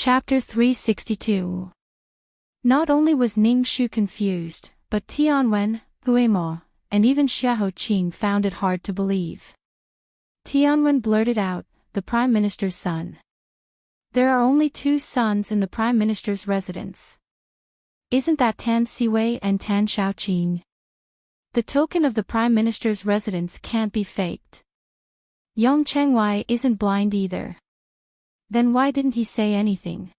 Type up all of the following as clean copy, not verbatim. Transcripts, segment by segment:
Chapter 362. Not only was Ning Shu confused, but Tianwen, Huemo, and even Xiahou Qing found it hard to believe. Tianwen blurted out, "The Prime Minister's son. There are only 2 sons in the Prime Minister's residence. Isn't that Tan Siwei and Tan Xiaoqing? The token of the Prime Minister's residence can't be faked. Yang Chengwei isn't blind either. Then why didn't he say anything?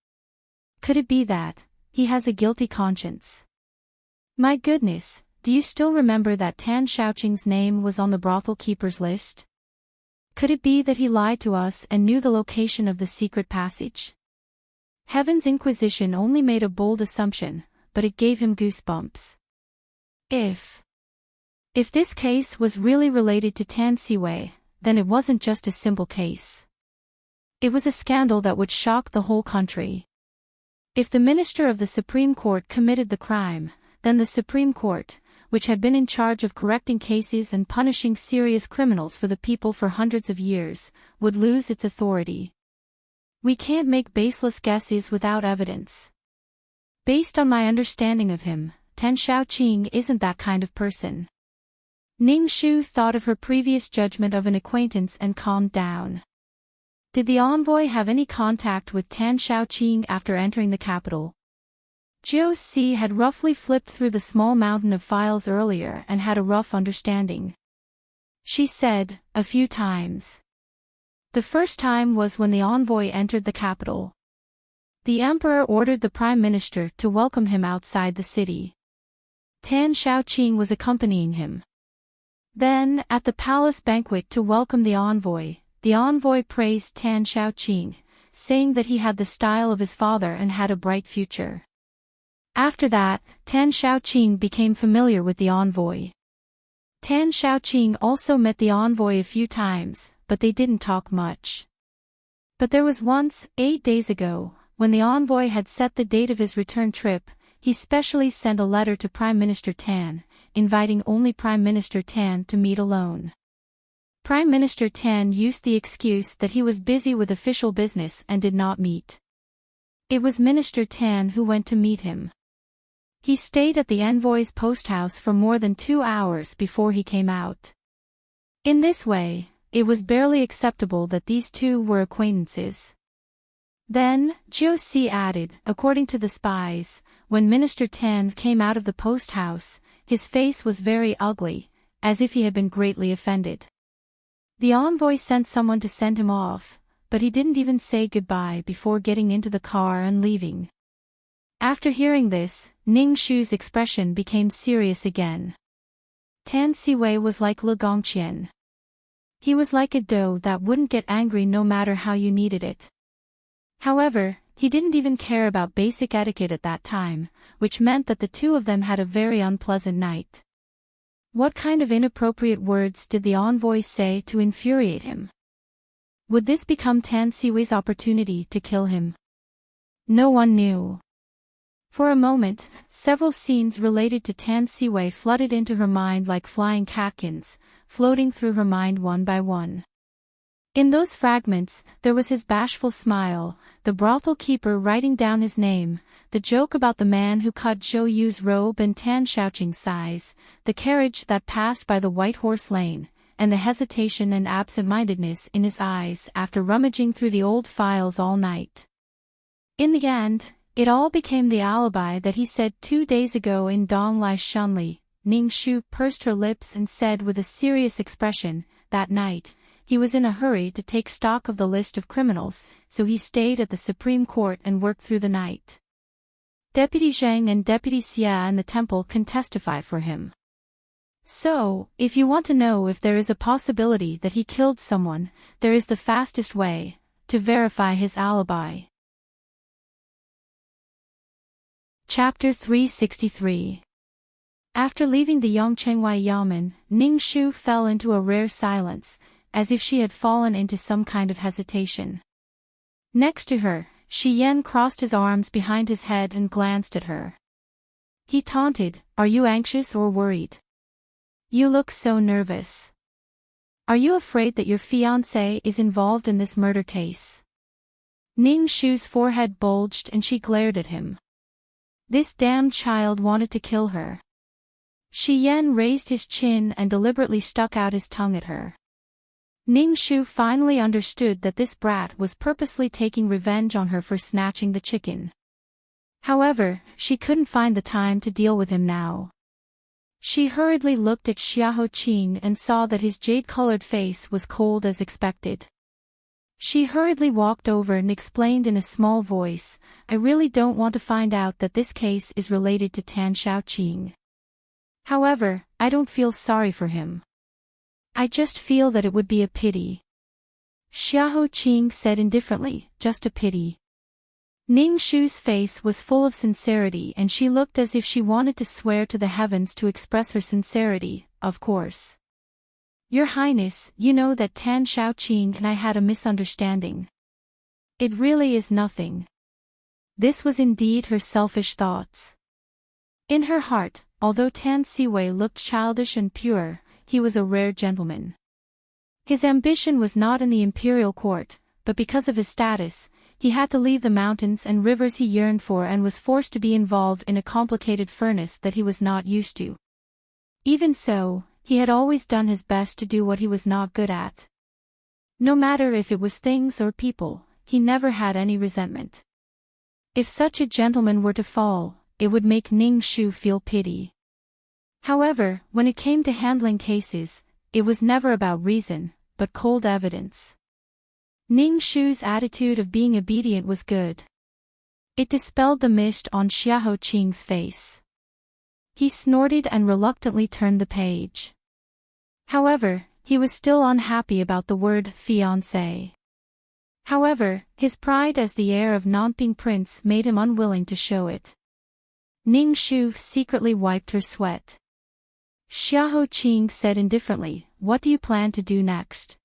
Could it be that he has a guilty conscience? My goodness, do you still remember that Tan Xiaoqing's name was on the brothel keeper's list? Could it be that he lied to us and knew the location of the secret passage? Heaven's Inquisition only made a bold assumption, but it gave him goosebumps. If this case was really related to Tan Siwei, then it wasn't just a simple case. It was a scandal that would shock the whole country. If the Minister of the Supreme Court committed the crime, then the Supreme Court, which had been in charge of correcting cases and punishing serious criminals for the people for hundreds of years, would lose its authority. We can't make baseless guesses without evidence. Based on my understanding of him, Tan Xiaoqing isn't that kind of person." Ning Shu thought of her previous judgment of an acquaintance and calmed down. Did the envoy have any contact with Tan Xiaoqing after entering the capital? Jiu Si had roughly flipped through the small mountain of files earlier and had a rough understanding. She said, "A few times. The first time was when the envoy entered the capital. The emperor ordered the prime minister to welcome him outside the city. Tan Xiaoqing was accompanying him. Then, at the palace banquet to welcome the envoy praised Tan Xiaoqing, saying that he had the style of his father and had a bright future. After that, Tan Xiaoqing became familiar with the envoy. Tan Xiaoqing also met the envoy a few times, but they didn't talk much. But there was once, 8 days ago, when the envoy had set the date of his return trip, he specially sent a letter to Prime Minister Tan, inviting only Prime Minister Tan to meet alone. Prime Minister Tan used the excuse that he was busy with official business and did not meet. It was Minister Tan who went to meet him. He stayed at the envoy's post house for more than 2 hours before he came out. In this way, it was barely acceptable that these two were acquaintances. Then, Jiu Si added, according to the spies, when Minister Tan came out of the post house, his face was very ugly, as if he had been greatly offended. The envoy sent someone to send him off, but he didn't even say goodbye before getting into the car and leaving. After hearing this, Ning Shu's expression became serious again. Tan Siwei was like Le Gongqian. He was like a doe that wouldn't get angry no matter how you needed it. However, he didn't even care about basic etiquette at that time, which meant that the two of them had a very unpleasant night. What kind of inappropriate words did the envoy say to infuriate him? Would this become Tan Siwei's opportunity to kill him? No one knew. For a moment, several scenes related to Tan Siwei flooded into her mind like flying catkins, floating through her mind one by one. In those fragments, there was his bashful smile, the brothel keeper writing down his name, the joke about the man who cut Zhou Yu's robe and Tan Xiaoqing's size, the carriage that passed by the White Horse Lane, and the hesitation and absent-mindedness in his eyes after rummaging through the old files all night. In the end, it all became the alibi that he said 2 days ago in Donglai Shunli. Ning Shu pursed her lips and said with a serious expression, that night, he was in a hurry to take stock of the list of criminals, so he stayed at the Supreme Court and worked through the night. Deputy Zhang and Deputy Xia in the temple can testify for him. So, if you want to know if there is a possibility that he killed someone, there is the fastest way, to verify his alibi. Chapter 363. After leaving the Yongchengwei Yamen, Ning Shu fell into a rare silence, as if she had fallen into some kind of hesitation. Next to her, Shi Yan crossed his arms behind his head and glanced at her. He taunted, "Are you anxious or worried? You look so nervous. Are you afraid that your fiancé is involved in this murder case?" Ning Shu's forehead bulged and she glared at him. This damn child wanted to kill her. Shi Yan raised his chin and deliberately stuck out his tongue at her. Ning Shu finally understood that this brat was purposely taking revenge on her for snatching the chicken. However, she couldn't find the time to deal with him now. She hurriedly looked at Xiahou Qing and saw that his jade-colored face was cold as expected. She hurriedly walked over and explained in a small voice, "I really don't want to find out that this case is related to Tan Xiaoqing. However, I don't feel sorry for him. I just feel that it would be a pity." Xiahou Qing said indifferently, "Just a pity." Ning Shu's face was full of sincerity and she looked as if she wanted to swear to the heavens to express her sincerity, "Of course. Your Highness, you know that Tan Xiaoqing and I had a misunderstanding. It really is nothing." This was indeed her selfish thoughts. In her heart, although Tan Siwei looked childish and pure, he was a rare gentleman. His ambition was not in the imperial court, but because of his status, he had to leave the mountains and rivers he yearned for and was forced to be involved in a complicated furnace that he was not used to. Even so, he had always done his best to do what he was not good at. No matter if it was things or people, he never had any resentment. If such a gentleman were to fall, it would make Ning Shu feel pity. However, when it came to handling cases, it was never about reason, but cold evidence. Ning Shu's attitude of being obedient was good. It dispelled the mist on Xiahou Qing's face. He snorted and reluctantly turned the page. However, he was still unhappy about the word fiancé. However, his pride as the heir of Nanping Prince made him unwilling to show it. Ning Shu secretly wiped her sweat. Xiahou Qing said indifferently, "What do you plan to do next?"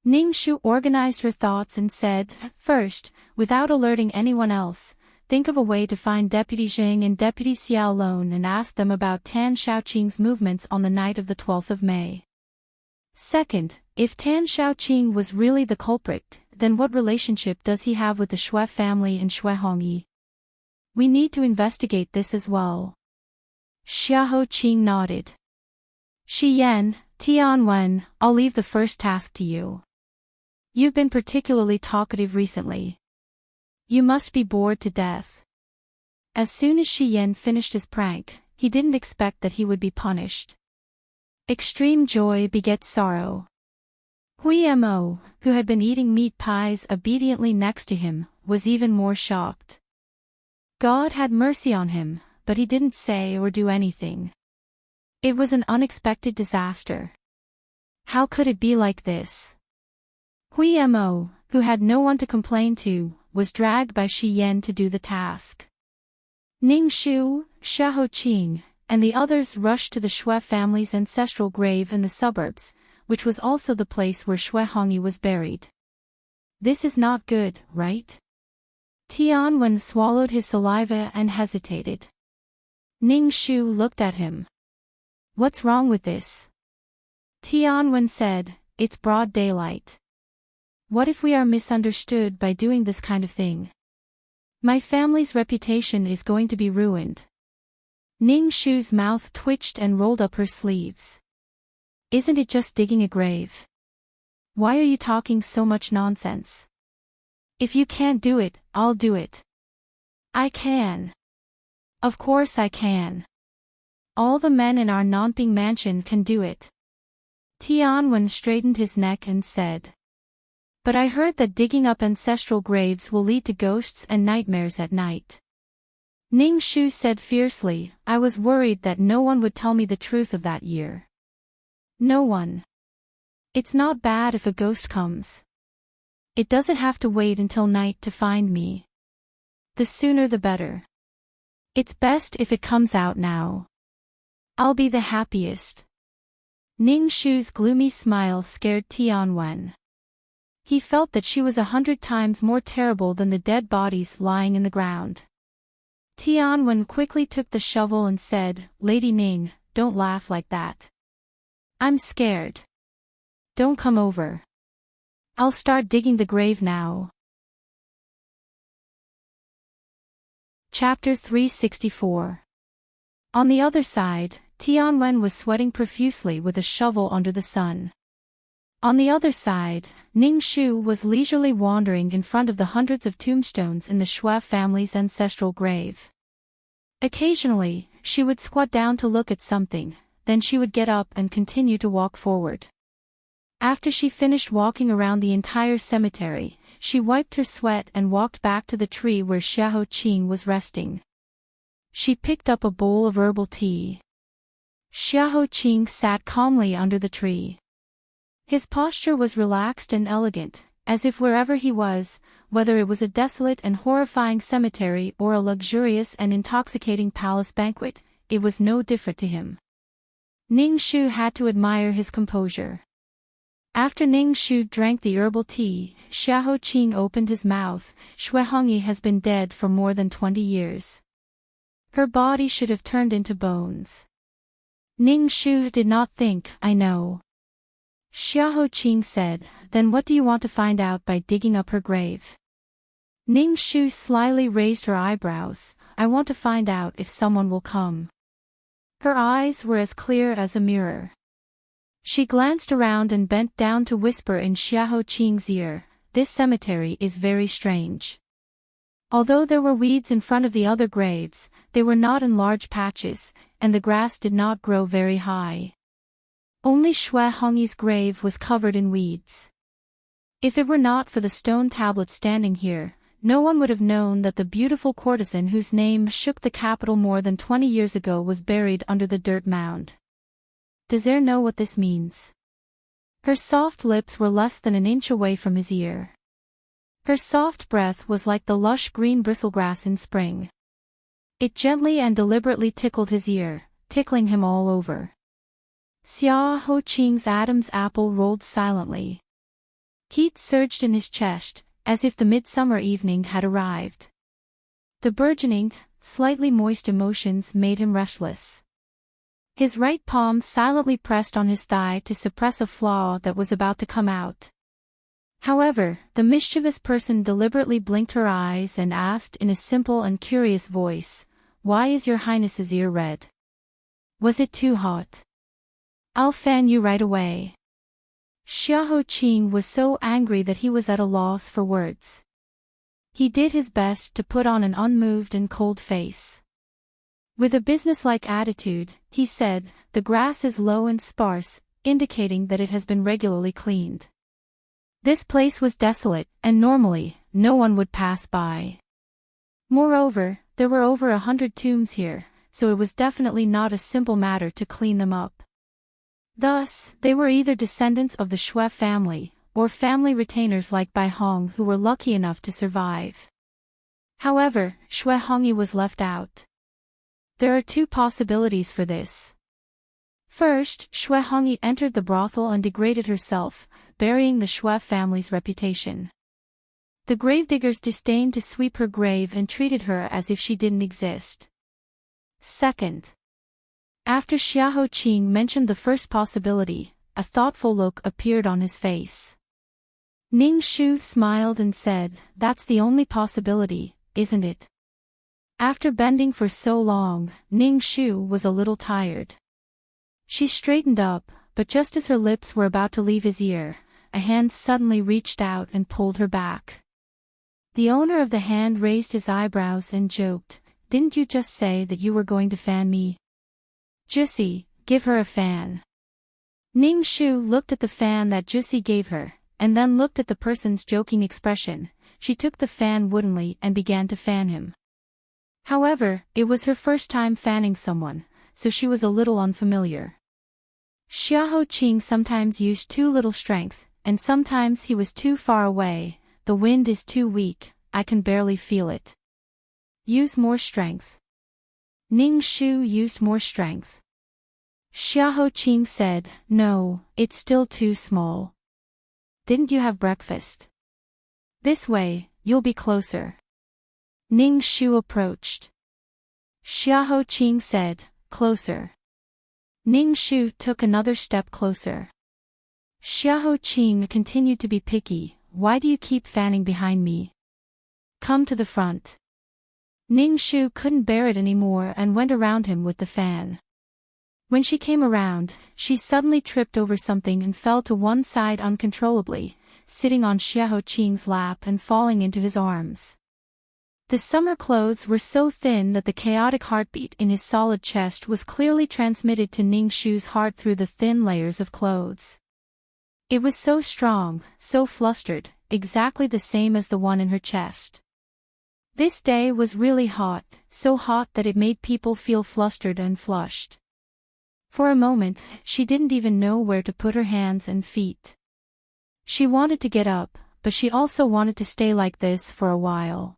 Ning Shu organized her thoughts and said, "First, without alerting anyone else, think of a way to find Deputy Zheng and Deputy Xiao Lone and ask them about Tan Xiaoqing's movements on the night of the 12th of May. Second, if Tan Xiaoqing was really the culprit, then what relationship does he have with the Shui family and Shui Hongyi? We need to investigate this as well." Xiahou Qing nodded. "Shi Yan, Tianwen, I'll leave the first task to you. You've been particularly talkative recently. You must be bored to death." As soon as Shi Yan finished his prank, he didn't expect that he would be punished. Extreme joy begets sorrow. Hui Mo, who had been eating meat pies obediently next to him, was even more shocked. God had mercy on him, but he didn't say or do anything. It was an unexpected disaster. How could it be like this? Hui Mo, who had no one to complain to, was dragged by Shi Yan to do the task. Ning Shu, Xiahou Qing, and the others rushed to the Shui family's ancestral grave in the suburbs, which was also the place where Shui Hongyi was buried. This is not good, right? Tianwen swallowed his saliva and hesitated. Ning Shu looked at him. "What's wrong with this?" Tianwen said, "It's broad daylight. What if we are misunderstood by doing this kind of thing? My family's reputation is going to be ruined." Ning Shu's mouth twitched and rolled up her sleeves. "Isn't it just digging a grave? Why are you talking so much nonsense? If you can't do it, I'll do it." "I can. Of course I can. All the men in our Nanping mansion can do it." Tianwen straightened his neck and said, "But I heard that digging up ancestral graves will lead to ghosts and nightmares at night." Ning Shu said fiercely, "I was worried that no one would tell me the truth of that year." "No one. It's not bad if a ghost comes. It doesn't have to wait until night to find me. The sooner the better. It's best if it comes out now. I'll be the happiest." Ning Shu's gloomy smile scared Tianwen. He felt that she was 100 times more terrible than the dead bodies lying in the ground. Tianwen quickly took the shovel and said, "Lady Ning, don't laugh like that. I'm scared. Don't come over. I'll start digging the grave now." Chapter 364. On the other side, Tianwen was sweating profusely with a shovel under the sun. On the other side, Ning Shu was leisurely wandering in front of the hundreds of tombstones in the Shui family's ancestral grave. Occasionally, she would squat down to look at something, then she would get up and continue to walk forward. After she finished walking around the entire cemetery, she wiped her sweat and walked back to the tree where Xiahou Qing was resting. She picked up a bowl of herbal tea. Xiahou Qing sat calmly under the tree. His posture was relaxed and elegant, as if wherever he was, whether it was a desolate and horrifying cemetery or a luxurious and intoxicating palace banquet, it was no different to him. Ning Shu had to admire his composure. After Ning Shu drank the herbal tea, Xiahou Qing opened his mouth. Shui Hongyi has been dead for more than 20 years. Her body should have turned into bones. Ning Shu did not think, I know. Xiahou Qing said, then what do you want to find out by digging up her grave? Ning Shu slyly raised her eyebrows, I want to find out if someone will come. Her eyes were as clear as a mirror. She glanced around and bent down to whisper in Xiahou Qing's ear, this cemetery is very strange. Although there were weeds in front of the other graves, they were not in large patches, and the grass did not grow very high. Only Shui Hongyi's grave was covered in weeds. If it were not for the stone tablet standing here, no one would have known that the beautiful courtesan whose name shook the capital more than 20 years ago was buried under the dirt mound. Does Er know what this means? Her soft lips were less than an inch away from his ear. Her soft breath was like the lush green bristlegrass in spring. It gently and deliberately tickled his ear, tickling him all over. Xiahou Qing's Adam's apple rolled silently. Heat surged in his chest, as if the midsummer evening had arrived. The burgeoning, slightly moist emotions made him restless. His right palm silently pressed on his thigh to suppress a flaw that was about to come out. However, the mischievous person deliberately blinked her eyes and asked in a simple and curious voice, why is your highness's ear red? Was it too hot? I'll fan you right away. Xiahou Qing was so angry that he was at a loss for words. He did his best to put on an unmoved and cold face. With a businesslike attitude, he said, the grass is low and sparse, indicating that it has been regularly cleaned. This place was desolate, and normally, no one would pass by. Moreover, there were over 100 tombs here, so it was definitely not a simple matter to clean them up. Thus, they were either descendants of the Shui family, or family retainers like Bai Hong who were lucky enough to survive. However, Shui Hongyi was left out. There are two possibilities for this. First, Shui Hongyi entered the brothel and degraded herself, burying the Shui family's reputation. The gravediggers disdained to sweep her grave and treated her as if she didn't exist. Second, after Xiahou Qing mentioned the first possibility, a thoughtful look appeared on his face. Ning Shu smiled and said, that's the only possibility, isn't it? After bending for so long, Ning Shu was a little tired. She straightened up, but just as her lips were about to leave his ear, a hand suddenly reached out and pulled her back. The owner of the hand raised his eyebrows and joked, didn't you just say that you were going to fan me? Jussi, give her a fan. Ning Shu looked at the fan that Jussi gave her, and then looked at the person's joking expression. She took the fan woodenly and began to fan him. However, it was her first time fanning someone, so she was a little unfamiliar. Xiahou Qing sometimes used too little strength, and sometimes he was too far away. The wind is too weak, I can barely feel it. Use more strength. Ning Shu used more strength. Xiahou Qing said, no, it's still too small. Didn't you have breakfast? This way, you'll be closer. Ning Shu approached. Xiahou Qing said, closer. Ning Shu took another step closer. Xiahou Qing continued to be picky, why do you keep fanning behind me? Come to the front. Ning Shu couldn't bear it anymore and went around him with the fan. When she came around, she suddenly tripped over something and fell to one side uncontrollably, sitting on Xiahou Qing's lap and falling into his arms. The summer clothes were so thin that the chaotic heartbeat in his solid chest was clearly transmitted to Ning Shu's heart through the thin layers of clothes. It was so strong, so flustered, exactly the same as the one in her chest. This day was really hot, so hot that it made people feel flustered and flushed. For a moment, she didn't even know where to put her hands and feet. She wanted to get up, but she also wanted to stay like this for a while.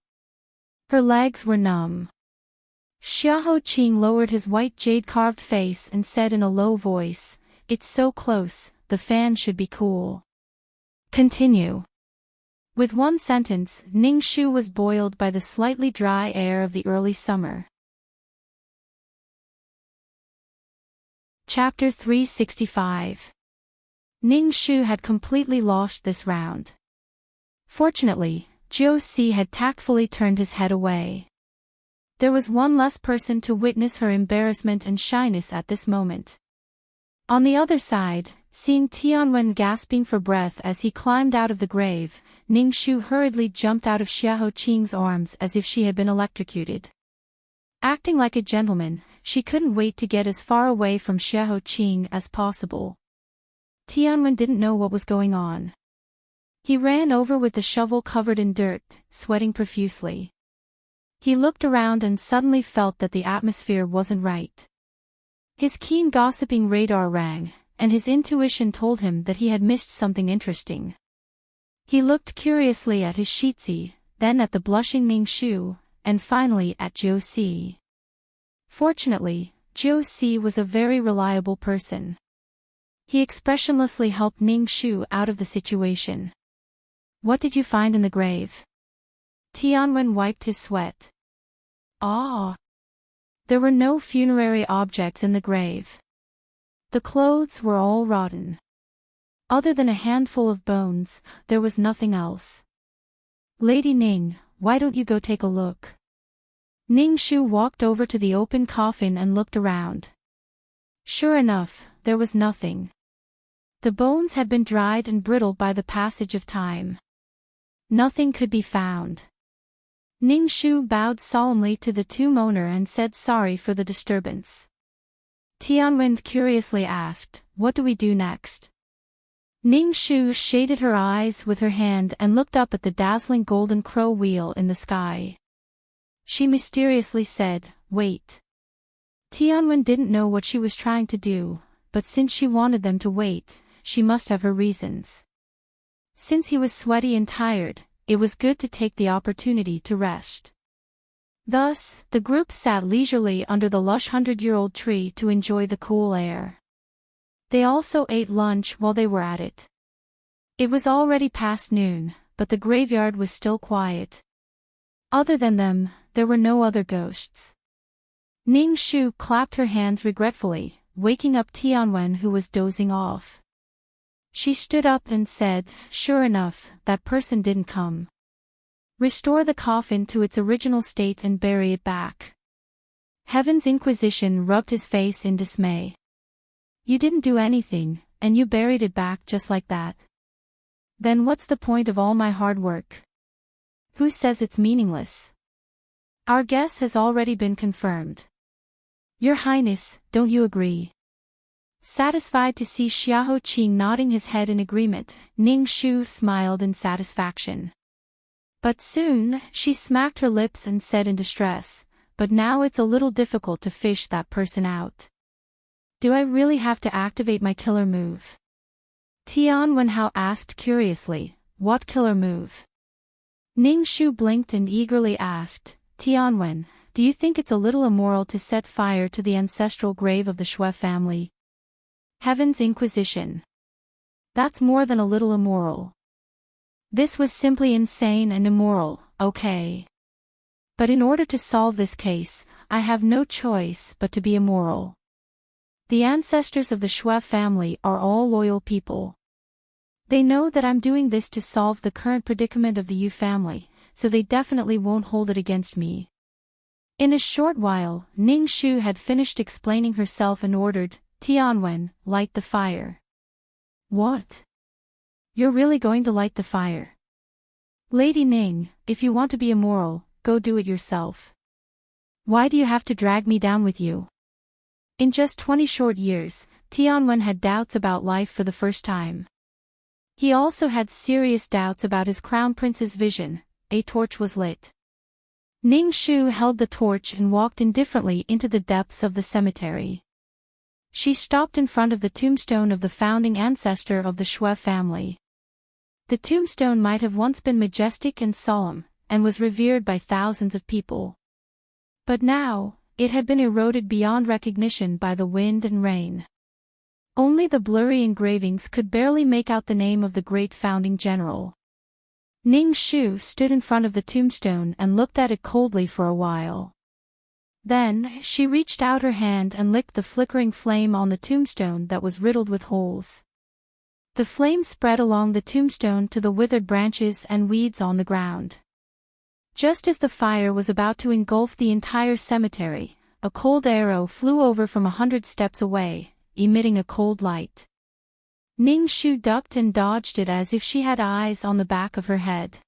Her legs were numb. Xiahou Qing lowered his white jade-carved face and said in a low voice, "It's so close, the fan should be cool." Continue. With one sentence, Ning Shu was boiled by the slightly dry air of the early summer. Chapter 365. Ning Shu had completely lost this round. Fortunately, Jiu Si had tactfully turned his head away. There was one less person to witness her embarrassment and shyness at this moment. On the other side, seeing Tianwen gasping for breath as he climbed out of the grave, Ning Shu hurriedly jumped out of Xiahou Qing's arms as if she had been electrocuted. Acting like a gentleman, she couldn't wait to get as far away from Xiahou Qing as possible. Tianwen didn't know what was going on. He ran over with the shovel covered in dirt, sweating profusely. He looked around and suddenly felt that the atmosphere wasn't right. His keen gossiping radar rang, and his intuition told him that he had missed something interesting. He looked curiously at his Shitzi, then at the blushing Ning Shu, and finally at Jiu Si. Fortunately, Jiu Si was a very reliable person. He expressionlessly helped Ning Shu out of the situation. "What did you find in the grave?" Tianwen wiped his sweat. "Ah." There were no funerary objects in the grave. The clothes were all rotten. Other than a handful of bones, there was nothing else. "Lady Ning, why don't you go take a look?" Ning Shu walked over to the open coffin and looked around. Sure enough, there was nothing. The bones had been dried and brittle by the passage of time. Nothing could be found. Ning Shu bowed solemnly to the tomb owner and said sorry for the disturbance. Tianwen curiously asked, "What do we do next?" Ning Shu shaded her eyes with her hand and looked up at the dazzling golden crow wheel in the sky. She mysteriously said, "Wait." Tianwen didn't know what she was trying to do, but since she wanted them to wait, she must have her reasons. Since he was sweaty and tired, it was good to take the opportunity to rest. Thus, the group sat leisurely under the lush 100-year-old tree to enjoy the cool air. They also ate lunch while they were at it. It was already past noon, but the graveyard was still quiet. Other than them, there were no other ghosts. Ning Shu clapped her hands regretfully, waking up Tianwen who was dozing off. She stood up and said, "Sure enough, that person didn't come. Restore the coffin to its original state and bury it back." Heaven's Inquisition rubbed his face in dismay. "You didn't do anything, and you buried it back just like that. Then what's the point of all my hard work? Who says it's meaningless? Our guess has already been confirmed. Your Highness, don't you agree?" Satisfied to see Xiahou Qing nodding his head in agreement, Ning Shu smiled in satisfaction. But soon, she smacked her lips and said in distress, "But now it's a little difficult to fish that person out. Do I really have to activate my killer move?" Tianwen asked curiously, "What killer move?" Ning Shu blinked and eagerly asked, "Tianwen, do you think it's a little immoral to set fire to the ancestral grave of the Shui family?" Heaven's Inquisition. That's more than a little immoral. This was simply insane and immoral, okay? But in order to solve this case, I have no choice but to be immoral. The ancestors of the Shui family are all loyal people. They know that I'm doing this to solve the current predicament of the Yu family, so they definitely won't hold it against me. In a short while, Ning Shu had finished explaining herself and ordered, Tianwen, light the fire. What? You're really going to light the fire? Lady Ning, if you want to be immoral, go do it yourself. Why do you have to drag me down with you? In just 20 short years, Tianwen had doubts about life for the first time. He also had serious doubts about his crown prince's vision. A torch was lit. Ning Shu held the torch and walked indifferently into the depths of the cemetery. She stopped in front of the tombstone of the founding ancestor of the Shui family. The tombstone might have once been majestic and solemn, and was revered by thousands of people. But now, it had been eroded beyond recognition by the wind and rain. Only the blurry engravings could barely make out the name of the great founding general. Ning Shu stood in front of the tombstone and looked at it coldly for a while. Then, she reached out her hand and licked the flickering flame on the tombstone that was riddled with holes. The flame spread along the tombstone to the withered branches and weeds on the ground. Just as the fire was about to engulf the entire cemetery, a cold arrow flew over from 100 steps away, emitting a cold light. Ning Shu ducked and dodged it as if she had eyes on the back of her head.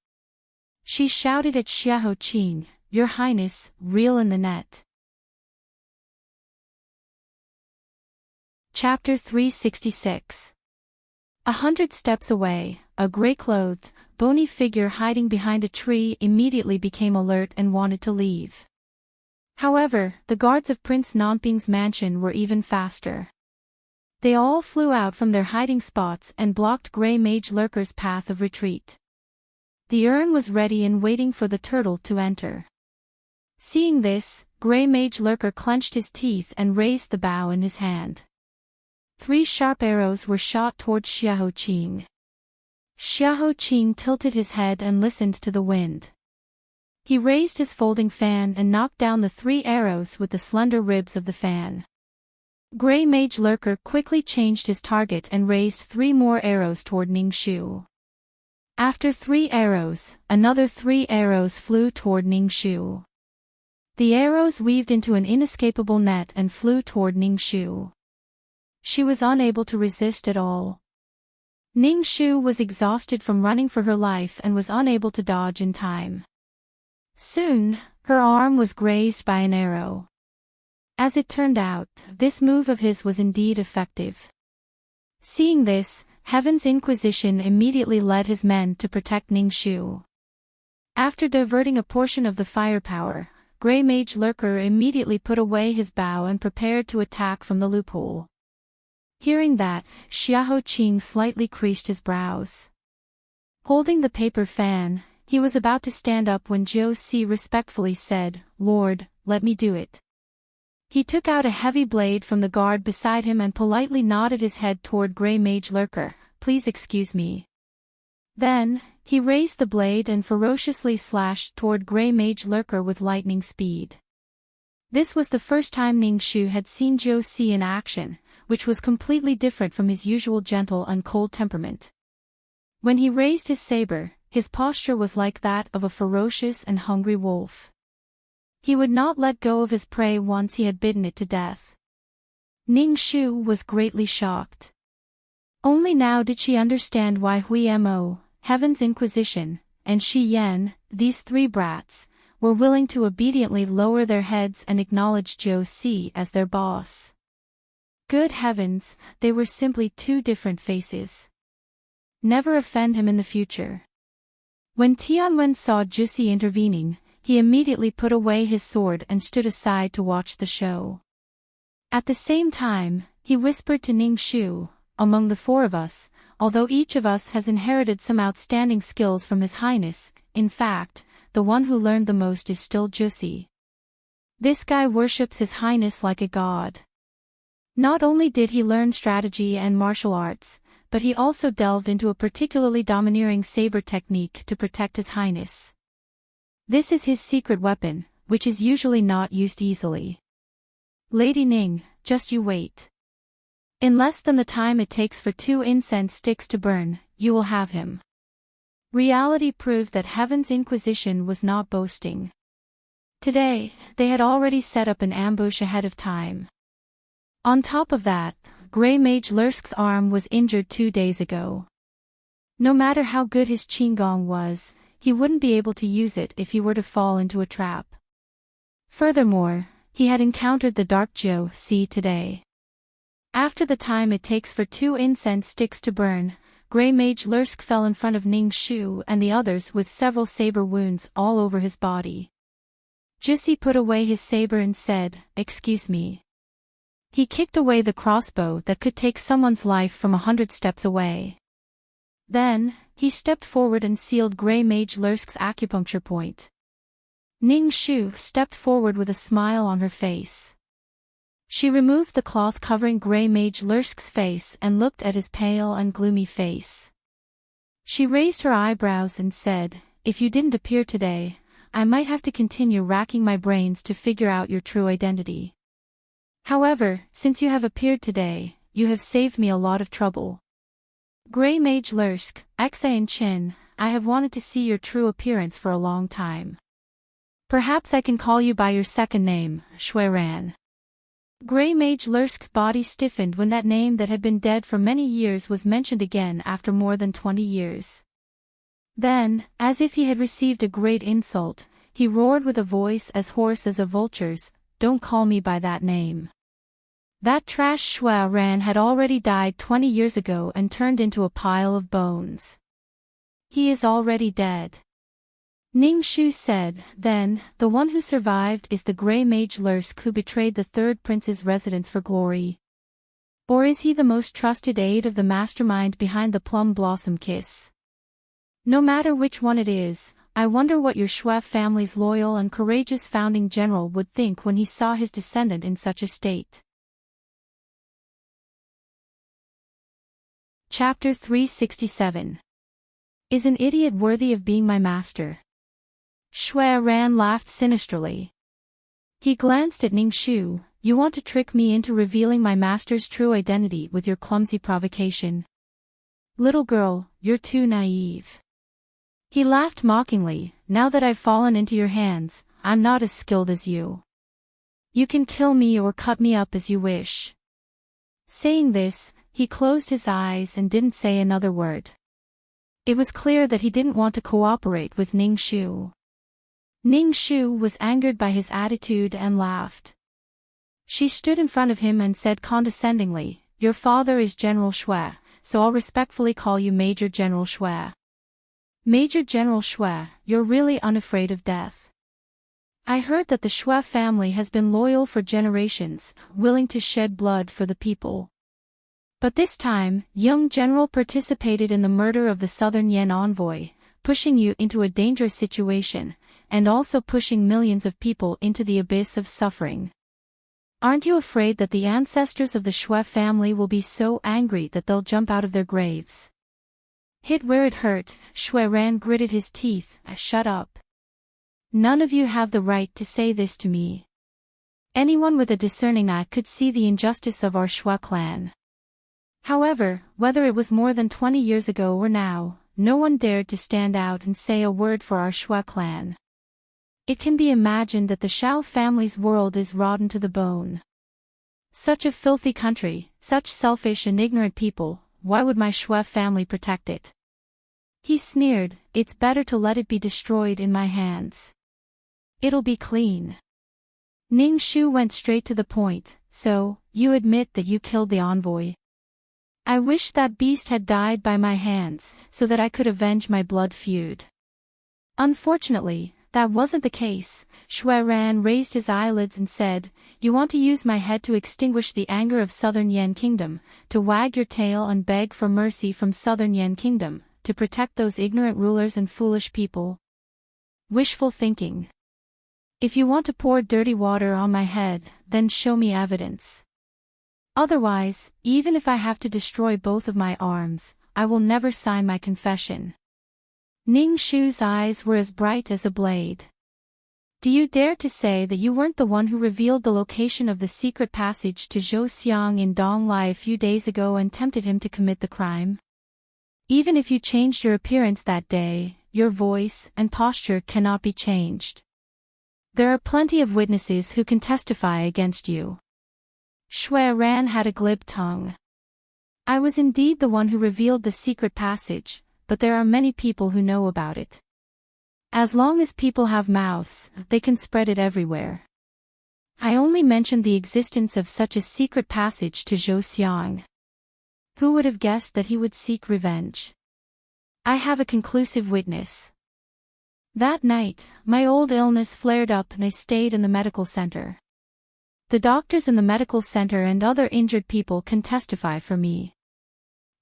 She shouted at Xiahou Qing, Your Highness, reel in the net. Chapter 366. 100 steps away, a gray-clothed, bony figure hiding behind a tree immediately became alert and wanted to leave. However, the guards of Prince Nanping's mansion were even faster. They all flew out from their hiding spots and blocked Grey Mage Lurker's path of retreat. The urn was ready and waiting for the turtle to enter. Seeing this, Grey Mage Lurker clenched his teeth and raised the bow in his hand. 3 sharp arrows were shot towards Xiahou Qing. Xiahou Qing tilted his head and listened to the wind. He raised his folding fan and knocked down the 3 arrows with the slender ribs of the fan. Grey Mage Lurker quickly changed his target and raised 3 more arrows toward Ning Shu. After 3 arrows, another 3 arrows flew toward Ning Shu. The arrows weaved into an inescapable net and flew toward Ning Shu. She was unable to resist at all. Ning Shu was exhausted from running for her life and was unable to dodge in time. Soon, her arm was grazed by an arrow. As it turned out, this move of his was indeed effective. Seeing this, Heaven's Inquisition immediately led his men to protect Ning Shu. After diverting a portion of the firepower, Grey Mage Lurker immediately put away his bow and prepared to attack from the loophole. Hearing that, Xiahou Qing slightly creased his brows. Holding the paper fan, he was about to stand up when Jiu Si respectfully said, Lord, let me do it. He took out a heavy blade from the guard beside him and politely nodded his head toward Grey Mage Lurker, Please excuse me. Then, he raised the blade and ferociously slashed toward Grey Mage Lurker with lightning speed. This was the first time Ning Shu had seen Jiu Si in action, which was completely different from his usual gentle and cold temperament. When he raised his saber, his posture was like that of a ferocious and hungry wolf. He would not let go of his prey once he had bitten it to death. Ning Shu was greatly shocked. Only now did she understand why Hui Mo, Heaven's Inquisition, and Shi Yan, these 3 brats, were willing to obediently lower their heads and acknowledge Jiu Si as their boss. Good heavens, they were simply 2 different faces. Never offend him in the future. When Tianwen saw Jiu Si intervening, he immediately put away his sword and stood aside to watch the show. At the same time, he whispered to Ning Shu, Among the 4 of us, although each of us has inherited some outstanding skills from His Highness, in fact, the one who learned the most is still Jiu Si. This guy worships His Highness like a god. Not only did he learn strategy and martial arts, but he also delved into a particularly domineering saber technique to protect His Highness. This is his secret weapon, which is usually not used easily. Lady Ning, just you wait. In less than the time it takes for 2 incense sticks to burn, you will have him. Reality proved that Heaven's Inquisition was not boasting. Today, they had already set up an ambush ahead of time. On top of that, Grey Mage Lursk's arm was injured 2 days ago. No matter how good his Qigong was, he wouldn't be able to use it if he were to fall into a trap. Furthermore, he had encountered the Dark Jiu Si today. After the time it takes for 2 incense sticks to burn, Grey Mage Lursk fell in front of Ning Shu and the others with several saber wounds all over his body. Jussi put away his saber and said, "Excuse me." He kicked away the crossbow that could take someone's life from 100 steps away. Then, he stepped forward and sealed Grey Mage Lursk's acupuncture point. Ning Shu stepped forward with a smile on her face. She removed the cloth covering Grey Mage Lursk's face and looked at his pale and gloomy face. She raised her eyebrows and said, "If you didn't appear today, I might have to continue racking my brains to figure out your true identity. However, since you have appeared today, you have saved me a lot of trouble. Grey Mage Lursk, Xa Chin, I have wanted to see your true appearance for a long time. Perhaps I can call you by your second name, Shuiran." Grey Mage Lursk's body stiffened when that name that had been dead for many years was mentioned again after more than 20 years. Then, as if he had received a great insult, he roared with a voice as hoarse as a vulture's, "Don't call me by that name. That trash Shuiran had already died 20 years ago and turned into a pile of bones. He is already dead." Ning Shu said, "Then, the one who survived is the Grey Mage Lursk who betrayed the third prince's residence for glory. Or is he the most trusted aide of the mastermind behind the Plum Blossom Kiss? No matter which one it is, I wonder what your Shui family's loyal and courageous founding general would think when he saw his descendant in such a state." Chapter 367. Is an idiot worthy of being my master? Shuiran laughed sinisterly. He glanced at Ning Shu. "You want to trick me into revealing my master's true identity with your clumsy provocation? Little girl, you're too naive." He laughed mockingly. "Now that I've fallen into your hands, I'm not as skilled as you. You can kill me or cut me up as you wish." Saying this, he closed his eyes and didn't say another word. It was clear that he didn't want to cooperate with Ning Shu. Ning Shu was angered by his attitude and laughed. She stood in front of him and said condescendingly, "Your father is General Shui, so I'll respectfully call you Major General Shui. Major General Shui, you're really unafraid of death. I heard that the Shui family has been loyal for generations, willing to shed blood for the people. But this time, young general participated in the murder of the Southern Yen envoy, pushing you into a dangerous situation, and also pushing millions of people into the abyss of suffering. Aren't you afraid that the ancestors of the Shui family will be so angry that they'll jump out of their graves?" Hit where it hurt, Shuiran gritted his teeth. "Shut up. None of you have the right to say this to me. Anyone with a discerning eye could see the injustice of our Shui clan. However, whether it was more than 20 years ago or now, no one dared to stand out and say a word for our Shui clan. It can be imagined that the Shao family's world is rotten to the bone. Such a filthy country, such selfish and ignorant people, why would my Shui family protect it?" He sneered. "It's better to let it be destroyed in my hands. It'll be clean." Ning Shu went straight to the point. "So, you admit that you killed the envoy? I wish that beast had died by my hands, so that I could avenge my blood feud." Unfortunately, that wasn't the case. Shuiran raised his eyelids and said, "You want to use my head to extinguish the anger of Southern Yen Kingdom, to wag your tail and beg for mercy from Southern Yen Kingdom, to protect those ignorant rulers and foolish people? Wishful thinking. If you want to pour dirty water on my head, then show me evidence. Otherwise, even if I have to destroy both of my arms, I will never sign my confession." Ning Shu's eyes were as bright as a blade. "Do you dare to say that you weren't the one who revealed the location of the secret passage to Zhou Xiang in Donglai a few days ago and tempted him to commit the crime? Even if you changed your appearance that day, your voice and posture cannot be changed. There are plenty of witnesses who can testify against you. Shui Ran had a glib tongue. I was indeed the one who revealed the secret passage, but there are many people who know about it. As long as people have mouths, they can spread it everywhere. I only mentioned the existence of such a secret passage to Zhou Xiang. Who would have guessed that he would seek revenge? I have a conclusive witness. That night, my old illness flared up and I stayed in the medical center. The doctors in the medical center and other injured people can testify for me.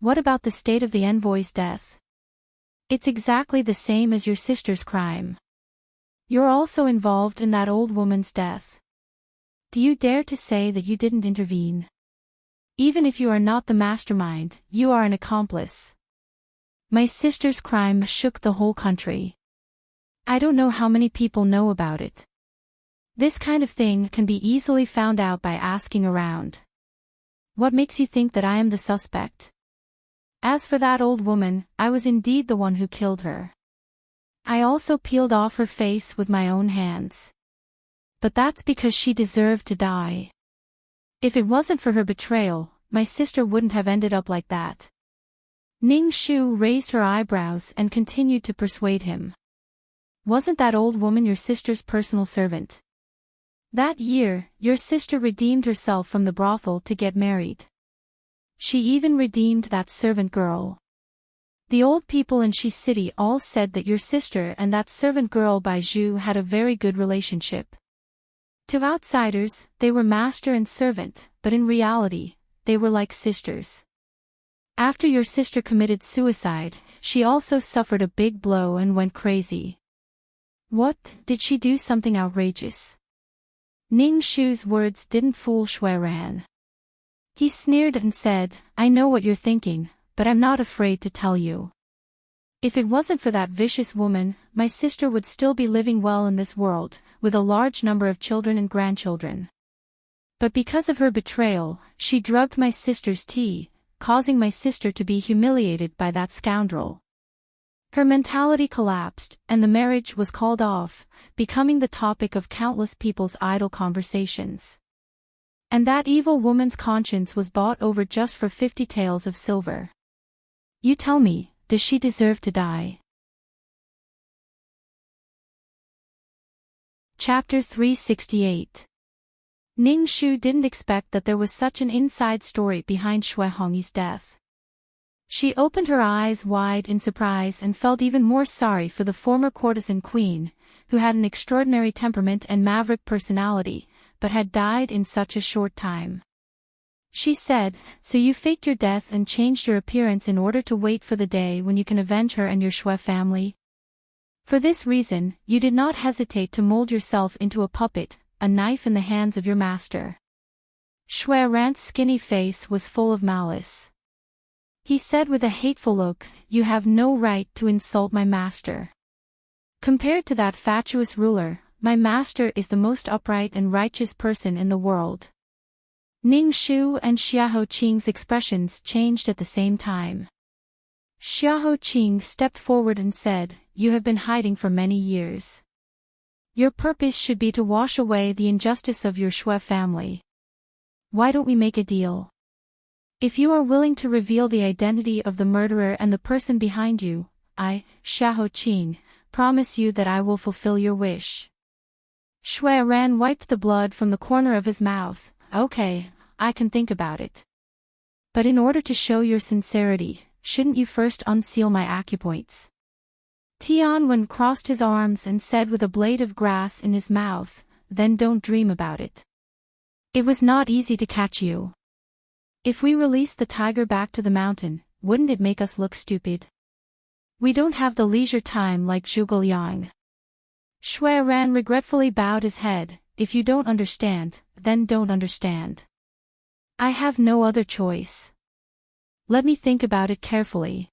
What about the state of the envoy's death? It's exactly the same as your sister's crime. You're also involved in that old woman's death. Do you dare to say that you didn't intervene? Even if you are not the mastermind, you are an accomplice. My sister's crime shook the whole country. I don't know how many people know about it. This kind of thing can be easily found out by asking around. What makes you think that I am the suspect? As for that old woman, I was indeed the one who killed her. I also peeled off her face with my own hands. But that's because she deserved to die. If it wasn't for her betrayal, my sister wouldn't have ended up like that. Ning Shu raised her eyebrows and continued to persuade him. Wasn't that old woman your sister's personal servant? That year, your sister redeemed herself from the brothel to get married. She even redeemed that servant girl. The old people in Shi City all said that your sister and that servant girl Bai Zhu had a very good relationship. To outsiders, they were master and servant, but in reality, they were like sisters. After your sister committed suicide, she also suffered a big blow and went crazy. What, did she do something outrageous? Ning Shu's words didn't fool Shui Ran. He sneered and said, I know what you're thinking, but I'm not afraid to tell you. If it wasn't for that vicious woman, my sister would still be living well in this world, with a large number of children and grandchildren. But because of her betrayal, she drugged my sister's tea, causing my sister to be humiliated by that scoundrel. Her mentality collapsed, and the marriage was called off, becoming the topic of countless people's idle conversations. And that evil woman's conscience was bought over just for 50 taels of silver. You tell me, does she deserve to die? Chapter 368. Ning Shu didn't expect that there was such an inside story behind Shui Hongyi's death. She opened her eyes wide in surprise and felt even more sorry for the former courtesan queen, who had an extraordinary temperament and maverick personality, but had died in such a short time. She said, so you faked your death and changed your appearance in order to wait for the day when you can avenge her and your Shui family? For this reason, you did not hesitate to mold yourself into a puppet, a knife in the hands of your master. Shui Ran's skinny face was full of malice. He said with a hateful look, you have no right to insult my master. Compared to that fatuous ruler, my master is the most upright and righteous person in the world. Ning Shu and Xiahou Qing's expressions changed at the same time. Xiahou Qing stepped forward and said, you have been hiding for many years. Your purpose should be to wash away the injustice of your Shui family. Why don't we make a deal? If you are willing to reveal the identity of the murderer and the person behind you, I, Xiahou Qing, promise you that I will fulfill your wish. Shui Ran wiped the blood from the corner of his mouth. Okay, I can think about it. But in order to show your sincerity, shouldn't you first unseal my acupoints? Tianwen crossed his arms and said with a blade of grass in his mouth, then don't dream about it. It was not easy to catch you. If we release the tiger back to the mountain, wouldn't it make us look stupid? We don't have the leisure time like Zhuge Liang. Shui Ran regretfully bowed his head. If you don't understand, then don't understand. I have no other choice. Let me think about it carefully.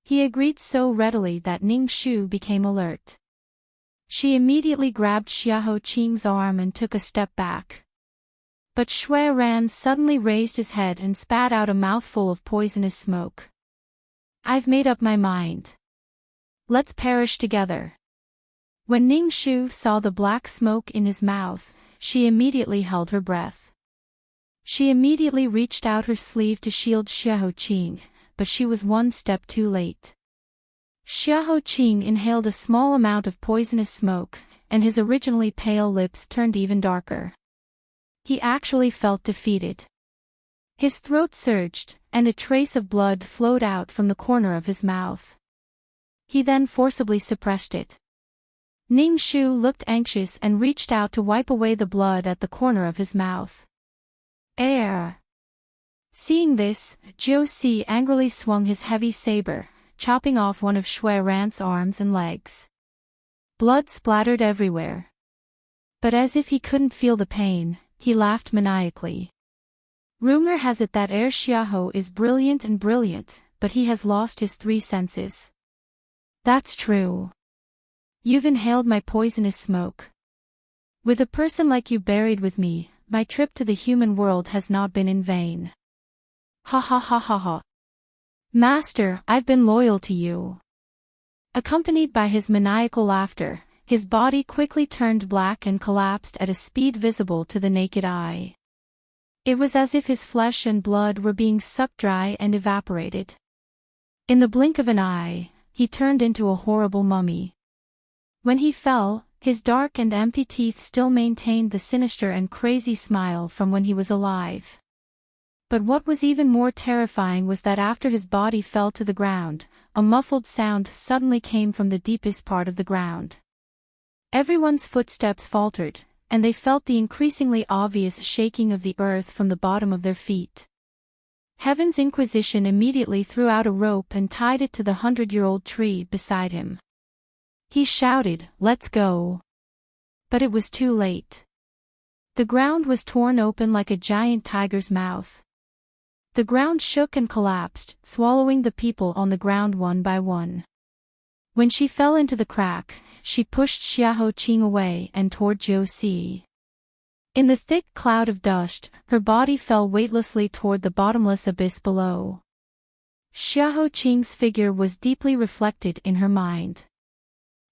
He agreed so readily that Ning Shu became alert. She immediately grabbed Xiahou Qing's arm and took a step back. But Shui Ran suddenly raised his head and spat out a mouthful of poisonous smoke. I've made up my mind. Let's perish together. When Ning Shu saw the black smoke in his mouth, she immediately held her breath. She immediately reached out her sleeve to shield Xiahou Qing, but she was one step too late. Xiahou Qing inhaled a small amount of poisonous smoke, and his originally pale lips turned even darker. He actually felt defeated. His throat surged, and a trace of blood flowed out from the corner of his mouth. He then forcibly suppressed it. Ning Shu looked anxious and reached out to wipe away the blood at the corner of his mouth. Air! Seeing this, Jiu Si angrily swung his heavy saber, chopping off one of Shui Ran's arms and legs. Blood splattered everywhere. But as if he couldn't feel the pain, he laughed maniacally. Rumor has it that Xiahou is brilliant, but he has lost his three senses. That's true. You've inhaled my poisonous smoke. With a person like you buried with me, my trip to the human world has not been in vain. Ha ha ha ha ha. Master, I've been loyal to you. Accompanied by his maniacal laughter, his body quickly turned black and collapsed at a speed visible to the naked eye. It was as if his flesh and blood were being sucked dry and evaporated. In the blink of an eye, he turned into a horrible mummy. When he fell, his dark and empty teeth still maintained the sinister and crazy smile from when he was alive. But what was even more terrifying was that after his body fell to the ground, a muffled sound suddenly came from the deepest part of the ground. Everyone's footsteps faltered, and they felt the increasingly obvious shaking of the earth from the bottom of their feet. Heaven's Inquisition immediately threw out a rope and tied it to the 100-year-old tree beside him. He shouted, "Let's go!" But it was too late. The ground was torn open like a giant tiger's mouth. The ground shook and collapsed, swallowing the people on the ground one by one. When she fell into the crack, she pushed Xiahou Qing away and toward Jiu Si. In the thick cloud of dust, her body fell weightlessly toward the bottomless abyss below. Xiahou Qing's figure was deeply reflected in her mind.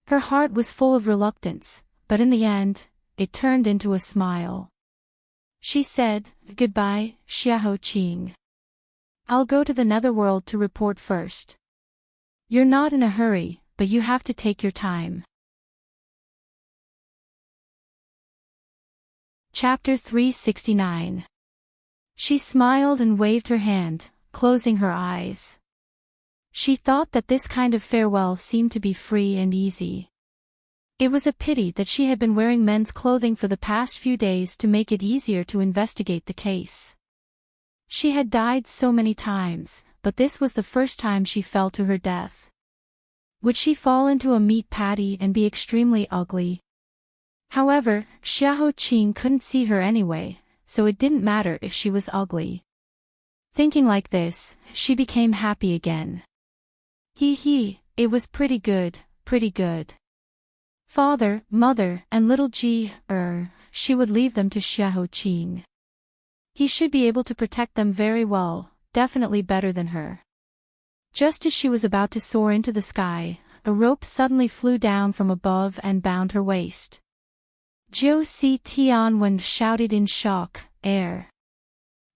Her heart was full of reluctance, but in the end, it turned into a smile. She said, "Goodbye, Xiahou Qing. I'll go to the netherworld to report first. You're not in a hurry, but you have to take your time." Chapter 369. She smiled and waved her hand, closing her eyes. She thought that this kind of farewell seemed to be free and easy. It was a pity that she had been wearing men's clothing for the past few days to make it easier to investigate the case. She had died so many times, but this was the first time she fell to her death. Would she fall into a meat patty and be extremely ugly? However, Xiahou Qing couldn't see her anyway, so it didn't matter if she was ugly. Thinking like this, she became happy again. It was pretty good, pretty good. Father, mother, and little Ji, she would leave them to Xiahou Qing. He should be able to protect them very well, definitely better than her. Just as she was about to soar into the sky, a rope suddenly flew down from above and bound her waist. Jiu Si Tianwen shouted in shock, "Air!"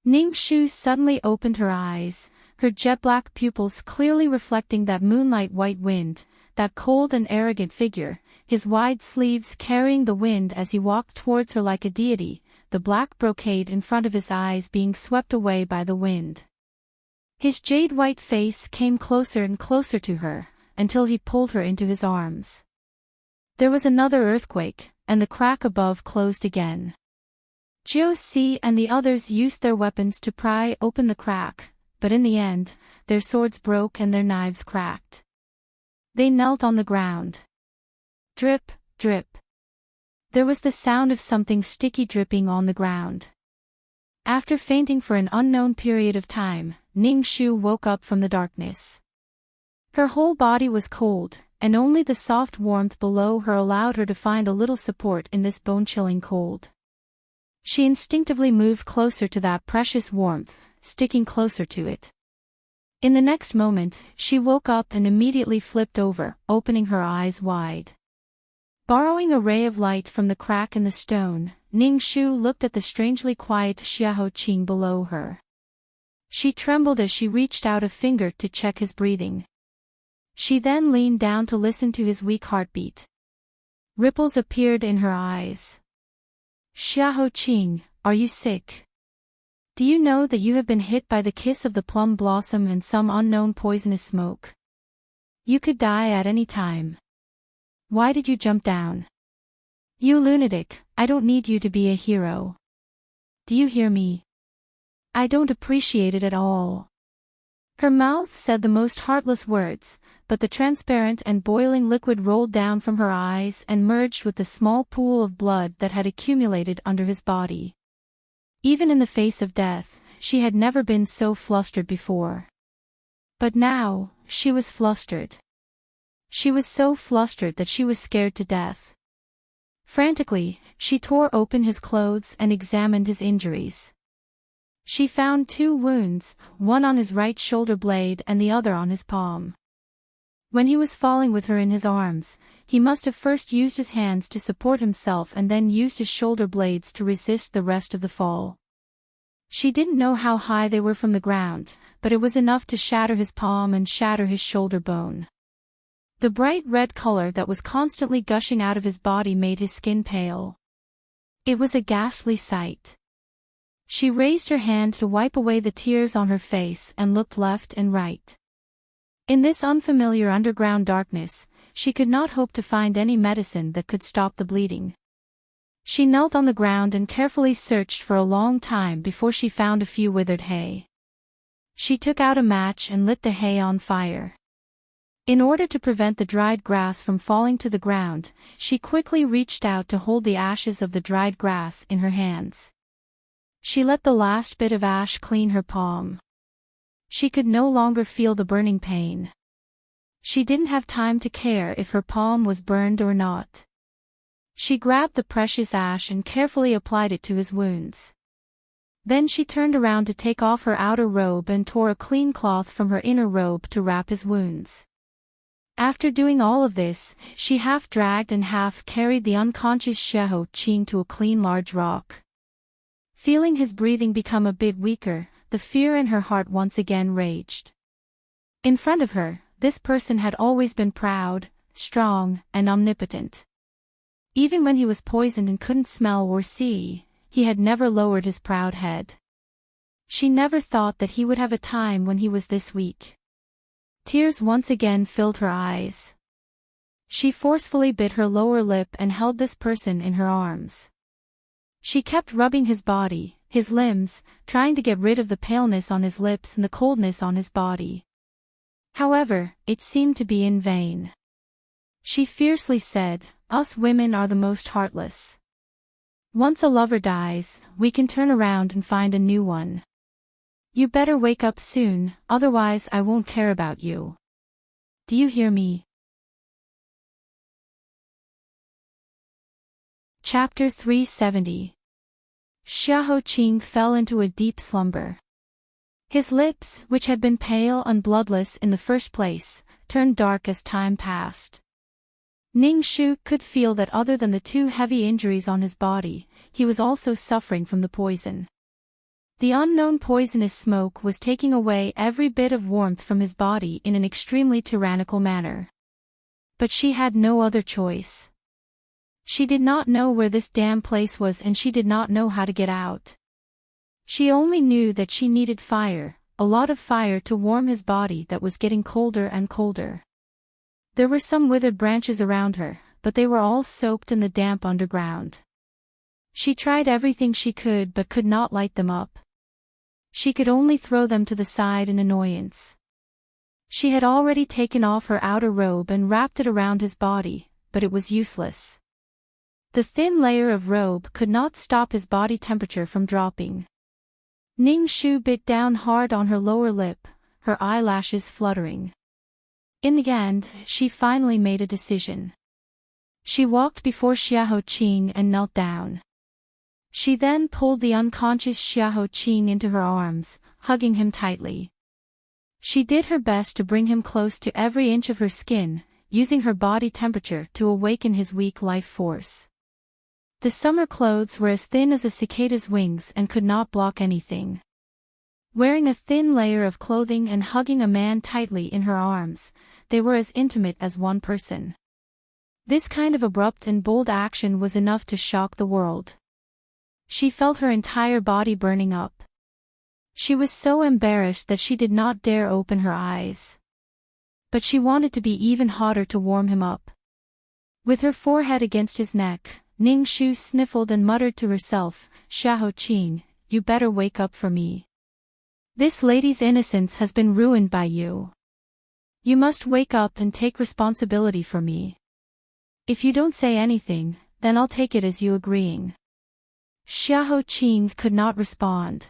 Ning Shu suddenly opened her eyes, her jet-black pupils clearly reflecting that moonlight white wind, that cold and arrogant figure, his wide sleeves carrying the wind as he walked towards her like a deity, the black brocade in front of his eyes being swept away by the wind. His jade-white face came closer and closer to her, until he pulled her into his arms. There was another earthquake, and the crack above closed again. Jiu Si and the others used their weapons to pry open the crack, but in the end, their swords broke and their knives cracked. They knelt on the ground. Drip, drip. There was the sound of something sticky dripping on the ground. After fainting for an unknown period of time, Ning Shu woke up from the darkness. Her whole body was cold, and only the soft warmth below her allowed her to find a little support in this bone-chilling cold. She instinctively moved closer to that precious warmth, sticking closer to it. In the next moment, she woke up and immediately flipped over, opening her eyes wide. Borrowing a ray of light from the crack in the stone, Ning Shu looked at the strangely quiet Xiaoqing below her. She trembled as she reached out a finger to check his breathing. She then leaned down to listen to his weak heartbeat. Ripples appeared in her eyes. Xiaoqing, are you sick? Do you know that you have been hit by the kiss of the plum blossom and some unknown poisonous smoke? You could die at any time. Why did you jump down? You lunatic, I don't need you to be a hero. Do you hear me? I don't appreciate it at all. Her mouth said the most heartless words, but the transparent and boiling liquid rolled down from her eyes and merged with the small pool of blood that had accumulated under his body. Even in the face of death, she had never been so flustered before. But now, she was flustered. She was so flustered that she was scared to death. Frantically, she tore open his clothes and examined his injuries. She found 2 wounds, one on his right shoulder blade and the other on his palm. When he was falling with her in his arms, he must have first used his hands to support himself and then used his shoulder blades to resist the rest of the fall. She didn't know how high they were from the ground, but it was enough to shatter his palm and shatter his shoulder bone. The bright red color that was constantly gushing out of his body made his skin pale. It was a ghastly sight. She raised her hand to wipe away the tears on her face and looked left and right. In this unfamiliar underground darkness, she could not hope to find any medicine that could stop the bleeding. She knelt on the ground and carefully searched for a long time before she found a few withered hay. She took out a match and lit the hay on fire. In order to prevent the dried grass from falling to the ground, she quickly reached out to hold the ashes of the dried grass in her hands. She let the last bit of ash clean her palm. She could no longer feel the burning pain. She didn't have time to care if her palm was burned or not. She grabbed the precious ash and carefully applied it to his wounds. Then she turned around to take off her outer robe and tore a clean cloth from her inner robe to wrap his wounds. After doing all of this, she half dragged and half carried the unconscious Xiaoqing to a clean large rock. Feeling his breathing become a bit weaker, the fear in her heart once again raged. In front of her, this person had always been proud, strong, and omnipotent. Even when he was poisoned and couldn't smell or see, he had never lowered his proud head. She never thought that he would have a time when he was this weak. Tears once again filled her eyes. She forcefully bit her lower lip and held this person in her arms. She kept rubbing his body, his limbs, trying to get rid of the paleness on his lips and the coldness on his body. However, it seemed to be in vain. She fiercely said, "Us women are the most heartless. Once a lover dies, we can turn around and find a new one. You better wake up soon, otherwise I won't care about you. Do you hear me?" Chapter 370. Xiaoqing fell into a deep slumber. His lips, which had been pale and bloodless in the first place, turned dark as time passed. Ning Shu could feel that other than the 2 heavy injuries on his body, he was also suffering from the poison. The unknown poisonous smoke was taking away every bit of warmth from his body in an extremely tyrannical manner. But she had no other choice. She did not know where this damn place was and she did not know how to get out. She only knew that she needed fire, a lot of fire to warm his body that was getting colder and colder. There were some withered branches around her, but they were all soaked in the damp underground. She tried everything she could but could not light them up. She could only throw them to the side in annoyance. She had already taken off her outer robe and wrapped it around his body, but it was useless. The thin layer of robe could not stop his body temperature from dropping. Ning Shu bit down hard on her lower lip, her eyelashes fluttering. In the end, she finally made a decision. She walked before Xiaoqing and knelt down. She then pulled the unconscious Xiaoqing into her arms, hugging him tightly. She did her best to bring him close to every inch of her skin, using her body temperature to awaken his weak life force. The summer clothes were as thin as a cicada's wings and could not block anything. Wearing a thin layer of clothing and hugging a man tightly in her arms, they were as intimate as one person. This kind of abrupt and bold action was enough to shock the world. She felt her entire body burning up. She was so embarrassed that she did not dare open her eyes. But she wanted to be even hotter to warm him up. With her forehead against his neck, Ning Shu sniffled and muttered to herself, "Xiahou Qing, you better wake up for me. This lady's innocence has been ruined by you. You must wake up and take responsibility for me. If you don't say anything, then I'll take it as you agreeing." Xiahou Qing could not respond.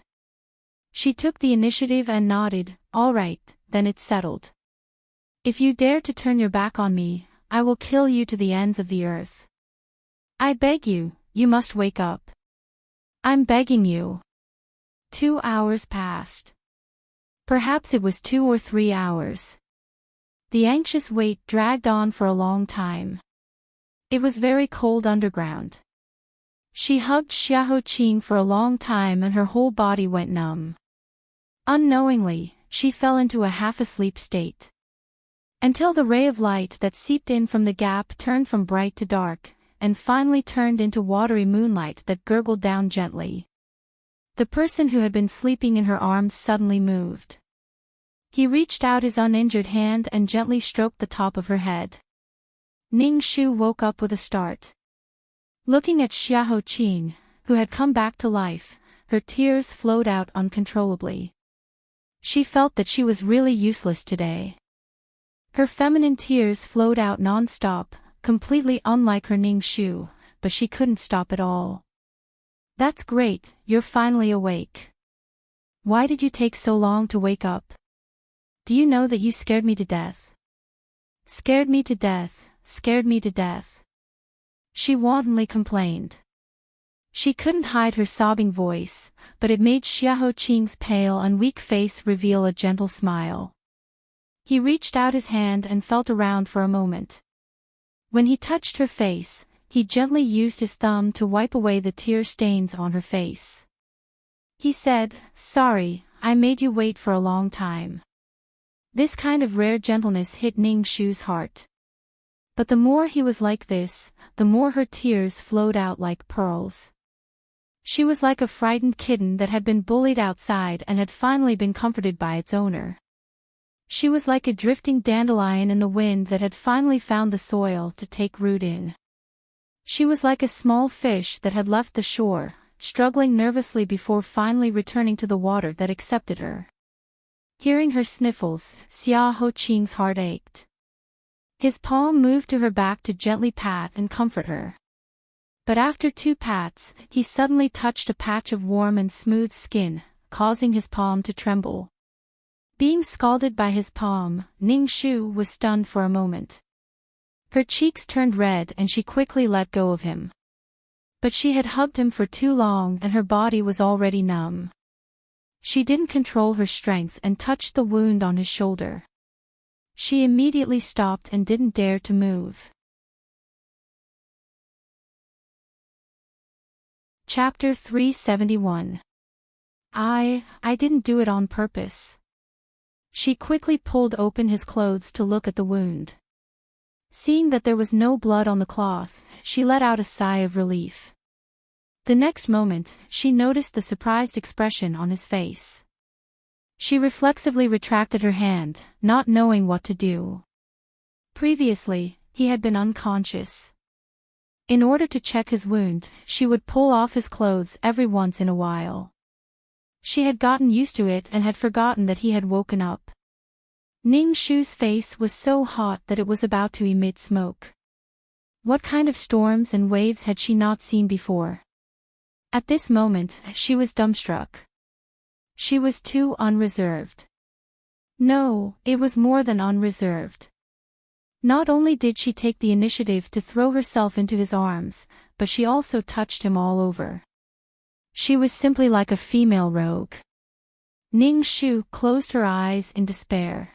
She took the initiative and nodded, "All right, then it's settled. If you dare to turn your back on me, I will kill you to the ends of the earth. I beg you, you must wake up. I'm begging you." 2 hours passed. Perhaps it was 2 or 3 hours. The anxious wait dragged on for a long time. It was very cold underground. She hugged Xiahou Qing for a long time and her whole body went numb. Unknowingly, she fell into a half-asleep state. Until the ray of light that seeped in from the gap turned from bright to dark, and finally turned into watery moonlight that gurgled down gently. The person who had been sleeping in her arms suddenly moved. He reached out his uninjured hand and gently stroked the top of her head. Ning Shu woke up with a start. Looking at Xiahou Qing, who had come back to life, her tears flowed out uncontrollably. She felt that she was really useless today. Her feminine tears flowed out non-stop, completely unlike her Ning Shu, but she couldn't stop at all. "That's great, you're finally awake. Why did you take so long to wake up? Do you know that you scared me to death? Scared me to death, scared me to death." She wantonly complained. She couldn't hide her sobbing voice, but it made Xiahou Qing's pale and weak face reveal a gentle smile. He reached out his hand and felt around for a moment. When he touched her face, he gently used his thumb to wipe away the tear stains on her face. He said, "Sorry, I made you wait for a long time." This kind of rare gentleness hit Ning Shu's heart. But the more he was like this, the more her tears flowed out like pearls. She was like a frightened kitten that had been bullied outside and had finally been comforted by its owner. She was like a drifting dandelion in the wind that had finally found the soil to take root in. She was like a small fish that had left the shore, struggling nervously before finally returning to the water that accepted her. Hearing her sniffles, Xiahou Qing's heart ached. His palm moved to her back to gently pat and comfort her. But after 2 pats, he suddenly touched a patch of warm and smooth skin, causing his palm to tremble. Being scalded by his palm, Ning Shu was stunned for a moment. Her cheeks turned red and she quickly let go of him. But she had hugged him for too long and her body was already numb. She didn't control her strength and touched the wound on his shoulder. She immediately stopped and didn't dare to move. Chapter 371. I didn't do it on purpose. She quickly pulled open his clothes to look at the wound. Seeing that there was no blood on the cloth, she let out a sigh of relief. The next moment, she noticed the surprised expression on his face. She reflexively retracted her hand, not knowing what to do. Previously, he had been unconscious. In order to check his wound, she would pull off his clothes every once in a while. She had gotten used to it and had forgotten that he had woken up. Ning Shu's face was so hot that it was about to emit smoke. What kind of storms and waves had she not seen before? At this moment, she was dumbstruck. She was too unreserved. No, it was more than unreserved. Not only did she take the initiative to throw herself into his arms, but she also touched him all over. She was simply like a female rogue. Ning Shu closed her eyes in despair.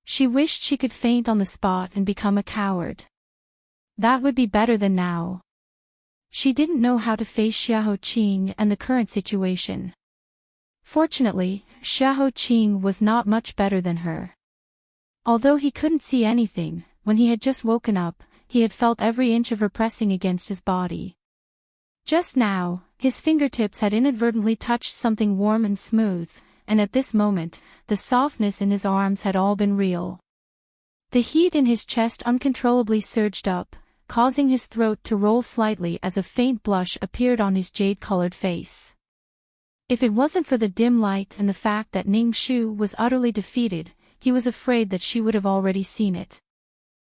She wished she could faint on the spot and become a coward. That would be better than now. She didn't know how to face Xiahou Qing and the current situation. Fortunately, Xiahou Qing was not much better than her. Although he couldn't see anything, when he had just woken up, he had felt every inch of her pressing against his body. Just now, his fingertips had inadvertently touched something warm and smooth, and at this moment, the softness in his arms had all been real. The heat in his chest uncontrollably surged up, causing his throat to roll slightly as a faint blush appeared on his jade-colored face. If it wasn't for the dim light and the fact that Ning Shu was utterly defeated, he was afraid that she would have already seen it.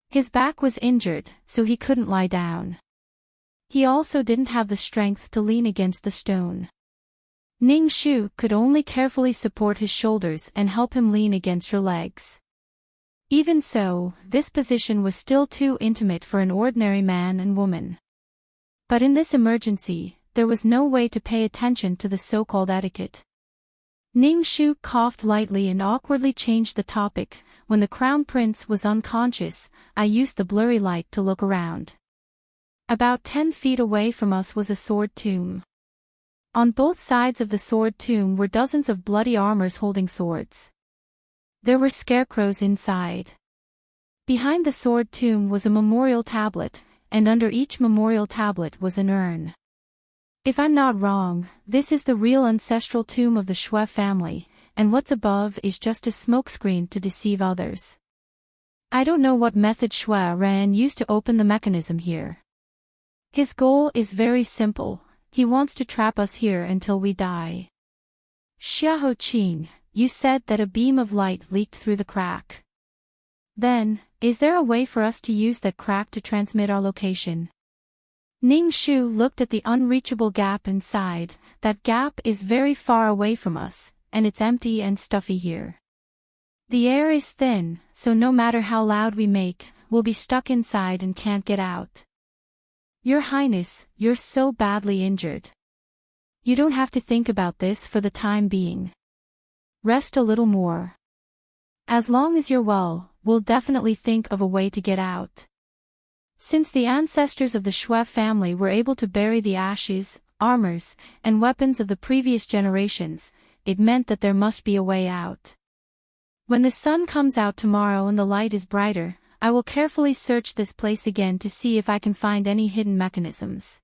His back was injured, so he couldn't lie down. He also didn't have the strength to lean against the stone. Ning Shu could only carefully support his shoulders and help him lean against her legs. Even so, this position was still too intimate for an ordinary man and woman. But in this emergency, there was no way to pay attention to the so-called etiquette. Ning Shu coughed lightly and awkwardly changed the topic. When the crown prince was unconscious, I used the blurry light to look around. About 10 feet away from us was a sword tomb. On both sides of the sword tomb were dozens of bloody armors holding swords. There were scarecrows inside. Behind the sword tomb was a memorial tablet, and under each memorial tablet was an urn. If I'm not wrong, this is the real ancestral tomb of the Shui family, and what's above is just a smokescreen to deceive others. I don't know what method Shui Ran used to open the mechanism here. His goal is very simple, he wants to trap us here until we die. Xiahou Qing, you said that a beam of light leaked through the crack. Then, is there a way for us to use that crack to transmit our location? Ning Shu looked at the unreachable gap and sighed. That gap is very far away from us, and it's empty and stuffy here. The air is thin, so no matter how loud we make, we'll be stuck inside and can't get out. Your Highness, you're so badly injured. You don't have to think about this for the time being. Rest a little more. As long as you're well, we'll definitely think of a way to get out. Since the ancestors of the Shui family were able to bury the ashes, armors, and weapons of the previous generations, it meant that there must be a way out. When the sun comes out tomorrow and the light is brighter, I will carefully search this place again to see if I can find any hidden mechanisms.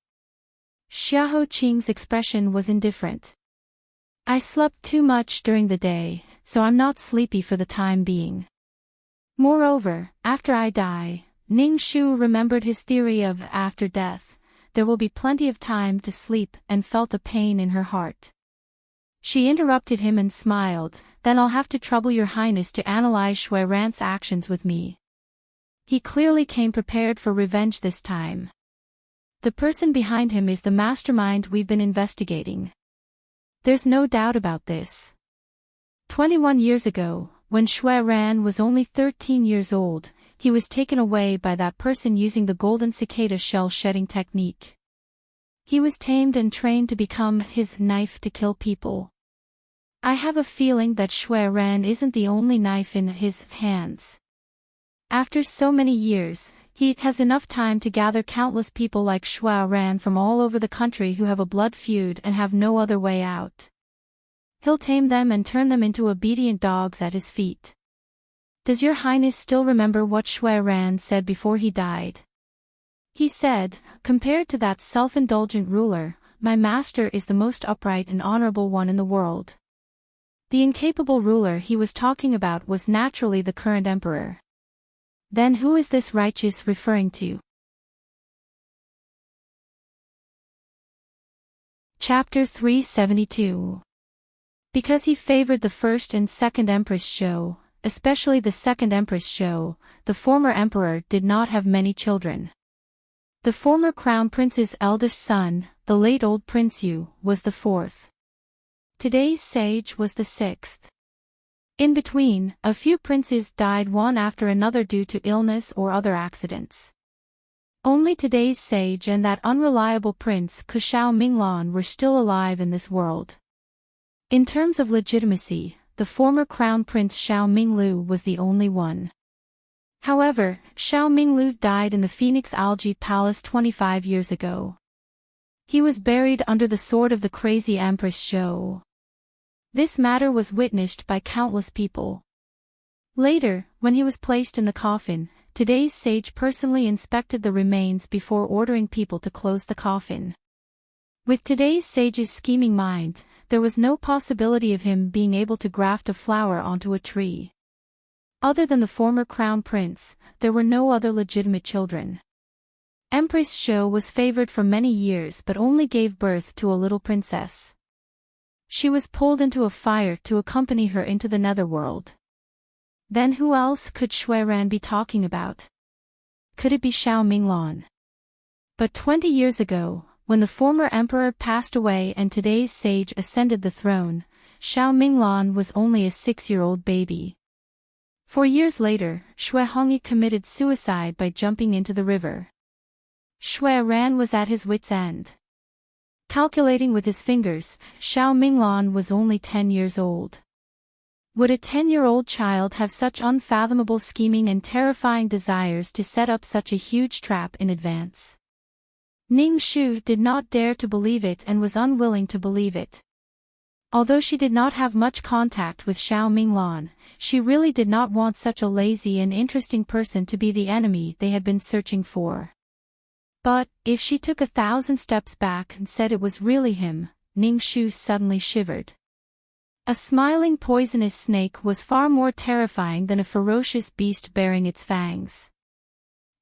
Xiahou Qing's expression was indifferent. I slept too much during the day, so I'm not sleepy for the time being. Moreover, after I die, Ning Shu remembered his theory of after death, there will be plenty of time to sleep, and felt a pain in her heart. She interrupted him and smiled. Then I'll have to trouble your Highness to analyze Shui Ran's actions with me. He clearly came prepared for revenge this time. The person behind him is the mastermind we've been investigating. There's no doubt about this. 21 years ago, when Shui Ran was only 13 years old, he was taken away by that person using the golden cicada shell shedding technique. He was tamed and trained to become his knife to kill people. I have a feeling that Shui Ran isn't the only knife in his hands. After so many years, he has enough time to gather countless people like Shui Ran from all over the country who have a blood feud and have no other way out. He'll tame them and turn them into obedient dogs at his feet. Does your Highness still remember what Shui Ran said before he died? He said, compared to that self-indulgent ruler, my master is the most upright and honorable one in the world. The incapable ruler he was talking about was naturally the current emperor. Then who is this righteous referring to? Chapter 372. Because he favored the first and second Empress Shou, especially the second Empress Shou, the former emperor did not have many children. The former crown prince's eldest son, the late old Prince Yu, was the fourth. Today's sage was the sixth. In between, a few princes died one after another due to illness or other accidents. Only today's sage and that unreliable prince Kushao Minglan were still alive in this world. In terms of legitimacy, the former crown prince Xiao Minglu was the only one. However, Xiao Minglu died in the Phoenix Algae Palace 25 years ago. He was buried under the sword of the crazy Empress Zhou. This matter was witnessed by countless people. Later, when he was placed in the coffin, today's sage personally inspected the remains before ordering people to close the coffin. With today's sage's scheming mind, there was no possibility of him being able to graft a flower onto a tree. Other than the former crown prince, there were no other legitimate children. Empress Zhou was favored for many years but only gave birth to a little princess. She was pulled into a fire to accompany her into the netherworld. Then who else could Shui Ran be talking about? Could it be Xiao Minglan? But 20 years ago, when the former emperor passed away and today's sage ascended the throne, Xiao Minglan was only a 6-year-old baby. 4 years later, Shui Hongyi committed suicide by jumping into the river. Shui Ran was at his wit's end. Calculating with his fingers, Xiao Minglan was only 10 years old. Would a 10-year-old child have such unfathomable scheming and terrifying desires to set up such a huge trap in advance? Ning Shu did not dare to believe it and was unwilling to believe it. Although she did not have much contact with Xiao Minglan, she really did not want such a lazy and interesting person to be the enemy they had been searching for. But, if she took 1,000 steps back and said it was really him, Ning Shu suddenly shivered. A smiling poisonous snake was far more terrifying than a ferocious beast bearing its fangs.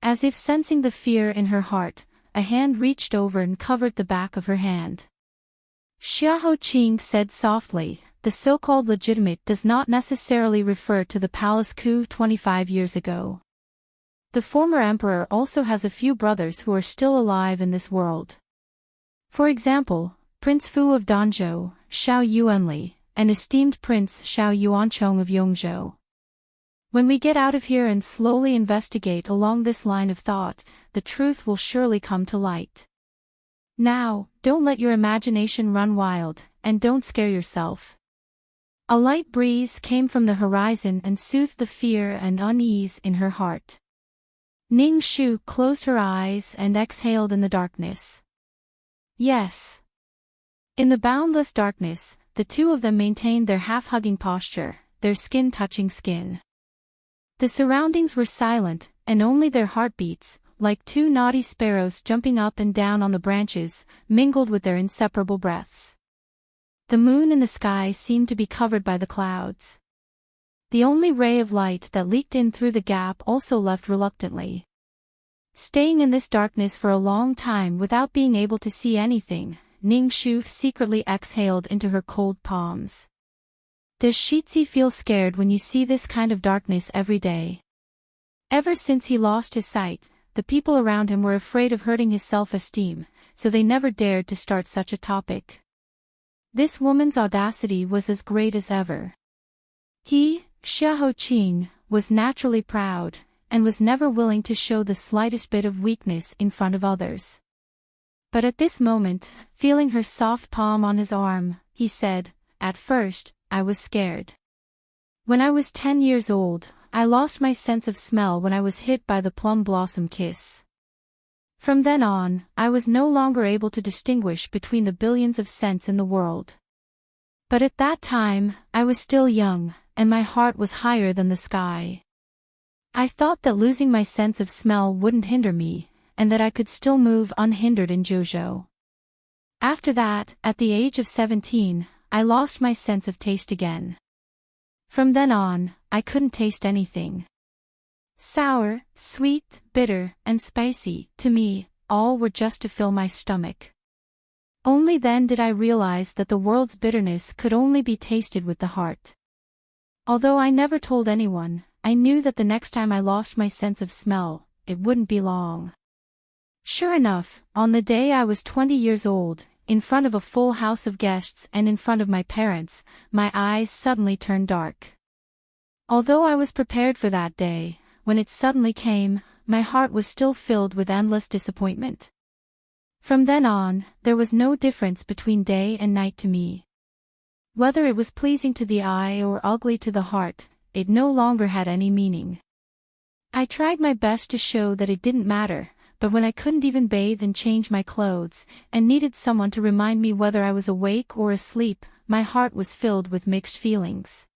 As if sensing the fear in her heart, a hand reached over and covered the back of her hand. Xiahou Qing said softly, "The so-called legitimate does not necessarily refer to the palace coup 25 years ago. The former emperor also has a few brothers who are still alive in this world. For example, Prince Fu of Danzhou, Xiao Yuanli, and esteemed Prince Xiao Yuanchong of Yongzhou. When we get out of here and slowly investigate along this line of thought, the truth will surely come to light. Now, don't let your imagination run wild, and don't scare yourself." A light breeze came from the horizon and soothed the fear and unease in her heart. Ning Shu closed her eyes and exhaled in the darkness. Yes. In the boundless darkness, the two of them maintained their half-hugging posture, their skin touching skin. The surroundings were silent, and only their heartbeats, like two naughty sparrows jumping up and down on the branches, mingled with their inseparable breaths. The moon in the sky seemed to be covered by the clouds. The only ray of light that leaked in through the gap also left reluctantly. Staying in this darkness for a long time without being able to see anything, Ning Shu secretly exhaled into her cold palms. Does Shitzi feel scared when you see this kind of darkness every day? Ever since he lost his sight, the people around him were afraid of hurting his self-esteem, so they never dared to start such a topic. This woman's audacity was as great as ever. He, Xiahou Qing, was naturally proud, and was never willing to show the slightest bit of weakness in front of others. But at this moment, feeling her soft palm on his arm, he said, "At first, I was scared. When I was 10 years old, I lost my sense of smell when I was hit by the plum blossom kiss. From then on, I was no longer able to distinguish between the billions of scents in the world. But at that time, I was still young, and my heart was higher than the sky. I thought that losing my sense of smell wouldn't hinder me, and that I could still move unhindered in Zhouzhou. After that, at the age of 17, I lost my sense of taste again. From then on, I couldn't taste anything. Sour, sweet, bitter, and spicy, to me, all were just to fill my stomach. Only then did I realize that the world's bitterness could only be tasted with the heart. Although I never told anyone, I knew that the next time I lost my sense of smell, it wouldn't be long. Sure enough, on the day I was 20 years old, in front of a full house of guests and in front of my parents, my eyes suddenly turned dark. Although I was prepared for that day, when it suddenly came, my heart was still filled with endless disappointment. From then on, there was no difference between day and night to me. Whether it was pleasing to the eye or ugly to the heart, it no longer had any meaning. I tried my best to show that it didn't matter, but when I couldn't even bathe and change my clothes, and needed someone to remind me whether I was awake or asleep, my heart was filled with mixed feelings.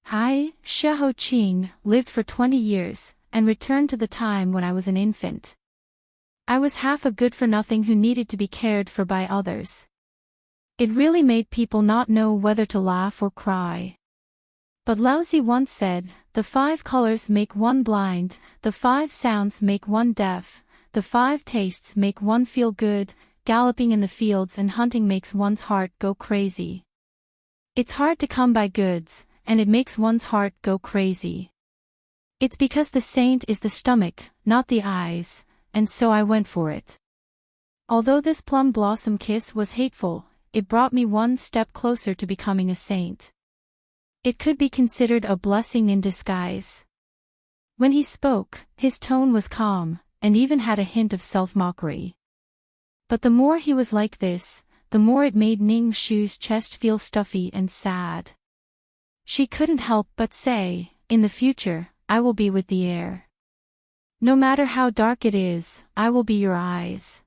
I, Xiahou Qing, lived for 20 years, and returned to the time when I was an infant. I was half a good-for-nothing who needed to be cared for by others. It really made people not know whether to laugh or cry. But Laozi once said, "The 5 colors make one blind, the 5 sounds make one deaf, the 5 tastes make one feel good, galloping in the fields and hunting makes one's heart go crazy." It's hard to come by goods, and it makes one's heart go crazy. It's because the saint is the stomach, not the eyes, and so I went for it. Although this plum blossom kiss was hateful, it brought me one step closer to becoming a saint. It could be considered a blessing in disguise. When he spoke, his tone was calm, and even had a hint of self-mockery. But the more he was like this, the more it made Ning Shu's chest feel stuffy and sad. She couldn't help but say, "In the future, I will be with the air. No matter how dark it is, I will be your eyes."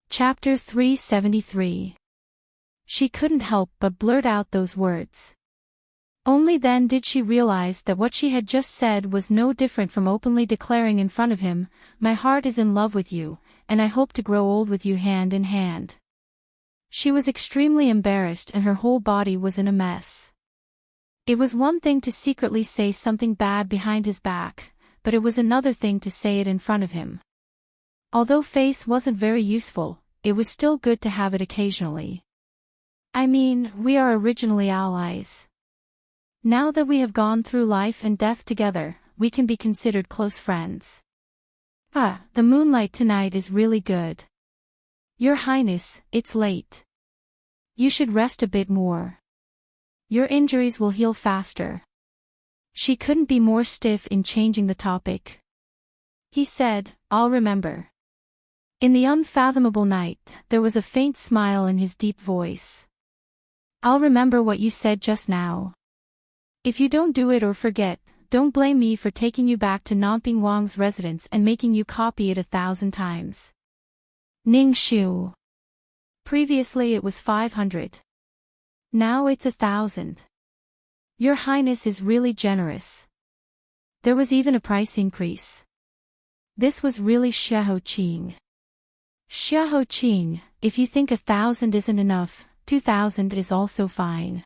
Chapter 373. She couldn't help but blurt out those words. Only then did she realize that what she had just said was no different from openly declaring in front of him, "My heart is in love with you, and I hope to grow old with you hand in hand." She was extremely embarrassed and her whole body was in a mess. It was one thing to secretly say something bad behind his back, but it was another thing to say it in front of him. Although face wasn't very useful, it was still good to have it occasionally. I mean, we are originally allies. Now that we have gone through life and death together, we can be considered close friends. The moonlight tonight is really good. Your Highness, it's late. You should rest a bit more. Your injuries will heal faster. She couldn't be more stiff in changing the topic. He said, "I'll remember." In the unfathomable night, there was a faint smile in his deep voice. "I'll remember what you said just now. If you don't do it or forget, don't blame me for taking you back to Nanping Wang's residence and making you copy it 1,000 times. Ning Shu. Previously it was 500. Now it's 1,000. Your Highness is really generous. There was even a price increase." This was really Xiahou Qing. "Xiahou Qing, if you think 1,000 isn't enough, 2,000 is also fine.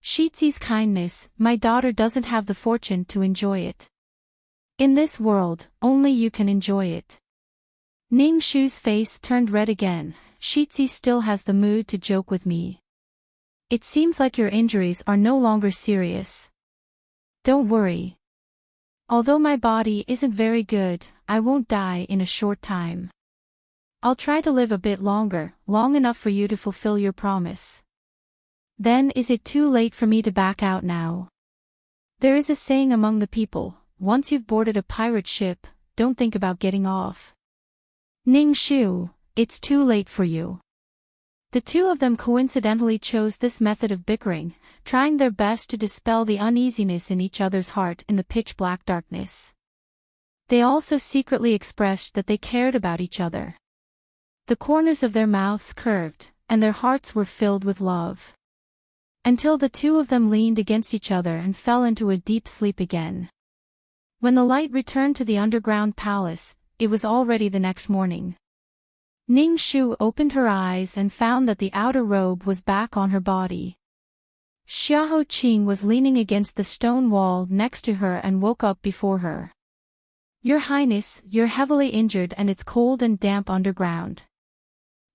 Shizi's kindness, my daughter doesn't have the fortune to enjoy it. In this world, only you can enjoy it." Ning Shu's face turned red again. "Shizi still has the mood to joke with me. It seems like your injuries are no longer serious. Don't worry. Although my body isn't very good, I won't die in a short time. I'll try to live a bit longer, long enough for you to fulfill your promise. Then is it too late for me to back out now? There is a saying among the people, once you've boarded a pirate ship, don't think about getting off. Ning Shu, it's too late for you." The two of them coincidentally chose this method of bickering, trying their best to dispel the uneasiness in each other's heart in the pitch-black darkness. They also secretly expressed that they cared about each other. The corners of their mouths curved, and their hearts were filled with love. Until the two of them leaned against each other and fell into a deep sleep again. When the light returned to the underground palace, it was already the next morning. Ning Shu opened her eyes and found that the outer robe was back on her body. Xiahou Qing was leaning against the stone wall next to her and woke up before her. "Your Highness, you're heavily injured and it's cold and damp underground.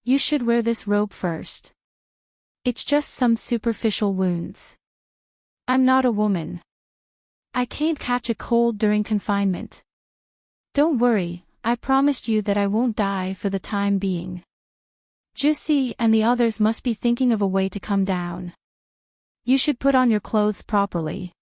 You should wear this robe first. It's just some superficial wounds. I'm not a woman. I can't catch a cold during confinement. Don't worry, I promised you that I won't die for the time being. Jussi and the others must be thinking of a way to come down. You should put on your clothes properly."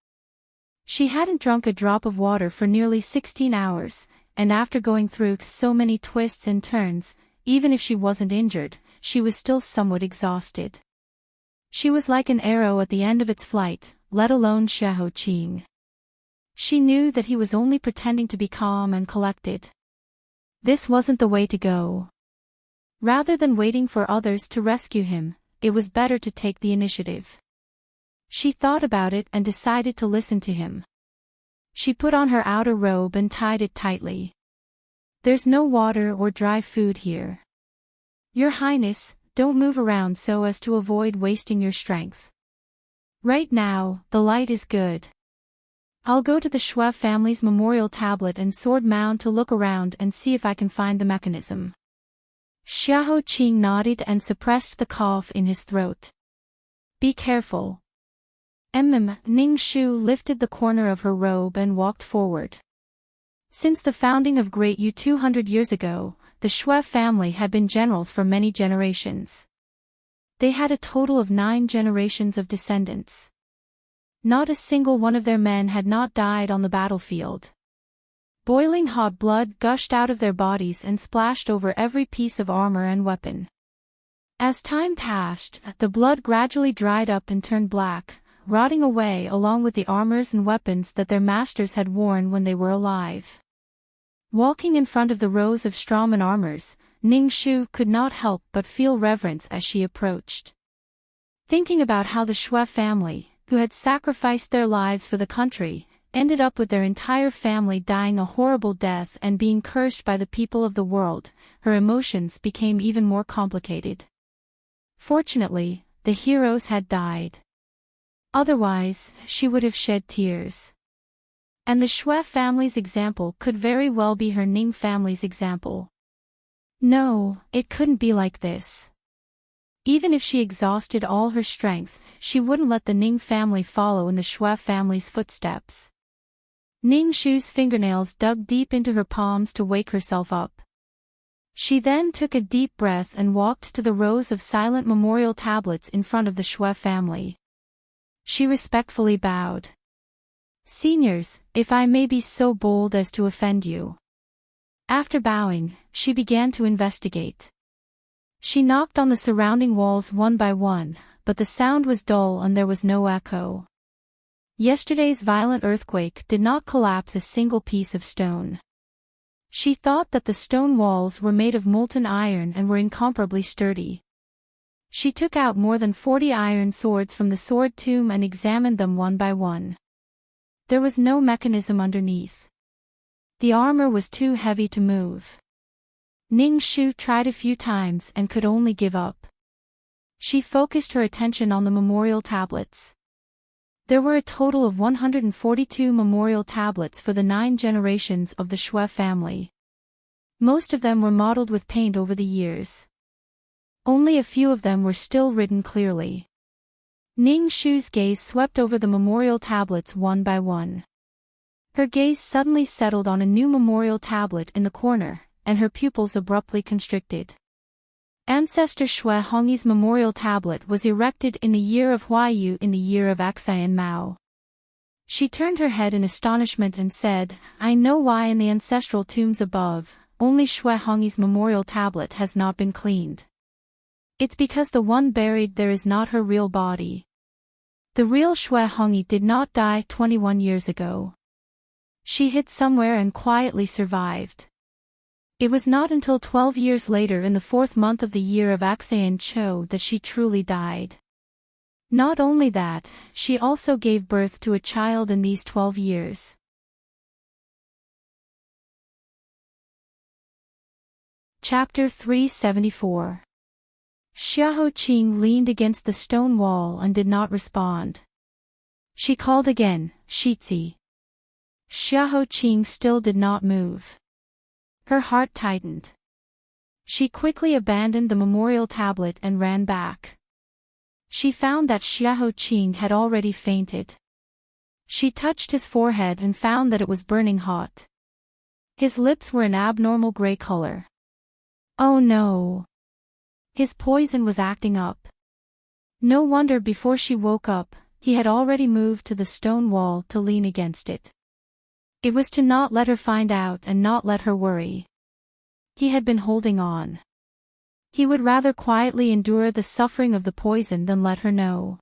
She hadn't drunk a drop of water for nearly 16 hours, and after going through so many twists and turns, even if she wasn't injured, she was still somewhat exhausted. She was like an arrow at the end of its flight, let alone Xiahou Qing. She knew that he was only pretending to be calm and collected. This wasn't the way to go. Rather than waiting for others to rescue him, it was better to take the initiative. She thought about it and decided to listen to him. She put on her outer robe and tied it tightly. There's no water or dry food here. Your Highness, don't move around so as to avoid wasting your strength. Right now, the light is good. I'll go to the Shui family's memorial tablet and sword mound to look around and see if I can find the mechanism. Xiahou Qing nodded and suppressed the cough in his throat. Be careful. Ning Shu lifted the corner of her robe and walked forward. Since the founding of Great Yu 200 years ago, the Shui family had been generals for many generations. They had a total of 9 generations of descendants. Not a single one of their men had not died on the battlefield. Boiling hot blood gushed out of their bodies and splashed over every piece of armor and weapon. As time passed, the blood gradually dried up and turned black, rotting away along with the armors and weapons that their masters had worn when they were alive. Walking in front of the rows of strawman armors, Ning Shu could not help but feel reverence as she approached. Thinking about how the Shui family, who had sacrificed their lives for the country, ended up with their entire family dying a horrible death and being cursed by the people of the world, her emotions became even more complicated. Fortunately, the heroes had died. Otherwise, she would have shed tears. And the Shui family's example could very well be her Ning family's example. No, it couldn't be like this. Even if she exhausted all her strength, she wouldn't let the Ning family follow in the Shui family's footsteps. Ning Shu's fingernails dug deep into her palms to wake herself up. She then took a deep breath and walked to the rows of silent memorial tablets in front of the Shui family. She respectfully bowed. Seniors, if I may be so bold as to offend you. After bowing, she began to investigate. She knocked on the surrounding walls one by one, but the sound was dull and there was no echo. Yesterday's violent earthquake did not collapse a single piece of stone. She thought that the stone walls were made of molten iron and were incomparably sturdy. She took out more than 40 iron swords from the sword tomb and examined them one by one. There was no mechanism underneath. The armor was too heavy to move. Ning Shu tried a few times and could only give up. She focused her attention on the memorial tablets. There were a total of 142 memorial tablets for the 9 generations of the Shui family. Most of them were modeled with paint over the years. Only a few of them were still written clearly. Ning Shu's gaze swept over the memorial tablets one by one. Her gaze suddenly settled on a new memorial tablet in the corner, and her pupils abruptly constricted. Ancestor Shui Hongyi's memorial tablet was erected in the year of Huaiyu in the year of Axian Mao. She turned her head in astonishment and said, I know why in the ancestral tombs above, only Shui Hongyi's memorial tablet has not been cleaned. It's because the one buried there is not her real body. The real Shui Hongyi did not die 21 years ago. She hid somewhere and quietly survived. It was not until 12 years later in the 4th month of the year of Axian Chou that she truly died. Not only that, she also gave birth to a child in these 12 years. Chapter 374. Xiahou Qing leaned against the stone wall and did not respond. She called again, Shizi. Xiahou Qing still did not move. Her heart tightened. She quickly abandoned the memorial tablet and ran back. She found that Xiahou Qing had already fainted. She touched his forehead and found that it was burning hot. His lips were an abnormal gray color. Oh no! His poison was acting up. No wonder before she woke up, he had already moved to the stone wall to lean against it. It was to not let her find out and not let her worry. He had been holding on. He would rather quietly endure the suffering of the poison than let her know.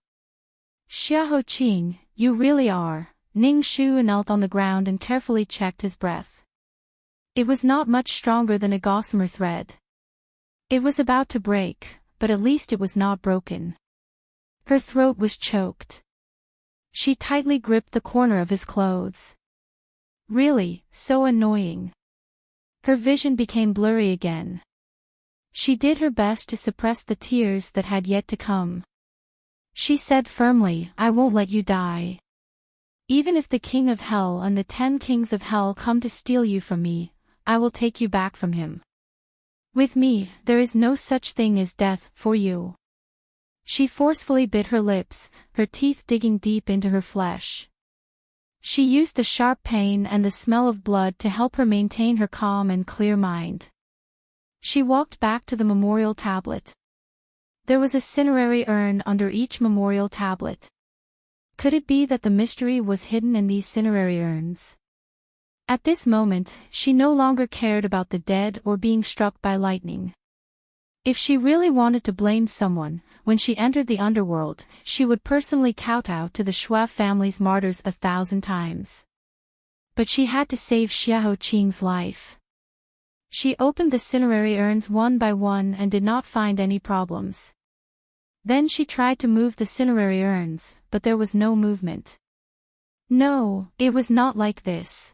Xiaoqing, you really are. Ning Shu knelt on the ground and carefully checked his breath. It was not much stronger than a gossamer thread. It was about to break, but at least it was not broken. Her throat was choked. She tightly gripped the corner of his clothes. Really, so annoying. Her vision became blurry again. She did her best to suppress the tears that had yet to come. She said firmly, I won't let you die. Even if the King of Hell and the 10 Kings of Hell come to steal you from me, I will take you back from him. With me, there is no such thing as death for you. She forcefully bit her lips, her teeth digging deep into her flesh. She used the sharp pain and the smell of blood to help her maintain her calm and clear mind. She walked back to the memorial tablet. There was a cinerary urn under each memorial tablet. Could it be that the mystery was hidden in these cinerary urns? At this moment, she no longer cared about the dead or being struck by lightning. If she really wanted to blame someone, when she entered the underworld, she would personally kowtow to the Xue family's martyrs 1,000 times. But she had to save Xiaoqing's life. She opened the cinerary urns one by one and did not find any problems. Then she tried to move the cinerary urns, but there was no movement. No, it was not like this.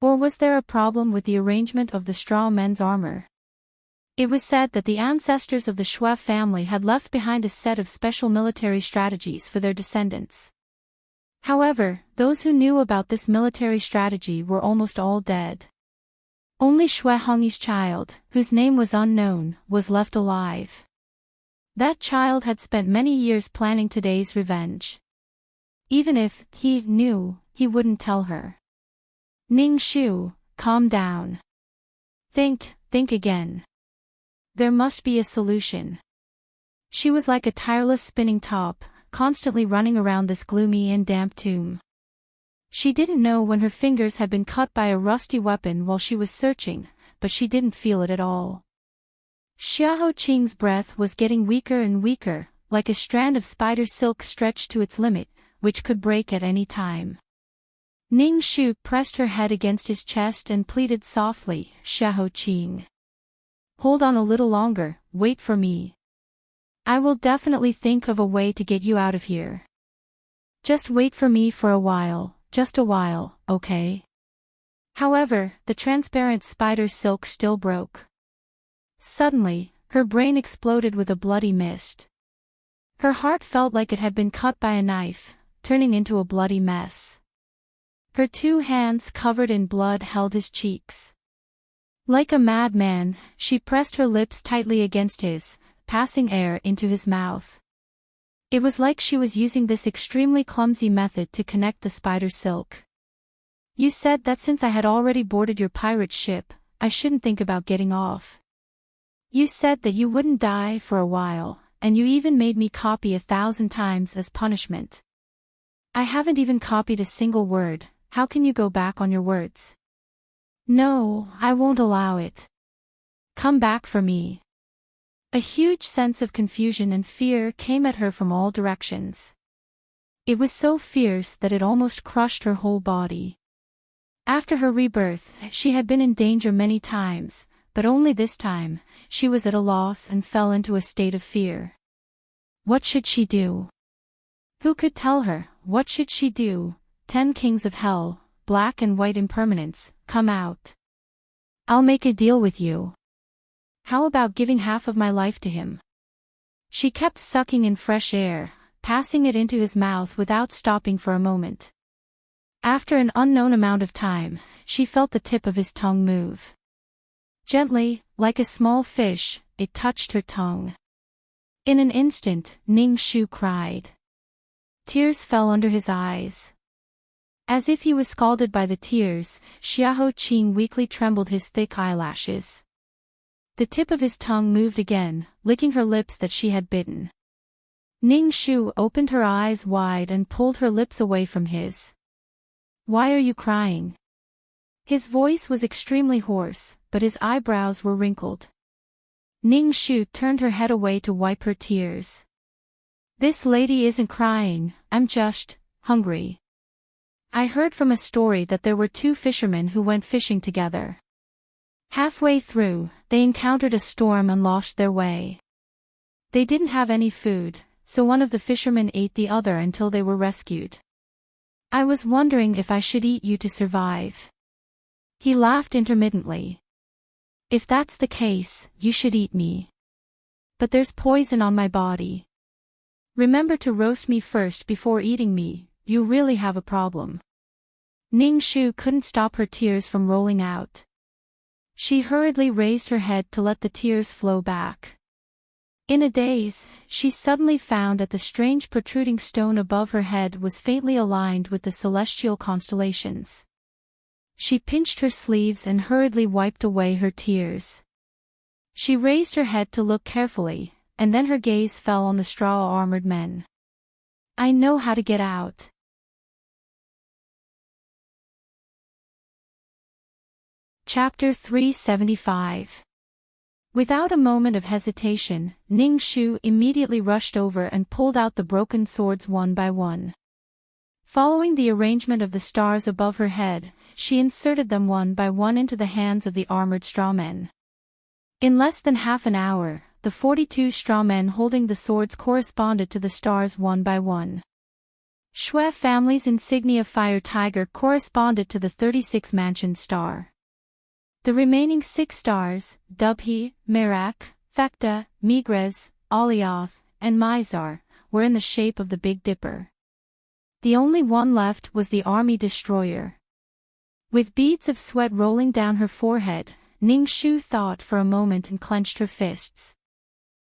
Or was there a problem with the arrangement of the straw men's armor? It was said that the ancestors of the Xue family had left behind a set of special military strategies for their descendants. However, those who knew about this military strategy were almost all dead. Only Xue Hongyi's child, whose name was unknown, was left alive. That child had spent many years planning today's revenge. Even if he knew, he wouldn't tell her. Ning Shu, calm down. Think again. There must be a solution. She was like a tireless spinning top, constantly running around this gloomy and damp tomb. She didn't know when her fingers had been cut by a rusty weapon while she was searching, but she didn't feel it at all. Xiaoqing's breath was getting weaker and weaker, like a strand of spider silk stretched to its limit, which could break at any time. Ning Shu pressed her head against his chest and pleaded softly, Xiaoqing. Hold on a little longer, wait for me. I will definitely think of a way to get you out of here. Just wait for me for a while, just a while, okay? However, the transparent spider silk still broke. Suddenly, her brain exploded with a bloody mist. Her heart felt like it had been cut by a knife, turning into a bloody mess. Her 2 hands covered in blood held his cheeks. Like a madman, she pressed her lips tightly against his, passing air into his mouth. It was like she was using this extremely clumsy method to connect the spider silk. You said that since I had already boarded your pirate ship, I shouldn't think about getting off. You said that you wouldn't die for a while, and you even made me copy 1,000 times as punishment. I haven't even copied a single word. How can you go back on your words? No, I won't allow it. Come back for me. A huge sense of confusion and fear came at her from all directions. It was so fierce that it almost crushed her whole body. After her rebirth, she had been in danger many times, but only this time, she was at a loss and fell into a state of fear. What should she do? Who could tell her? What should she do? 10 Kings of Hell, black and white impermanence, come out. I'll make a deal with you. How about giving half of my life to him? She kept sucking in fresh air, passing it into his mouth without stopping for a moment. After an unknown amount of time, she felt the tip of his tongue move. Gently, like a small fish, it touched her tongue. In an instant, Ning Shu cried. Tears fell under his eyes. As if he was scalded by the tears, Xiaoqing weakly trembled his thick eyelashes. The tip of his tongue moved again, licking her lips that she had bitten. Ning Shu opened her eyes wide and pulled her lips away from his. Why are you crying? His voice was extremely hoarse, but his eyebrows were wrinkled. Ning Shu turned her head away to wipe her tears. This lady isn't crying, I'm just hungry. I heard from a story that there were two fishermen who went fishing together. Halfway through, they encountered a storm and lost their way. They didn't have any food, so one of the fishermen ate the other until they were rescued. I was wondering if I should eat you to survive. He laughed intermittently. If that's the case, you should eat me. But there's poison on my body. Remember to roast me first before eating me, you really have a problem. Ning Shu couldn't stop her tears from rolling out. She hurriedly raised her head to let the tears flow back. In a daze, she suddenly found that the strange protruding stone above her head was faintly aligned with the celestial constellations. She pinched her sleeves and hurriedly wiped away her tears. She raised her head to look carefully, and then her gaze fell on the straw-armored men. I know how to get out. Chapter 375. Without a moment of hesitation, Ning Shu immediately rushed over and pulled out the broken swords one by one. Following the arrangement of the stars above her head, she inserted them one by one into the hands of the armored strawmen. In less than half an hour, the 42 strawmen holding the swords corresponded to the stars one by one. Shui family's insignia Fire Tiger corresponded to the 36 Mansion star. The remaining 6 stars, Dubhe, Merak, Phecta, Migres, Alioth, and Mizar, were in the shape of the Big Dipper. The only one left was the army destroyer. With beads of sweat rolling down her forehead, Ning Shu thought for a moment and clenched her fists.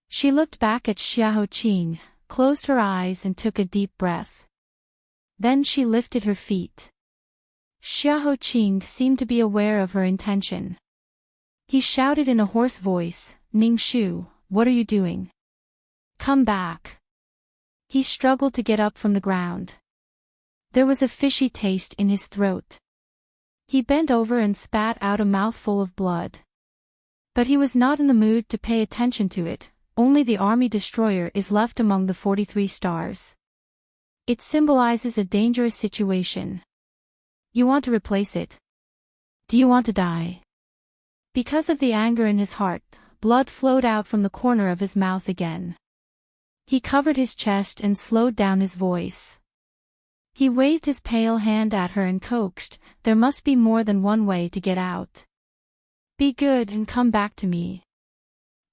She looked back at Xiao Qing, closed her eyes and took a deep breath. Then she lifted her feet. Xiao Qing seemed to be aware of her intention. He shouted in a hoarse voice, Ning Shu, what are you doing? Come back. He struggled to get up from the ground. There was a fishy taste in his throat. He bent over and spat out a mouthful of blood. But he was not in the mood to pay attention to it, only the army destroyer is left among the 43 stars. It symbolizes a dangerous situation. You want to replace it? Do you want to die? Because of the anger in his heart, blood flowed out from the corner of his mouth again. He covered his chest and slowed down his voice. He waved his pale hand at her and coaxed, there must be more than one way to get out. Be good and come back to me.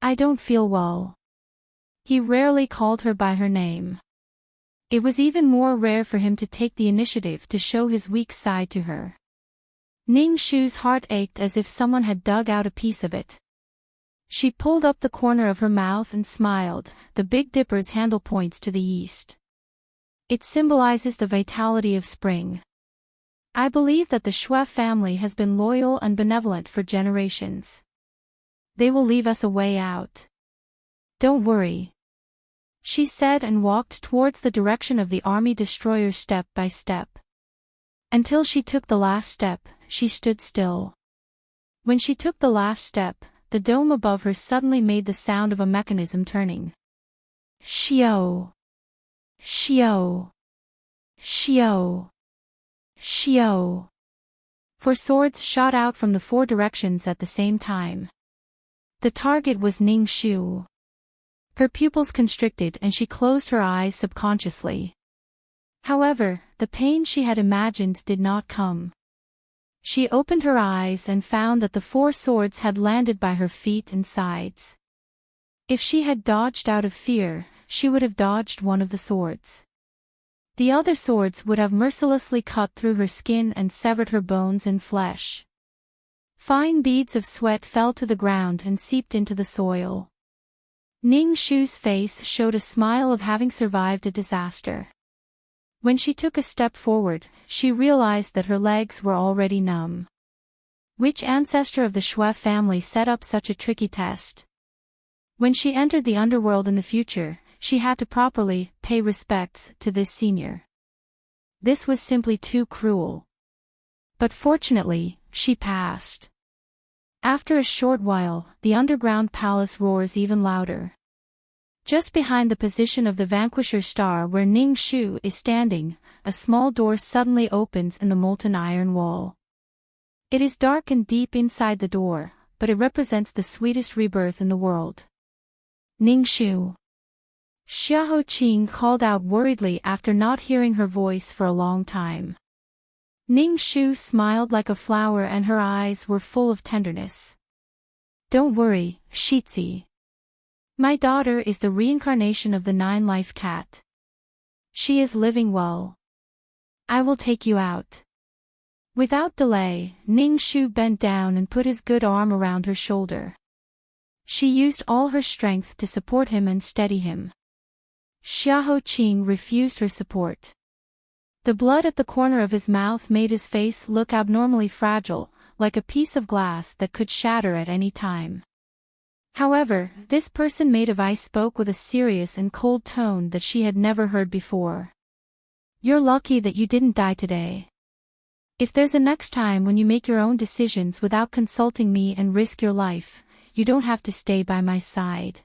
I don't feel well. He rarely called her by her name. It was even more rare for him to take the initiative to show his weak side to her. Ning Shu's heart ached as if someone had dug out a piece of it. She pulled up the corner of her mouth and smiled, the Big Dipper's handle points to the east. It symbolizes the vitality of spring. I believe that the Shui family has been loyal and benevolent for generations. They will leave us a way out. Don't worry. She said and walked towards the direction of the army destroyer step by step. Until she took the last step, she stood still. When she took the last step, the dome above her suddenly made the sound of a mechanism turning. Shio! Shio! Shio! Shio! 4 swords shot out from the 4 directions at the same time. The target was Ning Shu. Her pupils constricted and she closed her eyes subconsciously. However, the pain she had imagined did not come. She opened her eyes and found that the 4 swords had landed by her feet and sides. If she had dodged out of fear, she would have dodged one of the swords. The other swords would have mercilessly cut through her skin and severed her bones and flesh. Fine beads of sweat fell to the ground and seeped into the soil. Ning Shu's face showed a smile of having survived a disaster. When she took a step forward, she realized that her legs were already numb. Which ancestor of the Shui family set up such a tricky test? When she entered the underworld in the future, she had to properly pay respects to this senior. This was simply too cruel. But fortunately, she passed. After a short while, the underground palace roars even louder. Just behind the position of the Vanquisher star where Ning Shu is standing, a small door suddenly opens in the molten iron wall. It is dark and deep inside the door, but it represents the sweetest rebirth in the world. Ning Shu. Xiahou Qing called out worriedly after not hearing her voice for a long time. Ning Shu smiled like a flower and her eyes were full of tenderness. Don't worry, Shitzi. My daughter is the reincarnation of the nine-life cat. She is living well. I will take you out. Without delay, Ning Shu bent down and put his good arm around her shoulder. She used all her strength to support him and steady him. Xiahou Qing refused her support. The blood at the corner of his mouth made his face look abnormally fragile, like a piece of glass that could shatter at any time. However, this person made of ice spoke with a serious and cold tone that she had never heard before. You're lucky that you didn't die today. If there's a next time when you make your own decisions without consulting me and risk your life, you don't have to stay by my side.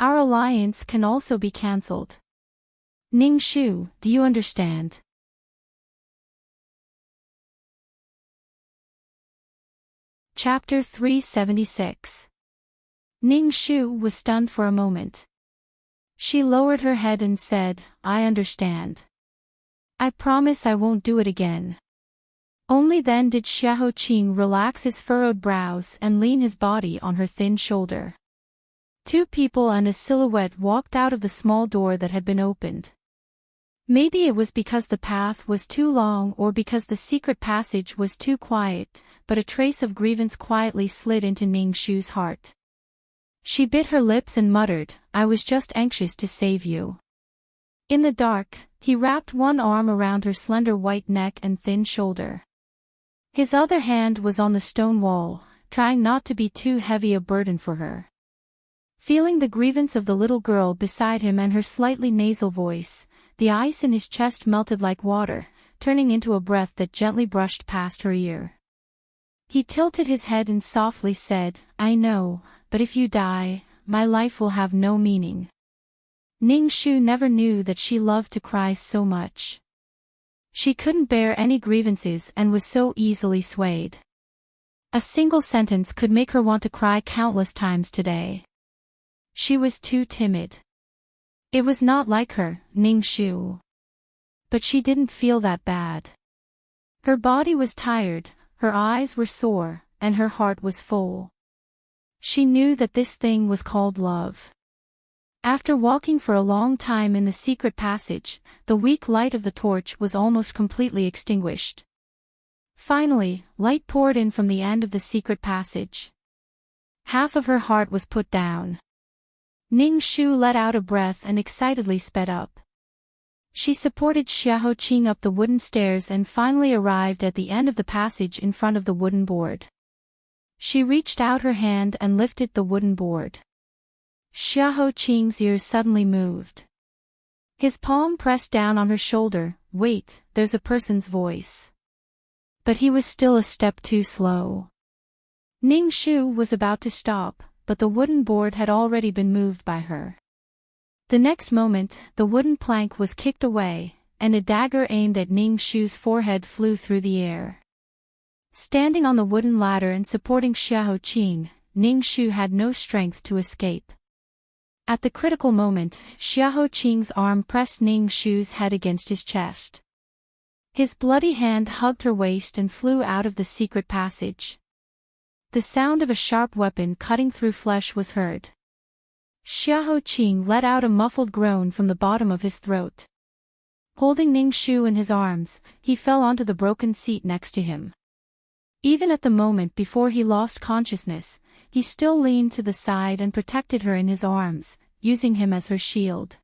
Our alliance can also be cancelled. Ning Shu, do you understand? Chapter 376. Ning Shu was stunned for a moment. She lowered her head and said, I understand. I promise I won't do it again. Only then did Xiahou Qing relax his furrowed brows and lean his body on her thin shoulder. Two people and a silhouette walked out of the small door that had been opened. Maybe it was because the path was too long or because the secret passage was too quiet, but a trace of grievance quietly slid into Ning Shu's heart. She bit her lips and muttered, I was just anxious to save you. In the dark, he wrapped one arm around her slender white neck and thin shoulder. His other hand was on the stone wall, trying not to be too heavy a burden for her. Feeling the grievance of the little girl beside him and her slightly nasal voice, the ice in his chest melted like water, turning into a breath that gently brushed past her ear. He tilted his head and softly said, I know, but if you die, my life will have no meaning. Ning Shu never knew that she loved to cry so much. She couldn't bear any grievances and was so easily swayed. A single sentence could make her want to cry countless times today. She was too timid. It was not like her, Ning Shu. But she didn't feel that bad. Her body was tired, her eyes were sore, and her heart was full. She knew that this thing was called love. After walking for a long time in the secret passage, the weak light of the torch was almost completely extinguished. Finally, light poured in from the end of the secret passage. Half of her heart was put down. Ning Shu let out a breath and excitedly sped up. She supported Xiahou Qing up the wooden stairs and finally arrived at the end of the passage in front of the wooden board. She reached out her hand and lifted the wooden board. Xiahou Qing's ears suddenly moved. His palm pressed down on her shoulder. Wait, there's a person's voice. But he was still a step too slow. Ning Shu was about to stop, but the wooden board had already been moved by her. The next moment, the wooden plank was kicked away, and a dagger aimed at Ning Shu's forehead flew through the air. Standing on the wooden ladder and supporting Xiahou Qing, Ning Shu had no strength to escape. At the critical moment, Xiahou Qing's arm pressed Ning Shu's head against his chest. His bloody hand hugged her waist and flew out of the secret passage. The sound of a sharp weapon cutting through flesh was heard. Xiahou Qing let out a muffled groan from the bottom of his throat. Holding Ning Shu in his arms, he fell onto the broken seat next to him. Even at the moment before he lost consciousness, he still leaned to the side and protected her in his arms, using him as her shield.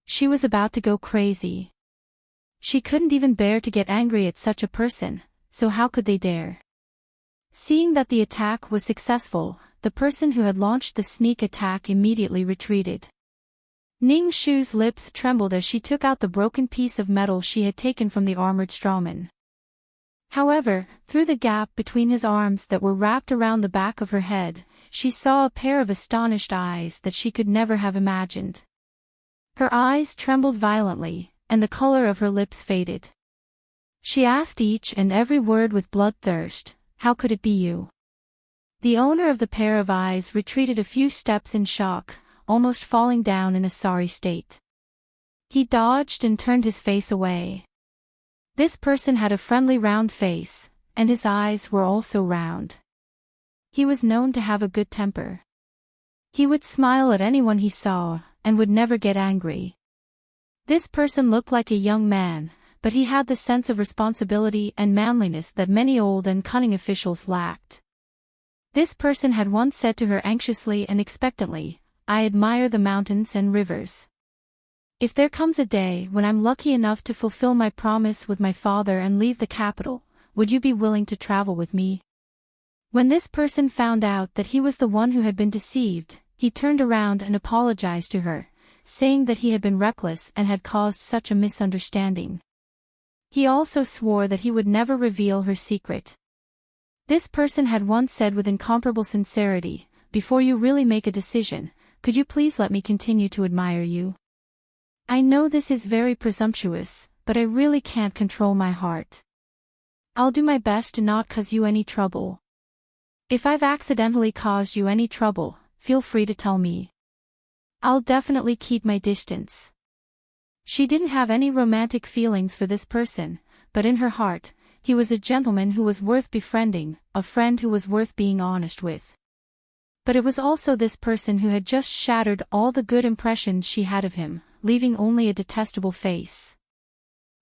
She was about to go crazy. She couldn't even bear to get angry at such a person, so how could they dare? Seeing that the attack was successful, the person who had launched the sneak attack immediately retreated. Ning Shu's lips trembled as she took out the broken piece of metal she had taken from the armored strawman. However, through the gap between his arms that were wrapped around the back of her head, she saw a pair of astonished eyes that she could never have imagined. Her eyes trembled violently, and the color of her lips faded. She asked each and every word with bloodthirst, "How could it be you?" The owner of the pair of eyes retreated a few steps in shock, almost falling down in a sorry state. He dodged and turned his face away. This person had a friendly round face, and his eyes were also round. He was known to have a good temper. He would smile at anyone he saw, and would never get angry. This person looked like a young man, but he had the sense of responsibility and manliness that many old and cunning officials lacked. This person had once said to her anxiously and expectantly, "I admire the mountains and rivers. If there comes a day when I'm lucky enough to fulfill my promise with my father and leave the capital, would you be willing to travel with me?" When this person found out that he was the one who had been deceived, he turned around and apologized to her, saying that he had been reckless and had caused such a misunderstanding. He also swore that he would never reveal her secret. This person had once said with incomparable sincerity, "Before you really make a decision, could you please let me continue to admire you? I know this is very presumptuous, but I really can't control my heart. I'll do my best to not cause you any trouble. If I've accidentally caused you any trouble, feel free to tell me. I'll definitely keep my distance." She didn't have any romantic feelings for this person, but in her heart, he was a gentleman who was worth befriending, a friend who was worth being honest with. But it was also this person who had just shattered all the good impressions she had of him, leaving only a detestable face.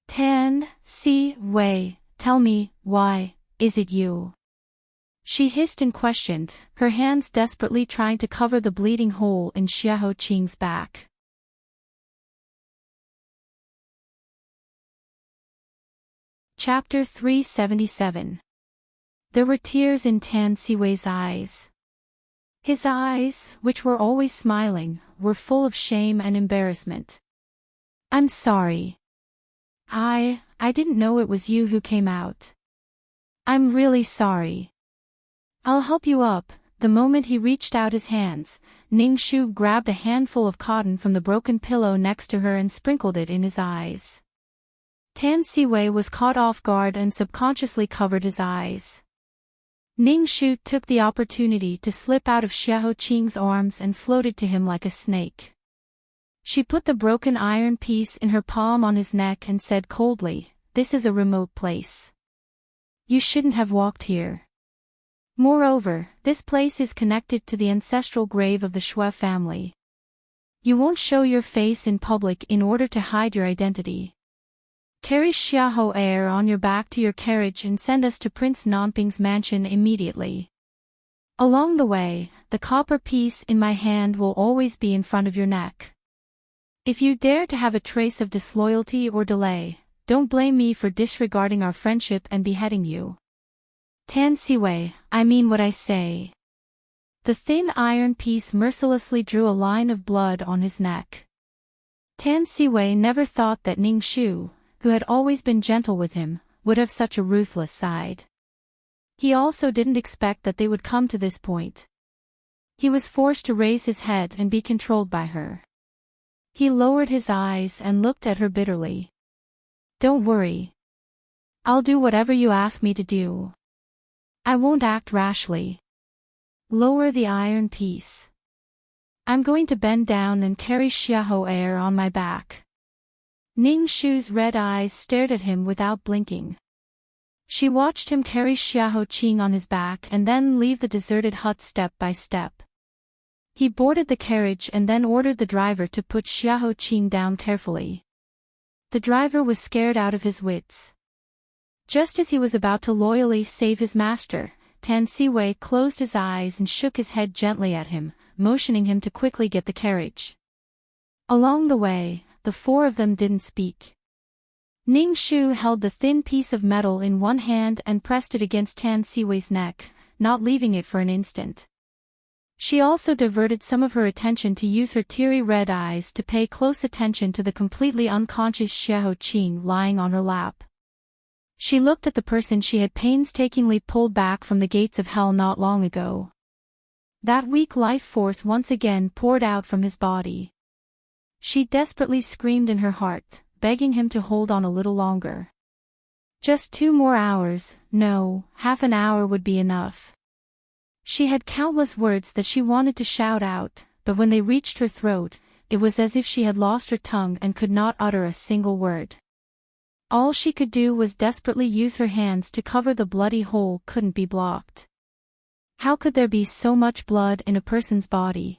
"Tan Si Wei, tell me, why is it you?" She hissed and questioned, her hands desperately trying to cover the bleeding hole in Xiahou Qing's back. Chapter 377. There were tears in Tan Siwei's eyes. His eyes, which were always smiling, were full of shame and embarrassment. "I'm sorry. I didn't know it was you who came out. I'm really sorry. I'll help you up." The moment he reached out his hands, Ning Shu grabbed a handful of cotton from the broken pillow next to her and sprinkled it in his eyes. Tan Siwei was caught off guard and subconsciously covered his eyes. Ning Shu took the opportunity to slip out of Xiahou Qing's arms and floated to him like a snake. She put the broken iron piece in her palm on his neck and said coldly, "This is a remote place. You shouldn't have walked here. Moreover, this place is connected to the ancestral grave of the Shui family. You won't show your face in public in order to hide your identity. Carry Xiahou heir on your back to your carriage and send us to Prince Nanping's mansion immediately. Along the way, the copper piece in my hand will always be in front of your neck. If you dare to have a trace of disloyalty or delay, don't blame me for disregarding our friendship and beheading you. Tan Siwei, I mean what I say." The thin iron piece mercilessly drew a line of blood on his neck. Tan Siwei never thought that Ning Shu, who had always been gentle with him, would have such a ruthless side. He also didn't expect that they would come to this point. He was forced to raise his head and be controlled by her. He lowered his eyes and looked at her bitterly. "Don't worry. I'll do whatever you ask me to do. I won't act rashly. Lower the iron piece. I'm going to bend down and carry Xiahou heir on my back." Ning Shu's red eyes stared at him without blinking. She watched him carry Xiahou Qing on his back and then leave the deserted hut step by step. He boarded the carriage and then ordered the driver to put Xiahou Qing down carefully. The driver was scared out of his wits. Just as he was about to loyally save his master, Tan Siwei closed his eyes and shook his head gently at him, motioning him to quickly get the carriage. Along the way, the four of them didn't speak. Ning Shu held the thin piece of metal in one hand and pressed it against Tan Siwei's neck, not leaving it for an instant. She also diverted some of her attention to use her teary red eyes to pay close attention to the completely unconscious Xiahou Qing lying on her lap. She looked at the person she had painstakingly pulled back from the gates of hell not long ago. That weak life force once again poured out from his body. She desperately screamed in her heart, begging him to hold on a little longer. Just 2 more hours, no, half an hour would be enough. She had countless words that she wanted to shout out, but when they reached her throat, it was as if she had lost her tongue and could not utter a single word. All she could do was desperately use her hands to cover the bloody hole couldn't be blocked. How could there be so much blood in a person's body?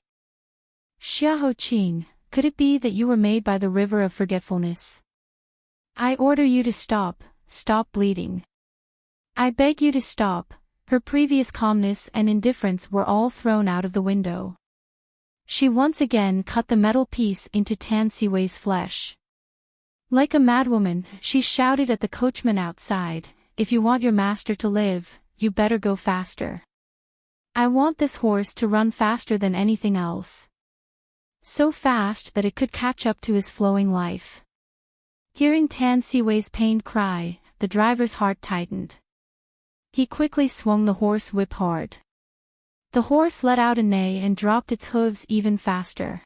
Xiaoqing, could it be that you were made by the river of forgetfulness? I order you to stop bleeding. I beg you to stop. Her previous calmness and indifference were all thrown out of the window. She once again cut the metal piece into Tan Siwei's flesh. Like a madwoman, she shouted at the coachman outside, "If you want your master to live, you better go faster. I want this horse to run faster than anything else. So fast that it could catch up to his flowing life." Hearing Tan Siwei's pained cry, the driver's heart tightened. He quickly swung the horse whip hard. The horse let out a neigh and dropped its hooves even faster.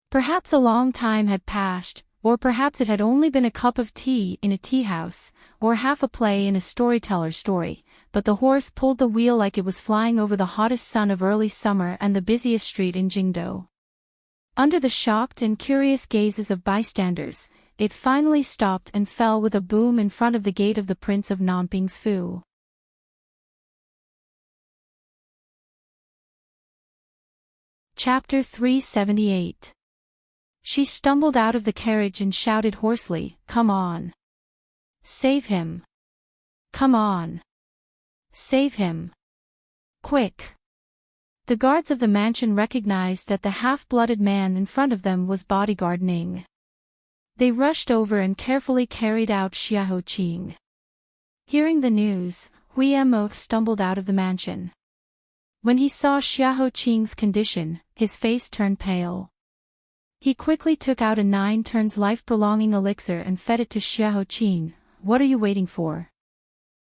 Perhaps a long time had passed, or perhaps it had only been a cup of tea in a tea house, or half a play in a storyteller's story, but the horse pulled the wheel like it was flying over the hottest sun of early summer and the busiest street in Jingdo. Under the shocked and curious gazes of bystanders, it finally stopped and fell with a boom in front of the gate of the Prince of Nanping's Fu. Chapter 378. She stumbled out of the carriage and shouted hoarsely, "Come on! Save him! Come on! Save him! Quick!" The guards of the mansion recognized that the half-blooded man in front of them was bodyguard Ning. They rushed over and carefully carried out Xiaoqing. Hearing the news, Hui Mo stumbled out of the mansion. When he saw Xiaoqing's condition, his face turned pale. He quickly took out a 9 turns life-prolonging elixir and fed it to Xiaoqing. "What are you waiting for?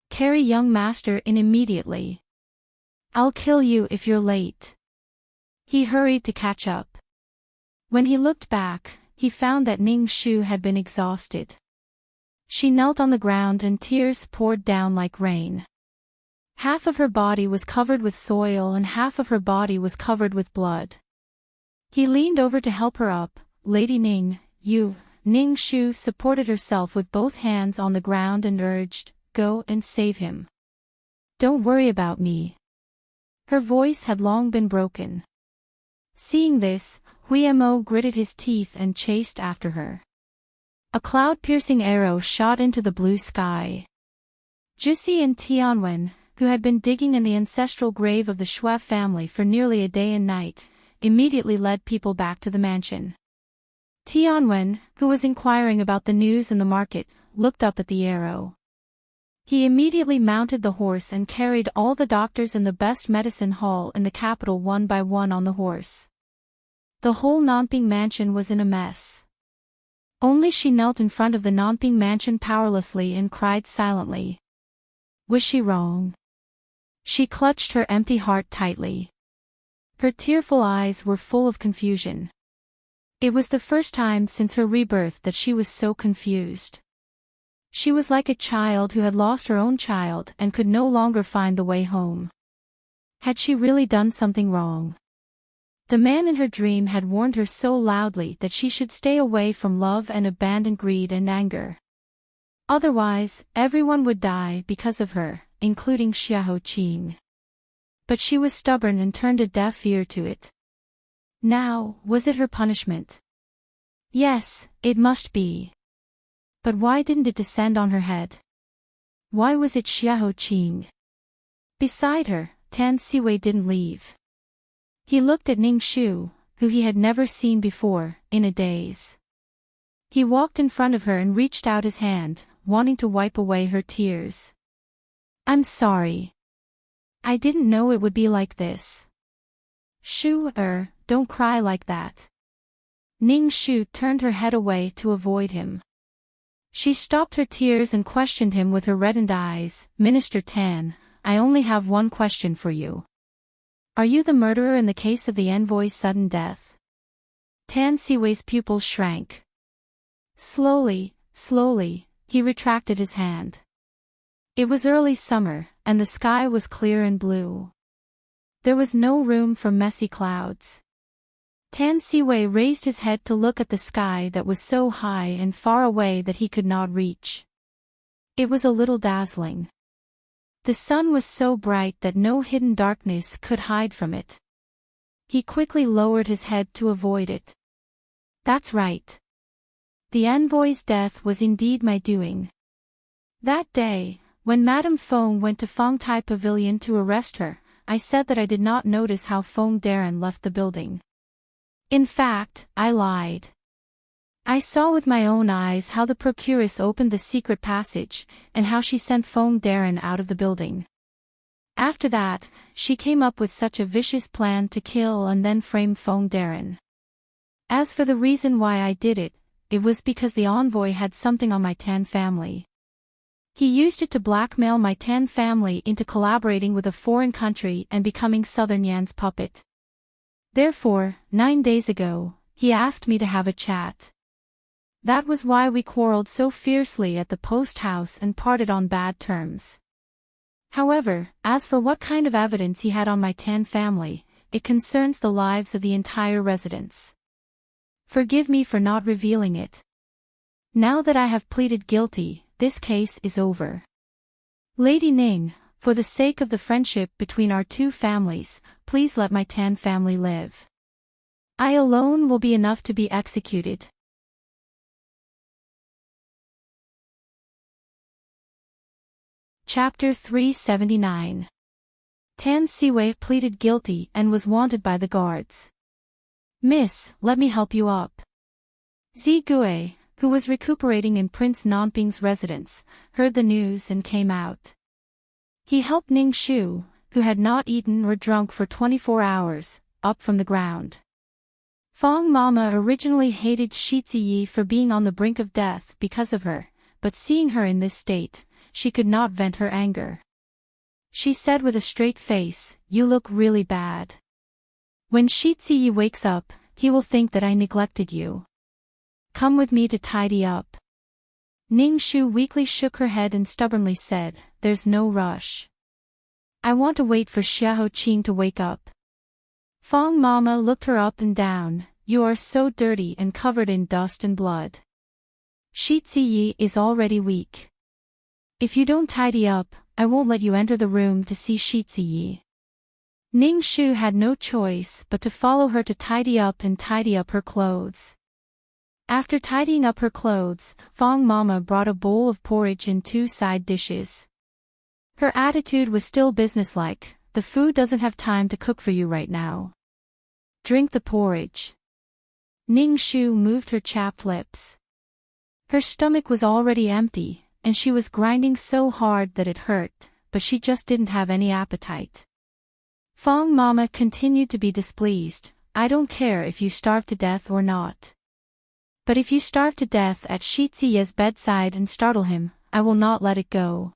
Carry young master in immediately. I'll kill you if you're late." He hurried to catch up. When he looked back, he found that Ning Shu had been exhausted. She knelt on the ground and tears poured down like rain. Half of her body was covered with soil and half of her body was covered with blood. He leaned over to help her up. "Lady Ning, you..." Ning Shu supported herself with both hands on the ground and urged, "Go and save him. Don't worry about me." Her voice had long been broken. Seeing this, Hui Mo gritted his teeth and chased after her. A cloud-piercing arrow shot into the blue sky. Jusi and Tianwen, who had been digging in the ancestral grave of the Shui family for nearly a day and night, immediately led people back to the mansion. Tianwen, who was inquiring about the news in the market, looked up at the arrow. He immediately mounted the horse and carried all the doctors in the best medicine hall in the capital one by one on the horse. The whole Nanping mansion was in a mess. Only she knelt in front of the Nanping mansion powerlessly and cried silently. Was she wrong? She clutched her empty heart tightly. Her tearful eyes were full of confusion. It was the first time since her rebirth that she was so confused. She was like a child who had lost her own child and could no longer find the way home. Had she really done something wrong? The man in her dream had warned her so loudly that she should stay away from love and abandon greed and anger. Otherwise, everyone would die because of her, including Xiaoqing. But she was stubborn and turned a deaf ear to it. Now, was it her punishment? Yes, it must be. But why didn't it descend on her head? Why was it Xiaoqing? Beside her, Tan Siwei didn't leave. He looked at Ning Shu, who he had never seen before, in a daze. He walked in front of her and reached out his hand, wanting to wipe away her tears. "I'm sorry. I didn't know it would be like this." "Shu, don't cry like that." Ning Shu turned her head away to avoid him. She stopped her tears and questioned him with her reddened eyes. Minister Tan, I only have one question for you. Are you the murderer in the case of the envoy's sudden death? Tan Siwei's pupils shrank. Slowly, he retracted his hand. It was early summer, and the sky was clear and blue. There was no room for messy clouds. Tan Siwei raised his head to look at the sky that was so high and far away that he could not reach. It was a little dazzling. The sun was so bright that no hidden darkness could hide from it. He quickly lowered his head to avoid it. That's right. The envoy's death was indeed my doing. That day, when Madame Feng went to Feng Tai Pavilion to arrest her, I said that I did not notice how Feng Darren left the building. In fact, I lied. I saw with my own eyes how the procuress opened the secret passage, and how she sent Feng Darren out of the building. After that, she came up with such a vicious plan to kill and then frame Feng Darren. As for the reason why I did it, it was because the envoy had something on my Tan family. He used it to blackmail my Tan family into collaborating with a foreign country and becoming Southern Yan's puppet. Therefore, 9 days ago, he asked me to have a chat. That was why we quarreled so fiercely at the post house and parted on bad terms. However, as for what kind of evidence he had on my Tan family, it concerns the lives of the entire residence. Forgive me for not revealing it. Now that I have pleaded guilty, this case is over. Lady Ning, for the sake of the friendship between our two families, please let my Tan family live. I alone will be enough to be executed. Chapter 379. Tan Siwei pleaded guilty and was wanted by the guards. Miss, let me help you up. Zi Gui, who was recuperating in Prince Nanping's residence, heard the news and came out. He helped Ning Shu, who had not eaten or drunk for 24 hours, up from the ground. Feng Mama originally hated Shi Ziyi for being on the brink of death because of her, but seeing her in this state, she could not vent her anger. She said with a straight face, "You look really bad. When Shi Ziyi wakes up, he will think that I neglected you. Come with me to tidy up." Ning Shu weakly shook her head and stubbornly said, "There's no rush. I want to wait for Xiao Qing to wake up." Feng Mama looked her up and down. "You are so dirty and covered in dust and blood. Shi Ziyi is already weak. If you don't tidy up, I won't let you enter the room to see Shi Ziyi." Ning Shu had no choice but to follow her to tidy up her clothes. After tidying up her clothes, Feng Mama brought a bowl of porridge and 2 side dishes. Her attitude was still businesslike. "The food doesn't have time to cook for you right now. Drink the porridge." Ning Shu moved her chapped lips. Her stomach was already empty, and she was grinding so hard that it hurt, but she just didn't have any appetite. Feng Mama continued to be displeased. "I don't care if you starve to death or not. But if you starve to death at Shi Ziyi's bedside and startle him, I will not let it go."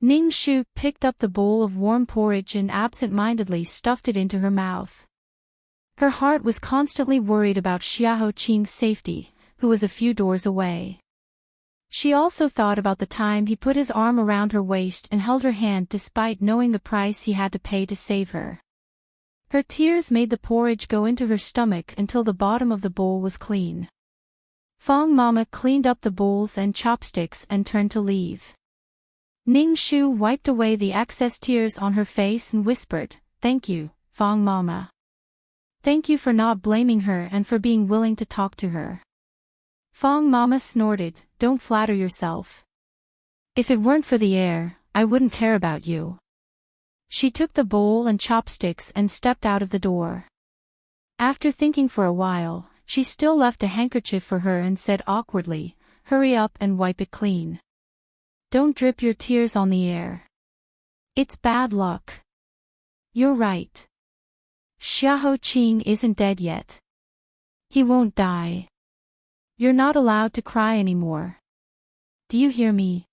Ning Shu picked up the bowl of warm porridge and absent-mindedly stuffed it into her mouth. Her heart was constantly worried about Xiao Qing's safety, who was a few doors away. She also thought about the time he put his arm around her waist and held her hand despite knowing the price he had to pay to save her. Her tears made the porridge go into her stomach until the bottom of the bowl was clean. Feng Mama cleaned up the bowls and chopsticks and turned to leave. Ning Shu wiped away the excess tears on her face and whispered, "Thank you, Feng Mama. Thank you for not blaming her and for being willing to talk to her." Feng Mama snorted, "Don't flatter yourself. If it weren't for the air, I wouldn't care about you." She took the bowl and chopsticks and stepped out of the door. After thinking for a while, she still left a handkerchief for her and said awkwardly, "Hurry up and wipe it clean. Don't drip your tears on the air. It's bad luck." "You're right. Xiao Qing isn't dead yet. He won't die. You're not allowed to cry anymore." Do you hear me?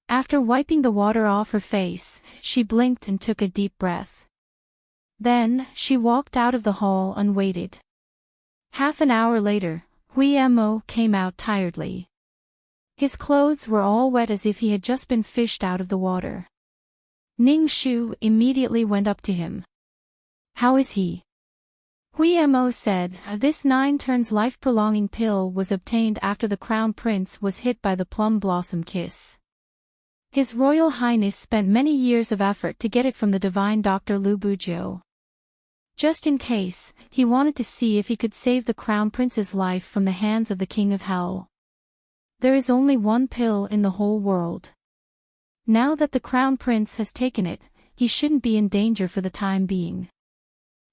After wiping the water off her face, she blinked and took a deep breath. Then, she walked out of the hall and waited. Half an hour later, Mo came out tiredly. His clothes were all wet as if he had just been fished out of the water. Ning Shu immediately went up to him. How is he? Mo said, this 9 turns life-prolonging pill was obtained after the Crown Prince was hit by the plum blossom kiss. His Royal Highness spent many years of effort to get it from the divine Dr. Lu Bujiu. Just in case, he wanted to see if he could save the Crown Prince's life from the hands of the King of Hell. There is only one pill in the whole world. Now that the Crown Prince has taken it, he shouldn't be in danger for the time being.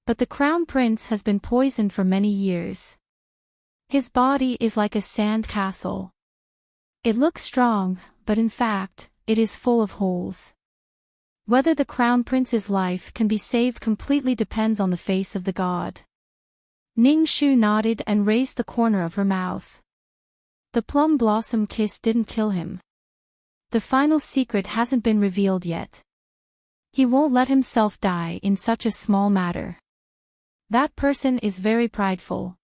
But the Crown Prince has been poisoned for many years. His body is like a sand castle. It looks strong, but in fact, it is full of holes. Whether the Crown Prince's life can be saved completely depends on the face of the god. Ning Shu nodded and raised the corner of her mouth. The plum blossom kiss didn't kill him. The final secret hasn't been revealed yet. He won't let himself die in such a small matter. That person is very prideful.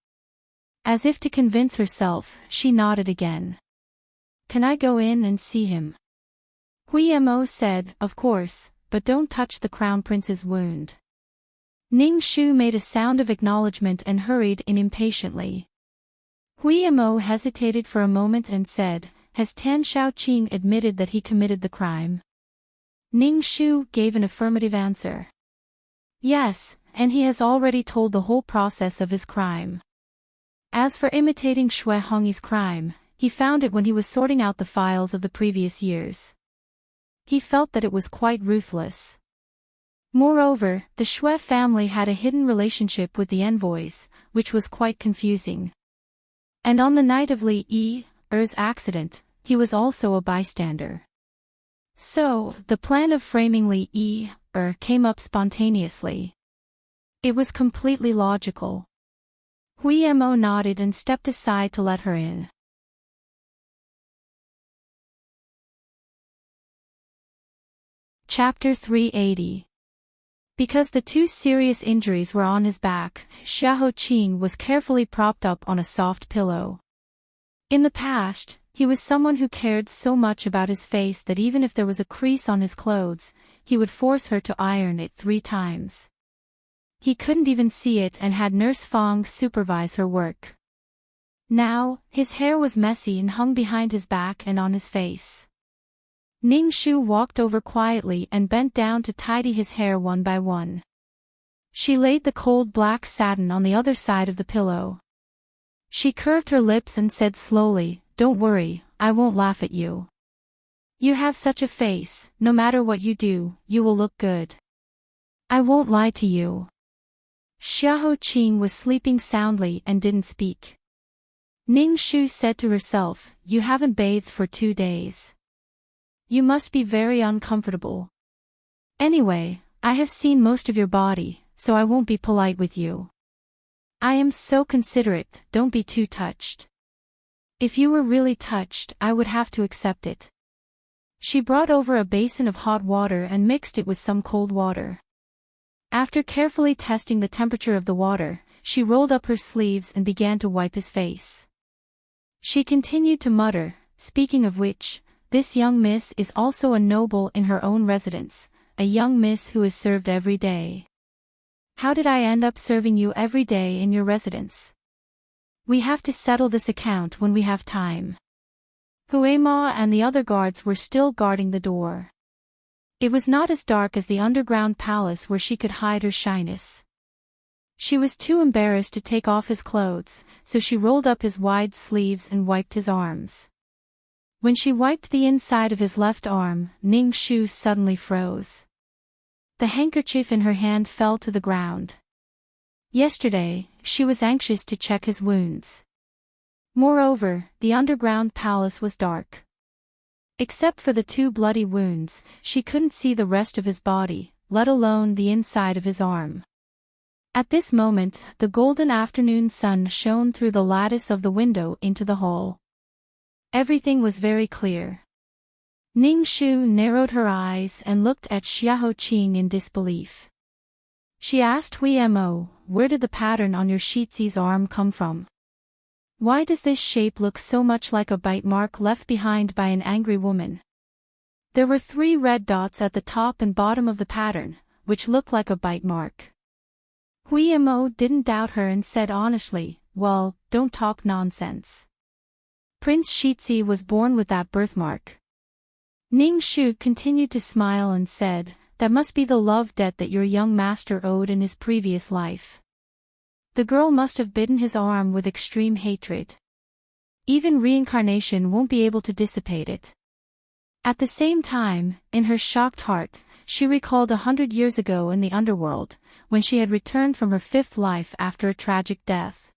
As if to convince herself, she nodded again. Can I go in and see him? Mo said, of course, but don't touch the Crown Prince's wound. Ning Shu made a sound of acknowledgement and hurried in impatiently. Mo hesitated for a moment and said, has Tan Shaoqing admitted that he committed the crime? Ning Shu gave an affirmative answer. Yes, and he has already told the whole process of his crime. As for imitating Shui Hongyi's crime, he found it when he was sorting out the files of the previous years. He felt that it was quite ruthless. Moreover, the Shui family had a hidden relationship with the envoys, which was quite confusing. And on the night of Li Er's accident, he was also a bystander. So, the plan of framing Li Er came up spontaneously. It was completely logical. Mo nodded and stepped aside to let her in. Chapter 380. Because the 2 serious injuries were on his back, Shaoqing was carefully propped up on a soft pillow. In the past, he was someone who cared so much about his face that even if there was a crease on his clothes, he would force her to iron it 3 times. He couldn't even see it and had Nurse Fong supervise her work. Now, his hair was messy and hung behind his back and on his face. Ning Shu walked over quietly and bent down to tidy his hair one by one. She laid the cold black satin on the other side of the pillow. She curved her lips and said slowly, "Don't worry, I won't laugh at you. You have such a face, no matter what you do, you will look good. I won't lie to you." Shaoqing was sleeping soundly and didn't speak. Ning Shu said to herself, "You haven't bathed for 2 days. You must be very uncomfortable. Anyway, I have seen most of your body, so I won't be polite with you. I am so considerate, don't be too touched. If you were really touched, I would have to accept it." She brought over a basin of hot water and mixed it with some cold water. After carefully testing the temperature of the water, she rolled up her sleeves and began to wipe his face. She continued to mutter, "Speaking of which, this young miss is also a noble in her own residence, a young miss who is served every day. How did I end up serving you every day in your residence? We have to settle this account when we have time." Huema and the other guards were still guarding the door. It was not as dark as the underground palace where she could hide her shyness. She was too embarrassed to take off his clothes, so she rolled up his wide sleeves and wiped his arms. When she wiped the inside of his left arm, Ning Shu suddenly froze. The handkerchief in her hand fell to the ground. Yesterday, she was anxious to check his wounds. Moreover, the underground palace was dark. Except for the 2 bloody wounds, she couldn't see the rest of his body, let alone the inside of his arm. At this moment, the golden afternoon sun shone through the lattice of the window into the hall. Everything was very clear. Ning Shu narrowed her eyes and looked at Xiahou Qing in disbelief. She asked Hui Mo, "Where did the pattern on your Shizi's arm come from? Why does this shape look so much like a bite mark left behind by an angry woman?" There were 3 red dots at the top and bottom of the pattern, which looked like a bite mark. Hui Mo didn't doubt her and said honestly, "Well, don't talk nonsense. Prince Shizi was born with that birthmark." Ning Shu continued to smile and said, "That must be the love debt that your young master owed in his previous life. The girl must have bitten his arm with extreme hatred. Even reincarnation won't be able to dissipate it." At the same time, in her shocked heart, she recalled 100 years ago in the underworld, when she had returned from her 5th life after a tragic death.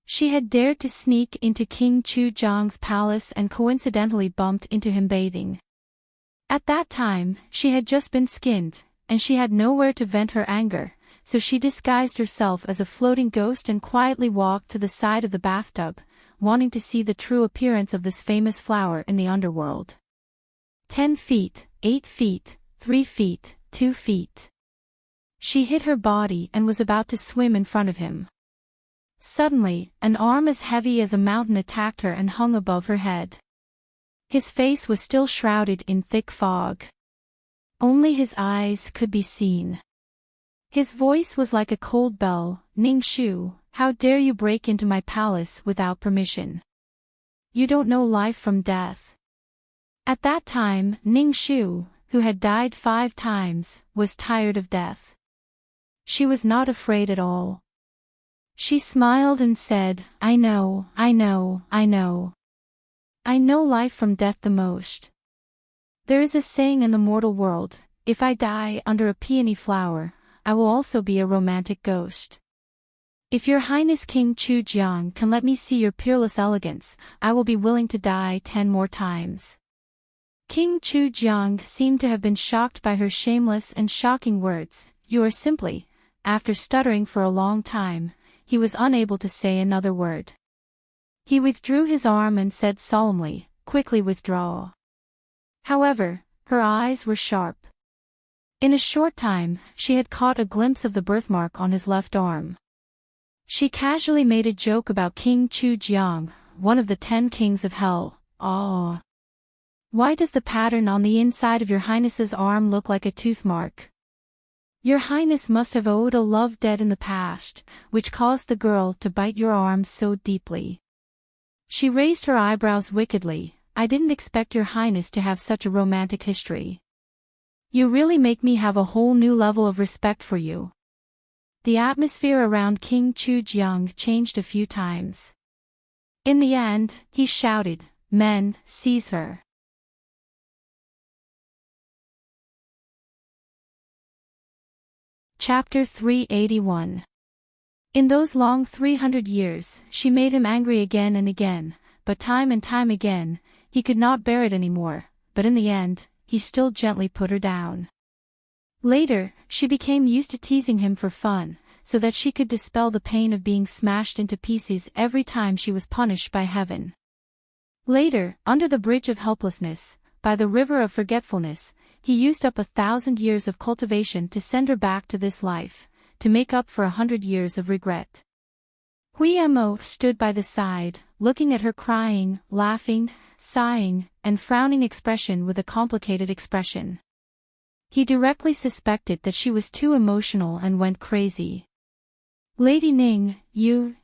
She had dared to sneak into King Chujiang's palace and coincidentally bumped into him bathing. At that time, she had just been skinned, and she had nowhere to vent her anger, so she disguised herself as a floating ghost and quietly walked to the side of the bathtub, wanting to see the true appearance of this famous flower in the underworld. 10 feet, 8 feet, 3 feet, 2 feet. She hid her body and was about to swim in front of him. Suddenly, an arm as heavy as a mountain attacked her and hung above her head. His face was still shrouded in thick fog. Only his eyes could be seen. His voice was like a cold bell, "Ning Shu, how dare you break into my palace without permission? You don't know life from death." At that time, Ning Shu, who had died 5 times, was tired of death. She was not afraid at all. She smiled and said, I know life from death the most. There is a saying in the mortal world, if I die under a peony flower, I will also be a romantic ghost. If your Highness King Chujiang can let me see your peerless elegance, I will be willing to die 10 more times. King Chujiang seemed to have been shocked by her shameless and shocking words. You are simply, after stuttering for a long time, he was unable to say another word. He withdrew his arm and said solemnly, quickly withdraw. However, her eyes were sharp. In a short time, she had caught a glimpse of the birthmark on his left arm. She casually made a joke about King Chujiang, one of the 10 kings of hell. "Ah. Why does the pattern on the inside of your Highness's arm look like a tooth mark? Your Highness must have owed a love debt in the past, which caused the girl to bite your arm so deeply." She raised her eyebrows wickedly. "I didn't expect your Highness to have such a romantic history. You really make me have a whole new level of respect for you." The atmosphere around King Chujiang changed a few times. In the end, he shouted, "Men, seize her." Chapter 381. In those long 300 years, she made him angry again and again, but time and time again, he could not bear it anymore, but in the end, he still gently put her down. Later, she became used to teasing him for fun, so that she could dispel the pain of being smashed into pieces every time she was punished by heaven. Later, under the bridge of helplessness, by the river of forgetfulness, he used up 1,000 years of cultivation to send her back to this life, to make up for 100 years of regret. Hui Mo stood by the side, looking at her crying, laughing, sighing, and frowning expression with a complicated expression. He directly suspected that she was too emotional and went crazy. "Lady Ning, you,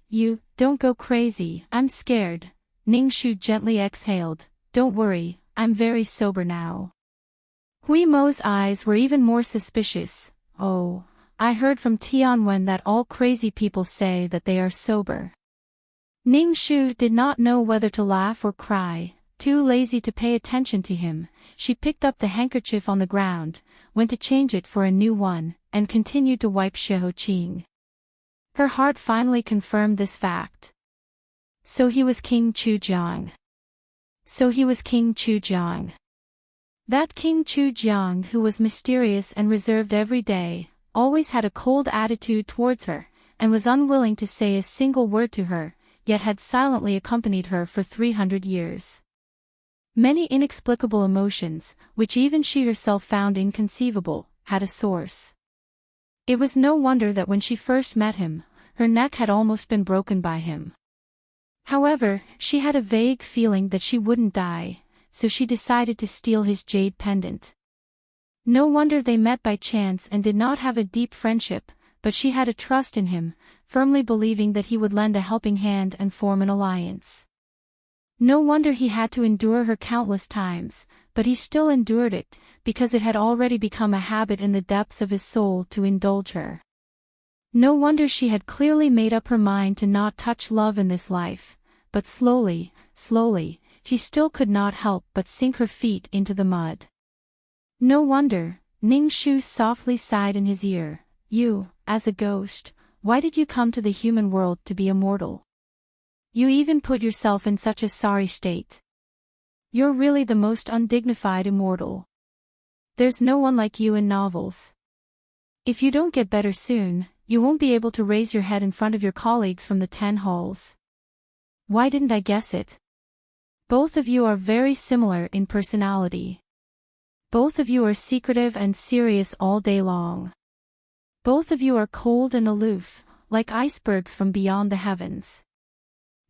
don't go crazy, I'm scared." Ning Shu gently exhaled, "Don't worry, I'm very sober now." Hui Mo's eyes were even more suspicious. "Oh, I heard from Tianwen that all crazy people say that they are sober." Ning Shu did not know whether to laugh or cry. Too lazy to pay attention to him, she picked up the handkerchief on the ground, went to change it for a new one, and continued to wipe Xiahou Qing. Her heart finally confirmed this fact. So he was King Chujiang. That King Chujiang who was mysterious and reserved every day, always had a cold attitude towards her, and was unwilling to say a single word to her. yet had silently accompanied her for 300 years. Many inexplicable emotions, which even she herself found inconceivable, had a source. It was no wonder that when she first met him, her neck had almost been broken by him. However, she had a vague feeling that she wouldn't die, so she decided to steal his jade pendant. No wonder they met by chance and did not have a deep friendship, but she had a trust in him, firmly believing that he would lend a helping hand and form an alliance. No wonder he had to endure her countless times, but he still endured it, because it had already become a habit in the depths of his soul to indulge her. No wonder she had clearly made up her mind to not touch love in this life, but slowly, she still could not help but sink her feet into the mud. No wonder, Ning Shu softly sighed in his ear, "You, as a ghost, why did you come to the human world to be immortal? You even put yourself in such a sorry state. You're really the most undignified immortal. There's no one like you in novels. If you don't get better soon, you won't be able to raise your head in front of your colleagues from the 10 halls. Why didn't I guess it? Both of you are very similar in personality. Both of you are secretive and serious all day long. Both of you are cold and aloof, like icebergs from beyond the heavens.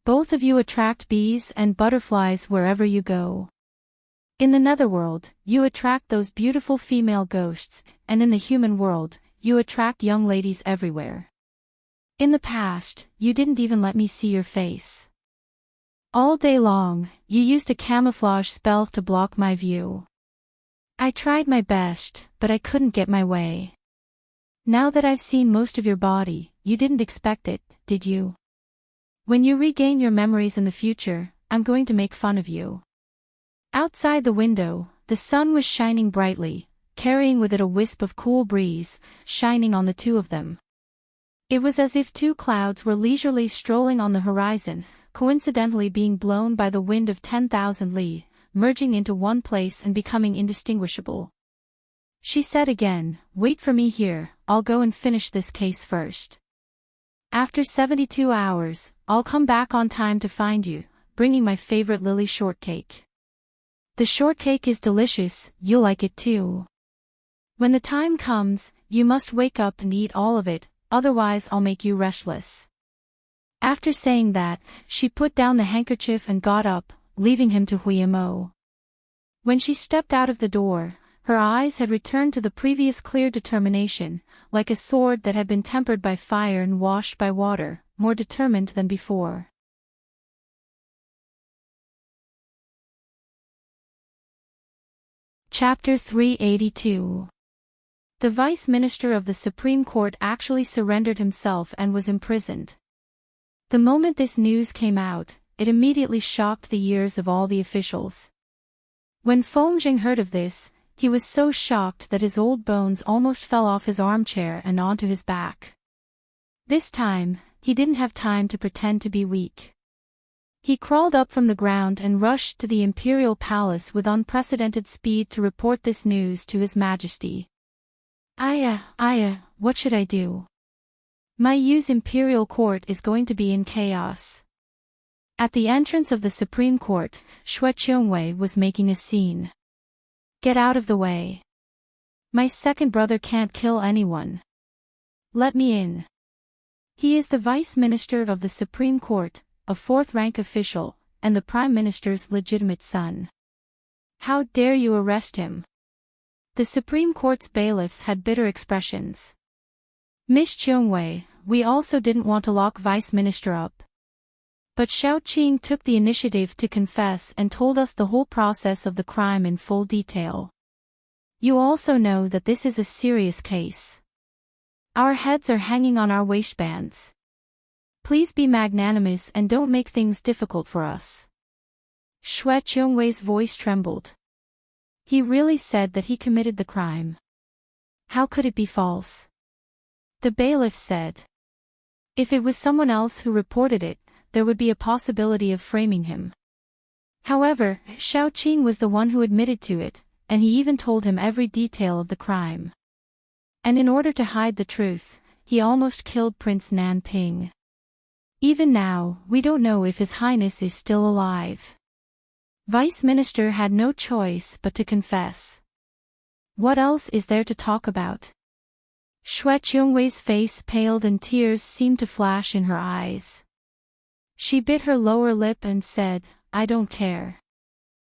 Both of you attract bees and butterflies wherever you go. In the netherworld, you attract those beautiful female ghosts, and in the human world, you attract young ladies everywhere. In the past, you didn't even let me see your face. All day long, you used a camouflage spell to block my view. I tried my best, but I couldn't get my way. Now that I've seen most of your body, you didn't expect it, did you? When you regain your memories in the future, I'm going to make fun of you." Outside the window, the sun was shining brightly, carrying with it a wisp of cool breeze, shining on the two of them. It was as if two clouds were leisurely strolling on the horizon, coincidentally being blown by the wind of 10,000 li, merging into one place and becoming indistinguishable. She said again, "Wait for me here, I'll go and finish this case first. After 72 hours, I'll come back on time to find you, bringing my favorite lily shortcake. The shortcake is delicious, you'll like it too. When the time comes, you must wake up and eat all of it, otherwise I'll make you restless." After saying that, she put down the handkerchief and got up, leaving him to Huimo. When she stepped out of the door, her eyes had returned to the previous clear determination, like a sword that had been tempered by fire and washed by water, more determined than before. Chapter 382. The Vice Minister of the Supreme Court actually surrendered himself and was imprisoned. The moment this news came out, it immediately shocked the ears of all the officials. When Feng Jing heard of this, he was so shocked that his old bones almost fell off his armchair and onto his back. This time, he didn't have time to pretend to be weak. He crawled up from the ground and rushed to the imperial palace with unprecedented speed to report this news to His Majesty. Aya, what should I do? My Yu's imperial court is going to be in chaos. At the entrance of the Supreme Court, Xue Qiongwei was making a scene. Get out of the way. My second brother can't kill anyone. Let me in. He is the Vice Minister of the Supreme Court, a fourth-rank official, and the Prime Minister's legitimate son. How dare you arrest him? The Supreme Court's bailiffs had bitter expressions. Miss Qiongwei, we also didn't want to lock Vice Minister up. But Xiao Qing took the initiative to confess and told us the whole process of the crime in full detail. You also know that this is a serious case. Our heads are hanging on our waistbands. Please be magnanimous and don't make things difficult for us. Xue Qiongwei's voice trembled. He really said that he committed the crime. How could it be false? The bailiff said. If it was someone else who reported it, there would be a possibility of framing him. However, Xiao Qing was the one who admitted to it, and he even told him every detail of the crime. And in order to hide the truth, he almost killed Prince Nanping. Even now, we don't know if His Highness is still alive. Vice Minister had no choice but to confess. What else is there to talk about? Xue Qiongwei's face paled and tears seemed to flash in her eyes. She bit her lower lip and said, I don't care.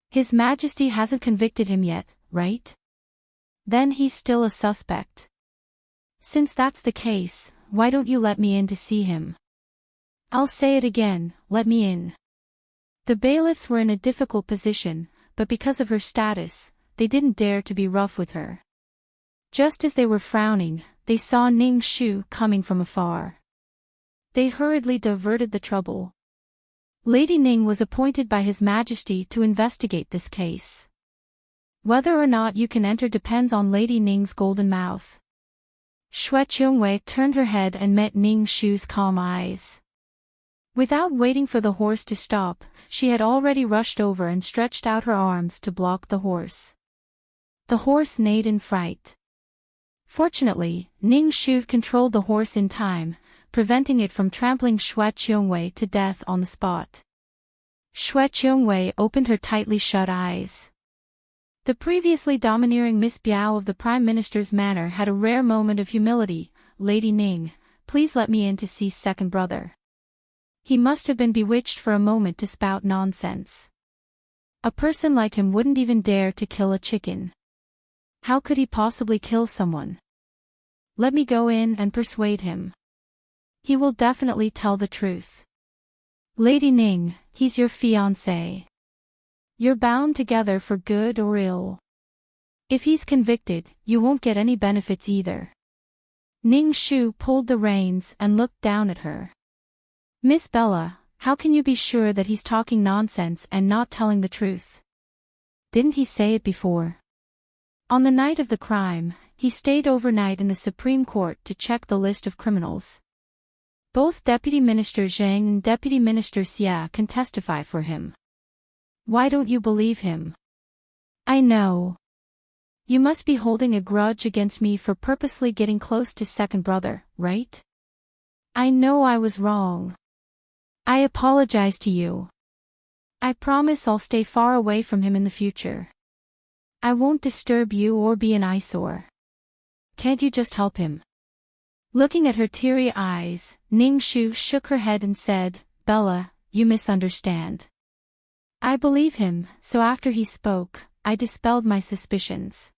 His Majesty hasn't convicted him yet, right? Then he's still a suspect. Since that's the case, why don't you let me in to see him? I'll say it again, let me in. The bailiffs were in a difficult position, but because of her status, they didn't dare to be rough with her. Just as they were frowning, they saw Ning Shu coming from afar. They hurriedly diverted the trouble. Lady Ning was appointed by His Majesty to investigate this case. Whether or not you can enter depends on Lady Ning's golden mouth. Xue Qiongwei turned her head and met Ning Shu's calm eyes. Without waiting for the horse to stop, she had already rushed over and stretched out her arms to block the horse. The horse neighed in fright. Fortunately, Ning Shu controlled the horse in time, preventing it from trampling Xue Qiongwei to death on the spot. Xue Qiongwei opened her tightly shut eyes. The previously domineering Miss Biao of the Prime Minister's manor had a rare moment of humility. Lady Ning, please let me in to see second brother. He must have been bewitched for a moment to spout nonsense. A person like him wouldn't even dare to kill a chicken. How could he possibly kill someone? Let me go in and persuade him. He will definitely tell the truth. Lady Ning, he's your fiancé. You're bound together for good or ill. If he's convicted, you won't get any benefits either. Ning Shu pulled the reins and looked down at her. Miss Bella, how can you be sure that he's talking nonsense and not telling the truth? Didn't he say it before? On the night of the crime, he stayed overnight in the Supreme Court to check the list of criminals. Both Deputy Minister Zhang and Deputy Minister Xia can testify for him. Why don't you believe him? I know. You must be holding a grudge against me for purposely getting close to second brother, right? I know I was wrong. I apologize to you. I promise I'll stay far away from him in the future. I won't disturb you or be an eyesore. Can't you just help him? Looking at her teary eyes, Ning Shu shook her head and said, Bella, you misunderstand. I believe him, so after he spoke, I dispelled my suspicions.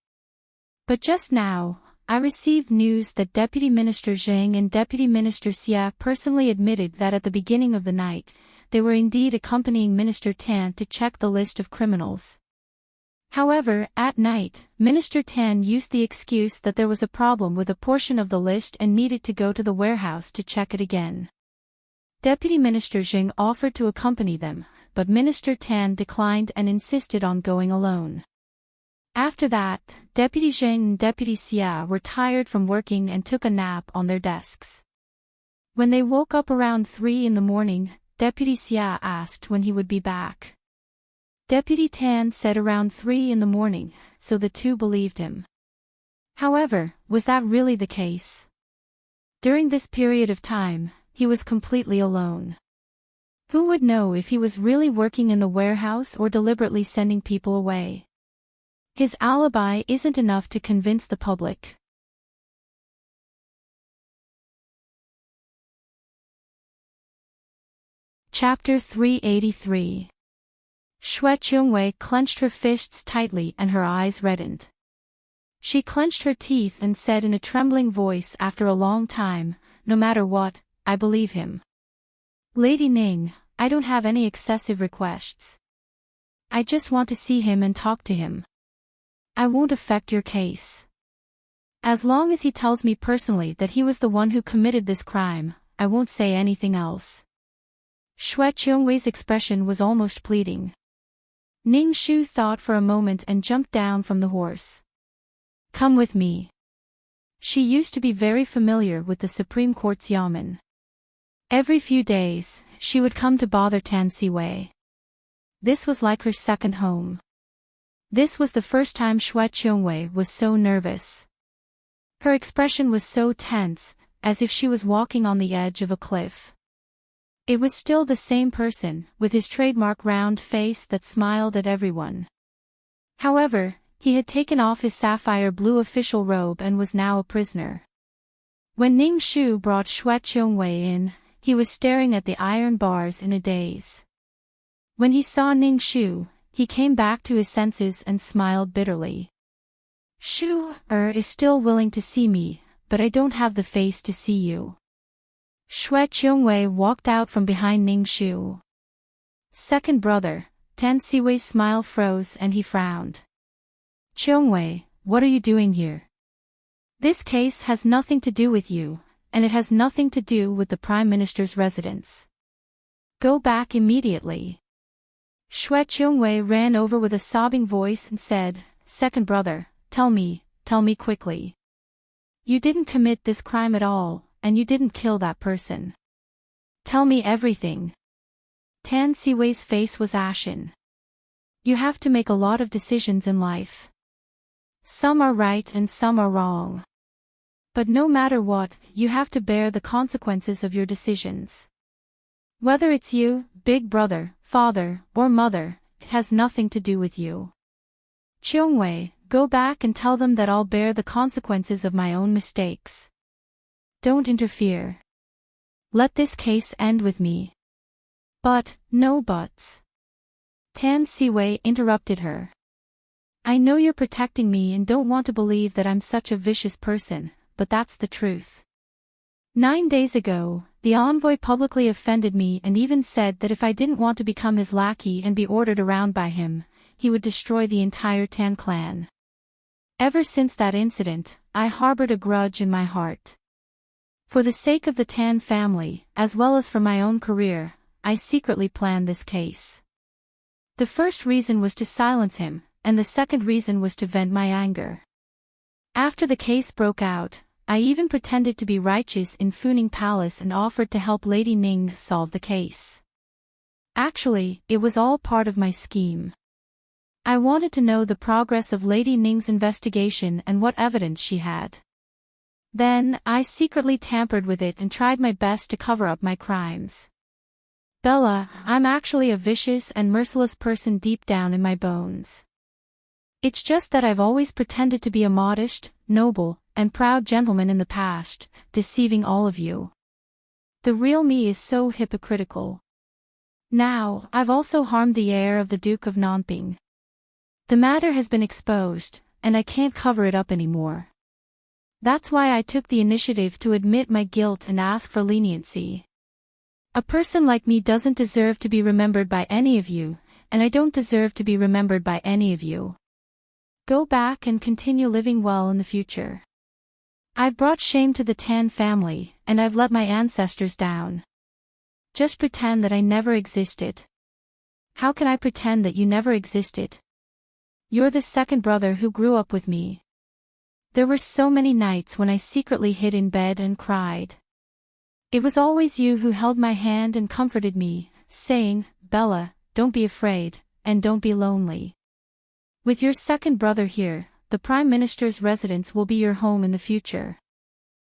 But just now, I received news that Deputy Minister Zhang and Deputy Minister Xia personally admitted that at the beginning of the night, they were indeed accompanying Minister Tan to check the list of criminals. However, at night, Minister Tan used the excuse that there was a problem with a portion of the list and needed to go to the warehouse to check it again. Deputy Minister Zhang offered to accompany them, but Minister Tan declined and insisted on going alone. After that, Deputy Zhang and Deputy Xia were tired from working and took a nap on their desks. When they woke up around 3 in the morning, Deputy Xia asked when he would be back. Deputy Tan said around 3 in the morning, so the two believed him. However, was that really the case? During this period of time, he was completely alone. Who would know if he was really working in the warehouse or deliberately sending people away? His alibi isn't enough to convince the public. Chapter 383. Xue Qiongwei clenched her fists tightly and her eyes reddened. She clenched her teeth and said in a trembling voice after a long time, no matter what, I believe him. Lady Ning, I don't have any excessive requests. I just want to see him and talk to him. I won't affect your case. As long as he tells me personally that he was the one who committed this crime, I won't say anything else. Xue Qiongwei's expression was almost pleading. Ning Shu thought for a moment and jumped down from the horse. Come with me. She used to be very familiar with the Supreme Court's yamen. Every few days, she would come to bother Tan Siwei. This was like her second home. This was the first time Xue Qiongwei was so nervous. Her expression was so tense, as if she was walking on the edge of a cliff. It was still the same person, with his trademark round face that smiled at everyone. However, he had taken off his sapphire blue official robe and was now a prisoner. When Ning Shu brought Xue Qiongwei in, he was staring at the iron bars in a daze. When he saw Ning Shu, he came back to his senses and smiled bitterly. Shu is still willing to see me, but I don't have the face to see you. Xue Qiongwei walked out from behind Ning Shu. Second brother, Tan Siwei's smile froze and he frowned. Qiongwei, what are you doing here? This case has nothing to do with you, and it has nothing to do with the Prime Minister's residence. Go back immediately. Xue Qiongwei ran over with a sobbing voice and said, Second brother, tell me quickly. You didn't commit this crime at all, and you didn't kill that person. Tell me everything. Tan Siwei's face was ashen. You have to make a lot of decisions in life. Some are right and some are wrong. But no matter what, you have to bear the consequences of your decisions. Whether it's you, big brother, father, or mother, it has nothing to do with you. Qiongwei, go back and tell them that I'll bear the consequences of my own mistakes. Don't interfere. Let this case end with me. But, no buts. Tan Siwei interrupted her. I know you're protecting me and don't want to believe that I'm such a vicious person, but that's the truth. 9 days ago, the envoy publicly offended me and even said that if I didn't want to become his lackey and be ordered around by him, he would destroy the entire Tan clan. Ever since that incident, I harbored a grudge in my heart. For the sake of the Tan family, as well as for my own career, I secretly planned this case. The first reason was to silence him, and the second reason was to vent my anger. After the case broke out, I even pretended to be righteous in Funing Palace and offered to help Lady Ning solve the case. Actually, it was all part of my scheme. I wanted to know the progress of Lady Ning's investigation and what evidence she had. Then, I secretly tampered with it and tried my best to cover up my crimes. Bella, I'm actually a vicious and merciless person deep down in my bones. It's just that I've always pretended to be a modest, noble, and proud gentleman in the past, deceiving all of you. The real me is so hypocritical. Now, I've also harmed the heir of the Duke of Nanping. The matter has been exposed, and I can't cover it up anymore. That's why I took the initiative to admit my guilt and ask for leniency. A person like me doesn't deserve to be remembered by any of you, and I don't deserve to be remembered by any of you. Go back and continue living well in the future. I've brought shame to the Tan family, and I've let my ancestors down. Just pretend that I never existed. How can I pretend that you never existed? You're the second brother who grew up with me. There were so many nights when I secretly hid in bed and cried. It was always you who held my hand and comforted me, saying, Bella, don't be afraid, and don't be lonely. With your second brother here, the Prime Minister's residence will be your home in the future.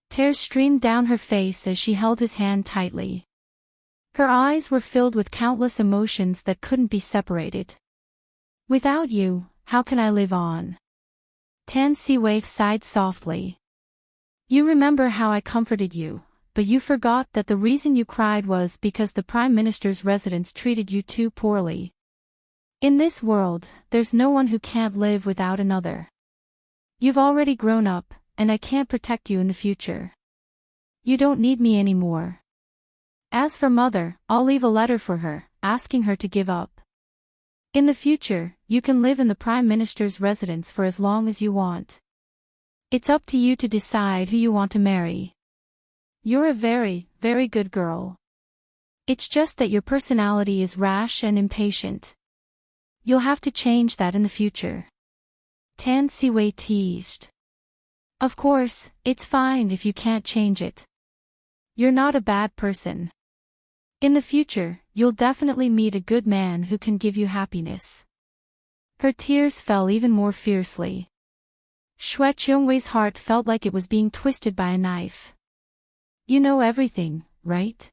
Tears streamed down her face as she held his hand tightly. Her eyes were filled with countless emotions that couldn't be separated. Without you, how can I live on? Tan Siwei sighed softly. You remember how I comforted you, but you forgot that the reason you cried was because the Prime Minister's residence treated you too poorly. In this world, there's no one who can't live without another. You've already grown up, and I can't protect you in the future. You don't need me anymore. As for Mother, I'll leave a letter for her, asking her to give up. In the future, you can live in the Prime Minister's residence for as long as you want. It's up to you to decide who you want to marry. You're a very, very good girl. It's just that your personality is rash and impatient. You'll have to change that in the future. Tan Siwei teased. Of course, it's fine if you can't change it. You're not a bad person. In the future, you'll definitely meet a good man who can give you happiness. Her tears fell even more fiercely. Xue Qiongwei's heart felt like it was being twisted by a knife. You know everything, right?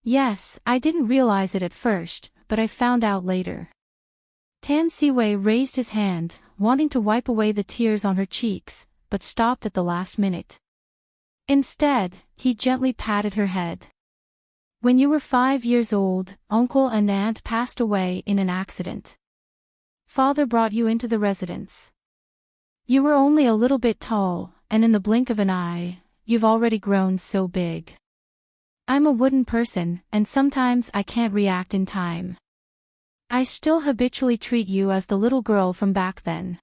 Yes, I didn't realize it at first, but I found out later. Tan Siwei raised his hand, wanting to wipe away the tears on her cheeks, but stopped at the last minute. Instead, he gently patted her head. When you were 5 years old, uncle and aunt passed away in an accident. Father brought you into the residence. You were only a little bit tall, and in the blink of an eye, you've already grown so big. I'm a wooden person, and sometimes I can't react in time. I still habitually treat you as the little girl from back then.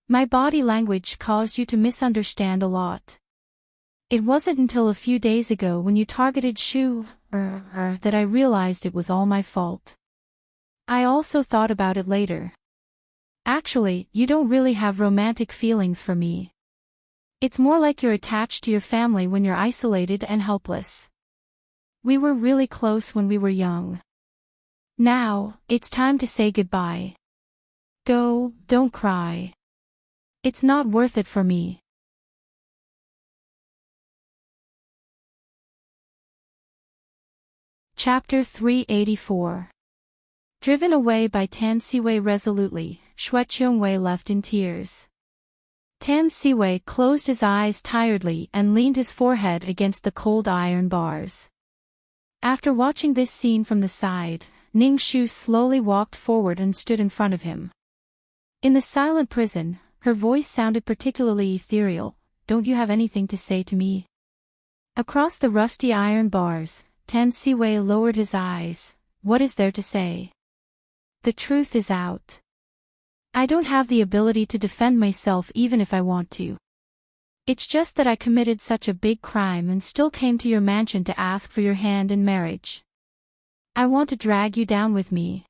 My body language caused you to misunderstand a lot. It wasn't until a few days ago when you targeted Shu that I realized it was all my fault. I also thought about it later. Actually, you don't really have romantic feelings for me. It's more like you're attached to your family when you're isolated and helpless. We were really close when we were young. Now, it's time to say goodbye. Go, don't cry. It's not worth it for me. Chapter 384. Driven away by Tan Siwei resolutely, Xue Qiongwei left in tears. Tan Siwei closed his eyes tiredly and leaned his forehead against the cold iron bars. After watching this scene from the side, Ning Shu slowly walked forward and stood in front of him. In the silent prison, her voice sounded particularly ethereal. Don't you have anything to say to me? Across the rusty iron bars, Tan Siwei lowered his eyes. What is there to say? The truth is out. I don't have the ability to defend myself even if I want to. It's just that I committed such a big crime and still came to your mansion to ask for your hand in marriage. I want to drag you down with me.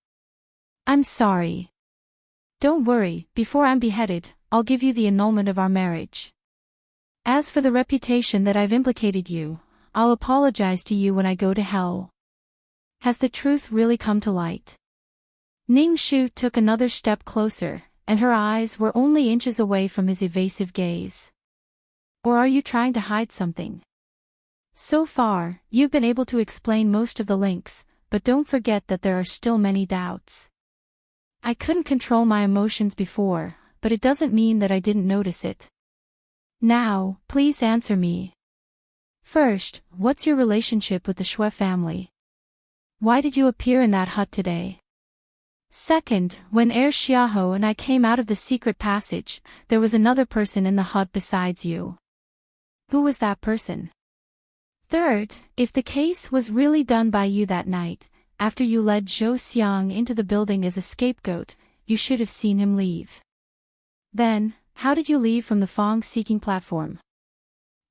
I'm sorry. Don't worry, before I'm beheaded, I'll give you the annulment of our marriage. As for the reputation that I've implicated you, I'll apologize to you when I go to hell. Has the truth really come to light? Ning Shu took another step closer, and her eyes were only inches away from his evasive gaze. Or are you trying to hide something? So far, you've been able to explain most of the links, but don't forget that there are still many doubts. I couldn't control my emotions before, but it doesn't mean that I didn't notice it. Now, please answer me. First, what's your relationship with the Xue family? Why did you appear in that hut today? Second, when Xiaoho and I came out of the secret passage, there was another person in the hut besides you. Who was that person? Third, if the case was really done by you that night, after you led Zhou Xiang into the building as a scapegoat, you should have seen him leave. Then, how did you leave from the Fong-seeking platform?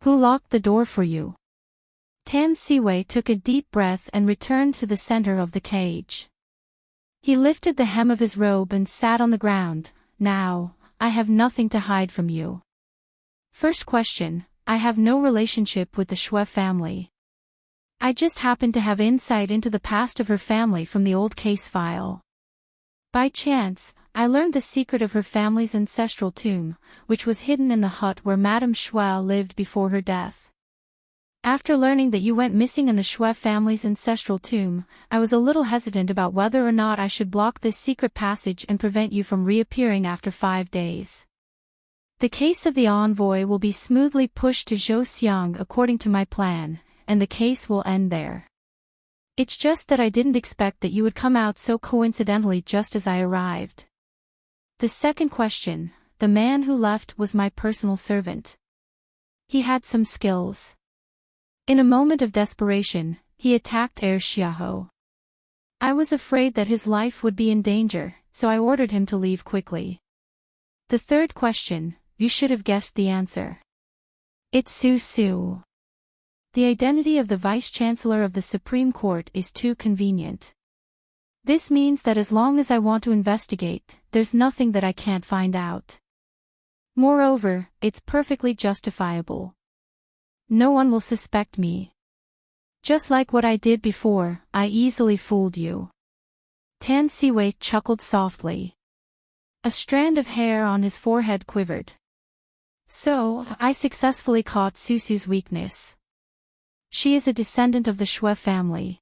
Who locked the door for you? Tan Siwei took a deep breath and returned to the center of the cage. He lifted the hem of his robe and sat on the ground. Now, I have nothing to hide from you. First question, I have no relationship with the Xue family. I just happen to have insight into the past of her family from the old case file. By chance, I learned the secret of her family's ancestral tomb, which was hidden in the hut where Madame Xue lived before her death. After learning that you went missing in the Xue family's ancestral tomb, I was a little hesitant about whether or not I should block this secret passage and prevent you from reappearing after 5 days. The case of the envoy will be smoothly pushed to Zhou Xiang according to my plan, and the case will end there. It's just that I didn't expect that you would come out so coincidentally just as I arrived. The second question, the man who left was my personal servant. He had some skills. In a moment of desperation, he attacked Xiaoho. I was afraid that his life would be in danger, so I ordered him to leave quickly. The third question, you should have guessed the answer. It's Su Su. The identity of the Vice-Chancellor of the Supreme Court is too convenient. This means that as long as I want to investigate, there's nothing that I can't find out. Moreover, it's perfectly justifiable. No one will suspect me. Just like what I did before, I easily fooled you. Tan Siwei chuckled softly. A strand of hair on his forehead quivered. So, I successfully caught Susu's weakness. She is a descendant of the Xue family.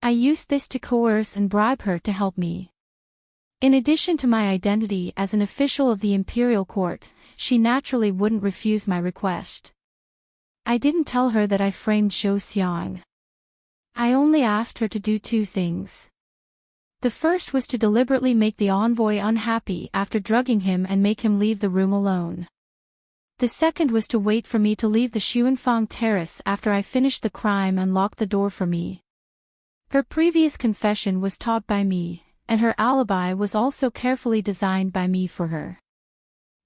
I used this to coerce and bribe her to help me. In addition to my identity as an official of the imperial court, she naturally wouldn't refuse my request. I didn't tell her that I framed Zhou Xiang. I only asked her to do two things. The first was to deliberately make the envoy unhappy after drugging him and make him leave the room alone. The second was to wait for me to leave the Xuanfang terrace after I finished the crime and lock the door for me. Her previous confession was taught by me, and her alibi was also carefully designed by me for her.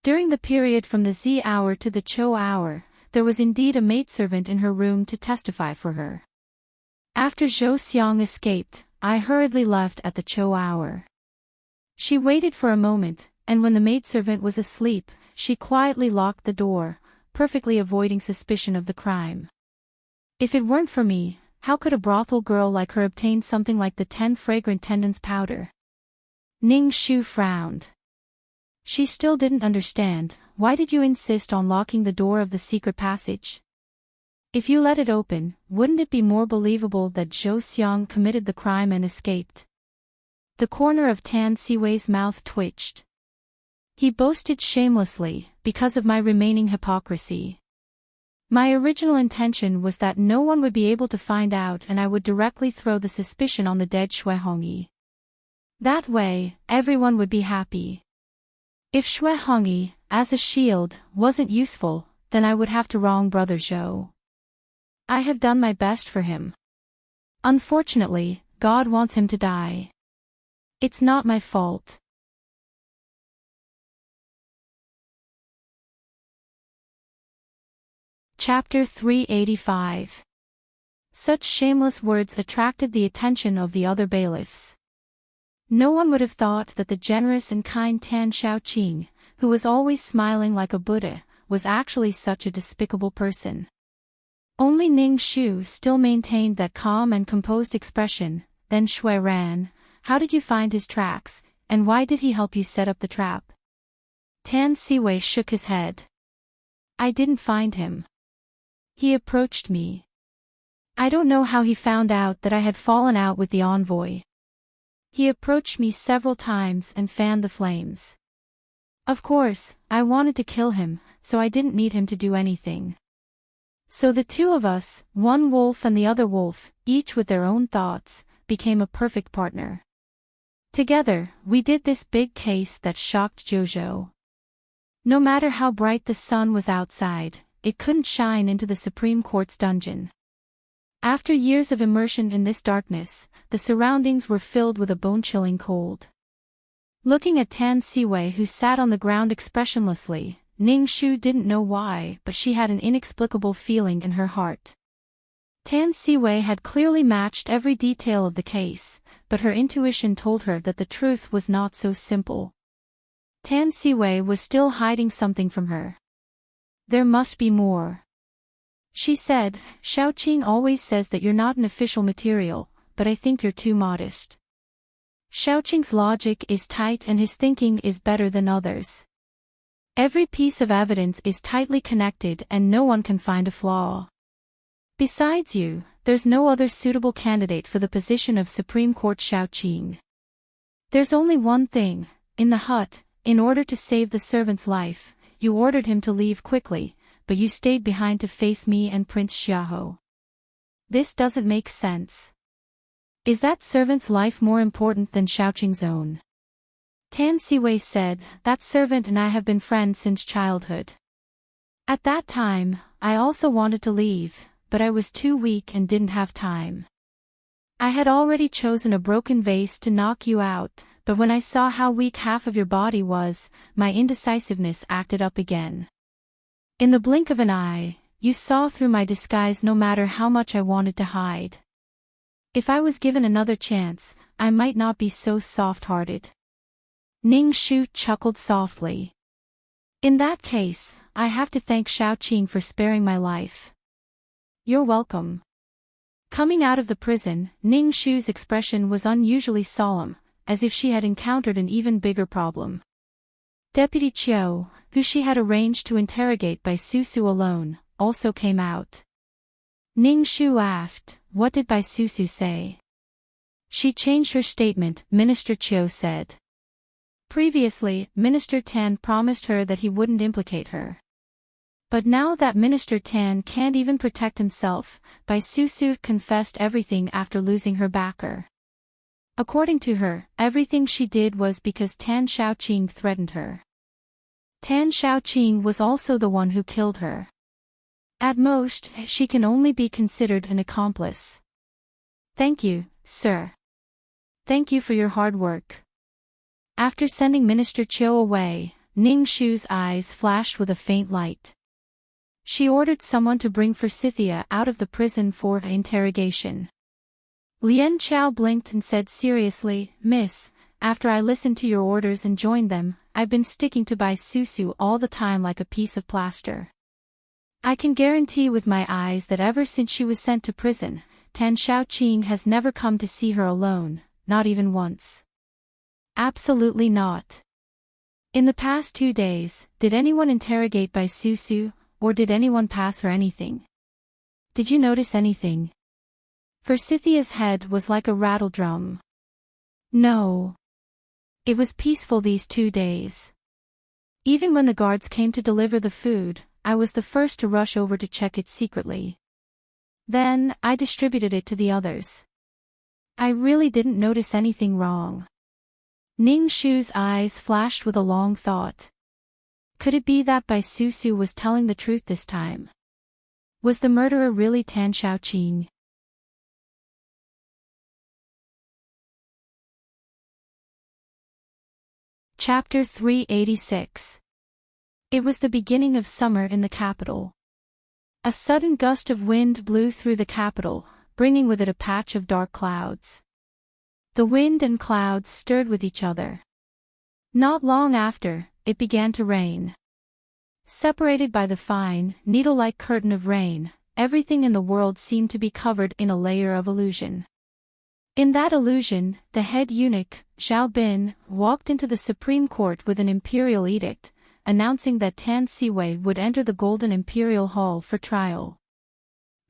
During the period from the Z hour to the Chou hour, there was indeed a maidservant in her room to testify for her. After Zhou Xiang escaped, I hurriedly left at the Chou hour. She waited for a moment, and when the maidservant was asleep, she quietly locked the door, perfectly avoiding suspicion of the crime. If it weren't for me, how could a brothel girl like her obtain something like the 10 fragrant tendons powder? Ning Shu frowned. She still didn't understand. Why did you insist on locking the door of the secret passage? If you let it open, wouldn't it be more believable that Zhou Xiang committed the crime and escaped? The corner of Tan Siwei's mouth twitched. He boasted shamelessly, because of my remaining hypocrisy. My original intention was that no one would be able to find out and I would directly throw the suspicion on the dead Xuehongyi. That way, everyone would be happy. If Xuehongyi, as a shield, wasn't useful, then I would have to wrong Brother Zhou. I have done my best for him. Unfortunately, God wants him to die. It's not my fault. Chapter 385. Such shameless words attracted the attention of the other bailiffs. No one would have thought that the generous and kind Tan Shaoqing, who was always smiling like a Buddha, was actually such a despicable person. Only Ning Shu still maintained that calm and composed expression. Then Shui ran. How did you find his tracks, and why did he help you set up the trap? Tan Siwei shook his head. I didn't find him. He approached me. I don't know how he found out that I had fallen out with the envoy. He approached me several times and fanned the flames. Of course, I wanted to kill him, so I didn't need him to do anything. So the two of us, one wolf and the other wolf, each with their own thoughts, became a perfect partner. Together, we did this big case that shocked Jojo. No matter how bright the sun was outside, it couldn't shine into the Supreme Court's dungeon. After years of immersion in this darkness, the surroundings were filled with a bone-chilling cold. Looking at Tan Siwei who sat on the ground expressionlessly, Ning Shu didn't know why, but she had an inexplicable feeling in her heart. Tan Siwei had clearly matched every detail of the case, but her intuition told her that the truth was not so simple. Tan Siwei was still hiding something from her. There must be more. She said, Shaoqing always says that you're not an official material, but I think you're too modest. Shaoqing's logic is tight and his thinking is better than others. Every piece of evidence is tightly connected and no one can find a flaw. Besides you, there's no other suitable candidate for the position of Supreme Court Shaoqing. There's only one thing. In the hut, in order to save the servant's life, you ordered him to leave quickly, but you stayed behind to face me and Prince Xiahou. This doesn't make sense. Is that servant's life more important than Shaoqing's own? Tan Siwei said, that servant and I have been friends since childhood. At that time, I also wanted to leave, but I was too weak and didn't have time. I had already chosen a broken vase to knock you out, but when I saw how weak half of your body was, my indecisiveness acted up again. In the blink of an eye, you saw through my disguise no matter how much I wanted to hide. If I was given another chance, I might not be so soft-hearted. Ning Shu chuckled softly. In that case, I have to thank Shaoqing for sparing my life. You're welcome. Coming out of the prison, Ning Shu's expression was unusually solemn, as if she had encountered an even bigger problem. Deputy Qiu, who she had arranged to interrogate by Susu alone, also came out. Ning Shu asked, what did Bai Susu say? She changed her statement, Minister Chiu said. Previously, Minister Tan promised her that he wouldn't implicate her. But now that Minister Tan can't even protect himself, Bai Susu confessed everything after losing her backer. According to her, everything she did was because Tan Xiaoqing threatened her. Tan Xiaoqing was also the one who killed her. At most, she can only be considered an accomplice. Thank you, sir. Thank you for your hard work. After sending Minister Chiu away, Ning Shu's eyes flashed with a faint light. She ordered someone to bring Forsythia out of the prison for interrogation. Lian Chao blinked and said seriously, Miss, after I listened to your orders and joined them, I've been sticking to Bai Susu all the time like a piece of plaster. I can guarantee with my eyes that ever since she was sent to prison, Tan Xiaoqing has never come to see her alone, not even once. Absolutely not. In the past 2 days, did anyone interrogate Bai Susu, or did anyone pass her anything? Did you notice anything? Forsythia's head was like a rattle drum. No. It was peaceful these 2 days. Even when the guards came to deliver the food, I was the first to rush over to check it secretly. Then, I distributed it to the others. I really didn't notice anything wrong. Ning Shu's eyes flashed with a long thought. Could it be that Bai Susu was telling the truth this time? Was the murderer really Tan Xiaoqing? Chapter 386. It was the beginning of summer in the capital. A sudden gust of wind blew through the capital, bringing with it a patch of dark clouds. The wind and clouds stirred with each other. Not long after, it began to rain. Separated by the fine, needle-like curtain of rain, everything in the world seemed to be covered in a layer of illusion. In that illusion, the head eunuch, Zhao Bin, walked into the Supreme Court with an imperial edict, announcing that Tan Siwei would enter the Golden Imperial Hall for trial.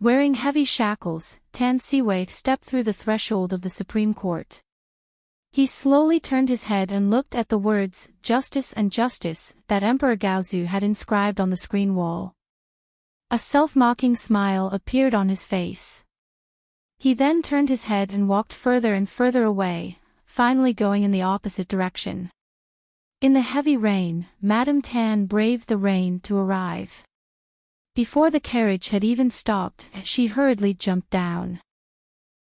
Wearing heavy shackles, Tan Siwei stepped through the threshold of the Supreme Court. He slowly turned his head and looked at the words, Justice and Justice, that Emperor Gaozu had inscribed on the screen wall. A self-mocking smile appeared on his face. He then turned his head and walked further and further away, finally going in the opposite direction. In the heavy rain, Madame Tan braved the rain to arrive. Before the carriage had even stopped, she hurriedly jumped down.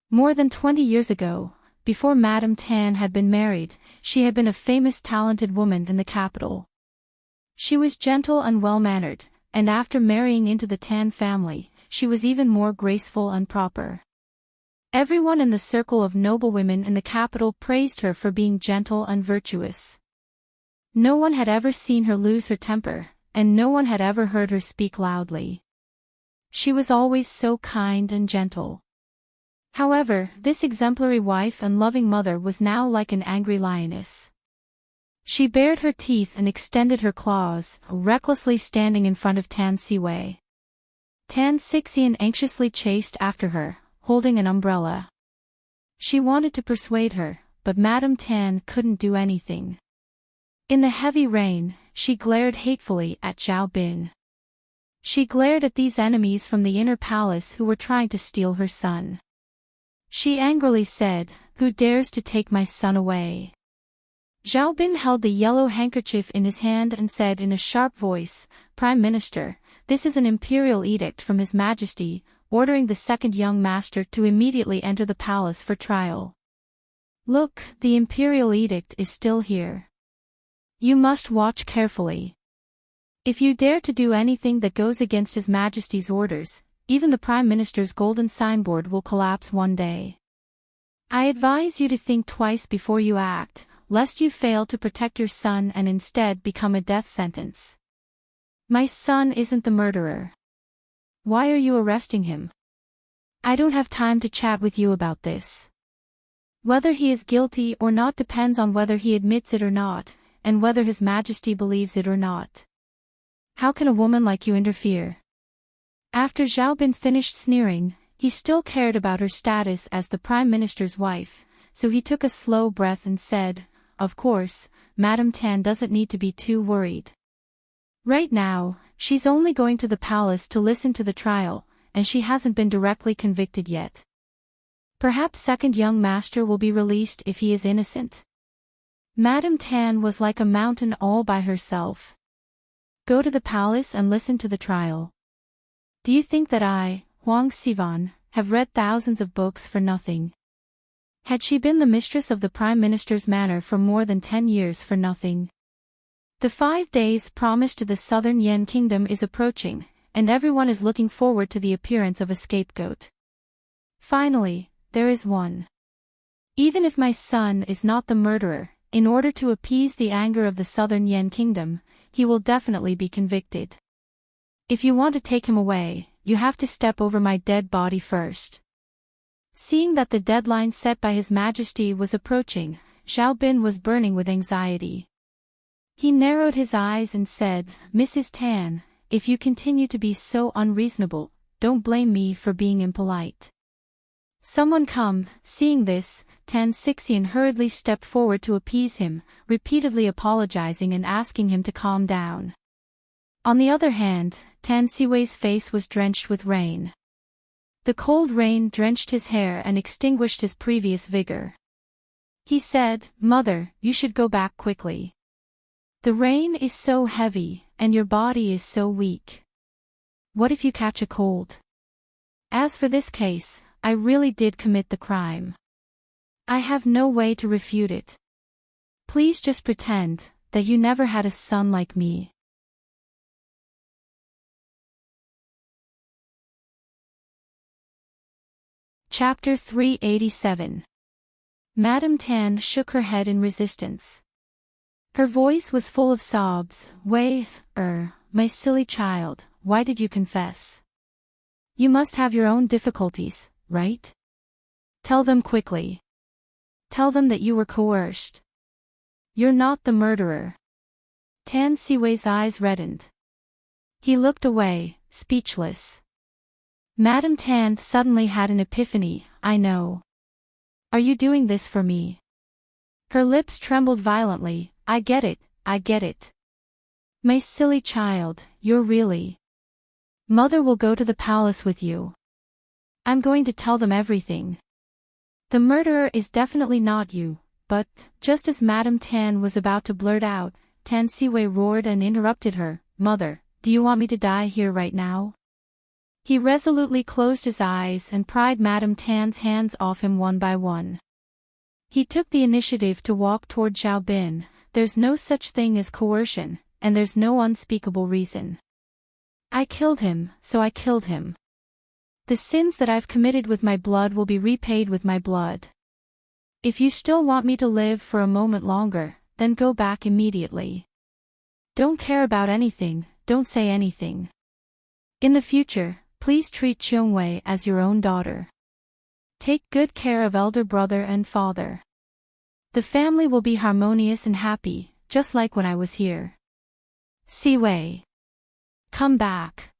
More than 20 years ago, before Madame Tan had been married, she had been a famous talented woman in the capital. She was gentle and well-mannered, and after marrying into the Tan family, she was even more graceful and proper. Everyone in the circle of noble women in the capital praised her for being gentle and virtuous. No one had ever seen her lose her temper, and no one had ever heard her speak loudly. She was always so kind and gentle. However, this exemplary wife and loving mother was now like an angry lioness. She bared her teeth and extended her claws, recklessly standing in front of Tan Siwei. Tan Xixian anxiously chased after her, holding an umbrella. She wanted to persuade her, but Madame Tan couldn't do anything. In the heavy rain, she glared hatefully at Zhao Bin. She glared at these enemies from the inner palace who were trying to steal her son. She angrily said, "Who dares to take my son away?" Zhao Bin held the yellow handkerchief in his hand and said in a sharp voice, "Prime Minister, this is an imperial edict from His Majesty, ordering the second young master to immediately enter the palace for trial. Look, the imperial edict is still here. You must watch carefully. If you dare to do anything that goes against His Majesty's orders, even the Prime Minister's golden signboard will collapse one day. I advise you to think twice before you act, lest you fail to protect your son and instead become a death sentence. My son isn't the murderer. Why are you arresting him? I don't have time to chat with you about this. Whether he is guilty or not depends on whether he admits it or not, and whether His Majesty believes it or not. How can a woman like you interfere?" After Zhao Bin finished sneering, he still cared about her status as the Prime Minister's wife, so he took a slow breath and said, "Of course, Madame Tan doesn't need to be too worried. Right now, she's only going to the palace to listen to the trial, and she hasn't been directly convicted yet. Perhaps second young master will be released if he is innocent." Madame Tan was like a mountain all by herself. Go to the palace and listen to the trial. Do you think that I, Wang Sivan, have read thousands of books for nothing? Had she been the mistress of the Prime Minister's manor for more than 10 years for nothing? The 5 days promised to the southern Yen kingdom is approaching, and everyone is looking forward to the appearance of a scapegoat. Finally, there is one. Even if my son is not the murderer, in order to appease the anger of the southern Yen kingdom, he will definitely be convicted. If you want to take him away, you have to step over my dead body first. Seeing that the deadline set by His Majesty was approaching, Xiao Bin was burning with anxiety. He narrowed his eyes and said, "Mrs. Tan, if you continue to be so unreasonable, don't blame me for being impolite." Someone come. Seeing this, Tan Xixian hurriedly stepped forward to appease him, repeatedly apologizing and asking him to calm down. On the other hand, Tan Siwei's face was drenched with rain. The cold rain drenched his hair and extinguished his previous vigor. He said, "Mother, you should go back quickly. The rain is so heavy, and your body is so weak. What if you catch a cold? As for this case, I really did commit the crime. I have no way to refute it. Please just pretend that you never had a son like me." Chapter 387. Madame Tan shook her head in resistance. Her voice was full of sobs. My silly child, why did you confess? You must have your own difficulties, right? Tell them quickly. Tell them that you were coerced. You're not the murderer." Tan Siwei's eyes reddened. He looked away, speechless. Madame Tan suddenly had an epiphany. "I know. Are you doing this for me?" Her lips trembled violently. I get it. My silly child, you're really. Mother will go to the palace with you. I'm going to tell them everything. The murderer is definitely not you." But, just as Madame Tan was about to blurt out, Tan Siwei roared and interrupted her. "Mother, do you want me to die here right now?" He resolutely closed his eyes and pried Madame Tan's hands off him one by one. He took the initiative to walk toward Xiao Bin. There's no such thing as coercion, and there's no unspeakable reason. I killed him, so I killed him. The sins that I've committed with my blood will be repaid with my blood. If you still want me to live for a moment longer, then go back immediately. Don't care about anything, don't say anything. In the future, please treat Qiongwei as your own daughter. Take good care of elder brother and father. The family will be harmonious and happy, just like when I was here. Siwei. Come back.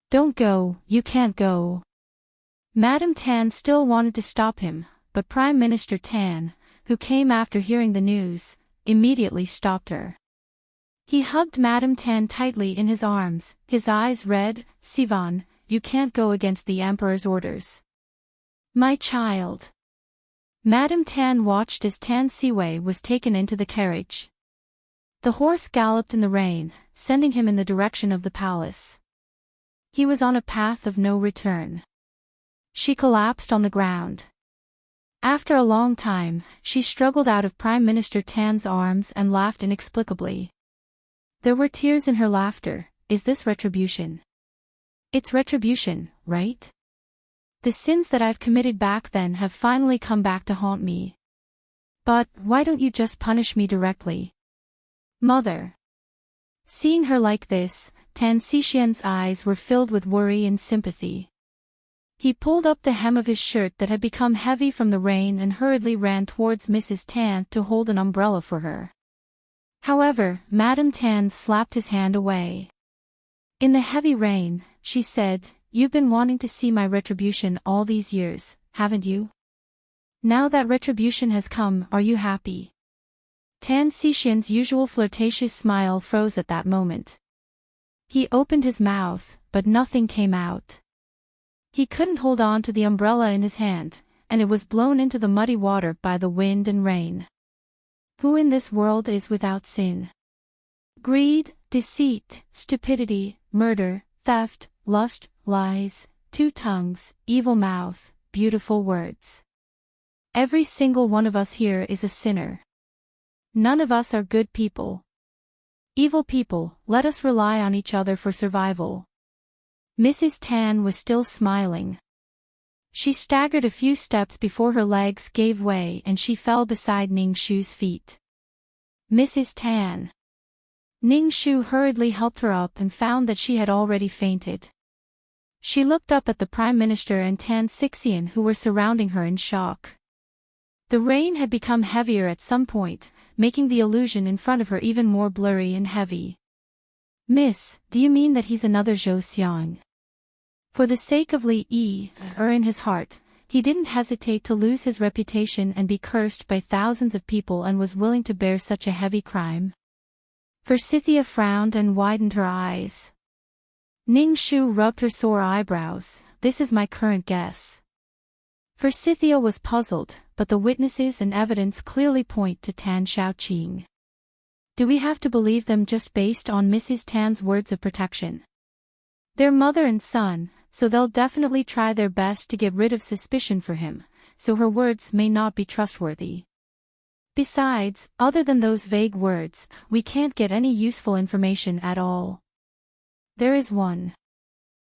Don't go, you can't go. Madame Tan still wanted to stop him, but Prime Minister Tan, who came after hearing the news, immediately stopped her. He hugged Madame Tan tightly in his arms, his eyes red. "Sivan, you can't go against the Emperor's orders." "My child." Madame Tan watched as Tan Siwei was taken into the carriage. The horse galloped in the rain, sending him in the direction of the palace. He was on a path of no return. She collapsed on the ground. After a long time, she struggled out of Prime Minister Tan's arms and laughed inexplicably. There were tears in her laughter. Is this retribution? It's retribution, right? The sins that I've committed back then have finally come back to haunt me. But, why don't you just punish me directly? Mother. Seeing her like this, Tan Xixian's eyes were filled with worry and sympathy. He pulled up the hem of his shirt that had become heavy from the rain and hurriedly ran towards Mrs. Tan to hold an umbrella for her. However, Madame Tan slapped his hand away. In the heavy rain, she said, "You've been wanting to see my retribution all these years, haven't you? Now that retribution has come, are you happy? Tan Xixian's usual flirtatious smile froze at that moment. He opened his mouth, but nothing came out. He couldn't hold on to the umbrella in his hand, and it was blown into the muddy water by the wind and rain. Who in this world is without sin? Greed, deceit, stupidity, murder, theft, lust, lies, two tongues, evil mouth, beautiful words. Every single one of us here is a sinner. None of us are good people. Evil people, let us rely on each other for survival. Mrs. Tan was still smiling. She staggered a few steps before her legs gave way and she fell beside Ning Shu's feet. Mrs. Tan. Ning Shu hurriedly helped her up and found that she had already fainted. She looked up at the Prime Minister and Tan Xixian who were surrounding her in shock. The rain had become heavier at some point, making the illusion in front of her even more blurry and heavy. Miss, do you mean that he's another Zhou Xiang? For the sake of Li Yi, in his heart, he didn't hesitate to lose his reputation and be cursed by thousands of people and was willing to bear such a heavy crime. Forsythia frowned and widened her eyes. Ning Shu rubbed her sore eyebrows. This is my current guess. Forsythia was puzzled, but the witnesses and evidence clearly point to Tan Xiaoqing. Do we have to believe them just based on Mrs. Tan's words of protection? They're mother and son, so they'll definitely try their best to get rid of suspicion for him, so her words may not be trustworthy. Besides, other than those vague words, we can't get any useful information at all. There is one.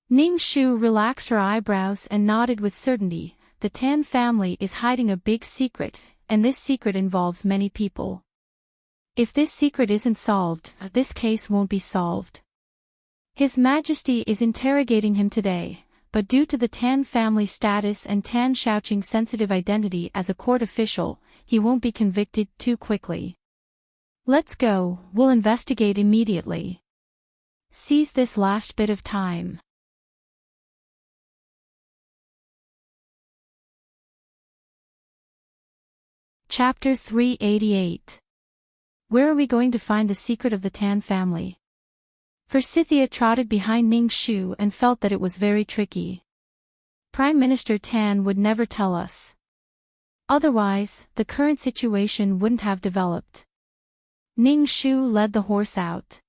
Ning Shu relaxed her eyebrows and nodded with certainty. The Tan family is hiding a big secret, and this secret involves many people. If this secret isn't solved, this case won't be solved. His Majesty is interrogating him today, but due to the Tan family status and Tan Xiaoqing's sensitive identity as a court official, he won't be convicted too quickly. Let's go, we'll investigate immediately. Seize this last bit of time. Chapter 388. Where are we going to find the secret of the Tan family? Forsythia trotted behind Ning Shu and felt that it was very tricky. Prime Minister Tan would never tell us. Otherwise, the current situation wouldn't have developed. Ning Shu led the horse out.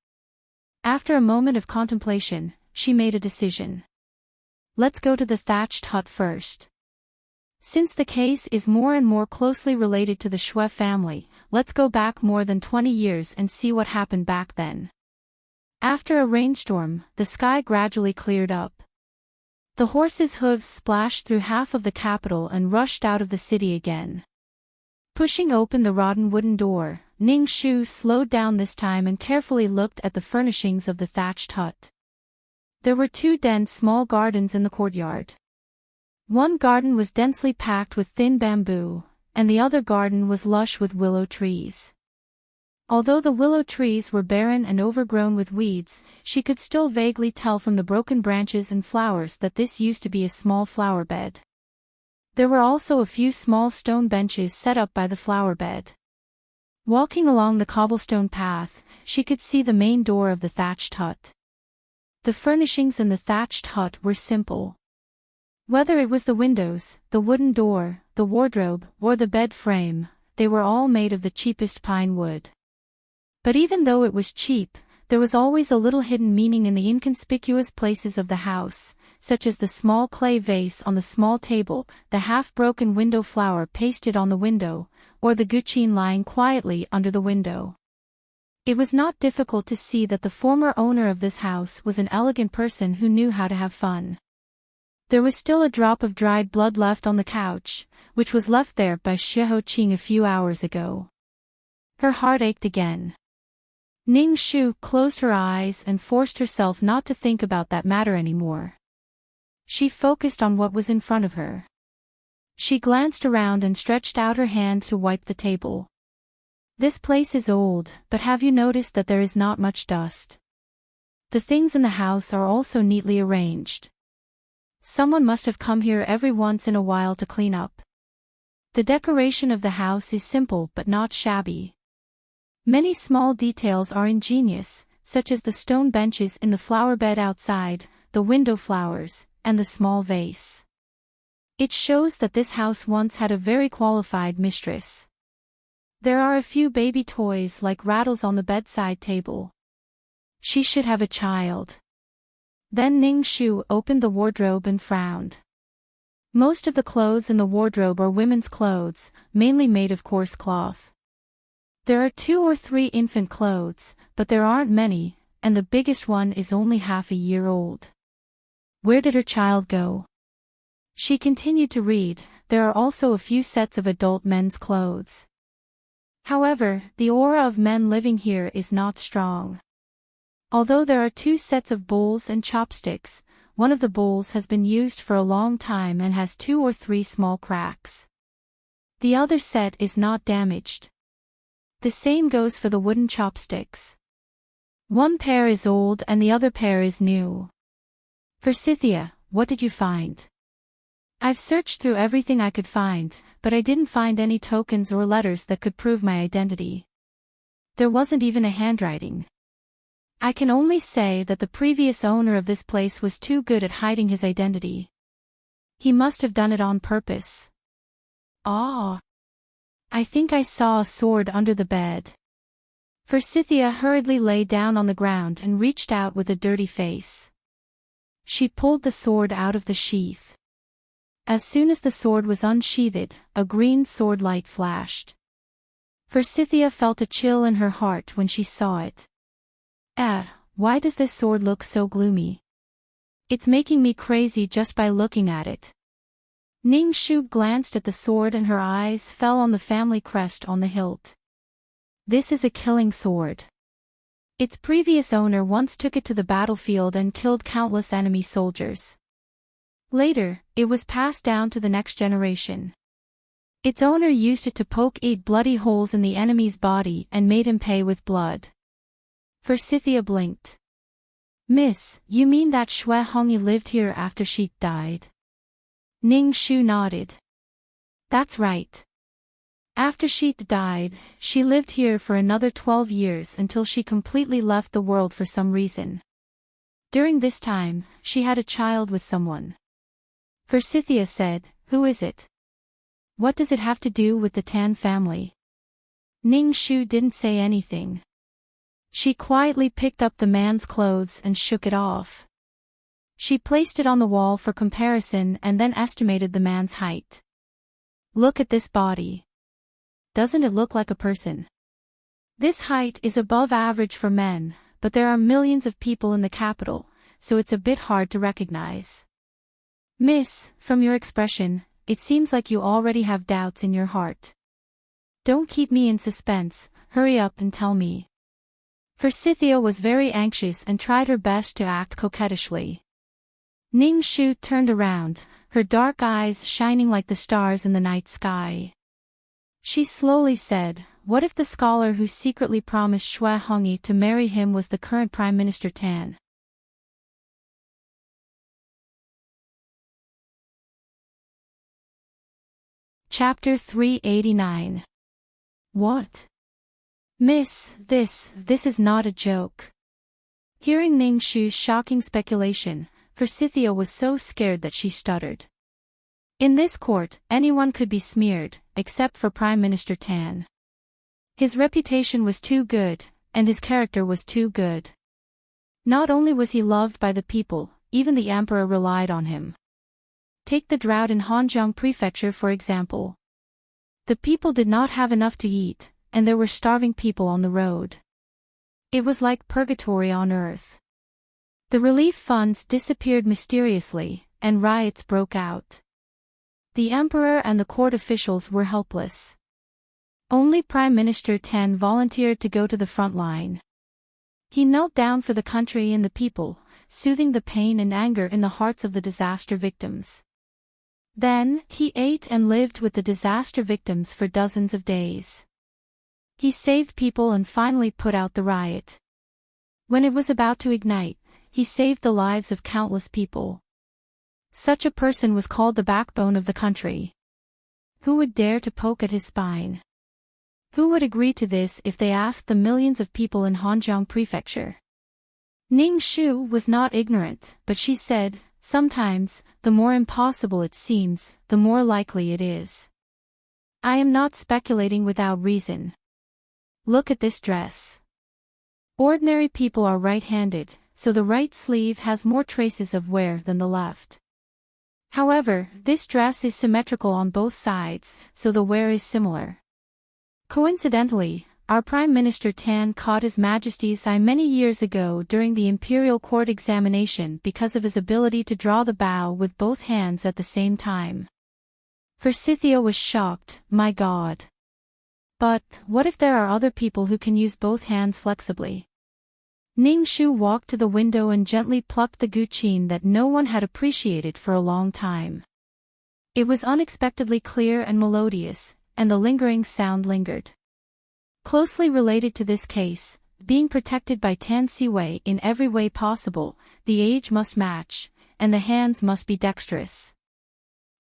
After a moment of contemplation, she made a decision. Let's go to the thatched hut first. Since the case is more and more closely related to the Shui family, let's go back more than 20 years and see what happened back then. After a rainstorm, the sky gradually cleared up. The horse's hooves splashed through half of the capital and rushed out of the city again. Pushing open the rotten wooden door, Ning Shu slowed down this time and carefully looked at the furnishings of the thatched hut. There were two dense small gardens in the courtyard. One garden was densely packed with thin bamboo, and the other garden was lush with willow trees. Although the willow trees were barren and overgrown with weeds, she could still vaguely tell from the broken branches and flowers that this used to be a small flower bed. There were also a few small stone benches set up by the flower bed. Walking along the cobblestone path, she could see the main door of the thatched hut. The furnishings in the thatched hut were simple. Whether it was the windows, the wooden door, the wardrobe, or the bed frame, they were all made of the cheapest pine wood. But even though it was cheap, there was always a little hidden meaning in the inconspicuous places of the house, such as the small clay vase on the small table, the half-broken window flower pasted on the window, or the guqin lying quietly under the window. It was not difficult to see that the former owner of this house was an elegant person who knew how to have fun. There was still a drop of dried blood left on the couch, which was left there by Xiaoqing a few hours ago. Her heart ached again. Ning Shu closed her eyes and forced herself not to think about that matter anymore. She focused on what was in front of her. She glanced around and stretched out her hand to wipe the table. This place is old, but have you noticed that there is not much dust? The things in the house are also neatly arranged. Someone must have come here every once in a while to clean up. The decoration of the house is simple but not shabby. Many small details are ingenious, such as the stone benches in the flower bed outside, the window flowers, and the small vase. It shows that this house once had a very qualified mistress. There are a few baby toys like rattles on the bedside table. She should have a child. Then Ning Shu opened the wardrobe and frowned. Most of the clothes in the wardrobe are women's clothes, mainly made of coarse cloth. There are 2 or 3 infant clothes, but there aren't many, and the biggest one is only half a year old. Where did her child go? She continued to read. There are also a few sets of adult men's clothes. However, the aura of men living here is not strong. Although there are 2 sets of bowls and chopsticks, one of the bowls has been used for a long time and has 2 or 3 small cracks. The other set is not damaged. The same goes for the wooden chopsticks. One pair is old and the other pair is new. Forsythia, what did you find? I've searched through everything I could find, but I didn't find any tokens or letters that could prove my identity. There wasn't even a handwriting. I can only say that the previous owner of this place was too good at hiding his identity. He must have done it on purpose. Ah! I think I saw a sword under the bed. Forsythia hurriedly lay down on the ground and reached out with a dirty face. She pulled the sword out of the sheath. As soon as the sword was unsheathed, a green sword light flashed. Forsythia felt a chill in her heart when she saw it. Why does this sword look so gloomy? It's making me crazy just by looking at it. Ning Shu glanced at the sword and her eyes fell on the family crest on the hilt. This is a killing sword. Its previous owner once took it to the battlefield and killed countless enemy soldiers. Later, it was passed down to the next generation. Its owner used it to poke 8 bloody holes in the enemy's body and made him pay with blood. Forsythia blinked. Miss, you mean that Xue Hongyi lived here after she died? Ning Shu nodded. That's right. After she died, she lived here for another 12 years until she completely left the world for some reason. During this time, she had a child with someone. Forsythia said, who is it? What does it have to do with the Tan family? Ning Shu didn't say anything. She quietly picked up the man's clothes and shook it off. She placed it on the wall for comparison and then estimated the man's height. Look at this body. Doesn't it look like a person? This height is above average for men, but there are millions of people in the capital, so it's a bit hard to recognize. Miss, from your expression, it seems like you already have doubts in your heart. Don't keep me in suspense, hurry up and tell me. Forsythia was very anxious and tried her best to act coquettishly. Ning Shu turned around, her dark eyes shining like the stars in the night sky. She slowly said, what if the scholar who secretly promised Xue Hongyi to marry him was the current Prime Minister Tan? Chapter 389. What? Miss, this is not a joke. Hearing Ning Shu's shocking speculation, Forsythia was so scared that she stuttered. In this court, anyone could be smeared, except for Prime Minister Tan. His reputation was too good, and his character was too good. Not only was he loved by the people, even the emperor relied on him. Take the drought in Hanjiang Prefecture for example. The people did not have enough to eat, and there were starving people on the road. It was like purgatory on earth. The relief funds disappeared mysteriously, and riots broke out. The emperor and the court officials were helpless. Only Prime Minister Tan volunteered to go to the front line. He knelt down for the country and the people, soothing the pain and anger in the hearts of the disaster victims. Then, he ate and lived with the disaster victims for dozens of days. He saved people and finally put out the riot. When it was about to ignite, he saved the lives of countless people. Such a person was called the backbone of the country. Who would dare to poke at his spine? Who would agree to this if they asked the millions of people in Hanjiang Prefecture? Ning Shu was not ignorant, but she said, sometimes, the more impossible it seems, the more likely it is. I am not speculating without reason. Look at this dress. Ordinary people are right-handed, so the right sleeve has more traces of wear than the left. However, this dress is symmetrical on both sides, so the wear is similar. Coincidentally, our Prime Minister Tan caught His Majesty's eye many years ago during the imperial court examination because of his ability to draw the bow with both hands at the same time. Forsythia was shocked, my God. But, what if there are other people who can use both hands flexibly? Ning Shu walked to the window and gently plucked the guqin that no one had appreciated for a long time. It was unexpectedly clear and melodious, and the lingering sound lingered. Closely related to this case, being protected by Tan Siwei in every way possible, the age must match, and the hands must be dexterous.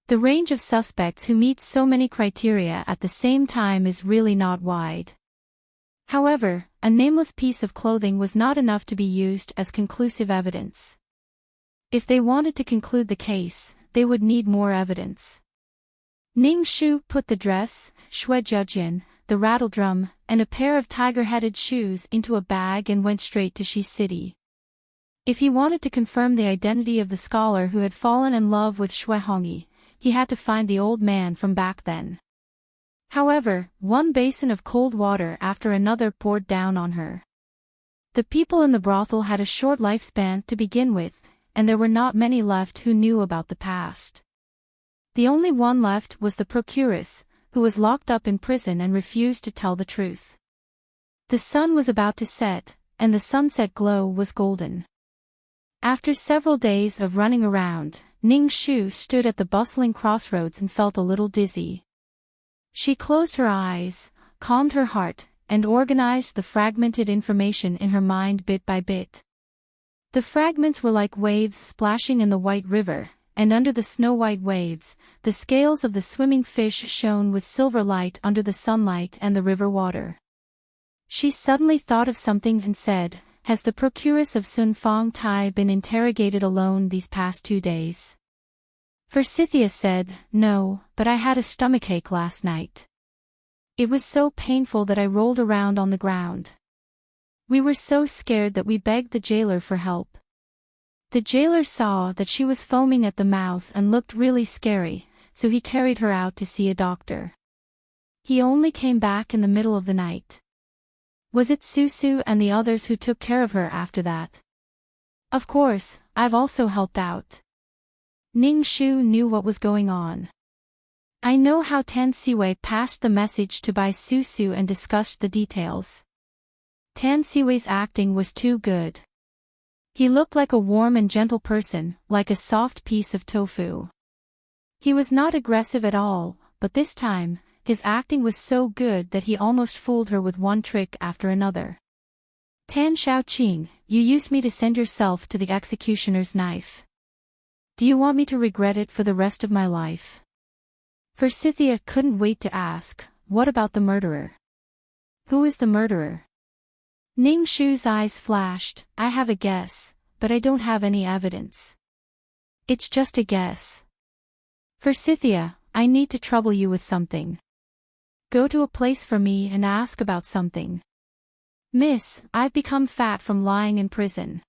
The range of suspects who meet so many criteria at the same time is really not wide. However, a nameless piece of clothing was not enough to be used as conclusive evidence. If they wanted to conclude the case, they would need more evidence. Ning Shu put the dress, shuejian, the rattledrum, and a pair of tiger-headed shoes into a bag and went straight to Shi City. If he wanted to confirm the identity of the scholar who had fallen in love with Shui Hongyi, he had to find the old man from back then. However, one basin of cold water after another poured down on her. The people in the brothel had a short lifespan to begin with, and there were not many left who knew about the past. The only one left was the procuress, who was locked up in prison and refused to tell the truth. The sun was about to set, and the sunset glow was golden. After several days of running around, Ning Shu stood at the bustling crossroads and felt a little dizzy. She closed her eyes, calmed her heart, and organized the fragmented information in her mind bit by bit. The fragments were like waves splashing in the white river, and under the snow-white waves, the scales of the swimming fish shone with silver light under the sunlight and the river water. She suddenly thought of something and said, "Has the procuress of Sun Fong Tai been interrogated alone these past 2 days?" Forsythia said, "No, but I had a stomachache last night. It was so painful that I rolled around on the ground. We were so scared that we begged the jailer for help. The jailer saw that she was foaming at the mouth and looked really scary, so he carried her out to see a doctor. He only came back in the middle of the night. Was it Susu and the others who took care of her after that? Of course, I've also helped out." Ning Shu knew what was going on. "I know how Tan Siwei passed the message to Bai Susu and discussed the details. Tan Siwei's acting was too good. He looked like a warm and gentle person, like a soft piece of tofu. He was not aggressive at all, but this time, his acting was so good that he almost fooled her with one trick after another. Tan Xiaoqing, you used me to send yourself to the executioner's knife. Do you want me to regret it for the rest of my life?" Forsythia couldn't wait to ask, "What about the murderer? Who is the murderer?" Ning Shu's eyes flashed, "I have a guess, but I don't have any evidence." "It's just a guess. Forsythia, I need to trouble you with something. Go to a place for me and ask about something. Miss, I've become fat from lying in prison.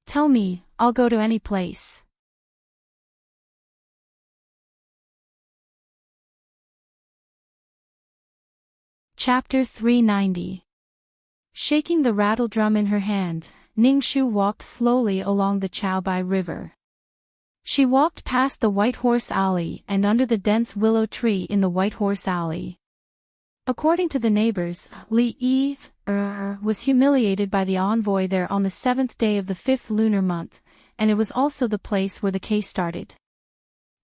Tell me, I'll go to any place." Chapter 390. Shaking the rattledrum in her hand, Ning Shu walked slowly along the Chaobai River. She walked past the White Horse Alley and under the dense willow tree in the White Horse Alley. According to the neighbors, Li Yi was humiliated by the envoy there on the 7th day of the 5th lunar month, and it was also the place where the case started.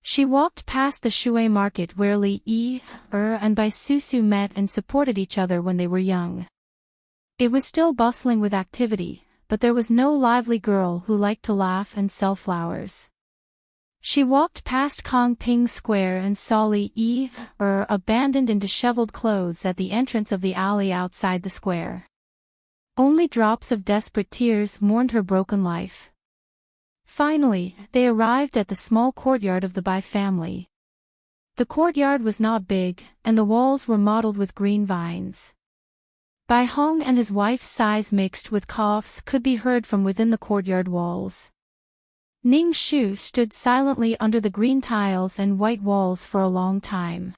She walked past the Shui market where Li Yi and Bai Susu met and supported each other when they were young. It was still bustling with activity, but there was no lively girl who liked to laugh and sell flowers. She walked past Kong Ping Square and saw Li Yi, abandoned in disheveled clothes at the entrance of the alley outside the square. Only drops of desperate tears mourned her broken life. Finally, they arrived at the small courtyard of the Bai family. The courtyard was not big, and the walls were mottled with green vines. Bai Hong and his wife's sighs mixed with coughs could be heard from within the courtyard walls. Ning Shu stood silently under the green tiles and white walls for a long time.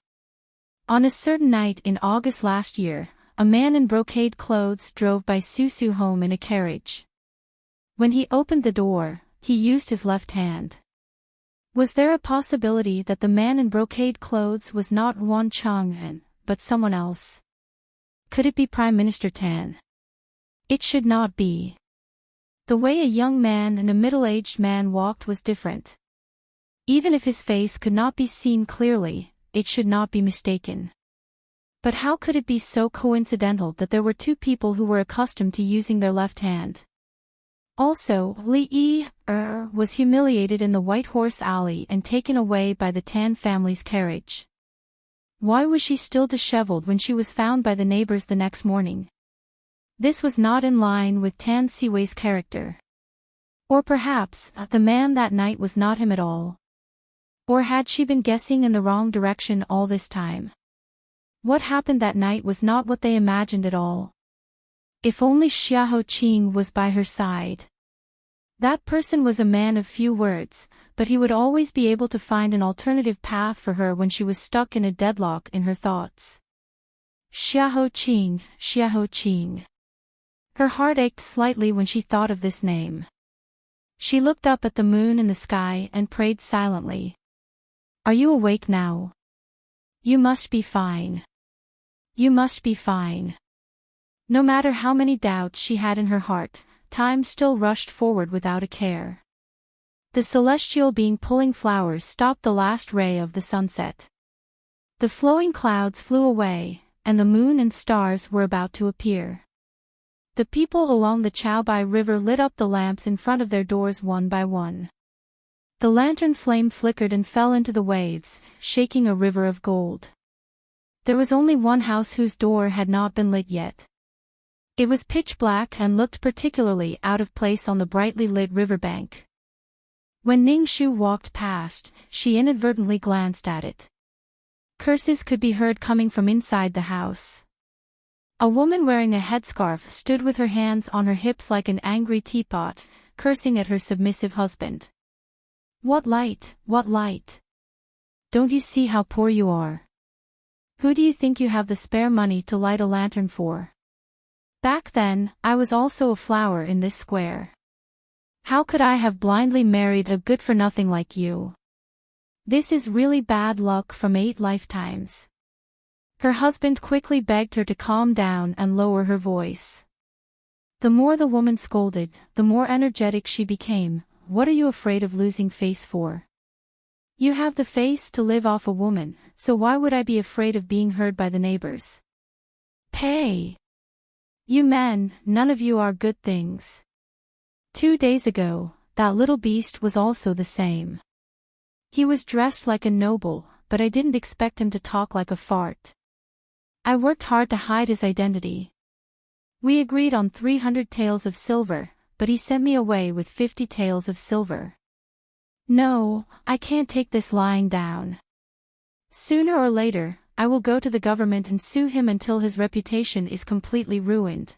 On a certain night in August last year, a man in brocade clothes drove by Su home in a carriage. When he opened the door, he used his left hand. Was there a possibility that the man in brocade clothes was not Wan Chang'an, but someone else? Could it be Prime Minister Tan? It should not be. The way a young man and a middle-aged man walked was different. Even if his face could not be seen clearly, it should not be mistaken. But how could it be so coincidental that there were two people who were accustomed to using their left hand? Also, Li Yi was humiliated in the White Horse Alley and taken away by the Tan family's carriage. Why was she still disheveled when she was found by the neighbors the next morning? This was not in line with Tan Siwei's character. Or perhaps, the man that night was not him at all. Or had she been guessing in the wrong direction all this time? What happened that night was not what they imagined at all. If only Xiahou Qing was by her side. That person was a man of few words, but he would always be able to find an alternative path for her when she was stuck in a deadlock in her thoughts. Xiahou Qing, Xiahou Qing. Her heart ached slightly when she thought of this name. She looked up at the moon in the sky and prayed silently. Are you awake now? You must be fine. You must be fine. No matter how many doubts she had in her heart, time still rushed forward without a care. The celestial being pulling flowers stopped the last ray of the sunset. The flowing clouds flew away, and the moon and stars were about to appear. The people along the Chaobai River lit up the lamps in front of their doors one by one. The lantern flame flickered and fell into the waves, shaking a river of gold. There was only one house whose door had not been lit yet. It was pitch black and looked particularly out of place on the brightly lit riverbank. When Ning Shu walked past, she inadvertently glanced at it. Curses could be heard coming from inside the house. A woman wearing a headscarf stood with her hands on her hips like an angry teapot, cursing at her submissive husband. What light, what light! Don't you see how poor you are? Who do you think you have the spare money to light a lantern for? Back then, I was also a flower in this square. How could I have blindly married a good-for-nothing like you? This is really bad luck from 8 lifetimes. Her husband quickly begged her to calm down and lower her voice. The more the woman scolded, the more energetic she became. What are you afraid of losing face for? You have the face to live off a woman, so why would I be afraid of being heard by the neighbors? Pay! You men, none of you are good things. 2 days ago, that little beast was also the same. He was dressed like a noble, but I didn't expect him to talk like a fart. I worked hard to hide his identity. We agreed on 300 taels of silver, but he sent me away with 50 taels of silver. No, I can't take this lying down. Sooner or later, I will go to the government and sue him until his reputation is completely ruined.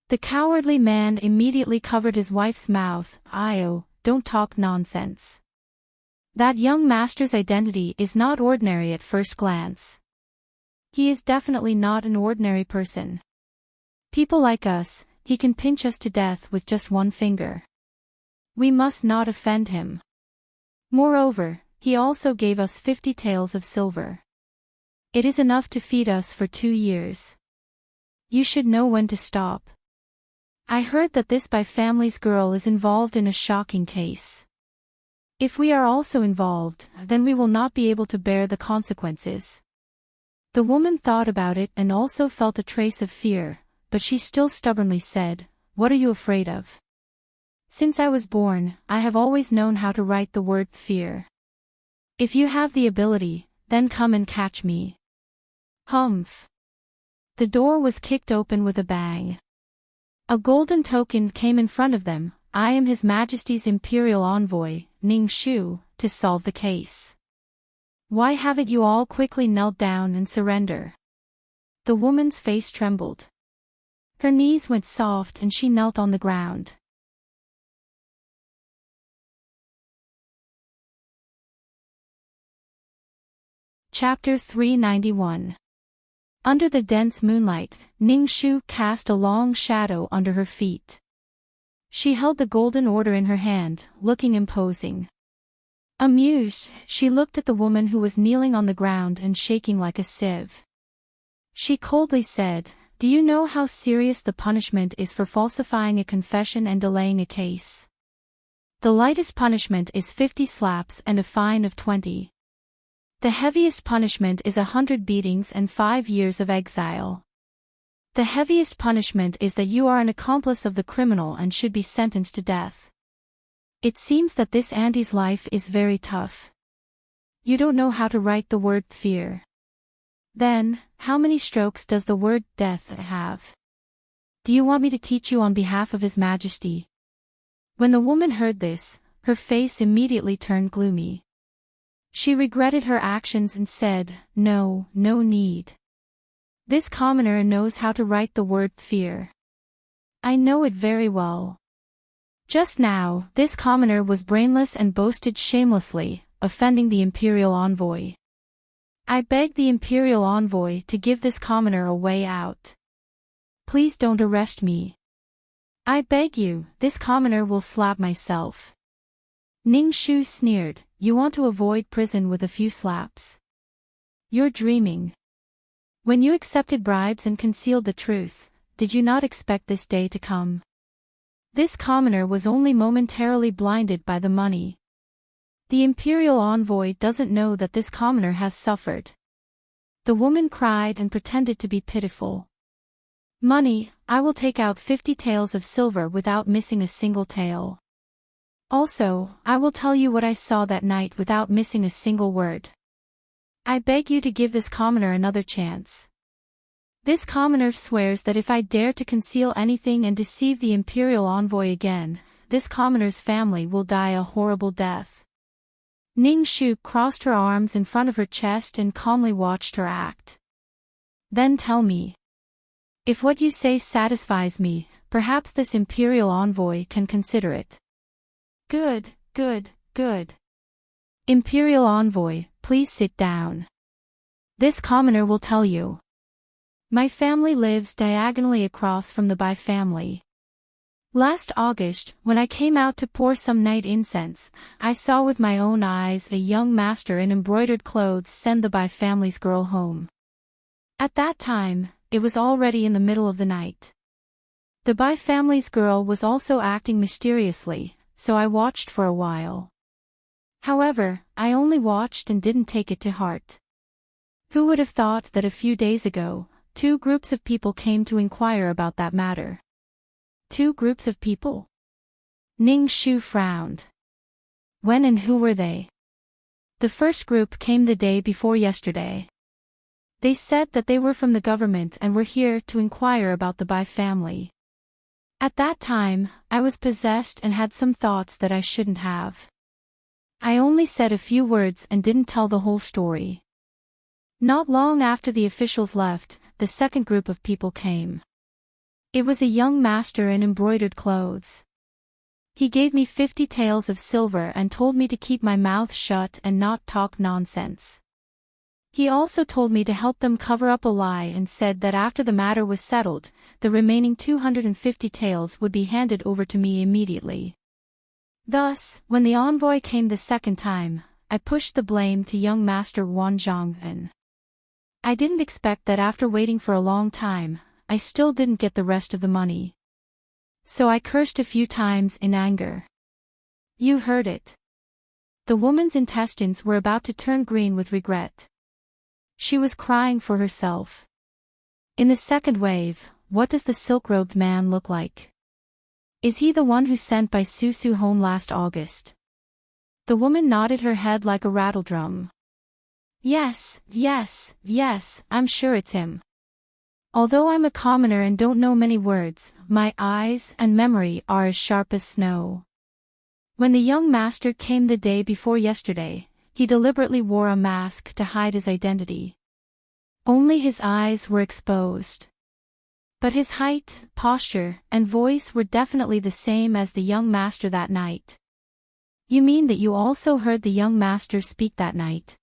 The cowardly man immediately covered his wife's mouth. Io, don't talk nonsense. That young master's identity is not ordinary at first glance. He is definitely not an ordinary person. People like us, he can pinch us to death with just one finger. We must not offend him. Moreover, he also gave us 50 taels of silver. It is enough to feed us for 2 years. You should know when to stop. I heard that this Bai family's girl is involved in a shocking case. If we are also involved, then we will not be able to bear the consequences. The woman thought about it and also felt a trace of fear, but she still stubbornly said, What are you afraid of? Since I was born, I have always known how to write the word fear. If you have the ability, then come and catch me. Humph. The door was kicked open with a bang. A golden token came in front of them. I am His Majesty's Imperial Envoy, Ning Shu, to solve the case. Why haven't you all quickly knelt down and surrender? The woman's face trembled. Her knees went soft and she knelt on the ground. Chapter 391. Under the dense moonlight, Ning Shu cast a long shadow under her feet. She held the golden order in her hand, looking imposing. Amused, she looked at the woman who was kneeling on the ground and shaking like a sieve. She coldly said, "Do you know how serious the punishment is for falsifying a confession and delaying a case? The lightest punishment is 50 slaps and a fine of 20. The heaviest punishment is 100 beatings and 5 years of exile. The heaviest punishment is that you are an accomplice of the criminal and should be sentenced to death. It seems that this Andy's life is very tough. You don't know how to write the word fear. Then, how many strokes does the word death have? Do you want me to teach you on behalf of His Majesty?" When the woman heard this, her face immediately turned gloomy. She regretted her actions and said, "No, no need. This commoner knows how to write the word fear. I know it very well." Just now, this commoner was brainless and boasted shamelessly, offending the Imperial Envoy. I beg the Imperial Envoy to give this commoner a way out. Please don't arrest me. I beg you, this commoner will slap myself. Ning Shu sneered, "You want to avoid prison with a few slaps? You're dreaming. When you accepted bribes and concealed the truth, did you not expect this day to come? This commoner was only momentarily blinded by the money. The Imperial Envoy doesn't know that this commoner has suffered." The woman cried and pretended to be pitiful. "Money, I will take out 50 taels of silver without missing a single tael. Also, I will tell you what I saw that night without missing a single word. I beg you to give this commoner another chance. This commoner swears that if I dare to conceal anything and deceive the Imperial Envoy again, this commoner's family will die a horrible death." Ning Shu crossed her arms in front of her chest and calmly watched her act. "Then tell me. If what you say satisfies me, perhaps this Imperial Envoy can consider it." "Good, good, good. Imperial Envoy, please sit down. This commoner will tell you. My family lives diagonally across from the Bai family. Last August, when I came out to pour some night incense, I saw with my own eyes a young master in embroidered clothes send the Bai family's girl home. At that time, it was already in the middle of the night. The Bai family's girl was also acting mysteriously, so I watched for a while. However, I only watched and didn't take it to heart. Who would have thought that a few days ago, 2 groups of people came to inquire about that matter? 2 groups of people? Ning Shu frowned. When and who were they? The first group came the day before yesterday. They said that they were from the government and were here to inquire about the Bai family. At that time, I was possessed and had some thoughts that I shouldn't have. I only said a few words and didn't tell the whole story. Not long after the officials left, the second group of people came. It was a young master in embroidered clothes. He gave me 50 taels of silver and told me to keep my mouth shut and not talk nonsense. He also told me to help them cover up a lie and said that after the matter was settled, the remaining 250 taels would be handed over to me immediately. Thus, when the envoy came the second time, I pushed the blame to young master Wan Zhonghen. I didn't expect that after waiting for a long time, I still didn't get the rest of the money. So I cursed a few times in anger. You heard it. The woman's intestines were about to turn green with regret. She was crying for herself. In the second wave, what does the silk-robed man look like? Is he the one who sent by Susu home last August? The woman nodded her head like a rattledrum. Yes, I'm sure it's him. Although I'm a commoner and don't know many words, my eyes and memory are as sharp as snow. When the young master came the day before yesterday, he deliberately wore a mask to hide his identity. Only his eyes were exposed. But his height, posture, and voice were definitely the same as the young master that night. You mean that you also heard the young master speak that night?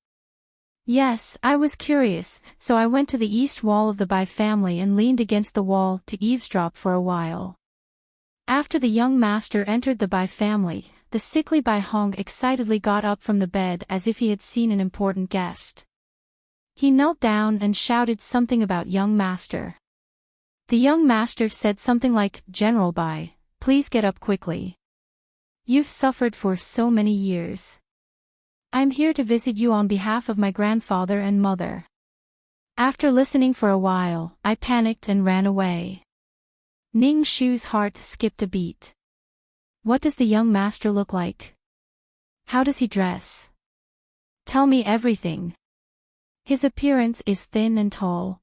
Yes, I was curious, so I went to the east wall of the Bai family and leaned against the wall to eavesdrop for a while. After the young master entered the Bai family, the sickly Bai Hong excitedly got up from the bed as if he had seen an important guest. He knelt down and shouted something about young master. The young master said something like, "General Bai, please get up quickly. You've suffered for so many years. I'm here to visit you on behalf of my grandfather and mother." After listening for a while, I panicked and ran away. Ning Shu's heart skipped a beat. What does the young master look like? How does he dress? Tell me everything. His appearance is thin and tall.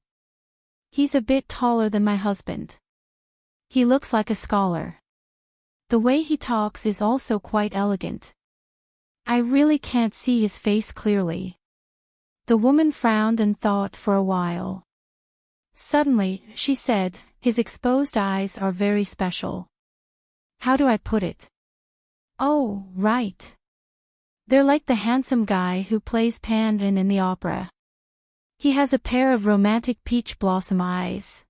He's a bit taller than my husband. He looks like a scholar. The way he talks is also quite elegant. I really can't see his face clearly. The woman frowned and thought for a while. Suddenly, she said, "His exposed eyes are very special." How do I put it? Oh, right. They're like the handsome guy who plays Pandan in the opera. He has a pair of romantic peach blossom eyes.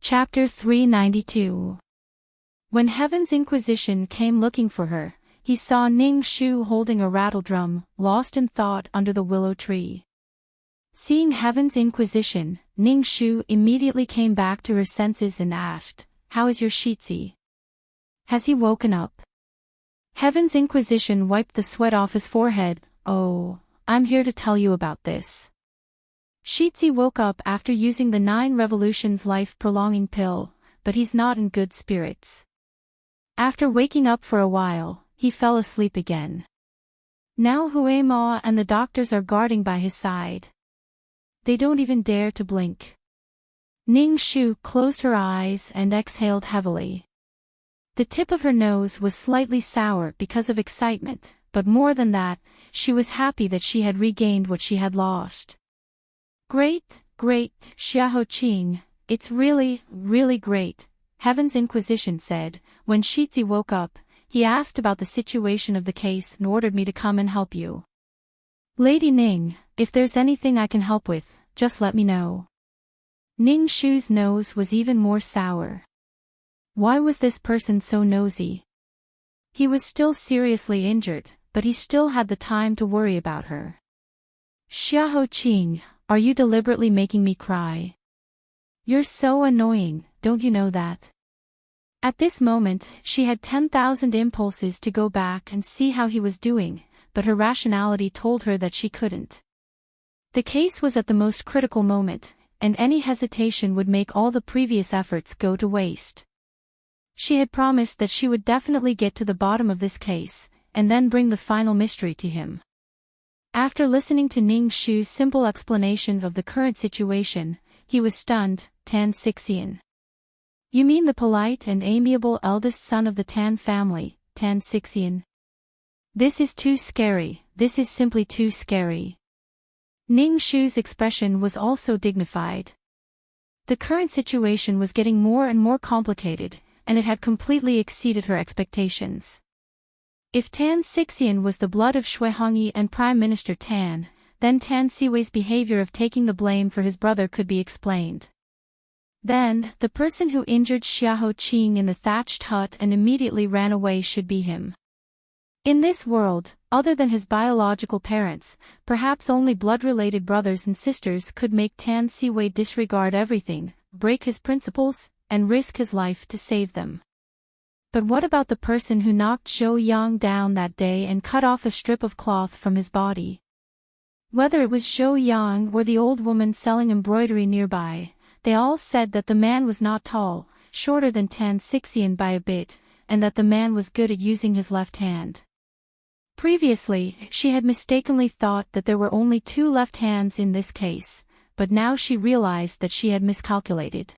Chapter 392. When Heaven's Inquisition came looking for her, he saw Ning Shu holding a rattledrum, lost in thought under the willow tree. Seeing Heaven's Inquisition, Ning Shu immediately came back to her senses and asked, "How is your Shitzi? Has he woken up?" Heaven's Inquisition wiped the sweat off his forehead. "Oh, I'm here to tell you about this. Shitzi woke up after using the 9 Revolutions life-prolonging pill, but he's not in good spirits. After waking up for a while, he fell asleep again. Now Hue Ma and the doctors are guarding by his side. They don't even dare to blink." Ning Shu closed her eyes and exhaled heavily. The tip of her nose was slightly sour because of excitement, but more than that, she was happy that she had regained what she had lost. Great, Xiahou Qing, it's really, really great," Heaven's Inquisition said. "When Shitzi woke up, he asked about the situation of the case and ordered me to come and help you. Lady Ning, if there's anything I can help with, just let me know." Ning Shu's nose was even more sour. Why was this person so nosy? He was still seriously injured, but he still had the time to worry about her. "Xiahou Qing, are you deliberately making me cry? You're so annoying, don't you know that?" At this moment, she had 10,000 impulses to go back and see how he was doing, but her rationality told her that she couldn't. The case was at the most critical moment, and any hesitation would make all the previous efforts go to waste. She had promised that she would definitely get to the bottom of this case, and then bring the final mystery to him. After listening to Ning Shu's simple explanation of the current situation, he was stunned. Tan Xixian. You mean the polite and amiable eldest son of the Tan family, Tan Xixian? This is too scary, this is simply too scary. Ning Shu's expression was also dignified. The current situation was getting more and more complicated, and it had completely exceeded her expectations. If Tan Xixian was the blood of Shui Hongyi and Prime Minister Tan, then Tan Siwei's behavior of taking the blame for his brother could be explained. Then, the person who injured Xiahou Qing in the thatched hut and immediately ran away should be him. In this world, other than his biological parents, perhaps only blood-related brothers and sisters could make Tan Siwei disregard everything, break his principles, and risk his life to save them. But what about the person who knocked Zhou Yang down that day and cut off a strip of cloth from his body? Whether it was Zhou Yang or the old woman selling embroidery nearby, they all said that the man was not tall, shorter than Tan Xixian by a bit, and that the man was good at using his left hand. Previously, she had mistakenly thought that there were only two left hands in this case, but now she realized that she had miscalculated.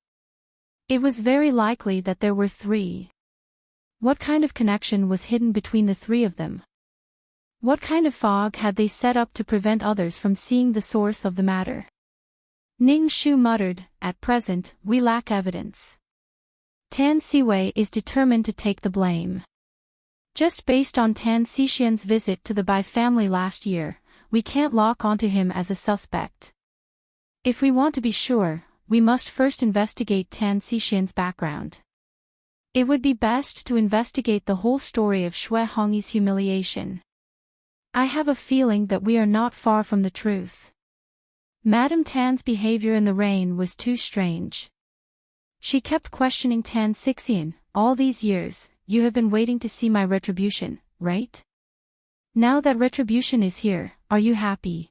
It was very likely that there were three. What kind of connection was hidden between the three of them? What kind of fog had they set up to prevent others from seeing the source of the matter? Ning Shu muttered, "At present, we lack evidence. Tan Siwei is determined to take the blame. Just based on Tan Xixian's visit to the Bai family last year, we can't lock onto him as a suspect. If we want to be sure, we must first investigate Tan Xixian's background. It would be best to investigate the whole story of Xue Hongyi's humiliation. I have a feeling that we are not far from the truth. Madame Tan's behavior in the rain was too strange. She kept questioning Tan Xixian, all these years. You have been waiting to see my retribution, right? Now that retribution is here, are you happy?"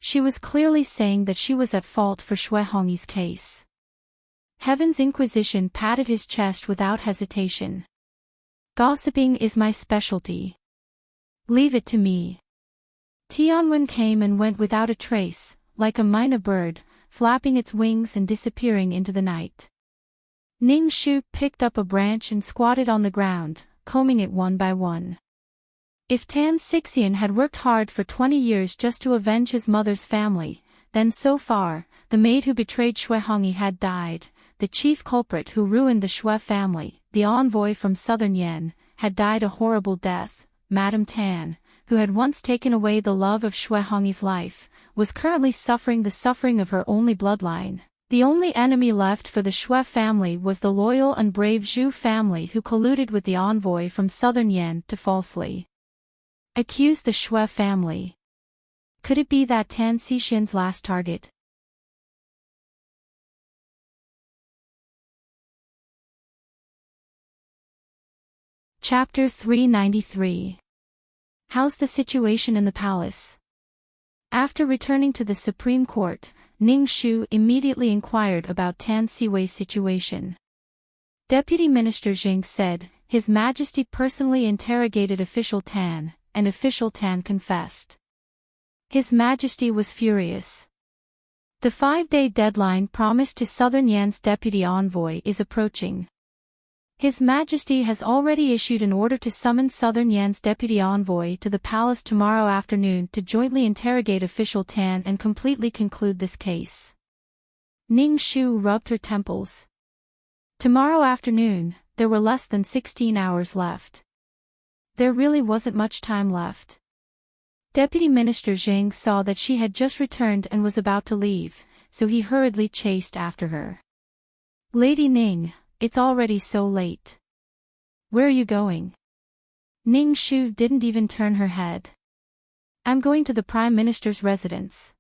She was clearly saying that she was at fault for Xue Hongyi's case. Heaven's Inquisition patted his chest without hesitation. "Gossiping is my specialty. Leave it to me." Tianwen came and went without a trace, like a myna bird, flapping its wings and disappearing into the night. Ning Shu picked up a branch and squatted on the ground, combing it one by one. If Tan Xixian had worked hard for 20 years just to avenge his mother's family, then so far, the maid who betrayed Xue Hongyi had died, the chief culprit who ruined the Xue family, the envoy from southern Yan, had died a horrible death. Madame Tan, who had once taken away the love of Xue Hongyi's life, was currently suffering the suffering of her only bloodline. The only enemy left for the Xue family was the loyal and brave Zhu family who colluded with the envoy from southern Yan to falsely accuse the Xue family. Could it be that Tan Xixian's last target? Chapter 393. How's the situation in the palace? After returning to the Supreme Court, Ning Shu immediately inquired about Tan Siwei's situation. Deputy Minister Jing said, His Majesty personally interrogated Official Tan, and Official Tan confessed. His Majesty was furious. The 5-day deadline promised to Southern Yan's deputy envoy is approaching. His Majesty has already issued an order to summon Southern Yan's deputy envoy to the palace tomorrow afternoon to jointly interrogate Official Tan and completely conclude this case. Ning Shu rubbed her temples. Tomorrow afternoon, there were less than 16 hours left. There really wasn't much time left. Deputy Minister Zhang saw that she had just returned and was about to leave, so he hurriedly chased after her. Lady Ning, it's already so late. Where are you going? Ning Shu didn't even turn her head. I'm going to the Prime Minister's residence.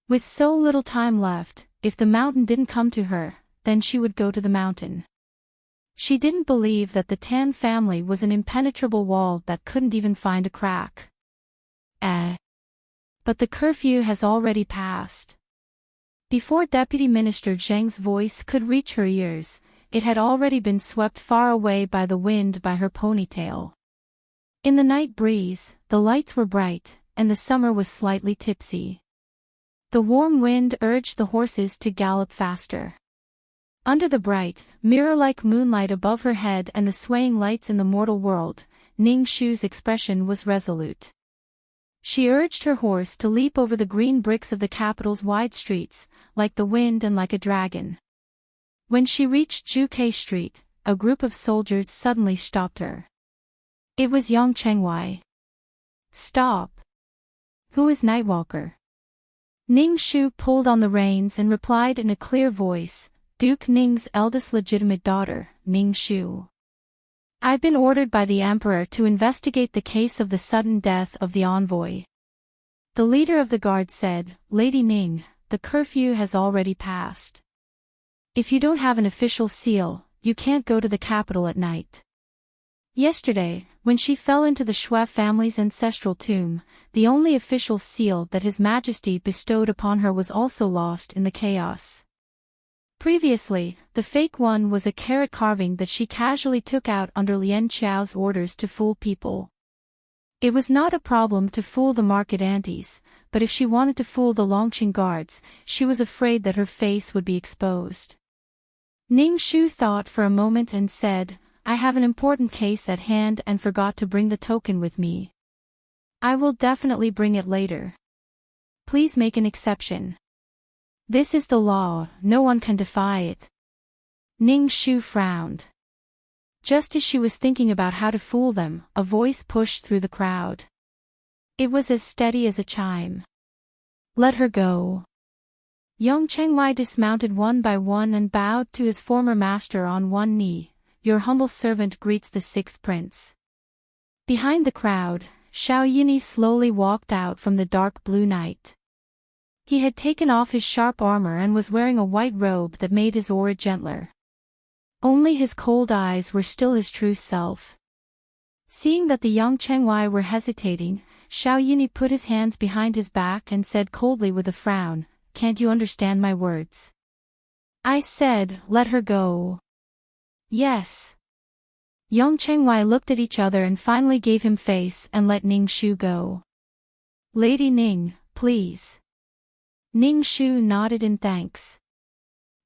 With so little time left, if the mountain didn't come to her, then she would go to the mountain. She didn't believe that the Tan family was an impenetrable wall that couldn't even find a crack. But the curfew has already passed. Before Deputy Minister Zhang's voice could reach her ears, it had already been swept far away by the wind by her ponytail. In the night breeze, the lights were bright, and the summer was slightly tipsy. The warm wind urged the horses to gallop faster. Under the bright, mirror-like moonlight above her head and the swaying lights in the mortal world, Ning Shu's expression was resolute. She urged her horse to leap over the green bricks of the capital's wide streets, like the wind and like a dragon. When she reached Zhuke Street, a group of soldiers suddenly stopped her. It was Yang Chengwei. Stop. Who is Nightwalker? Ning Shu pulled on the reins and replied in a clear voice, Duke Ning's eldest legitimate daughter, Ning Shu. I've been ordered by the Emperor to investigate the case of the sudden death of the envoy. The leader of the guard said, Lady Ning, the curfew has already passed. If you don't have an official seal, you can't go to the capital at night. Yesterday, when she fell into the Shui family's ancestral tomb, the only official seal that His Majesty bestowed upon her was also lost in the chaos. Previously, the fake one was a carrot carving that she casually took out under Lien Qiao's orders to fool people. It was not a problem to fool the market aunties, but if she wanted to fool the Longqing guards, she was afraid that her face would be exposed. Ning Shu thought for a moment and said, "I have an important case at hand and forgot to bring the token with me. I will definitely bring it later. Please make an exception. This is the law, no one can defy it." Ning Shu frowned. Just as she was thinking about how to fool them, a voice pushed through the crowd. It was as steady as a chime. "Let her go." Young Chengwei dismounted one by one and bowed to his former master on one knee. "Your humble servant greets the sixth prince." Behind the crowd, Xiao Yini slowly walked out from the dark blue night. He had taken off his sharp armor and was wearing a white robe that made his aura gentler. Only his cold eyes were still his true self. Seeing that the young Chengwei were hesitating, Xiao Yini put his hands behind his back and said coldly with a frown, "Can't you understand my words? I said, let her go." "Yes." Young Chengwei looked at each other and finally gave him face and let Ning Shu go. "Lady Ning, please." Ning Shu nodded in thanks.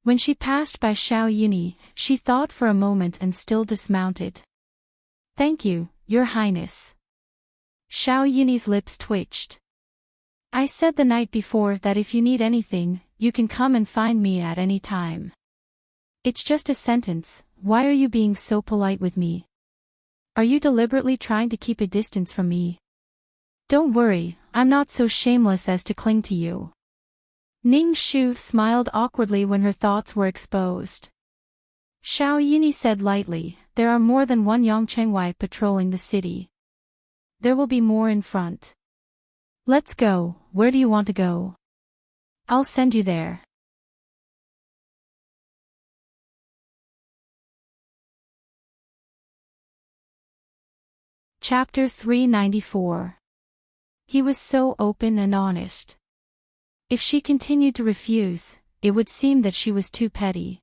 When she passed by Xiao Yini, she thought for a moment and still dismounted. "Thank you, Your Highness." Xiao Yini's lips twitched. "I said the night before that if you need anything, you can come and find me at any time. It's just a sentence, why are you being so polite with me? Are you deliberately trying to keep a distance from me? Don't worry, I'm not so shameless as to cling to you." Ning Shu smiled awkwardly when her thoughts were exposed. Xiao Yini said lightly, "There are more than one Yang Chengwei patrolling the city. There will be more in front. Let's go, where do you want to go? I'll send you there." Chapter 394. He was so open and honest. If she continued to refuse, it would seem that she was too petty.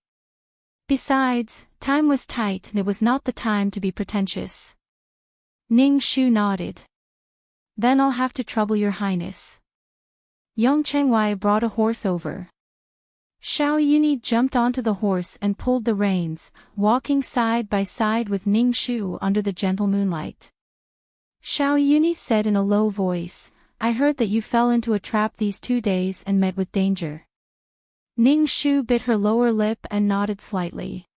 Besides, time was tight and it was not the time to be pretentious. Ning Shu nodded. "Then I'll have to trouble Your Highness." Young Chengwei brought a horse over. Xiao Yuni jumped onto the horse and pulled the reins, walking side by side with Ning Shu under the gentle moonlight. Xiao Yuni said in a low voice, "I heard that you fell into a trap these 2 days and met with danger." Ning Shu bit her lower lip and nodded slightly.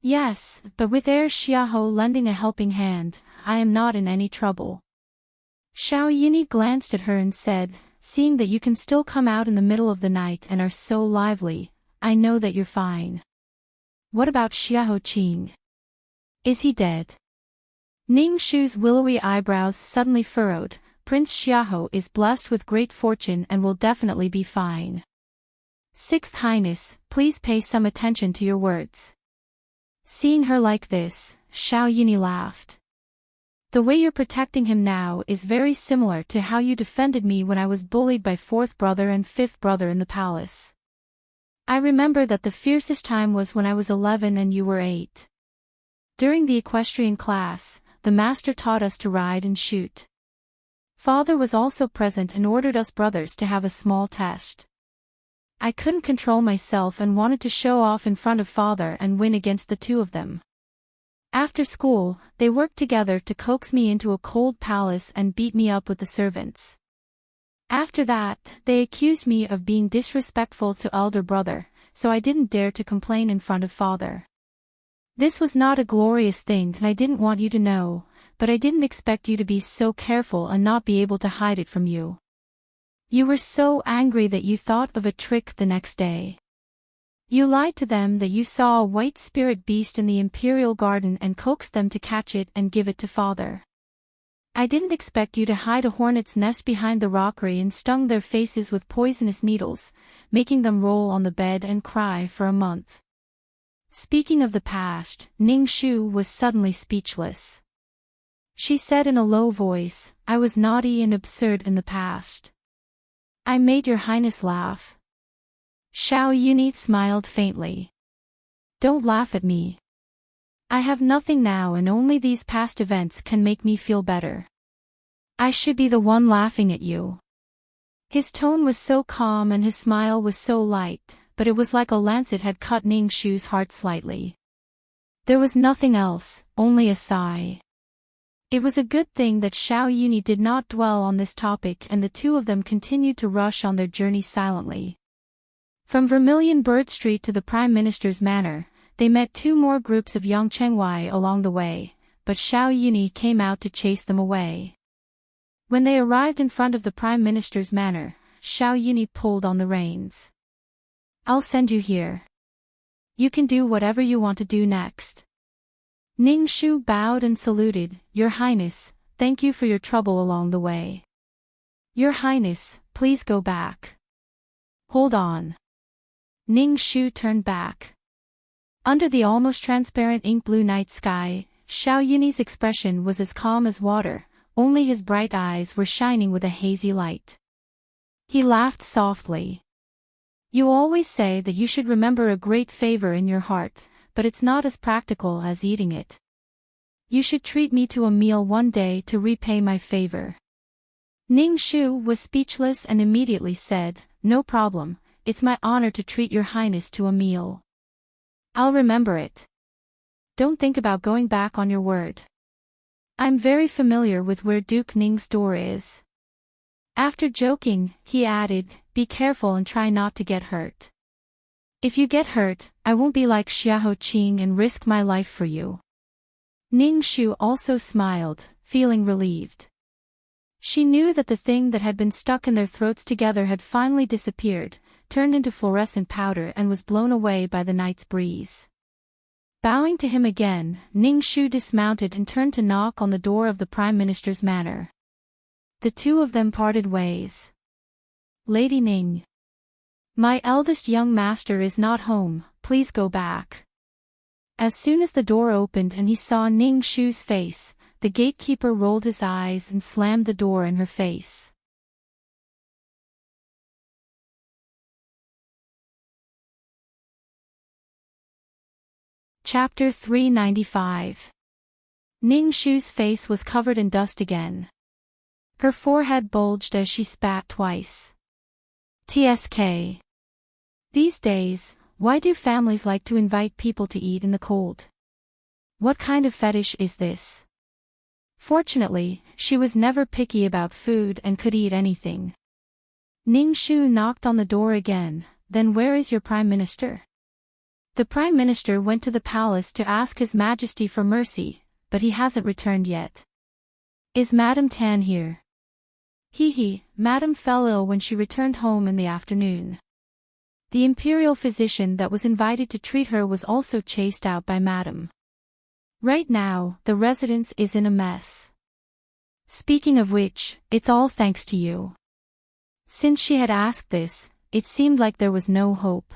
"Yes, but with Heir Xiaohou lending a helping hand, I am not in any trouble." Xiao Yini glanced at her and said, "Seeing that you can still come out in the middle of the night and are so lively, I know that you're fine. What about Xiahou Qing? Is he dead?" Ning Shu's willowy eyebrows suddenly furrowed. "Prince Xiahou is blessed with great fortune and will definitely be fine. Sixth Highness, please pay some attention to your words." Seeing her like this, Xiao Yini laughed. "The way you're protecting him now is very similar to how you defended me when I was bullied by fourth brother and fifth brother in the palace. I remember that the fiercest time was when I was 11 and you were 8. During the equestrian class, the master taught us to ride and shoot. Father was also present and ordered us brothers to have a small test. I couldn't control myself and wanted to show off in front of father and win against the two of them. After school, they worked together to coax me into a cold palace and beat me up with the servants. After that, they accused me of being disrespectful to elder brother, so I didn't dare to complain in front of father. This was not a glorious thing and I didn't want you to know, but I didn't expect you to be so careful and not be able to hide it from you. You were so angry that you thought of a trick the next day. You lied to them that you saw a white spirit beast in the imperial garden and coaxed them to catch it and give it to father. I didn't expect you to hide a hornet's nest behind the rockery and stung their faces with poisonous needles, making them roll on the bed and cry for a month. Speaking of the past, Ning Shu was suddenly speechless. She said in a low voice, "I was naughty and absurd in the past. I made your highness laugh." Xiao Yuni smiled faintly. "Don't laugh at me. I have nothing now and only these past events can make me feel better. I should be the one laughing at you." His tone was so calm and his smile was so light, but it was like a lancet had cut Ning Shu's heart slightly. There was nothing else, only a sigh. It was a good thing that Xiao Yuni did not dwell on this topic and the two of them continued to rush on their journey silently. From Vermilion Bird Street to the Prime Minister's manor, they met two more groups of young Chengwai along the way, but Xiao Yuni came out to chase them away. When they arrived in front of the Prime Minister's manor, Xiao Yuni pulled on the reins. "I'll send you here. You can do whatever you want to do next." Ning Shu bowed and saluted. "Your Highness, thank you for your trouble along the way." "Your Highness, please go back." "Hold on." Ning Shu turned back. Under the almost transparent ink-blue night sky, Xiao Yuni's expression was as calm as water, only his bright eyes were shining with a hazy light. He laughed softly. "You always say that you should remember a great favor in your heart, but it's not as practical as eating it. You should treat me to a meal one day to repay my favor." Ning Shu was speechless and immediately said, "No problem, it's my honor to treat your highness to a meal. I'll remember it. Don't think about going back on your word. I'm very familiar with where Duke Ning's door is." After joking, he added, "Be careful and try not to get hurt. If you get hurt, I won't be like Xiahou Qing and risk my life for you." Ning Shu also smiled, feeling relieved. She knew that the thing that had been stuck in their throats together had finally disappeared, turned into fluorescent powder and was blown away by the night's breeze. Bowing to him again, Ning Shu dismounted and turned to knock on the door of the Prime Minister's manor. The two of them parted ways. "Lady Ning. My eldest young master is not home, please go back." As soon as the door opened and he saw Ning Shu's face, the gatekeeper rolled his eyes and slammed the door in her face. Chapter 395. Ning Shu's face was covered in dust again. Her forehead bulged as she spat twice. TSK. These days, why do families like to invite people to eat in the cold? What kind of fetish is this? Fortunately, she was never picky about food and could eat anything. Ning Shu knocked on the door again. "Then where is your Prime Minister?" "The Prime Minister went to the palace to ask His Majesty for mercy, but he hasn't returned yet." "Is Madame Tan here?" "He, Madame fell ill when she returned home in the afternoon. The imperial physician that was invited to treat her was also chased out by Madame. Right now, the residence is in a mess. Speaking of which, it's all thanks to you." Since she had asked this, it seemed like there was no hope.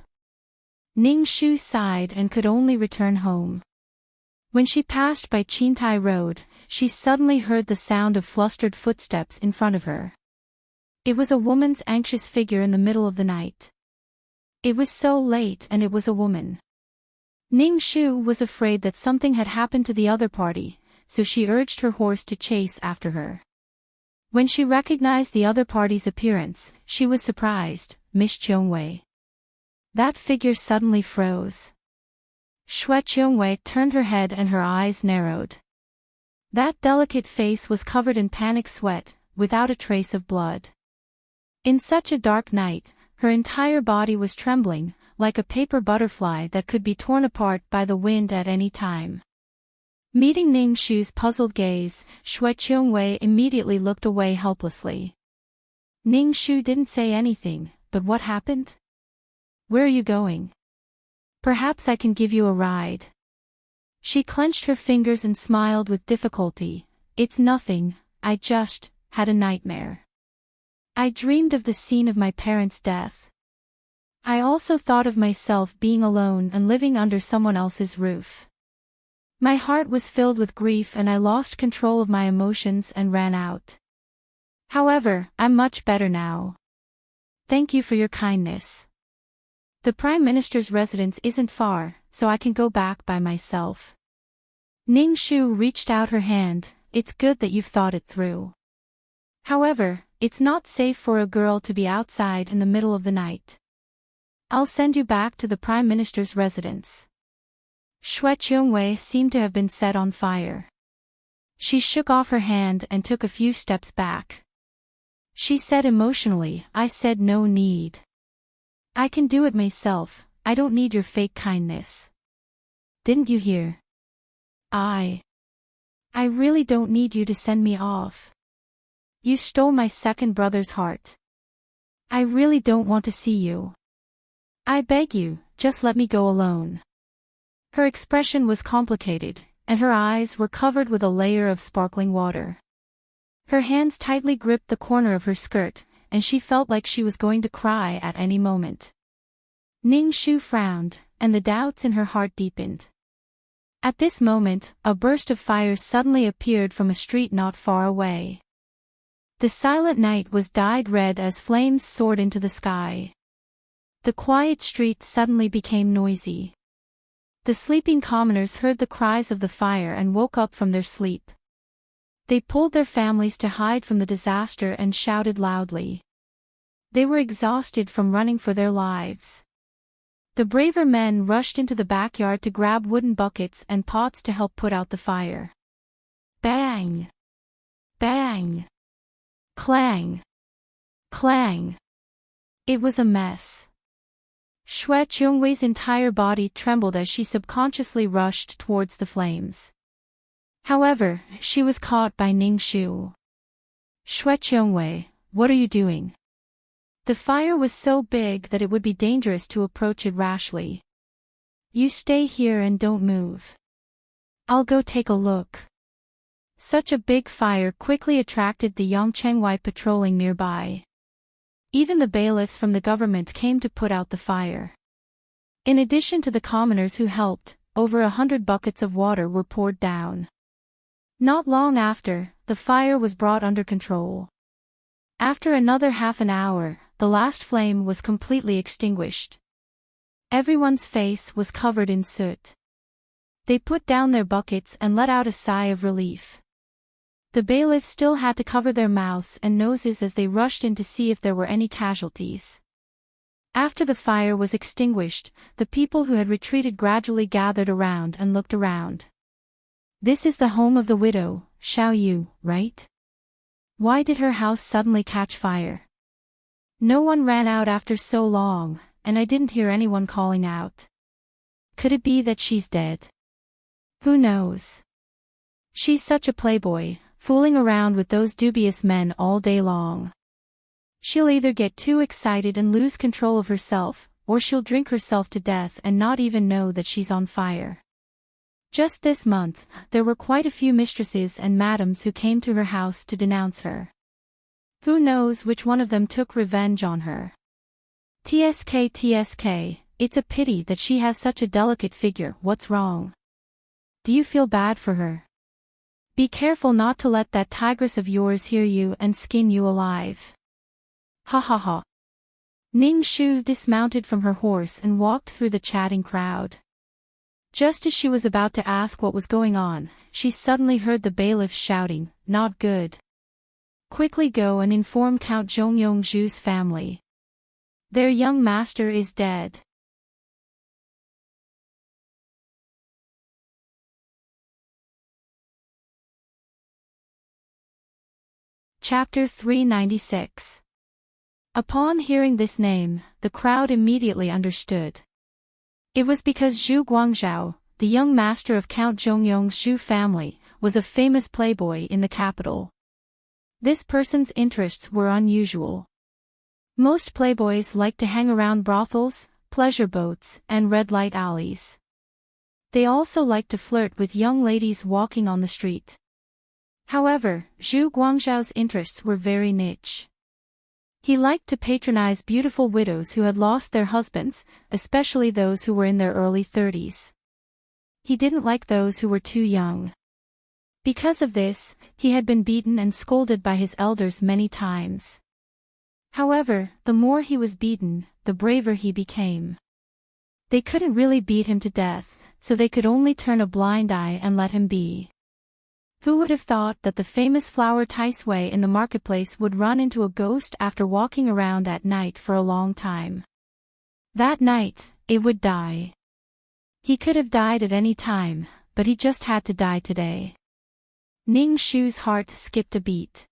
Ning Shu sighed and could only return home. When she passed by Qintai Road, she suddenly heard the sound of flustered footsteps in front of her. It was a woman's anxious figure in the middle of the night. It was so late and it was a woman. Ning Shu was afraid that something had happened to the other party, so she urged her horse to chase after her. When she recognized the other party's appearance, she was surprised. "Miss Qiongwei." That figure suddenly froze. Xue Qiongwei turned her head and her eyes narrowed. That delicate face was covered in panic sweat, without a trace of blood. In such a dark night, her entire body was trembling, like a paper butterfly that could be torn apart by the wind at any time. Meeting Ning Shu's puzzled gaze, Xue Qiongwei immediately looked away helplessly. Ning Shu didn't say anything, but what happened? "Where are you going?" "Perhaps I can give you a ride." She clenched her fingers and smiled with difficulty. "It's nothing, I just had a nightmare. I dreamed of the scene of my parents' death." I also thought of myself being alone and living under someone else's roof. My heart was filled with grief and I lost control of my emotions and ran out. However, I'm much better now. Thank you for your kindness. The Prime Minister's residence isn't far, so I can go back by myself. Ning Shu reached out her hand. It's good that you've thought it through. However, it's not safe for a girl to be outside in the middle of the night. I'll send you back to the Prime Minister's residence. Xue Qiongwei seemed to have been set on fire. She shook off her hand and took a few steps back. She said emotionally, I said no need. I can do it myself, I don't need your fake kindness. Didn't you hear? I really don't need you to send me off. You stole my second brother's heart. I really don't want to see you. I beg you, just let me go alone. Her expression was complicated, and her eyes were covered with a layer of sparkling water. Her hands tightly gripped the corner of her skirt, and she felt like she was going to cry at any moment. Ning Shu frowned, and the doubts in her heart deepened. At this moment, a burst of fire suddenly appeared from a street not far away. The silent night was dyed red as flames soared into the sky. The quiet street suddenly became noisy. The sleeping commoners heard the cries of the fire and woke up from their sleep. They pulled their families to hide from the disaster and shouted loudly. They were exhausted from running for their lives. The braver men rushed into the backyard to grab wooden buckets and pots to help put out the fire. Bang! Bang! Clang! Clang! It was a mess. Xue Qiongwei's entire body trembled as she subconsciously rushed towards the flames. However, she was caught by Ning Shu. Xue Qiongwei, what are you doing? The fire was so big that it would be dangerous to approach it rashly. You stay here and don't move. I'll go take a look. Such a big fire quickly attracted the Yongchengwei patrolling nearby. Even the bailiffs from the government came to put out the fire. In addition to the commoners who helped, over 100 buckets of water were poured down. Not long after, the fire was brought under control. After another half an hour, the last flame was completely extinguished. Everyone's face was covered in soot. They put down their buckets and let out a sigh of relief. The bailiffs still had to cover their mouths and noses as they rushed in to see if there were any casualties. After the fire was extinguished, the people who had retreated gradually gathered around and looked around. This is the home of the widow, Xiao Yu, right? Why did her house suddenly catch fire? No one ran out after so long, and I didn't hear anyone calling out. Could it be that she's dead? Who knows? She's such a playboy, fooling around with those dubious men all day long. She'll either get too excited and lose control of herself, or she'll drink herself to death and not even know that she's on fire. Just this month, there were quite a few mistresses and madams who came to her house to denounce her. Who knows which one of them took revenge on her? TSK, it's a pity that she has such a delicate figure. What's wrong? Do you feel bad for her? Be careful not to let that tigress of yours hear you and skin you alive. Ha ha ha. Ning Shu dismounted from her horse and walked through the chatting crowd. Just as she was about to ask what was going on, she suddenly heard the bailiffs shouting, "Not good. Quickly go and inform Count Zhongyongzhu's family. Their young master is dead." Chapter 396. Upon hearing this name, the crowd immediately understood. It was because Zhu Guangzhou, the young master of Count Zhongyong's Zhu family, was a famous playboy in the capital. This person's interests were unusual. Most playboys liked to hang around brothels, pleasure boats, and red light alleys. They also liked to flirt with young ladies walking on the street. However, Zhu Guangzhou's interests were very niche. He liked to patronize beautiful widows who had lost their husbands, especially those who were in their early 30s. He didn't like those who were too young. Because of this, he had been beaten and scolded by his elders many times. However, the more he was beaten, the braver he became. They couldn't really beat him to death, so they could only turn a blind eye and let him be. Who would have thought that the famous flower Taiswei in the marketplace would run into a ghost after walking around at night for a long time? That night, it would die. He could have died at any time, but he just had to die today. Ning Shu's heart skipped a beat.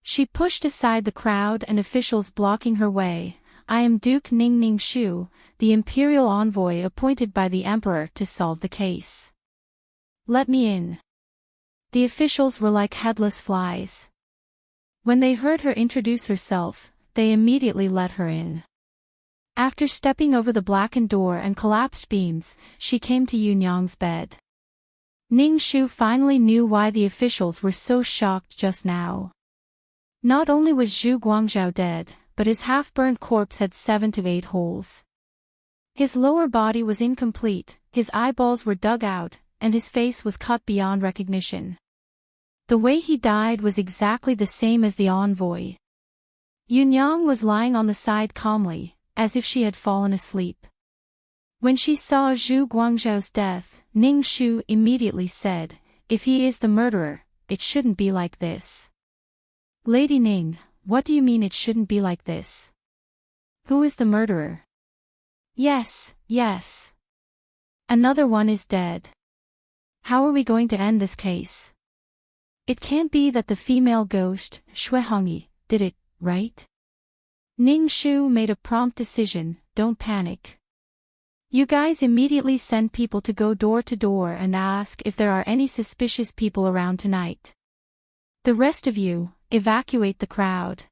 She pushed aside the crowd and officials blocking her way. I am Duke Ning Shu, the imperial envoy appointed by the emperor to solve the case. Let me in. The officials were like headless flies. When they heard her introduce herself, they immediately let her in. After stepping over the blackened door and collapsed beams, she came to Yunyang's bed. Ning Shu finally knew why the officials were so shocked just now. Not only was Zhu Guangzhou dead, but his half-burned corpse had 7 to 8 holes. His lower body was incomplete, his eyeballs were dug out, and his face was cut beyond recognition. The way he died was exactly the same as the envoy. Yunyang was lying on the side calmly, as if she had fallen asleep. When she saw Zhu Guangzhou's death, Ning Shu immediately said, "If he is the murderer, it shouldn't be like this." "Lady Ning, what do you mean it shouldn't be like this? Who is the murderer?" Yes. Another one is dead. How are we going to end this case? It can't be that the female ghost, Shui Hongyi, did it, right? Ning Shu made a prompt decision. Don't panic. You guys immediately send people to go door to door and ask if there are any suspicious people around tonight. The rest of you, evacuate the crowd.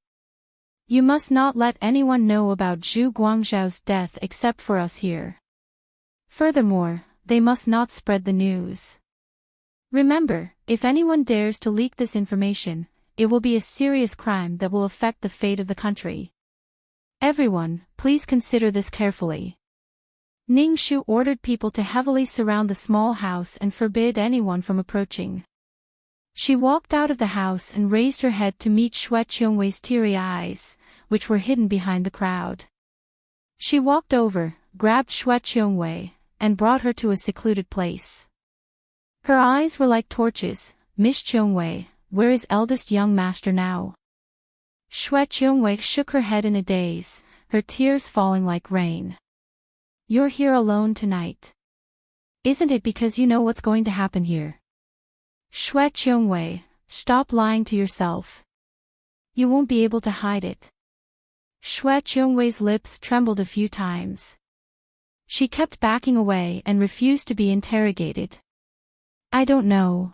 You must not let anyone know about Zhu Guangzhou's death except for us here. Furthermore, they must not spread the news. Remember, if anyone dares to leak this information, it will be a serious crime that will affect the fate of the country. Everyone, please consider this carefully. Ning Shu ordered people to heavily surround the small house and forbid anyone from approaching. She walked out of the house and raised her head to meet Xue Qiongwei's teary eyes, which were hidden behind the crowd. She walked over, grabbed Xue Qiongwei, and brought her to a secluded place. Her eyes were like torches. "Miss Qiongwei, where is eldest young master now?" Xue Qiongwei shook her head in a daze, her tears falling like rain. "You're here alone tonight. Isn't it because you know what's going to happen here?" Xue Qiongwei, stop lying to yourself. You won't be able to hide it. Xue Qiongwei's lips trembled a few times. She kept backing away and refused to be interrogated. I don't know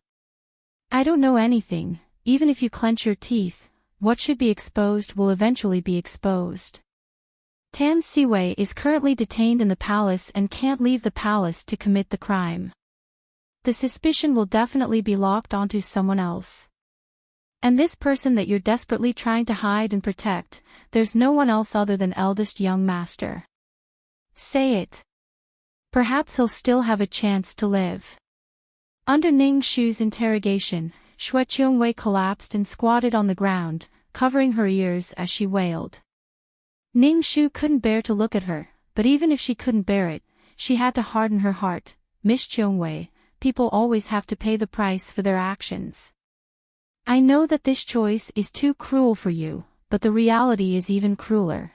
anything. Even if you clench your teeth, what should be exposed will eventually be exposed. Tan Siwei is currently detained in the palace and can't leave the palace to commit the crime. The suspicion will definitely be locked onto someone else. And this person that you're desperately trying to hide and protect, there's no one else other than eldest young master. Say it. Perhaps he'll still have a chance to live. Under Ning Shu's interrogation, Xue Qiongwei collapsed and squatted on the ground, covering her ears as she wailed. Ning Shu couldn't bear to look at her, but even if she couldn't bear it, she had to harden her heart. Miss Qiongwei, people always have to pay the price for their actions. I know that this choice is too cruel for you, but the reality is even crueler.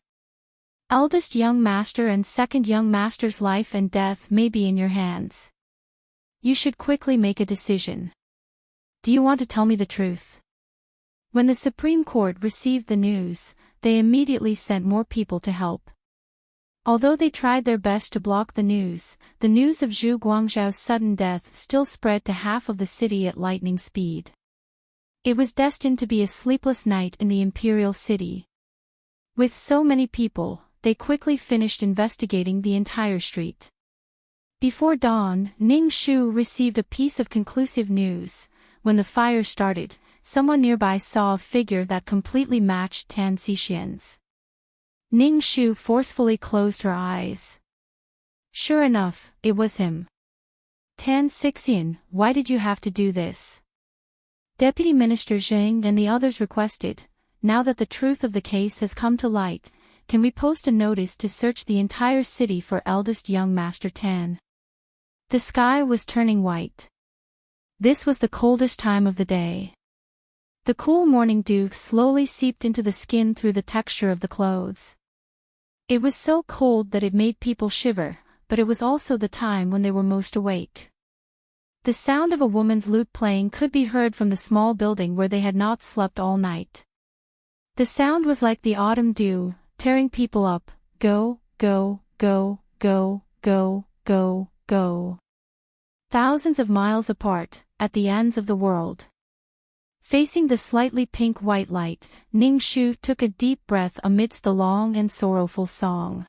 Eldest young master and second young master's life and death may be in your hands. You should quickly make a decision. Do you want to tell me the truth? When the Supreme Court received the news, they immediately sent more people to help. Although they tried their best to block the news of Zhu Guangzhou's sudden death still spread to half of the city at lightning speed. It was destined to be a sleepless night in the imperial city. With so many people, they quickly finished investigating the entire street. Before dawn, Ning Shu received a piece of conclusive news. When the fire started, someone nearby saw a figure that completely matched Tan Xixian's. Ning Shu forcefully closed her eyes. Sure enough, it was him. Tan Xixian, why did you have to do this? Deputy Minister Zheng and the others requested, now that the truth of the case has come to light, can we post a notice to search the entire city for eldest young Master Tan? The sky was turning white. This was the coldest time of the day. The cool morning dew slowly seeped into the skin through the texture of the clothes. It was so cold that it made people shiver, but it was also the time when they were most awake. The sound of a woman's lute playing could be heard from the small building where they had not slept all night. The sound was like the autumn dew, tearing people up, go, go, go, go, go, go, go. Thousands of miles apart, at the ends of the world. Facing the slightly pink-white light, Ning Shu took a deep breath amidst the long and sorrowful song.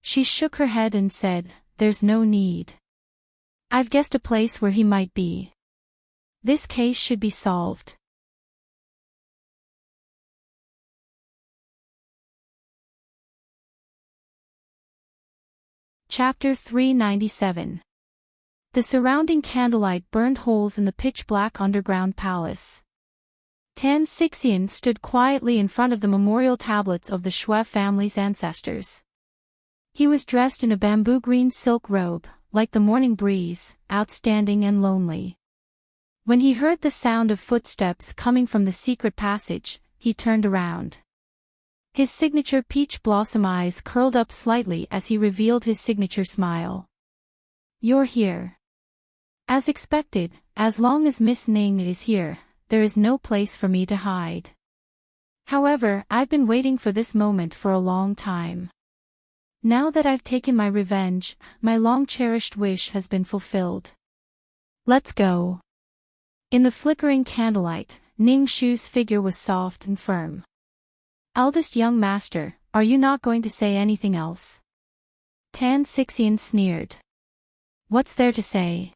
She shook her head and said, "There's no need. I've guessed a place where he might be. This case should be solved." Chapter 397. The surrounding candlelight burned holes in the pitch-black underground palace. Tan Xixian stood quietly in front of the memorial tablets of the Shui family's ancestors. He was dressed in a bamboo-green silk robe, like the morning breeze, outstanding and lonely. When he heard the sound of footsteps coming from the secret passage, he turned around. His signature peach blossom eyes curled up slightly as he revealed his signature smile. "You're here." As expected, as long as Miss Ning is here, there is no place for me to hide. However, I've been waiting for this moment for a long time. Now that I've taken my revenge, my long-cherished wish has been fulfilled. Let's go. In the flickering candlelight, Ning Shu's figure was soft and firm. "Eldest young master, are you not going to say anything else?" Tan Xixian sneered. "What's there to say?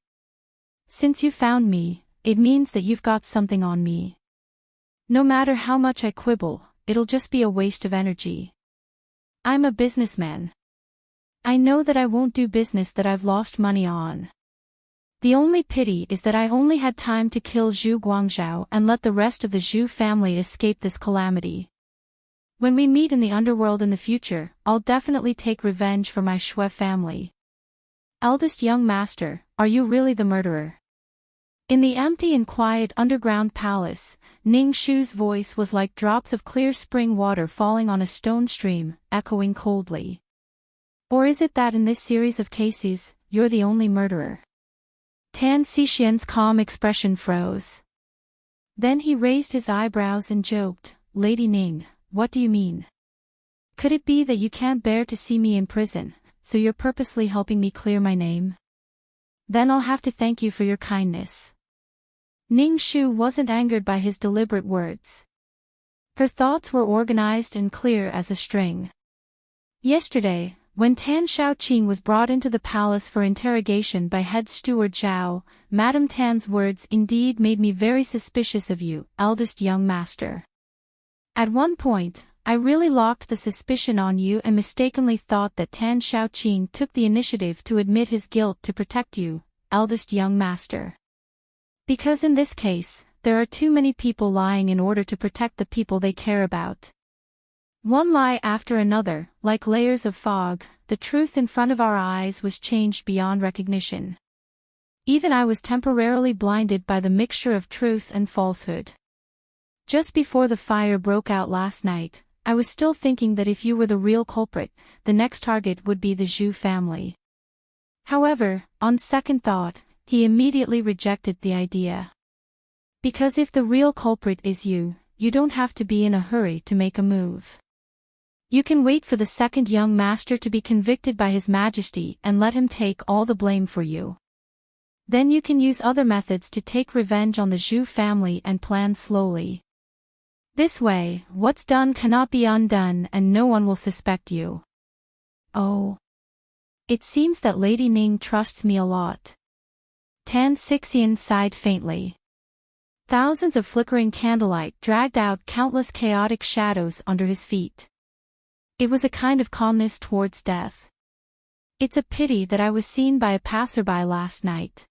Since you found me, it means that you've got something on me. No matter how much I quibble, it'll just be a waste of energy. I'm a businessman. I know that I won't do business that I've lost money on. The only pity is that I only had time to kill Zhu Guangzhou and let the rest of the Zhu family escape this calamity. When we meet in the underworld in the future, I'll definitely take revenge for my Shui family." "Eldest young master, are you really the murderer?" In the empty and quiet underground palace, Ning Shu's voice was like drops of clear spring water falling on a stone stream, echoing coldly. "Or is it that in this series of cases, you're the only murderer?" Tan Xixian's calm expression froze. Then he raised his eyebrows and joked, "Lady Ning, what do you mean? Could it be that you can't bear to see me in prison, so you're purposely helping me clear my name? Then I'll have to thank you for your kindness." Ning Shu wasn't angered by his deliberate words. Her thoughts were organized and clear as a string. Yesterday, when Tan Shaoqing was brought into the palace for interrogation by head steward Zhao, Madame Tan's words indeed made me very suspicious of you, eldest young master. At one point, I really locked the suspicion on you and mistakenly thought that Tan Shaoqing took the initiative to admit his guilt to protect you, eldest young master. Because in this case, there are too many people lying in order to protect the people they care about. One lie after another, like layers of fog, the truth in front of our eyes was changed beyond recognition. Even I was temporarily blinded by the mixture of truth and falsehood. Just before the fire broke out last night, I was still thinking that if you were the real culprit, the next target would be the Zhu family. However, on second thought, he immediately rejected the idea. Because if the real culprit is you, you don't have to be in a hurry to make a move. You can wait for the second young master to be convicted by His Majesty and let him take all the blame for you. Then you can use other methods to take revenge on the Zhu family and plan slowly. This way, what's done cannot be undone and no one will suspect you. Oh. It seems that Lady Ning trusts me a lot. Tan Xixian sighed faintly. Thousands of flickering candlelight dragged out countless chaotic shadows under his feet. It was a kind of calmness towards death. It's a pity that I was seen by a passerby last night.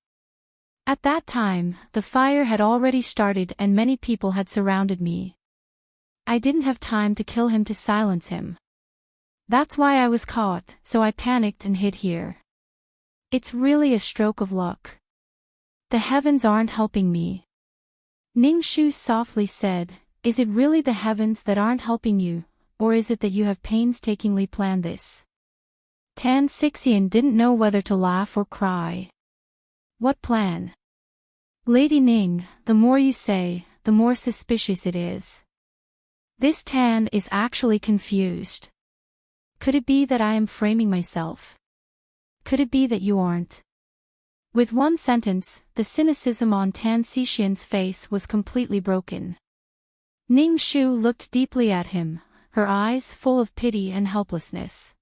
At that time, the fire had already started and many people had surrounded me. I didn't have time to kill him to silence him. That's why I was caught, so I panicked and hid here. It's really a stroke of luck. The heavens aren't helping me. Ning Shu softly said, "Is it really the heavens that aren't helping you, or is it that you have painstakingly planned this?" Tan Xixian didn't know whether to laugh or cry. What plan? Lady Ning, the more you say, the more suspicious it is. This Tan is actually confused. Could it be that I am framing myself? Could it be that you aren't? With one sentence, the cynicism on Tan Xixian's face was completely broken. Ning Shu looked deeply at him, her eyes full of pity and helplessness.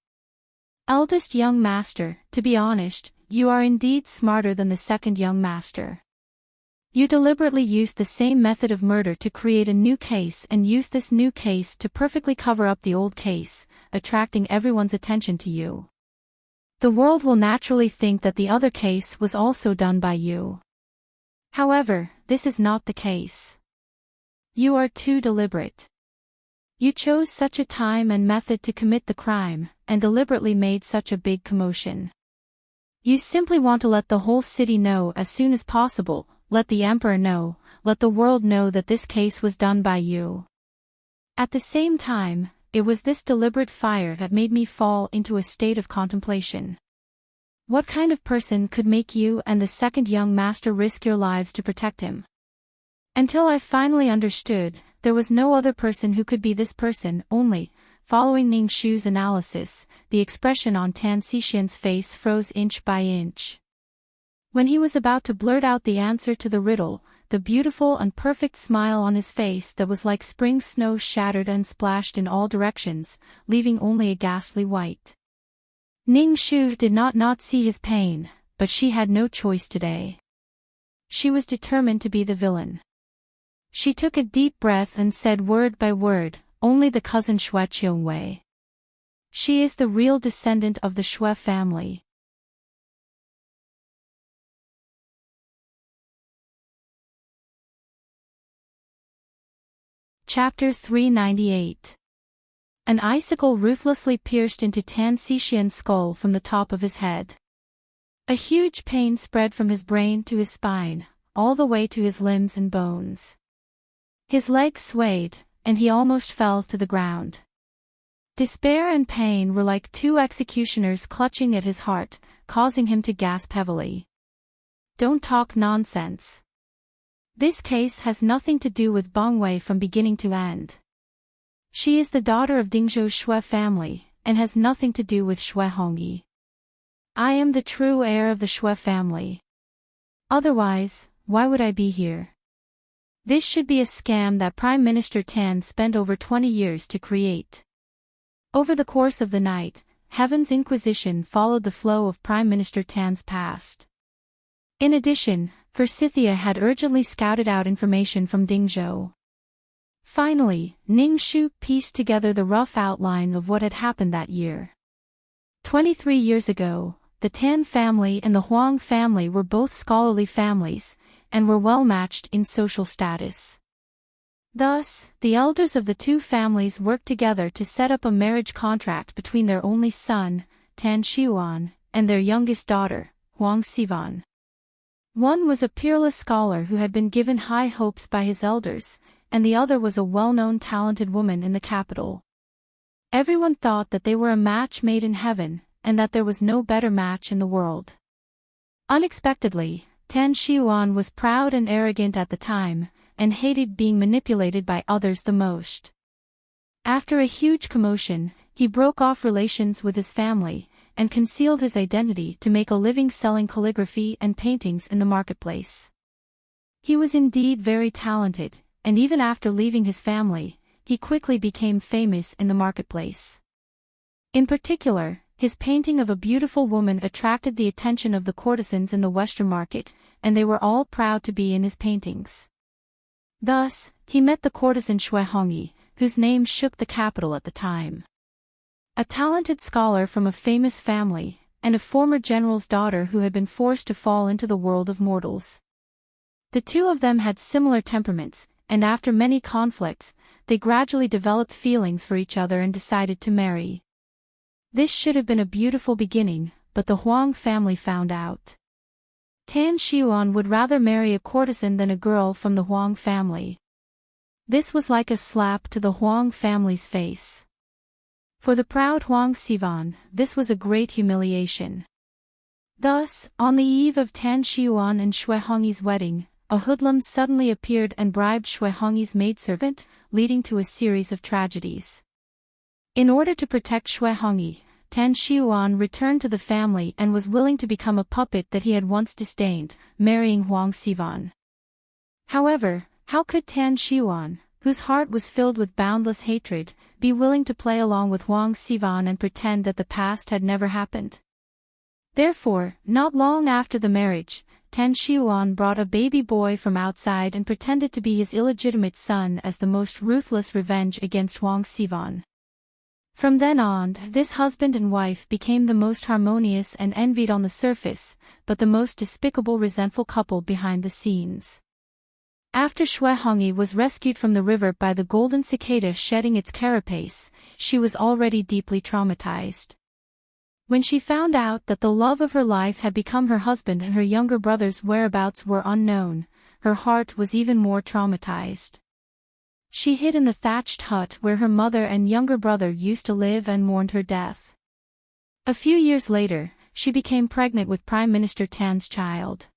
Eldest young master, to be honest, you are indeed smarter than the second young master. You deliberately used the same method of murder to create a new case and used this new case to perfectly cover up the old case, attracting everyone's attention to you. The world will naturally think that the other case was also done by you. However, this is not the case. You are too deliberate. You chose such a time and method to commit the crime, and deliberately made such a big commotion. You simply want to let the whole city know as soon as possible, let the emperor know, let the world know that this case was done by you. At the same time, it was this deliberate fire that made me fall into a state of contemplation. What kind of person could make you and the second young master risk your lives to protect him? Until I finally understood, there was no other person who could be this person, only, following Ning Shu's analysis, the expression on Tan Xixian's face froze inch by inch. When he was about to blurt out the answer to the riddle, the beautiful and perfect smile on his face that was like spring snow shattered and splashed in all directions, leaving only a ghastly white. Ning Shu did not see his pain, but she had no choice today. She was determined to be the villain. She took a deep breath and said word by word, "Only the cousin Xue Qiongwei. She is the real descendant of the Xue family." Chapter 398. An icicle ruthlessly pierced into Tan Xixian's skull from the top of his head. A huge pain spread from his brain to his spine, all the way to his limbs and bones. His legs swayed, and he almost fell to the ground. Despair and pain were like two executioners clutching at his heart, causing him to gasp heavily. "Don't talk nonsense. This case has nothing to do with Bongwei from beginning to end. She is the daughter of Dingzhou's Xue family, and has nothing to do with Xue Hongyi. I am the true heir of the Xue family. Otherwise, why would I be here? This should be a scam that Prime Minister Tan spent over 20 years to create." Over the course of the night, Heaven's Inquisition followed the flow of Prime Minister Tan's past. In addition, Forsythia had urgently scouted out information from Dingzhou. Finally, Ning Shu pieced together the rough outline of what had happened that year. 23 years ago, the Tan family and the Huang family were both scholarly families, and were well matched in social status. Thus, the elders of the two families worked together to set up a marriage contract between their only son, Tan Xiuan, and their youngest daughter, Huang Xivan. One was a peerless scholar who had been given high hopes by his elders, and the other was a well-known talented woman in the capital. Everyone thought that they were a match made in heaven, and that there was no better match in the world. Unexpectedly, Tan Xiuan was proud and arrogant at the time, and hated being manipulated by others the most. After a huge commotion, he broke off relations with his family, and concealed his identity to make a living selling calligraphy and paintings in the marketplace. He was indeed very talented, and even after leaving his family, he quickly became famous in the marketplace. In particular, his painting of a beautiful woman attracted the attention of the courtesans in the Western market, and they were all proud to be in his paintings. Thus, he met the courtesan Xue Hongyi, whose name shook the capital at the time. A talented scholar from a famous family, and a former general's daughter who had been forced to fall into the world of mortals. The two of them had similar temperaments, and after many conflicts, they gradually developed feelings for each other and decided to marry. This should have been a beautiful beginning, but the Huang family found out. Tan Xiuan would rather marry a courtesan than a girl from the Huang family. This was like a slap to the Huang family's face. For the proud Huang Sivan, this was a great humiliation. Thus, on the eve of Tan Xiuan and Xue Hongyi's wedding, a hoodlum suddenly appeared and bribed Xue Hongyi's maidservant, leading to a series of tragedies. In order to protect Xue Hongyi, Tan Xiuan returned to the family and was willing to become a puppet that he had once disdained, marrying Huang Sivan. However, how could Tan Xiuan, whose heart was filled with boundless hatred, be willing to play along with Huang Sivan and pretend that the past had never happened? Therefore, not long after the marriage, Tan Xiuan brought a baby boy from outside and pretended to be his illegitimate son as the most ruthless revenge against Huang Sivan. From then on, this husband and wife became the most harmonious and envied on the surface, but the most despicable resentful couple behind the scenes. After Xue Hongyi was rescued from the river by the golden cicada shedding its carapace, she was already deeply traumatized. When she found out that the love of her life had become her husband and her younger brother's whereabouts were unknown, her heart was even more traumatized. She hid in the thatched hut where her mother and younger brother used to live and mourned her death. A few years later, she became pregnant with Prime Minister Tan's child.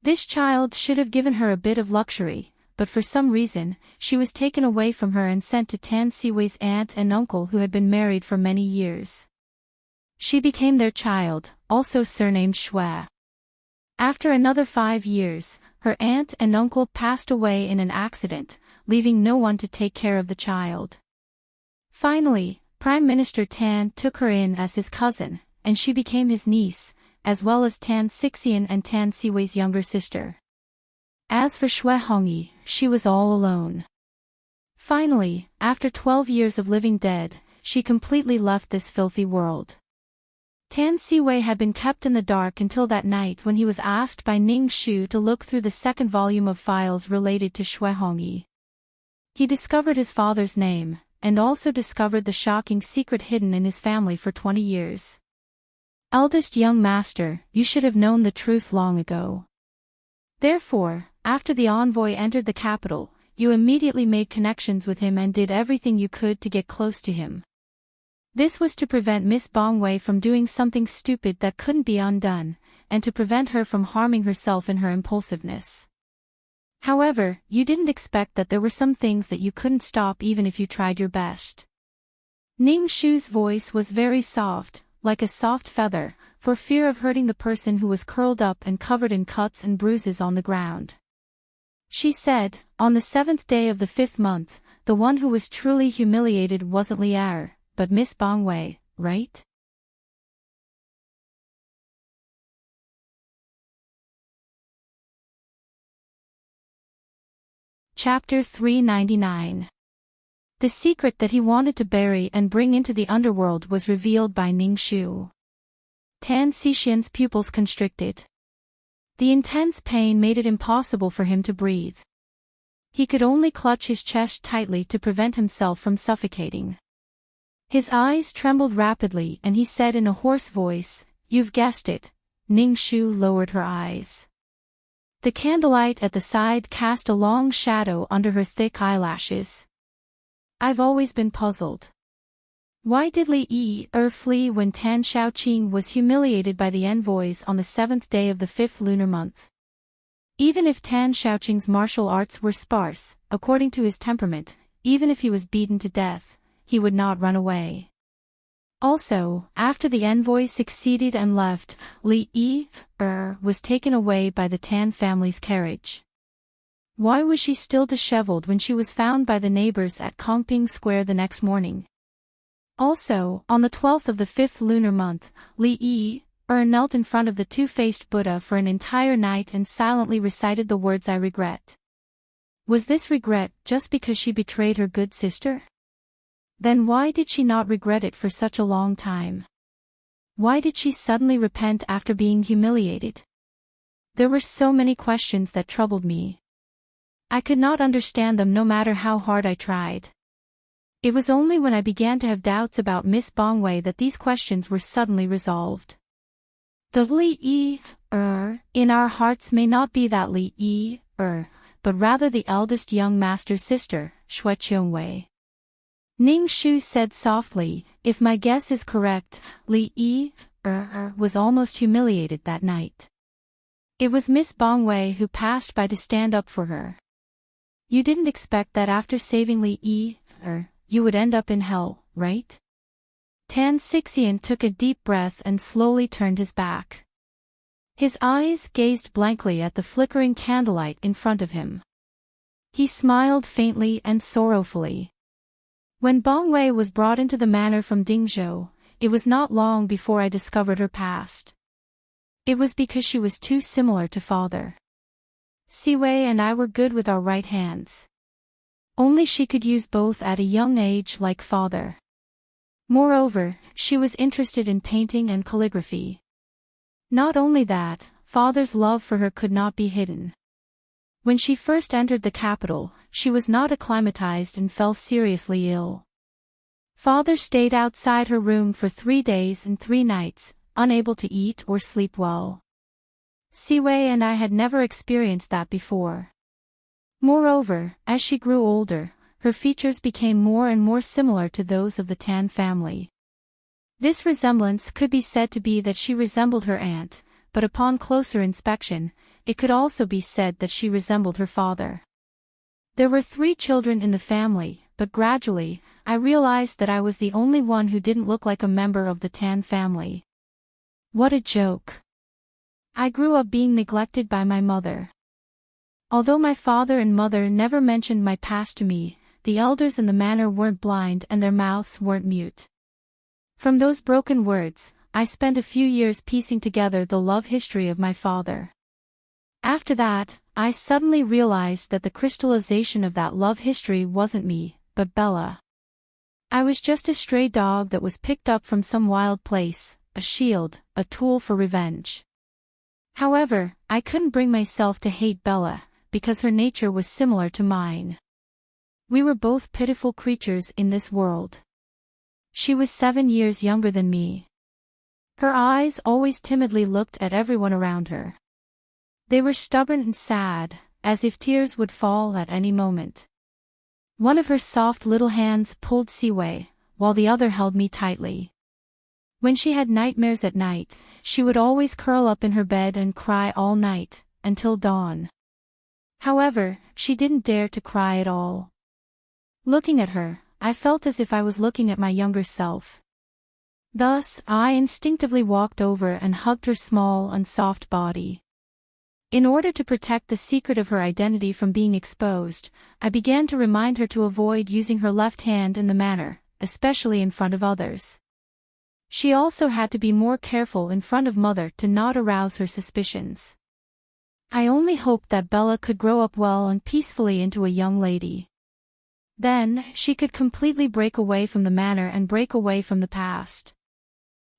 This child should have given her a bit of luxury, but for some reason, she was taken away from her and sent to Tan Siwei's aunt and uncle who had been married for many years. She became their child, also surnamed Xue. After another 5 years, her aunt and uncle passed away in an accident, leaving no one to take care of the child. Finally, Prime Minister Tan took her in as his cousin, and she became his niece, as well as Tan Xixian and Tan Siwei's younger sister. As for Xue Hongyi, she was all alone. Finally, after 12 years of living dead, she completely left this filthy world. Tan Siwei had been kept in the dark until that night when he was asked by Ning Shu to look through the second volume of files related to Xue Hongyi. He discovered his father's name, and also discovered the shocking secret hidden in his family for 20 years. Eldest young master, you should have known the truth long ago. Therefore, after the envoy entered the capital, you immediately made connections with him and did everything you could to get close to him. This was to prevent Miss Bongwei from doing something stupid that couldn't be undone, and to prevent her from harming herself in her impulsiveness. However, you didn't expect that there were some things that you couldn't stop even if you tried your best. Ning Shu's voice was very soft, like a soft feather, for fear of hurting the person who was curled up and covered in cuts and bruises on the ground. She said, on the 7th day of the 5th month, the one who was truly humiliated wasn't Li'er, but Miss Bongwei, right? Chapter 399. The secret that he wanted to bury and bring into the underworld was revealed by Ning Shu. Tan Xixian's pupils constricted. The intense pain made it impossible for him to breathe. He could only clutch his chest tightly to prevent himself from suffocating. His eyes trembled rapidly and he said in a hoarse voice, "You've guessed it." Ning Shu lowered her eyes. The candlelight at the side cast a long shadow under her thick eyelashes. I've always been puzzled. Why did Li'er flee when Tan Xiaoqing was humiliated by the envoys on the 7th day of the 5th lunar month? Even if Tan Xiaoqing's martial arts were sparse, according to his temperament, even if he was beaten to death, he would not run away. Also, after the envoy succeeded and left, Li'er was taken away by the Tan family's carriage. Why was she still disheveled when she was found by the neighbors at Kongping Square the next morning? Also, on the 12th of the 5th lunar month, Li'er knelt in front of the two-faced Buddha for an entire night and silently recited the words "I regret." Was this regret just because she betrayed her good sister? Then why did she not regret it for such a long time? Why did she suddenly repent after being humiliated? There were so many questions that troubled me. I could not understand them no matter how hard I tried. It was only when I began to have doubts about Miss Bongwei that these questions were suddenly resolved. The Li-er in our hearts may not be that Li-er, but rather the eldest young master's sister, Xue Qiongwei. Ning Shu said softly, if my guess is correct, Li-er was almost humiliated that night. It was Miss Bongwei who passed by to stand up for her. You didn't expect that after saving Li-er, you would end up in hell, right? Tan Xixian took a deep breath and slowly turned his back. His eyes gazed blankly at the flickering candlelight in front of him. He smiled faintly and sorrowfully. When Bongwei was brought into the manor from Dingzhou, it was not long before I discovered her past. It was because she was too similar to father. Siwei and I were good with our right hands. Only she could use both at a young age like father. Moreover, she was interested in painting and calligraphy. Not only that, father's love for her could not be hidden. When she first entered the capital, she was not acclimatized and fell seriously ill. Father stayed outside her room for 3 days and 3 nights, unable to eat or sleep well. Siwei and I had never experienced that before. Moreover, as she grew older, her features became more and more similar to those of the Tan family. This resemblance could be said to be that she resembled her aunt, but upon closer inspection, it could also be said that she resembled her father. There were 3 children in the family, but gradually, I realized that I was the only one who didn't look like a member of the Tan family. What a joke. I grew up being neglected by my mother. Although my father and mother never mentioned my past to me, the elders in the manor weren't blind and their mouths weren't mute. From those broken words, I spent a few years piecing together the love history of my father. After that, I suddenly realized that the crystallization of that love history wasn't me, but Bella. I was just a stray dog that was picked up from some wild place, a shield, a tool for revenge. However, I couldn't bring myself to hate Bella, because her nature was similar to mine. We were both pitiful creatures in this world. She was 7 years younger than me. Her eyes always timidly looked at everyone around her. They were stubborn and sad, as if tears would fall at any moment. One of her soft little hands pulled Siwei, while the other held me tightly. When she had nightmares at night, she would always curl up in her bed and cry all night, until dawn. However, she didn't dare to cry at all. Looking at her, I felt as if I was looking at my younger self. Thus, I instinctively walked over and hugged her small and soft body. In order to protect the secret of her identity from being exposed, I began to remind her to avoid using her left hand in the manner, especially in front of others. She also had to be more careful in front of mother to not arouse her suspicions. I only hoped that Bella could grow up well and peacefully into a young lady. Then, she could completely break away from the manor and break away from the past.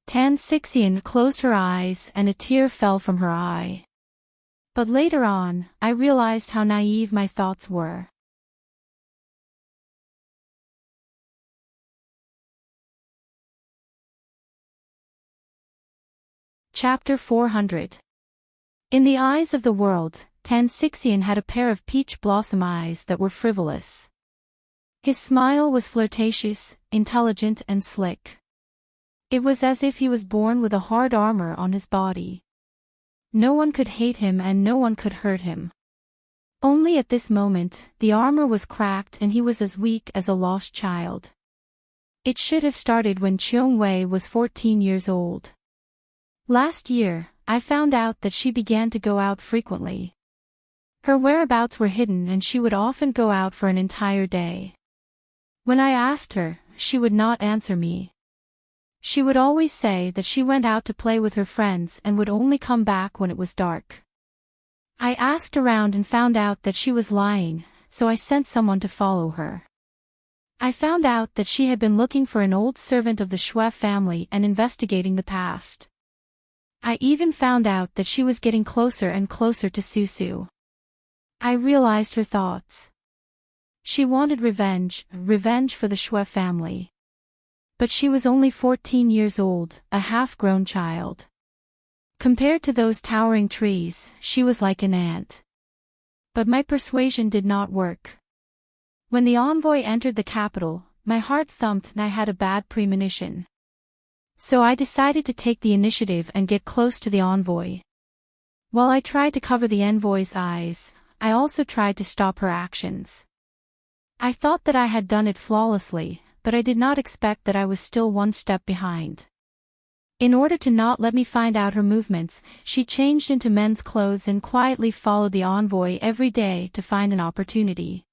Tan Xixian closed her eyes and a tear fell from her eye. But later on, I realized how naive my thoughts were. Chapter 400. In the eyes of the world, Tan Xixian had a pair of peach blossom eyes that were frivolous. His smile was flirtatious, intelligent and slick. It was as if he was born with a hard armor on his body. No one could hate him and no one could hurt him. Only at this moment, the armor was cracked and he was as weak as a lost child. It should have started when Qiongwei was 14 years old. Last year, I found out that she began to go out frequently. Her whereabouts were hidden and she would often go out for an entire day. When I asked her, she would not answer me. She would always say that she went out to play with her friends and would only come back when it was dark. I asked around and found out that she was lying, so I sent someone to follow her. I found out that she had been looking for an old servant of the Shui family and investigating the past. I even found out that she was getting closer and closer to Susu. I realized her thoughts. She wanted revenge for the Shui family. But she was only 14 years old, a half-grown child. Compared to those towering trees, she was like an ant. But my persuasion did not work. When the envoy entered the capital, my heart thumped and I had a bad premonition. So I decided to take the initiative and get close to the envoy. While I tried to cover the envoy's eyes, I also tried to stop her actions. I thought that I had done it flawlessly, but I did not expect that I was still one step behind. In order to not let me find out her movements, she changed into men's clothes and quietly followed the envoy every day to find an opportunity.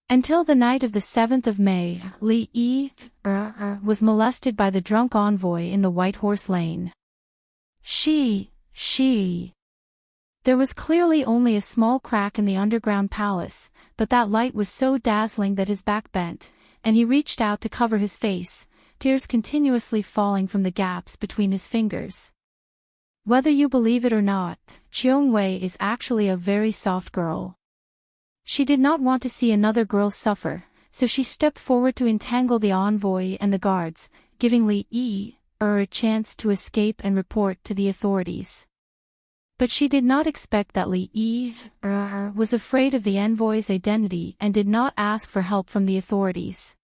Until the night of the 7th of May, Li Yi was molested by the drunk envoy in the White Horse Lane. There was clearly only a small crack in the underground palace, but that light was so dazzling that his back bent, and he reached out to cover his face, tears continuously falling from the gaps between his fingers. Whether you believe it or not, Qiong Wei is actually a very soft girl. She did not want to see another girl suffer, so she stepped forward to entangle the envoy and the guards, giving Li Yi a chance to escape and report to the authorities. But she did not expect that Li Yi was afraid of the envoy's identity and did not ask for help from the authorities.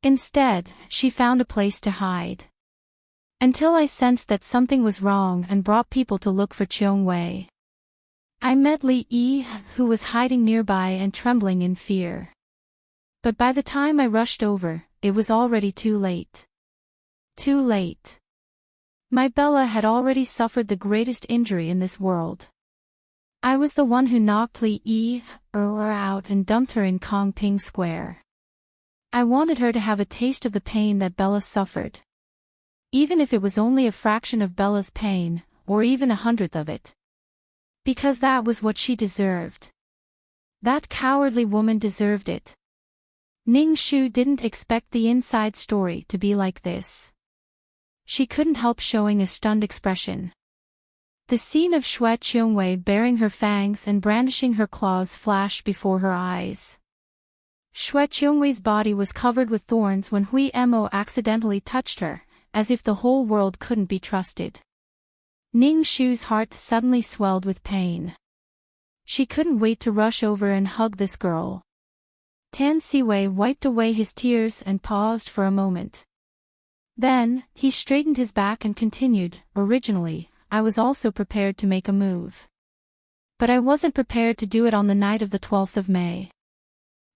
Instead, she found a place to hide. Until I sensed that something was wrong and brought people to look for Qiong Wei. I met Li Yi, who was hiding nearby and trembling in fear. But by the time I rushed over, it was already too late. Too late. My Bella had already suffered the greatest injury in this world. I was the one who knocked Li Yi out and dumped her in Kongping Square. I wanted her to have a taste of the pain that Bella suffered. Even if it was only a fraction of Bella's pain, or even 100th of it. Because that was what she deserved. That cowardly woman deserved it. Ning Shu didn't expect the inside story to be like this. She couldn't help showing a stunned expression. The scene of Shui Qiongwei baring her fangs and brandishing her claws flashed before her eyes. Shui Qiongwei's body was covered with thorns when Hui Mo accidentally touched her, as if the whole world couldn't be trusted. Ning Shu's heart suddenly swelled with pain. She couldn't wait to rush over and hug this girl. Tan Siwei wiped away his tears and paused for a moment. Then, he straightened his back and continued, "Originally, I was also prepared to make a move. But I wasn't prepared to do it on the night of the 12th of May.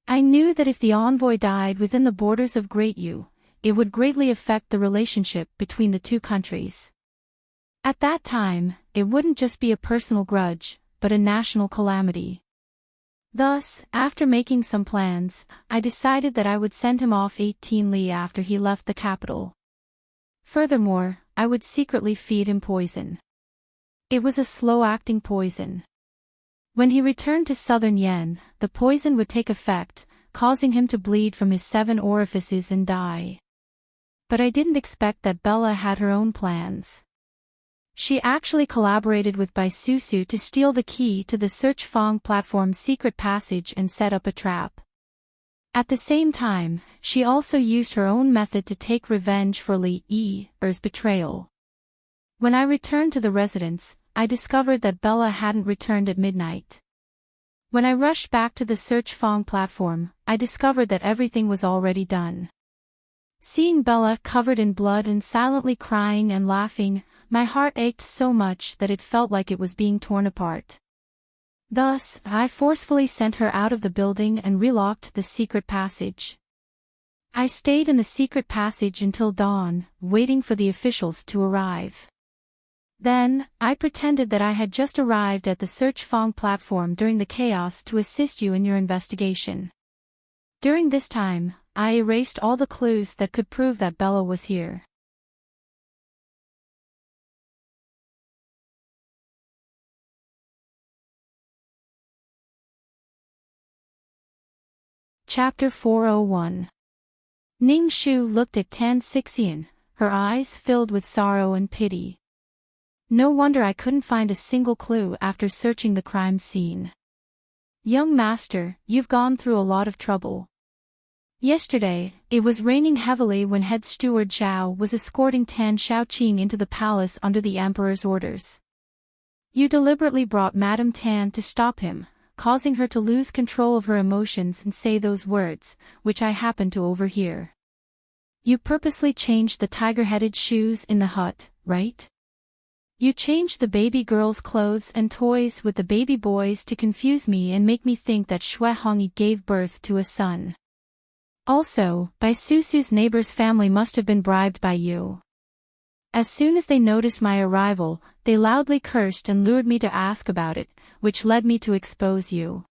I knew that if the envoy died within the borders of Great Yu, it would greatly affect the relationship between the two countries. At that time, it wouldn't just be a personal grudge, but a national calamity. Thus, after making some plans, I decided that I would send him off 18 li after he left the capital. Furthermore, I would secretly feed him poison. It was a slow-acting poison. When he returned to southern Yen, the poison would take effect, causing him to bleed from his 7 orifices and die. But I didn't expect that Bella had her own plans. She actually collaborated with Bai Susu to steal the key to the Search Fong platform's secret passage and set up a trap. At the same time, she also used her own method to take revenge for Li Yi's betrayal. When I returned to the residence, I discovered that Bella hadn't returned at midnight. When I rushed back to the Search Fong platform, I discovered that everything was already done. Seeing Bella covered in blood and silently crying and laughing, my heart ached so much that it felt like it was being torn apart. Thus, I forcefully sent her out of the building and relocked the secret passage. I stayed in the secret passage until dawn, waiting for the officials to arrive. Then, I pretended that I had just arrived at the Search Fong platform during the chaos to assist you in your investigation. During this time, I erased all the clues that could prove that Bella was here. Chapter 401. Ning Shu looked at Tan Xixian, her eyes filled with sorrow and pity. No wonder I couldn't find a single clue after searching the crime scene. Young master, you've gone through a lot of trouble. Yesterday, it was raining heavily when head steward Zhao was escorting Tan Xiaoqing into the palace under the emperor's orders. You deliberately brought Madame Tan to stop him, causing her to lose control of her emotions and say those words, which I happened to overhear. You purposely changed the tiger-headed shoes in the hut, right? You changed the baby girl's clothes and toys with the baby boys to confuse me and make me think that Xue Hongyi gave birth to a son. Also, Bai Susu's neighbor's family must have been bribed by you. As soon as they noticed my arrival, they loudly cursed and lured me to ask about it, which led me to expose you.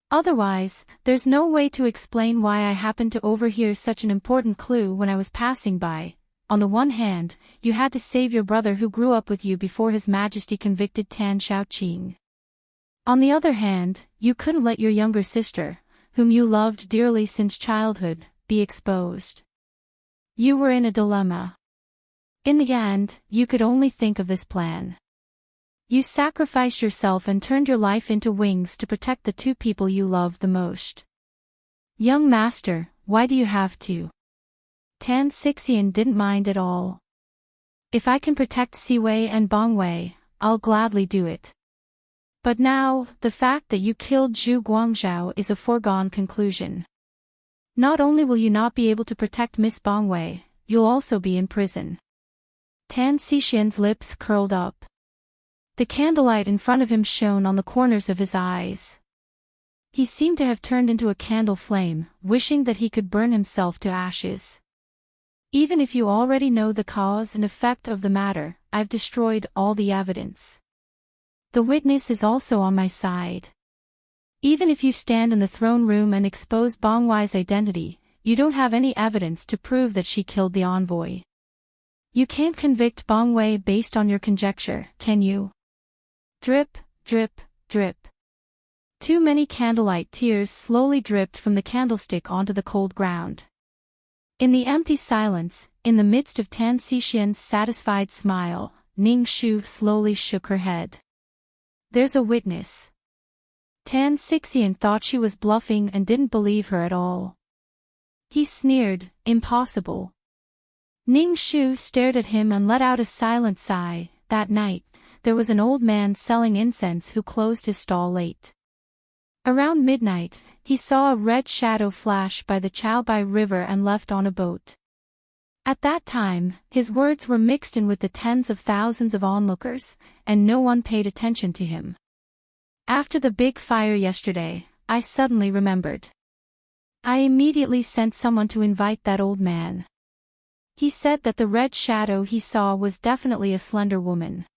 Otherwise, there's no way to explain why I happened to overhear such an important clue when I was passing by. On the one hand, you had to save your brother who grew up with you before His Majesty convicted Tan Xiaoqing. On the other hand, you couldn't let your younger sister, whom you loved dearly since childhood, be exposed. You were in a dilemma. In the end, you could only think of this plan. You sacrificed yourself and turned your life into wings to protect the two people you loved the most. Young master, why do you have to? Tan Xixian didn't mind at all. If I can protect Siwei and Bongwei, I'll gladly do it. But now, the fact that you killed Zhu Guangzhou is a foregone conclusion. Not only will you not be able to protect Miss Bongwei, you'll also be in prison. Tan Xixian's lips curled up. The candlelight in front of him shone on the corners of his eyes. He seemed to have turned into a candle flame, wishing that he could burn himself to ashes. Even if you already know the cause and effect of the matter, I've destroyed all the evidence. The witness is also on my side. Even if you stand in the throne room and expose Bongwei's identity, you don't have any evidence to prove that she killed the envoy. You can't convict Bongwei based on your conjecture, can you? Drip, drip, drip. Too many candlelight tears slowly dripped from the candlestick onto the cold ground. In the empty silence, in the midst of Tan Xixian's satisfied smile, Ning Shu slowly shook her head. There's a witness. Tan Xixian thought she was bluffing and didn't believe her at all. He sneered, impossible. Ning Shu stared at him and let out a silent sigh. That night, there was an old man selling incense who closed his stall late. Around midnight, he saw a red shadow flash by the Chaobai River and left on a boat. At that time, his words were mixed in with the tens of thousands of onlookers, and no one paid attention to him. After the big fire yesterday, I suddenly remembered. I immediately sent someone to invite that old man. He said that the red shadow he saw was definitely a slender woman.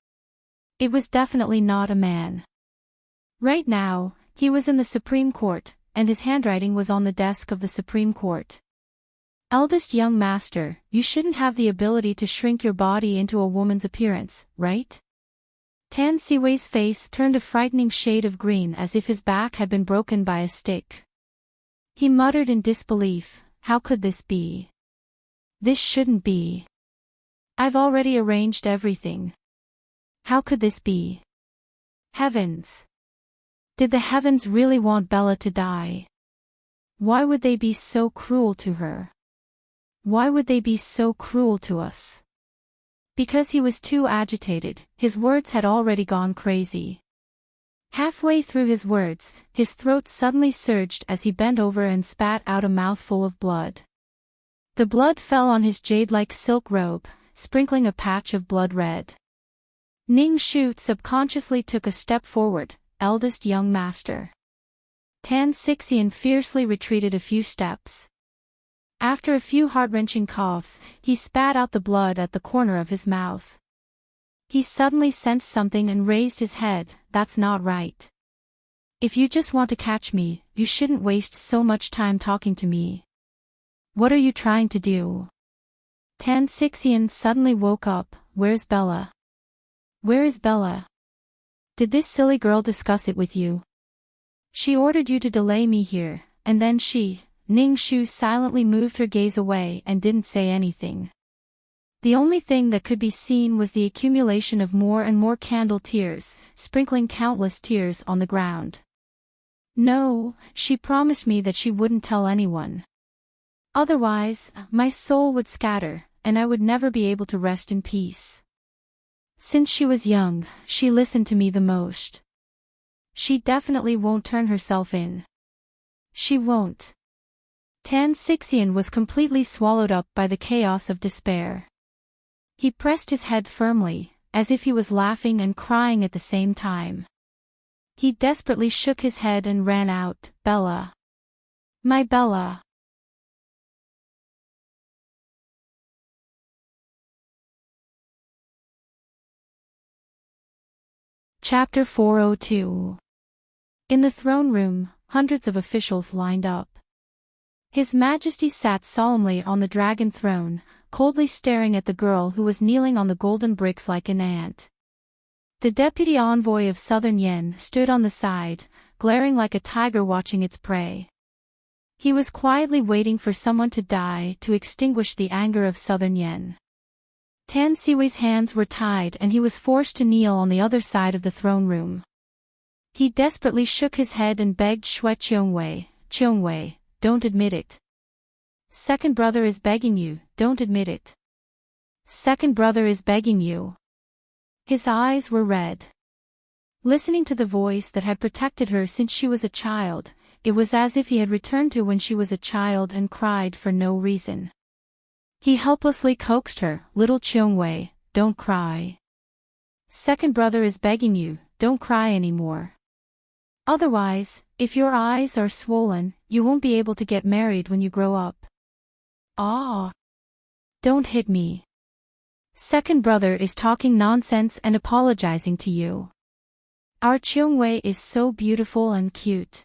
It was definitely not a man. Right now, he was in the Supreme Court, and his handwriting was on the desk of the Supreme Court. Eldest young master, you shouldn't have the ability to shrink your body into a woman's appearance, right? Tan Siwei's face turned a frightening shade of green as if his back had been broken by a stick. He muttered in disbelief, how could this be? This shouldn't be. I've already arranged everything. How could this be? Heavens! Did the heavens really want Bella to die? Why would they be so cruel to her? Why would they be so cruel to us? Because he was too agitated, his words had already gone crazy. Halfway through his words, his throat suddenly surged as he bent over and spat out a mouthful of blood. The blood fell on his jade-like silk robe, sprinkling a patch of blood red. Ning Shu subconsciously took a step forward, eldest young master. Tan Xixian fiercely retreated a few steps. After a few heart-wrenching coughs, he spat out the blood at the corner of his mouth. He suddenly sensed something and raised his head. That's not right. If you just want to catch me, you shouldn't waste so much time talking to me. What are you trying to do? Tan Xixian suddenly woke up. Where's Bella? Where is Bella? Did this silly girl discuss it with you? She ordered you to delay me here, and then Ning Shu silently moved her gaze away and didn't say anything. The only thing that could be seen was the accumulation of more and more candle tears, sprinkling countless tears on the ground. No, she promised me that she wouldn't tell anyone. Otherwise, my soul would scatter, and I would never be able to rest in peace. Since she was young, she listened to me the most. She definitely won't turn herself in. She won't. Tan Xixian was completely swallowed up by the chaos of despair. He pressed his head firmly, as if he was laughing and crying at the same time. He desperately shook his head and ran out, "Bella. My Bella." Chapter 402. In the throne room, hundreds of officials lined up. His Majesty sat solemnly on the dragon throne, coldly staring at the girl who was kneeling on the golden bricks like an ant. The deputy envoy of Southern Yen stood on the side, glaring like a tiger watching its prey. He was quietly waiting for someone to die to extinguish the anger of Southern Yen. Tan Siwei's hands were tied and he was forced to kneel on the other side of the throne room. He desperately shook his head and begged Xue Qiongwei, don't admit it. Second brother is begging you, don't admit it. Second brother is begging you. His eyes were red. Listening to the voice that had protected her since she was a child, it was as if he had returned to when she was a child and cried for no reason. He helplessly coaxed her, "Little Qiongwei, don't cry. Second brother is begging you, don't cry anymore. Otherwise, if your eyes are swollen, you won't be able to get married when you grow up. Ah! Don't hit me. Second brother is talking nonsense and apologizing to you. Our Qiongwei is so beautiful and cute.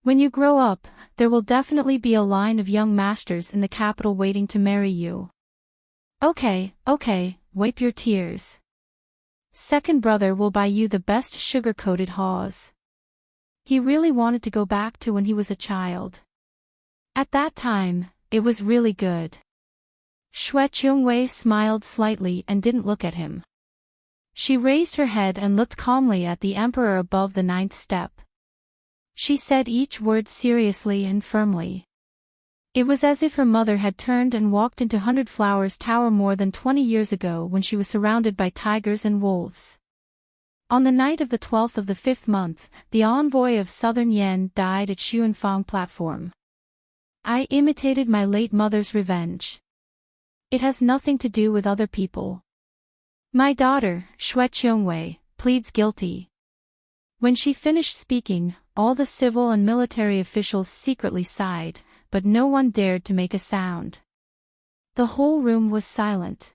When you grow up, there will definitely be a line of young masters in the capital waiting to marry you. Okay, wipe your tears. Second brother will buy you the best sugar-coated haws." He really wanted to go back to when he was a child. At that time, it was really good. Xue Qiongwei smiled slightly and didn't look at him. She raised her head and looked calmly at the emperor above the 9th step. She said each word seriously and firmly. It was as if her mother had turned and walked into 100 Flowers Tower more than 20 years ago when she was surrounded by tigers and wolves. On the night of the 12th of the 5th month, the envoy of Southern Yen died at Xuanfang platform. I imitated my late mother's revenge. It has nothing to do with other people. My daughter, Xue Qiongwei, pleads guilty. When she finished speaking, all the civil and military officials secretly sighed, but no one dared to make a sound. The whole room was silent.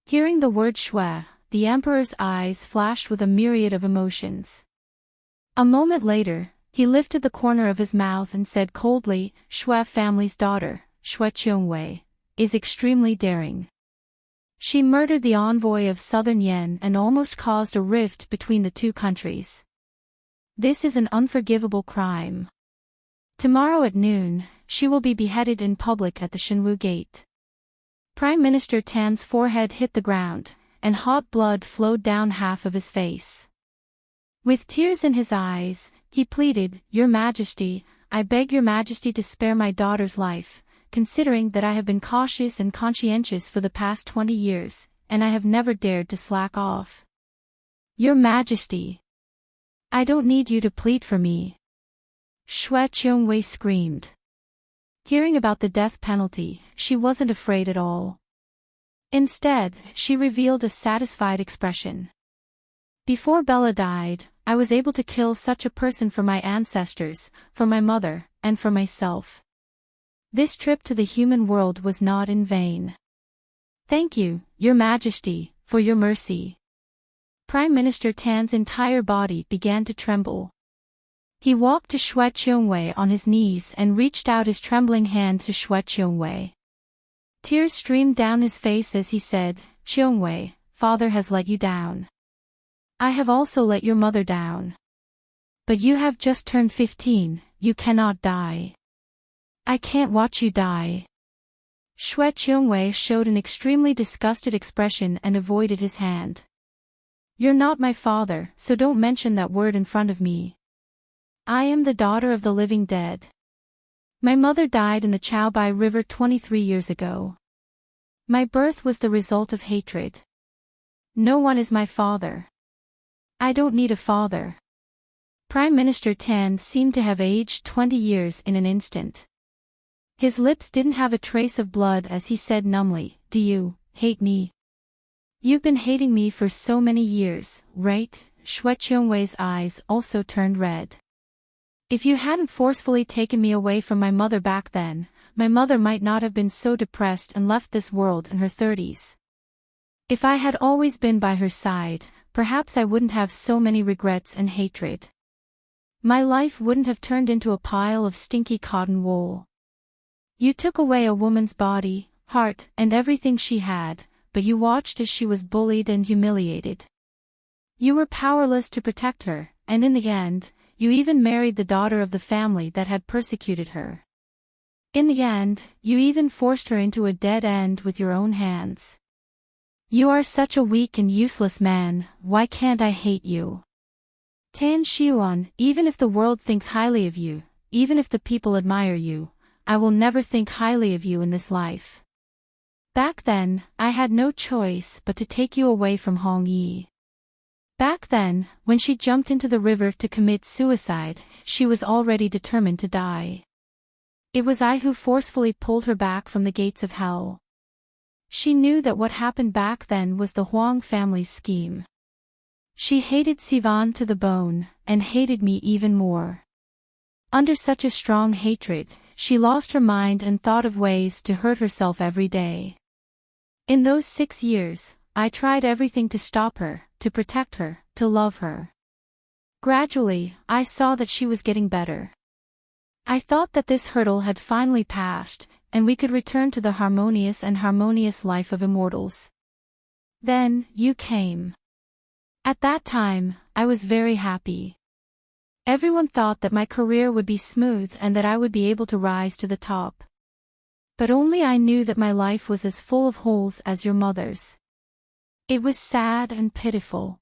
Hearing the word Xue, the emperor's eyes flashed with a myriad of emotions. A moment later, he lifted the corner of his mouth and said coldly, "Xue family's daughter, Xue Qiongwei, is extremely daring. She murdered the envoy of Southern Yen and almost caused a rift between the two countries. This is an unforgivable crime. Tomorrow at noon, she will be beheaded in public at the Shenwu Gate." Prime Minister Tan's forehead hit the ground, and hot blood flowed down half of his face. With tears in his eyes, he pleaded, "Your Majesty, I beg your Majesty to spare my daughter's life, considering that I have been cautious and conscientious for the past 20 years, and I have never dared to slack off. Your Majesty, I don't need you to plead for me." Xue Qiongwei screamed. Hearing about the death penalty, she wasn't afraid at all. Instead, she revealed a satisfied expression. "Before Bella died, I was able to kill such a person for my ancestors, for my mother, and for myself. This trip to the human world was not in vain. Thank you, Your Majesty, for your mercy." Prime Minister Tan's entire body began to tremble. He walked to Xue Qiongwei on his knees and reached out his trembling hand to Xue Qiongwei. Tears streamed down his face as he said, "Qiongwei, father has let you down. I have also let your mother down. But you have just turned 15, you cannot die. I can't watch you die. Xue Qiongwei showed an extremely disgusted expression and avoided his hand. You're not my father, so don't mention that word in front of me. I am the daughter of the living dead. My mother died in the Chaobai River 23 years ago. My birth was the result of hatred. No one is my father. I don't need a father. Prime Minister Tan seemed to have aged 20 years in an instant. His lips didn't have a trace of blood as he said numbly, "Do you hate me? You've been hating me for so many years, right?" Xue Qiongwei's eyes also turned red. If you hadn't forcefully taken me away from my mother back then, my mother might not have been so depressed and left this world in her 30s. If I had always been by her side, perhaps I wouldn't have so many regrets and hatred. My life wouldn't have turned into a pile of stinky cotton wool. You took away a woman's body, heart, and everything she had, but you watched as she was bullied and humiliated. You were powerless to protect her, and in the end, you even married the daughter of the family that had persecuted her. In the end, you even forced her into a dead end with your own hands. You are such a weak and useless man, why can't I hate you? Tan Xiuan, even if the world thinks highly of you, even if the people admire you, I will never think highly of you in this life. Back then, I had no choice but to take you away from Hong Yi. Back then, when she jumped into the river to commit suicide, she was already determined to die. It was I who forcefully pulled her back from the gates of hell. She knew that what happened back then was the Huang family's scheme. She hated Sivan to the bone, and hated me even more. Under such a strong hatred, she lost her mind and thought of ways to hurt herself every day. In those 6 years, I tried everything to stop her, to protect her, to love her. Gradually, I saw that she was getting better. I thought that this hurdle had finally passed, and we could return to the harmonious life of immortals. Then, you came. At that time, I was very happy. Everyone thought that my career would be smooth and that I would be able to rise to the top. But only I knew that my life was as full of holes as your mother's. It was sad and pitiful.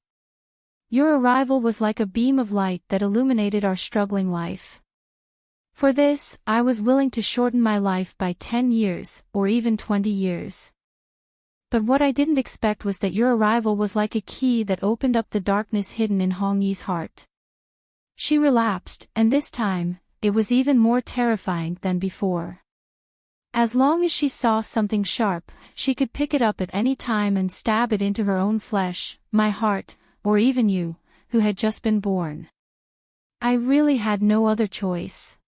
Your arrival was like a beam of light that illuminated our struggling life. For this, I was willing to shorten my life by 10 years, or even 20 years. But what I didn't expect was that your arrival was like a key that opened up the darkness hidden in Hong Yi's heart. She relapsed, and this time, it was even more terrifying than before. As long as she saw something sharp, she could pick it up at any time and stab it into her own flesh, my heart, or even you, who had just been born. I really had no other choice.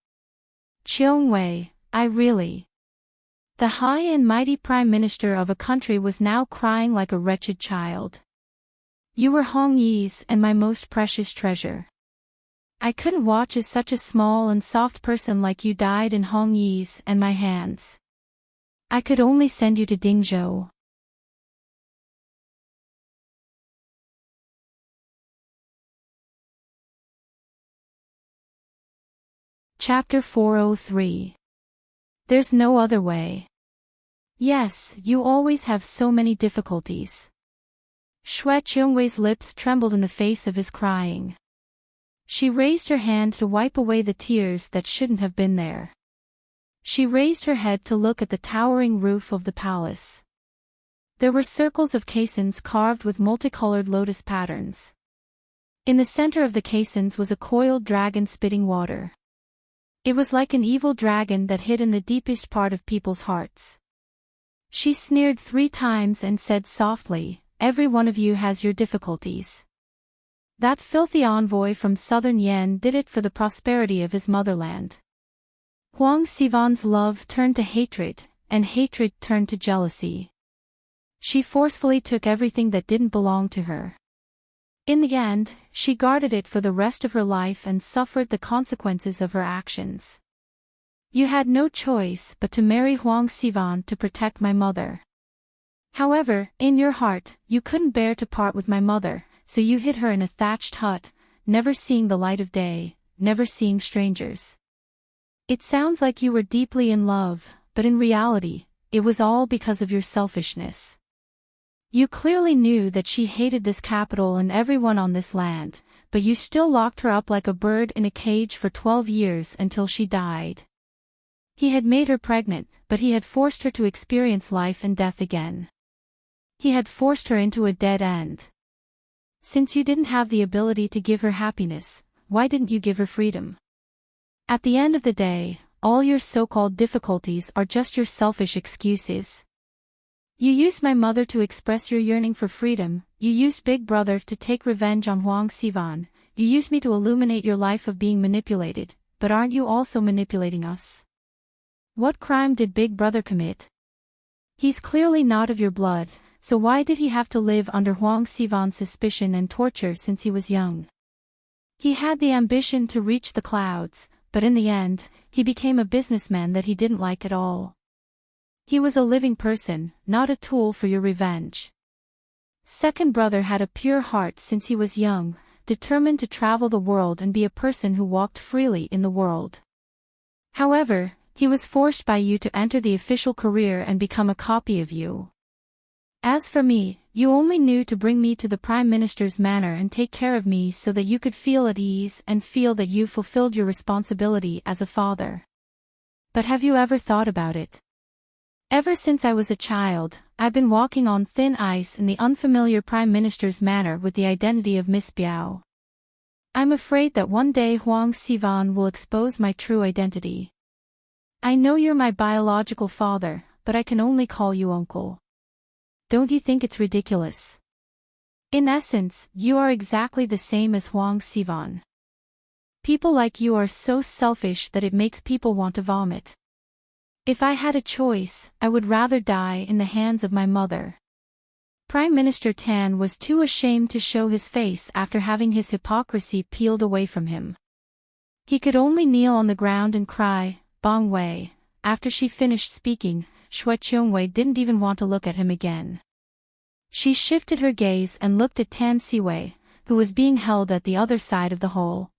Qiongwei, I really. The high and mighty prime minister of a country was now crying like a wretched child. You were Hong Yi's and my most precious treasure. I couldn't watch as such a small and soft person like you died in Hong Yi's and my hands. I could only send you to Dingzhou. Chapter 403. There's no other way. Yes, you always have so many difficulties. Xue Qiongwei's lips trembled in the face of his crying. She raised her hand to wipe away the tears that shouldn't have been there. She raised her head to look at the towering roof of the palace. There were circles of caissons carved with multicolored lotus patterns. In the center of the caissons was a coiled dragon spitting water. It was like an evil dragon that hid in the deepest part of people's hearts. She sneered 3 times and said softly, "Every one of you has your difficulties. That filthy envoy from southern Yan did it for the prosperity of his motherland." Huang Sivan's love turned to hatred, and hatred turned to jealousy. She forcefully took everything that didn't belong to her. In the end, she guarded it for the rest of her life and suffered the consequences of her actions. You had no choice but to marry Huang Sivan to protect my mother. However, in your heart, you couldn't bear to part with my mother, so you hid her in a thatched hut, never seeing the light of day, never seeing strangers. It sounds like you were deeply in love, but in reality, it was all because of your selfishness. You clearly knew that she hated this capital and everyone on this land, but you still locked her up like a bird in a cage for 12 years until she died. He had made her pregnant, but he had forced her to experience life and death again. He had forced her into a dead end. Since you didn't have the ability to give her happiness, why didn't you give her freedom? At the end of the day, all your so-called difficulties are just your selfish excuses. You used my mother to express your yearning for freedom, you used Big Brother to take revenge on Wang Sivan, you used me to illuminate your life of being manipulated, but aren't you also manipulating us? What crime did Big Brother commit? He's clearly not of your blood, so why did he have to live under Wang Sivan's suspicion and torture since he was young? He had the ambition to reach the clouds, but in the end, he became a businessman that he didn't like at all. He was a living person, not a tool for your revenge. Second brother had a pure heart since he was young, determined to travel the world and be a person who walked freely in the world. However, he was forced by you to enter the official career and become a copy of you. As for me, you only knew to bring me to the Prime Minister's manor and take care of me so that you could feel at ease and feel that you fulfilled your responsibility as a father. But have you ever thought about it? Ever since I was a child, I've been walking on thin ice in the unfamiliar Prime Minister's manor with the identity of Miss Biao. I'm afraid that one day Huang Sivan will expose my true identity. I know you're my biological father, but I can only call you uncle. Don't you think it's ridiculous? In essence, you are exactly the same as Huang Sivan. People like you are so selfish that it makes people want to vomit. If I had a choice, I would rather die in the hands of my mother. Prime Minister Tan was too ashamed to show his face after having his hypocrisy peeled away from him. He could only kneel on the ground and cry, "Bong Wei." After she finished speaking, Xue Qiongwei didn't even want to look at him again. She shifted her gaze and looked at Tan Siwei, who was being held at the other side of the hole.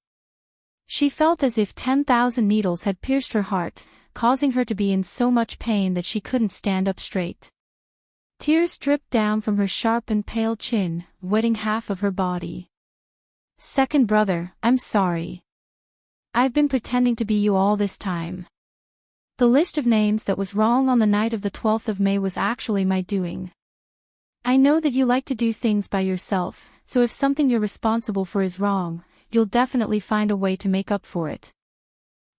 She felt as if 10,000 needles had pierced her heart, causing her to be in so much pain that she couldn't stand up straight. Tears dripped down from her sharp and pale chin, wetting half of her body. Second brother, I'm sorry. I've been pretending to be you all this time. The list of names that was wrong on the night of the 12th of May was actually my doing. I know that you like to do things by yourself, so if something you're responsible for is wrong, you'll definitely find a way to make up for it.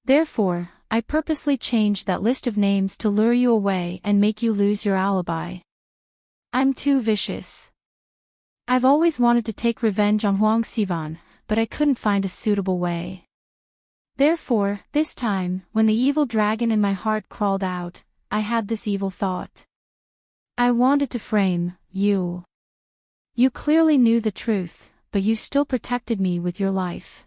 Therefore, I purposely changed that list of names to lure you away and make you lose your alibi. I'm too vicious. I've always wanted to take revenge on Huang Sivan, but I couldn't find a suitable way. Therefore, this time, when the evil dragon in my heart crawled out, I had this evil thought. I wanted to frame you. You clearly knew the truth, but you still protected me with your life.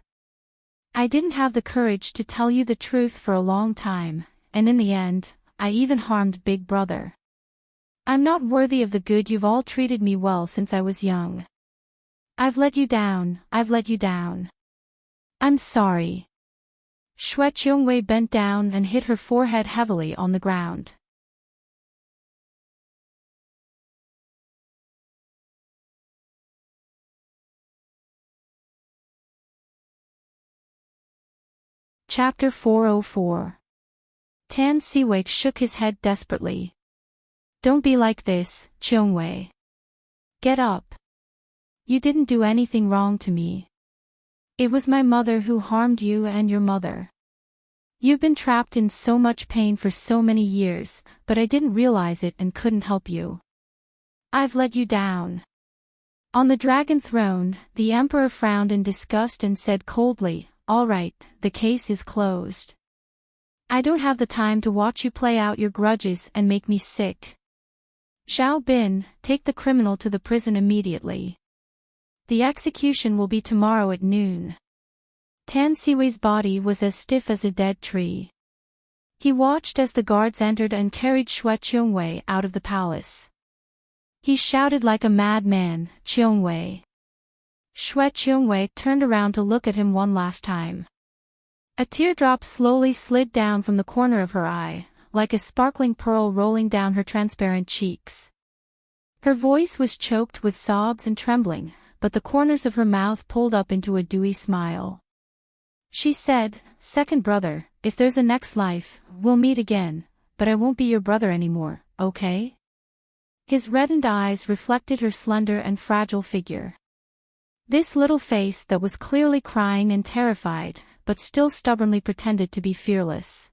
I didn't have the courage to tell you the truth for a long time, and in the end, I even harmed Big Brother. I'm not worthy of the good you've all treated me well since I was young. I've let you down, I've let you down. I'm sorry. Xue Qiongwei bent down and hit her forehead heavily on the ground. Chapter 404. Tan Siwei shook his head desperately. Don't be like this, Qiongwei. Get up. You didn't do anything wrong to me. It was my mother who harmed you and your mother. You've been trapped in so much pain for so many years, but I didn't realize it and couldn't help you. I've let you down. On the dragon throne, the emperor frowned in disgust and said coldly, "All right, the case is closed. I don't have the time to watch you play out your grudges and make me sick. Xiao Bin, take the criminal to the prison immediately. The execution will be tomorrow at noon." Tan Siwei's body was as stiff as a dead tree. He watched as the guards entered and carried Xue Qiongwei out of the palace. He shouted like a madman, "Qiongwei!" Xue Qiongwei turned around to look at him one last time. A teardrop slowly slid down from the corner of her eye, like a sparkling pearl rolling down her transparent cheeks. Her voice was choked with sobs and trembling, but the corners of her mouth pulled up into a dewy smile. She said, "Second brother, if there's a next life, we'll meet again, but I won't be your brother anymore, okay?" His reddened eyes reflected her slender and fragile figure. This little face that was clearly crying and terrified, but still stubbornly pretended to be fearless.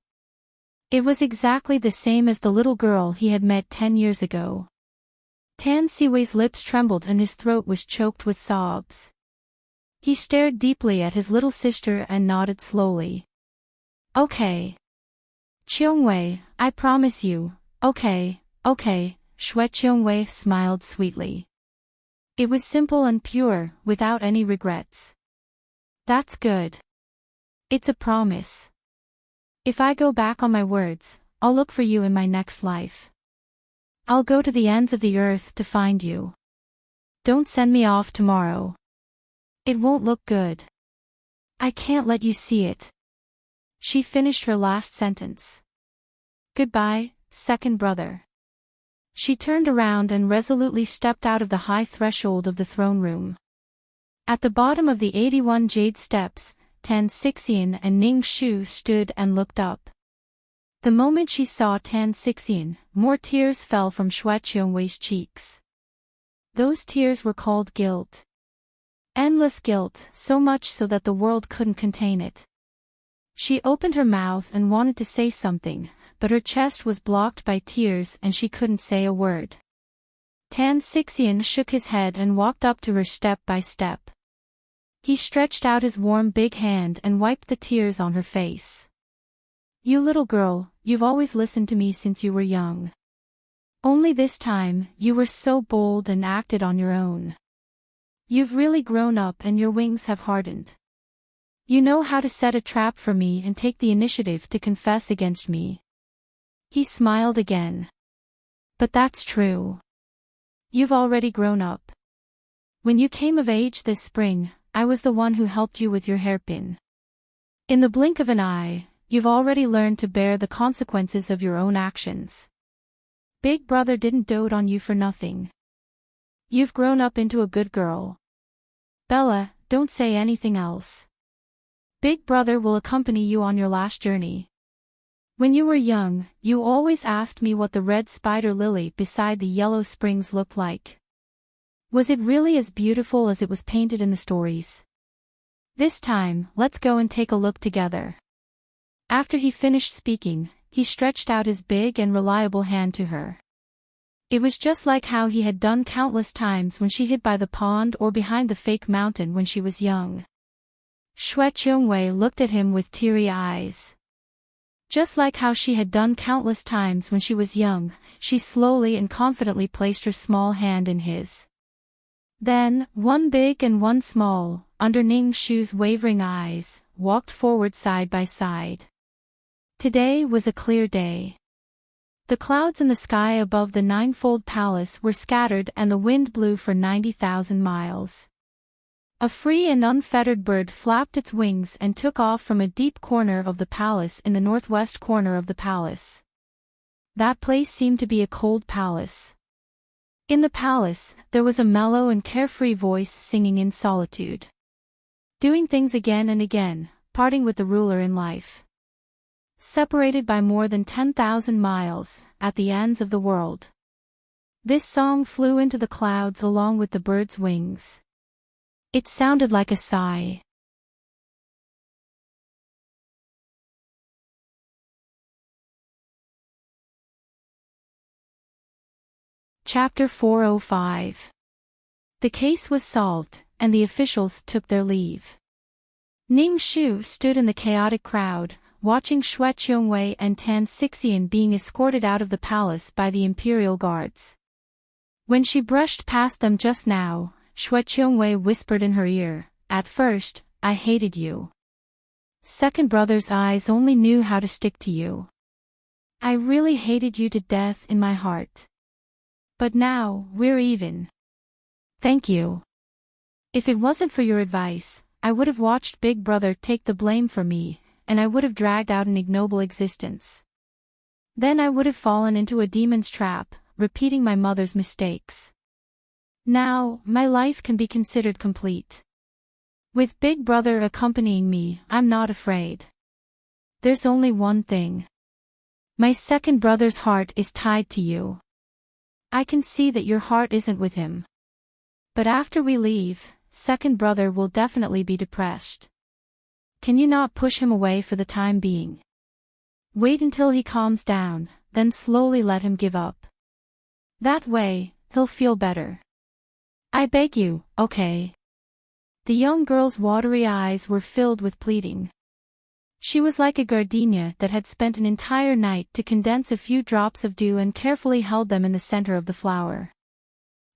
It was exactly the same as the little girl he had met 10 years ago. Tan Siwei's lips trembled and his throat was choked with sobs. He stared deeply at his little sister and nodded slowly. "Okay. Cheongwei, I promise you, okay, Shue Cheongwei smiled sweetly. It was simple and pure, without any regrets. "That's good. It's a promise. If I go back on my words, I'll look for you in my next life. I'll go to the ends of the earth to find you. Don't send me off tomorrow. It won't look good. I can't let you see it." She finished her last sentence. "Goodbye, second brother." She turned around and resolutely stepped out of the high threshold of the throne room. At the bottom of the 81 jade steps, Tan Xixian and Ning Shu stood and looked up. The moment she saw Tan Xixian, more tears fell from Shue Cheongwei's cheeks. Those tears were called guilt. Endless guilt, so much so that the world couldn't contain it. She opened her mouth and wanted to say something, but her chest was blocked by tears and she couldn't say a word. Tan Xixian shook his head and walked up to her step by step. He stretched out his warm big hand and wiped the tears on her face. "You little girl, you've always listened to me since you were young. Only this time, you were so bold and acted on your own. You've really grown up and your wings have hardened. You know how to set a trap for me and take the initiative to confess against me." He smiled again. "But that's true. You've already grown up. When you came of age this spring, I was the one who helped you with your hairpin. In the blink of an eye, you've already learned to bear the consequences of your own actions. Big brother didn't dote on you for nothing. You've grown up into a good girl. Bella, don't say anything else. Big brother will accompany you on your last journey. When you were young, you always asked me what the red spider lily beside the yellow springs looked like. Was it really as beautiful as it was painted in the stories? This time, let's go and take a look together." After he finished speaking, he stretched out his big and reliable hand to her. It was just like how he had done countless times when she hid by the pond or behind the fake mountain when she was young. Shue Cheongwei looked at him with teary eyes. Just like how she had done countless times when she was young, she slowly and confidently placed her small hand in his. Then, one big and one small, under Ning Shu's wavering eyes, walked forward side by side. Today was a clear day. The clouds in the sky above the ninefold palace were scattered and the wind blew for 90,000 miles. A free and unfettered bird flapped its wings and took off from a deep corner of the palace in the northwest corner of the palace. That place seemed to be a cold palace. In the palace, there was a mellow and carefree voice singing in solitude. Doing things again and again, parting with the ruler in life. Separated by more than 10,000 miles, at the ends of the world. This song flew into the clouds along with the bird's wings. It sounded like a sigh. Chapter 405. The case was solved, and the officials took their leave. Ning Shu stood in the chaotic crowd, watching Shue Cheongwei and Tan Xixian being escorted out of the palace by the imperial guards. When she brushed past them just now, Shue Cheongwei whispered in her ear, "At first, I hated you. Second brother's eyes only knew how to stick to you. I really hated you to death in my heart. But now, we're even. Thank you. If it wasn't for your advice, I would have watched Big Brother take the blame for me, and I would have dragged out an ignoble existence. Then I would have fallen into a demon's trap, repeating my mother's mistakes. Now, my life can be considered complete. With Big Brother accompanying me, I'm not afraid. There's only one thing. My second brother's heart is tied to you. I can see that your heart isn't with him. But after we leave, second brother will definitely be depressed. Can you not push him away for the time being? Wait until he calms down, then slowly let him give up. That way, he'll feel better. I beg you, okay? The young girl's watery eyes were filled with pleading. She was like a gardenia that had spent an entire night to condense a few drops of dew and carefully held them in the center of the flower.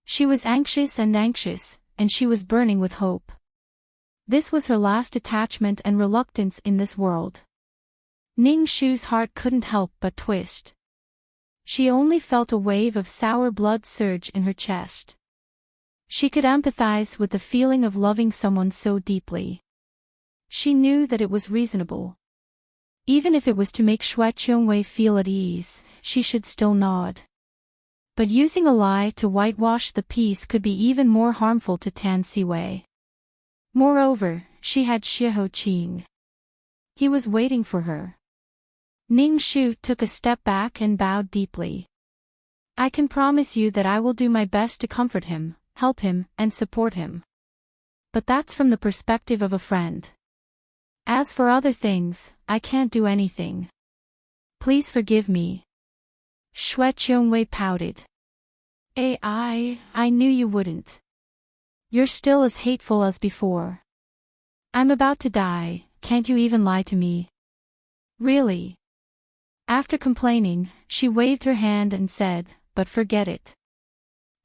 She was anxious, and she was burning with hope. This was her last attachment and reluctance in this world. Ning Shu's heart couldn't help but twist. She only felt a wave of sour blood surge in her chest. She could empathize with the feeling of loving someone so deeply. She knew that it was reasonable. Even if it was to make Xue Qiongwei feel at ease, she should still nod. But using a lie to whitewash the peace could be even more harmful to Tan Siwei. Moreover, she had Xiahou Qing. He was waiting for her. Ning Shu took a step back and bowed deeply. I can promise you that I will do my best to comfort him, help him, and support him. But that's from the perspective of a friend. As for other things, I can't do anything. Please forgive me. Xue Qiongwei pouted. I knew you wouldn't. You're still as hateful as before. I'm about to die, can't you even lie to me? Really? After complaining, she waved her hand and said, but forget it.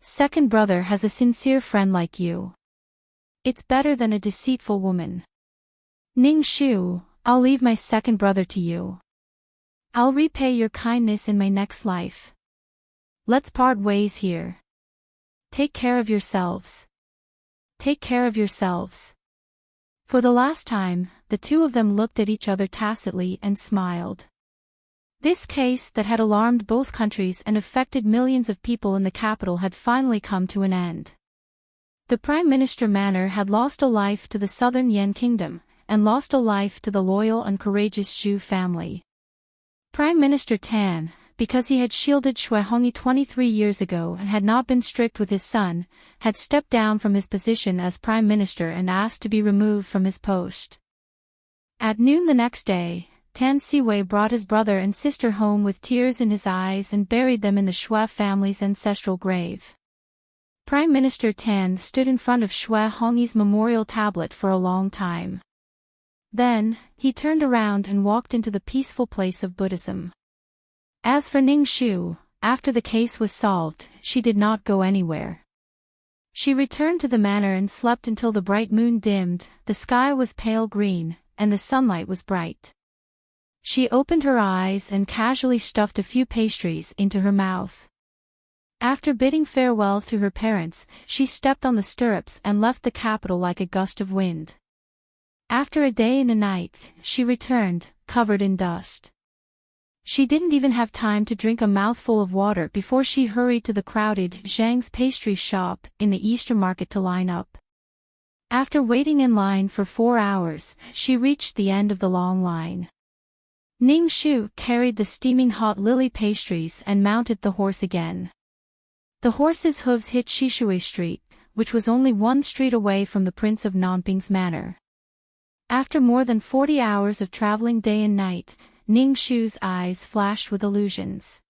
Second brother has a sincere friend like you. It's better than a deceitful woman. Ning Shu, I'll leave my second brother to you. I'll repay your kindness in my next life. Let's part ways here. Take care of yourselves. Take care of yourselves. For the last time, the two of them looked at each other tacitly and smiled. This case that had alarmed both countries and affected millions of people in the capital had finally come to an end. The Prime Minister Manor had lost a life to the southern Yan Kingdom, and lost a life to the loyal and courageous Zhu family. Prime Minister Tan, because he had shielded Xue Hongyi 23 years ago and had not been strict with his son, had stepped down from his position as Prime Minister and asked to be removed from his post. At noon the next day, Tan Siwei brought his brother and sister home with tears in his eyes and buried them in the Xue family's ancestral grave. Prime Minister Tan stood in front of Xue Hongyi's memorial tablet for a long time. Then, he turned around and walked into the peaceful place of Buddhism. As for Ning Shu, after the case was solved, she did not go anywhere. She returned to the manor and slept until the bright moon dimmed, the sky was pale green, and the sunlight was bright. She opened her eyes and casually stuffed a few pastries into her mouth. After bidding farewell to her parents, she stepped on the stirrups and left the capital like a gust of wind. After a day and a night, she returned, covered in dust. She didn't even have time to drink a mouthful of water before she hurried to the crowded Zhang's pastry shop in the Easter market to line up. After waiting in line for 4 hours, she reached the end of the long line. Ning Shu carried the steaming hot lily pastries and mounted the horse again. The horse's hooves hit Shishui Street, which was only 1 street away from the Prince of Nanping's manor. After more than 40 hours of traveling day and night, Ning Shu's eyes flashed with illusions.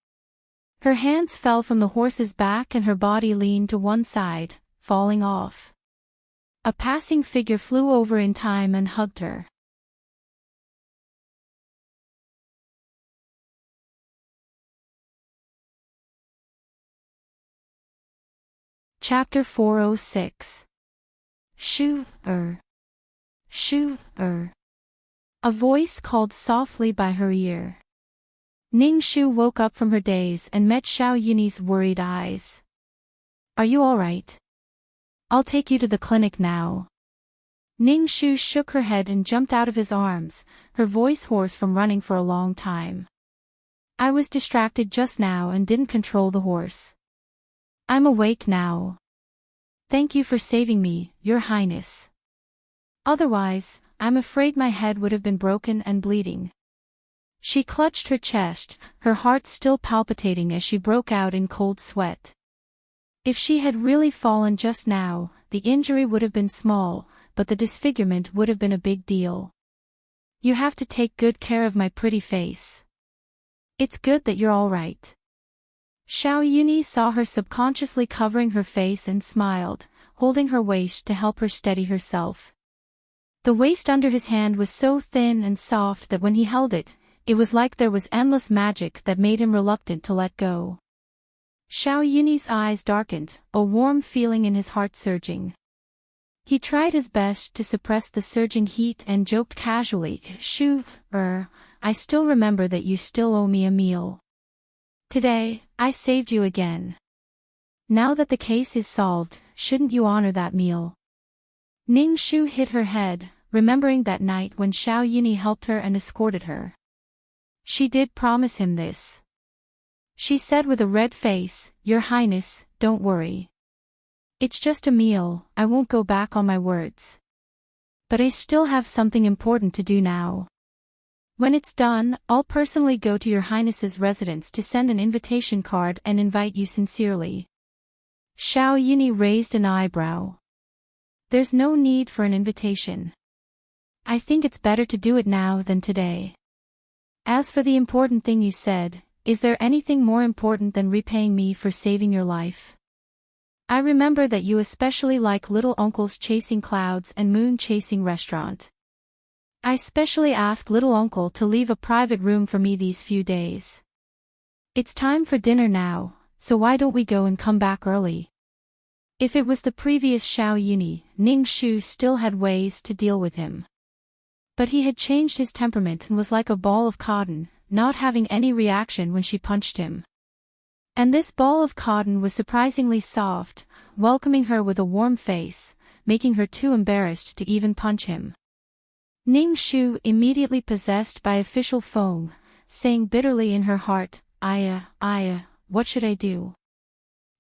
Her hands fell from the horse's back and her body leaned to one side, falling off. A passing figure flew over in time and hugged her. Chapter 406. Shu-er. Shu-er. A voice called softly by her ear. Ning Shu woke up from her daze and met Xiao Yunyi's worried eyes. Are you all right? I'll take you to the clinic now. Ning Shu shook her head and jumped out of his arms, her voice hoarse from running for a long time. I was distracted just now and didn't control the horse. I'm awake now. Thank you for saving me, Your Highness. Otherwise, I'm afraid my head would have been broken and bleeding. She clutched her chest, her heart still palpitating as she broke out in cold sweat. If she had really fallen just now, the injury would have been small, but the disfigurement would have been a big deal. You have to take good care of my pretty face. It's good that you're all right. Xiao Yuni saw her subconsciously covering her face and smiled, holding her waist to help her steady herself. The waist under his hand was so thin and soft that when he held it, it was like there was endless magic that made him reluctant to let go. Xiao Yuni's eyes darkened, a warm feeling in his heart surging. He tried his best to suppress the surging heat and joked casually, Shu, I still remember that you still owe me a meal. Today, I saved you again. Now that the case is solved, shouldn't you honor that meal? Ning Shu hit her head, remembering that night when Xiao Yuni helped her and escorted her. She did promise him this. She said with a red face, Your Highness, don't worry. It's just a meal, I won't go back on my words. But I still have something important to do now. When it's done, I'll personally go to Your Highness's residence to send an invitation card and invite you sincerely. Xiao Yuni raised an eyebrow. There's no need for an invitation. I think it's better to do it now than today. As for the important thing you said, is there anything more important than repaying me for saving your life? I remember that you especially like Little Uncle's Chasing Clouds and Moon Chasing Restaurant. I specially asked Little Uncle to leave a private room for me these few days. It's time for dinner now, so why don't we go and come back early? If it was the previous Xiao Yuni, Ning Shu still had ways to deal with him. But he had changed his temperament and was like a ball of cotton, not having any reaction when she punched him. And this ball of cotton was surprisingly soft, welcoming her with a warm face, making her too embarrassed to even punch him. Ning Shu immediately possessed by official foam, saying bitterly in her heart, Aya, what should I do?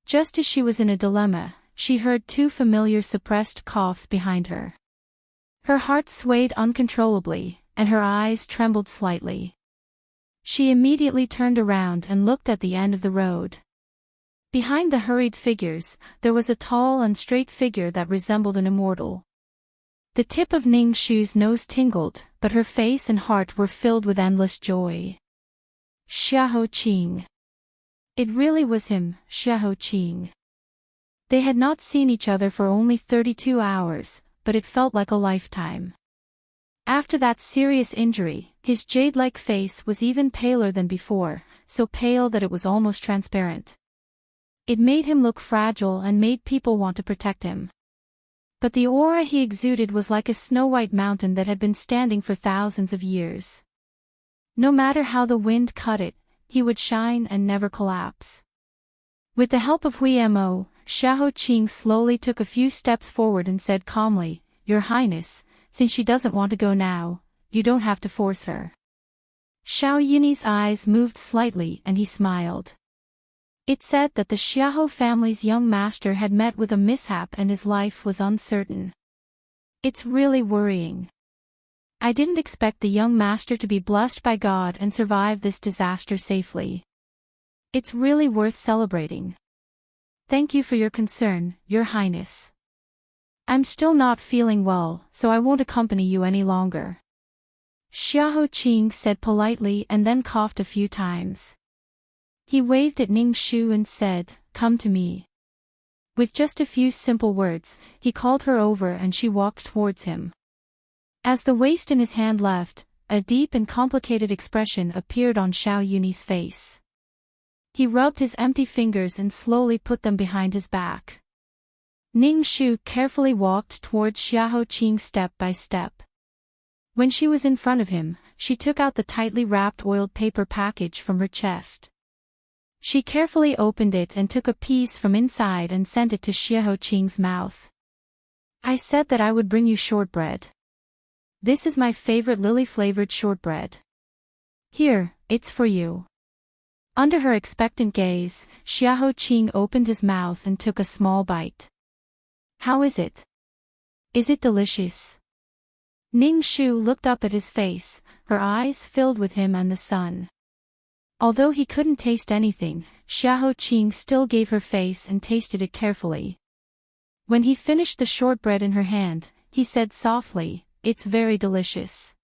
Just as she was in a dilemma, she heard two familiar suppressed coughs behind her. Her heart swayed uncontrollably, and her eyes trembled slightly. She immediately turned around and looked at the end of the road. Behind the hurried figures, there was a tall and straight figure that resembled an immortal. The tip of Ning Shu's nose tingled, but her face and heart were filled with endless joy. Xiahou Qing. It really was him, Xiahou Qing. They had not seen each other for only 32 hours, but it felt like a lifetime. After that serious injury, his jade-like face was even paler than before, so pale that it was almost transparent. It made him look fragile and made people want to protect him. But the aura he exuded was like a snow-white mountain that had been standing for thousands of years. No matter how the wind cut it, he would shine and never collapse. With the help of Hui Mo, Xiahou Qing slowly took a few steps forward and said calmly, Your Highness, since she doesn't want to go now, you don't have to force her. Xiao Yuni's eyes moved slightly and he smiled. It said that the Xiahou family's young master had met with a mishap and his life was uncertain. It's really worrying. I didn't expect the young master to be blessed by God and survive this disaster safely. It's really worth celebrating. Thank you for your concern, Your Highness. I'm still not feeling well, so I won't accompany you any longer. Xiahou Qing said politely and then coughed a few times. He waved at Ning Shu and said, Come to me. With just a few simple words, he called her over and she walked towards him. As the waist in his hand left, a deep and complicated expression appeared on Xiao Yuni's face. He rubbed his empty fingers and slowly put them behind his back. Ning Shu carefully walked towards Xiahou Qing step by step. When she was in front of him, she took out the tightly wrapped oiled paper package from her chest. She carefully opened it and took a piece from inside and sent it to Xiahou Qing's mouth. I said that I would bring you shortbread. This is my favorite lily-flavored shortbread. Here, it's for you. Under her expectant gaze, Xiahou Qing opened his mouth and took a small bite. How is it? Is it delicious? Ning Shu looked up at his face, her eyes filled with him and the sun. Although he couldn't taste anything, Xiahou Qing still gave her face and tasted it carefully. When he finished the shortbread in her hand, he said softly, "It's very delicious.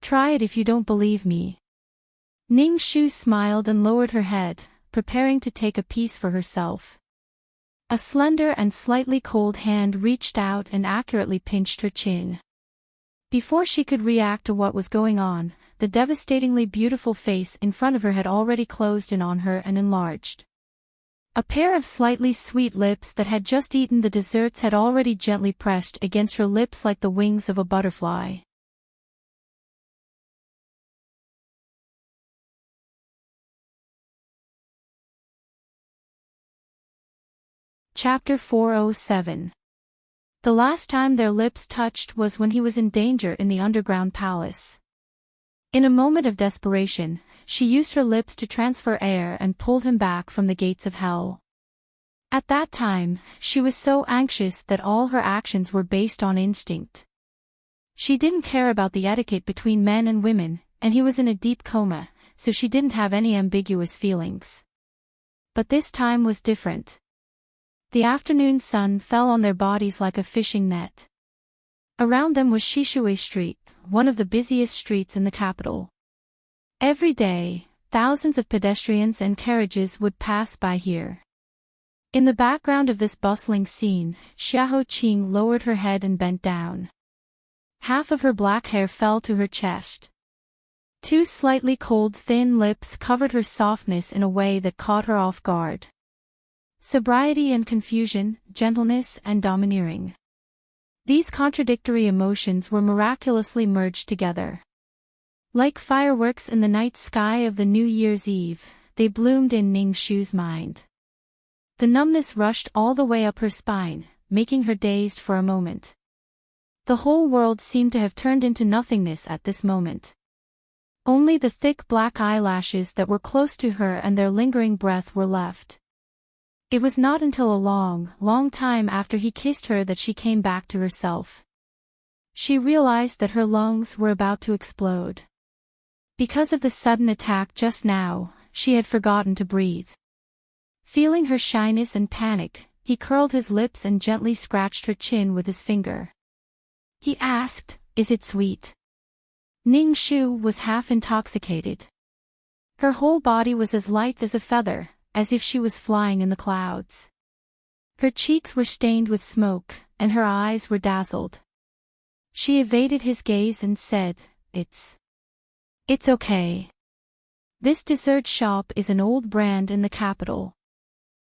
Try it if you don't believe me." Ning Shu smiled and lowered her head, preparing to take a piece for herself. A slender and slightly cold hand reached out and accurately pinched her chin. Before she could react to what was going on, the devastatingly beautiful face in front of her had already closed in on her and enlarged. A pair of slightly sweet lips that had just eaten the desserts had already gently pressed against her lips like the wings of a butterfly. Chapter 407. The last time their lips touched was when he was in danger in the underground palace. In a moment of desperation, she used her lips to transfer air and pulled him back from the gates of hell. At that time, she was so anxious that all her actions were based on instinct. She didn't care about the etiquette between men and women, and he was in a deep coma, so she didn't have any ambiguous feelings. But this time was different. The afternoon sun fell on their bodies like a fishing net. Around them was Shishui Street, one of the busiest streets in the capital. Every day, thousands of pedestrians and carriages would pass by here. In the background of this bustling scene, Xiahou Qing lowered her head and bent down. Half of her black hair fell to her chest. Two slightly cold thin lips covered her softness in a way that caught her off guard. Sobriety and confusion, gentleness and domineering. These contradictory emotions were miraculously merged together. Like fireworks in the night sky of the New Year's Eve, they bloomed in Ning Shu's mind. The numbness rushed all the way up her spine, making her dazed for a moment. The whole world seemed to have turned into nothingness at this moment. Only the thick black eyelashes that were close to her and their lingering breath were left. It was not until a long, long time after he kissed her that she came back to herself. She realized that her lungs were about to explode. Because of the sudden attack just now, she had forgotten to breathe. Feeling her shyness and panic, he curled his lips and gently scratched her chin with his finger. He asked, "Is it sweet?" Ning Shu was half intoxicated. Her whole body was as light as a feather, as if she was flying in the clouds. Her cheeks were stained with smoke, and her eyes were dazzled. She evaded his gaze and said, It's okay. This dessert shop is an old brand in the capital.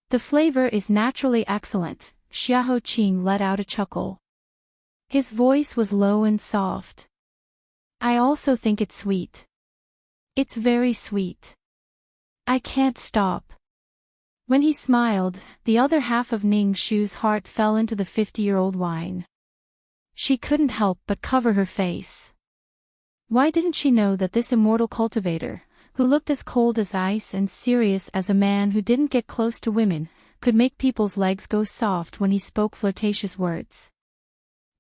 The flavor is naturally excellent." Xiahou Qing let out a chuckle. His voice was low and soft. "I also think it's sweet. It's very sweet. I can't stop." When he smiled, the other half of Ning Shu's heart fell into the 50-year-old wine. She couldn't help but cover her face. Why didn't she know that this immortal cultivator, who looked as cold as ice and serious as a man who didn't get close to women, could make people's legs go soft when he spoke flirtatious words?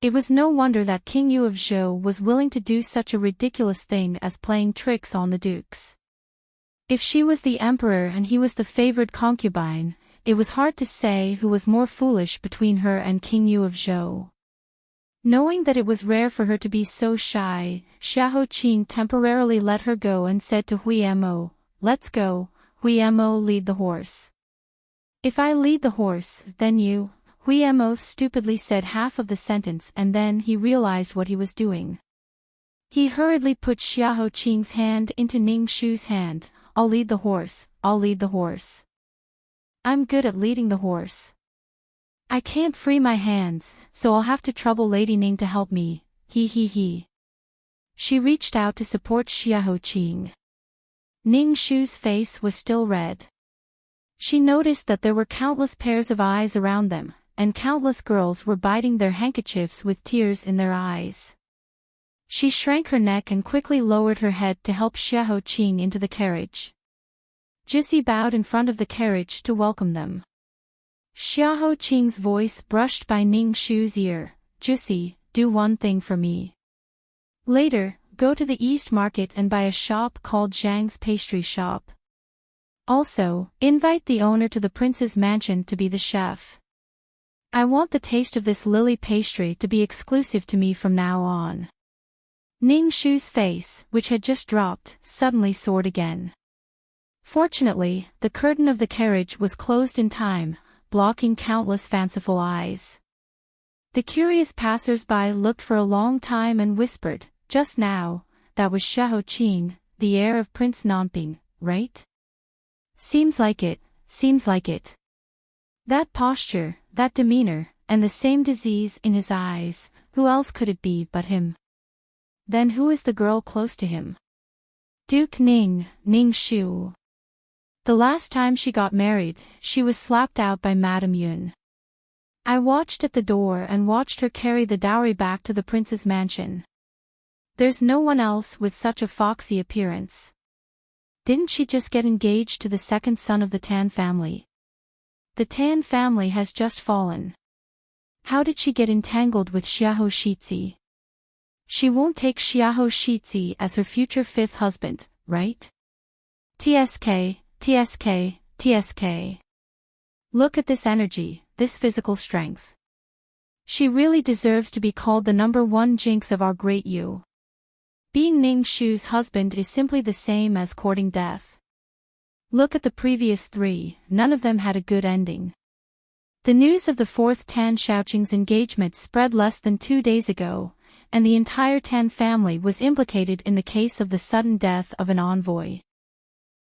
It was no wonder that King Yu of Zhou was willing to do such a ridiculous thing as playing tricks on the dukes. If she was the emperor and he was the favored concubine, it was hard to say who was more foolish between her and King Yu of Zhou. Knowing that it was rare for her to be so shy, Xiahou Qing temporarily let her go and said to Hui Mo, "Let's go, Hui Mo, lead the horse." "If I lead the horse, then you," Hui Mo stupidly said half of the sentence, and then he realized what he was doing. He hurriedly put Xiahou Qing's hand into Ning Shu's hand. "I'll lead the horse, I'll lead the horse. I'm good at leading the horse. I can't free my hands, so I'll have to trouble Lady Ning to help me, he. She reached out to support Xiahou Qing. Ning Shu's face was still red. She noticed that there were countless pairs of eyes around them, and countless girls were biting their handkerchiefs with tears in their eyes. She shrank her neck and quickly lowered her head to help Xiahou Qing into the carriage. Jissi bowed in front of the carriage to welcome them. Xiahou Qing's voice brushed by Ning Shu's ear. "Jissi, do one thing for me. Later, go to the East Market and buy a shop called Zhang's Pastry Shop. Also, invite the owner to the prince's mansion to be the chef. I want the taste of this lily pastry to be exclusive to me from now on." Ning Shu's face, which had just dropped, suddenly soared again. Fortunately, the curtain of the carriage was closed in time, blocking countless fanciful eyes. The curious passers-by looked for a long time and whispered, "Just now, that was Xiahou Qing, the heir of Prince Nanping, right? Seems like it, seems like it. That posture, that demeanor, and the same disease in his eyes, who else could it be but him? Then who is the girl close to him? Duke Ning, Ning Shu. The last time she got married, she was slapped out by Madame Yun. I watched at the door and watched her carry the dowry back to the prince's mansion. There's no one else with such a foxy appearance. Didn't she just get engaged to the second son of the Tan family? The Tan family has just fallen. How did she get entangled with Xiahou Shizi? She won't take Xiahou Shizi as her future fifth husband, right? TSK, TSK, TSK. Look at this energy, this physical strength. She really deserves to be called the #1 jinx of our great Yu. Being Ning Shu's husband is simply the same as courting death. Look at the previous 3, none of them had a good ending. The news of the 4th Tan Shaoqing's engagement spread less than 2 days ago, and the entire Tan family was implicated in the case of the sudden death of an envoy.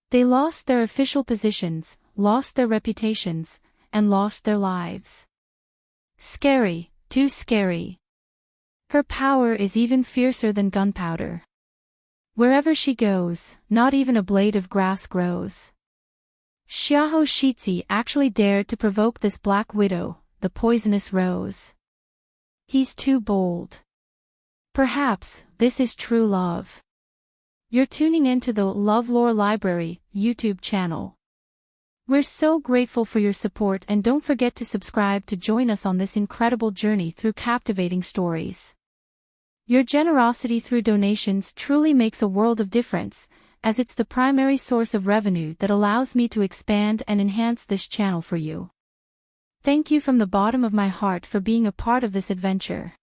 They lost their official positions, lost their reputations, and lost their lives. Scary, too scary. Her power is even fiercer than gunpowder. Wherever she goes, not even a blade of grass grows. Xiahou Shizi actually dared to provoke this black widow, the poisonous rose. He's too bold. Perhaps, this is true love. You're tuning into the LoveLore Library YouTube channel. We're so grateful for your support, and don't forget to subscribe to join us on this incredible journey through captivating stories. Your generosity through donations truly makes a world of difference, as it's the primary source of revenue that allows me to expand and enhance this channel for you. Thank you from the bottom of my heart for being a part of this adventure.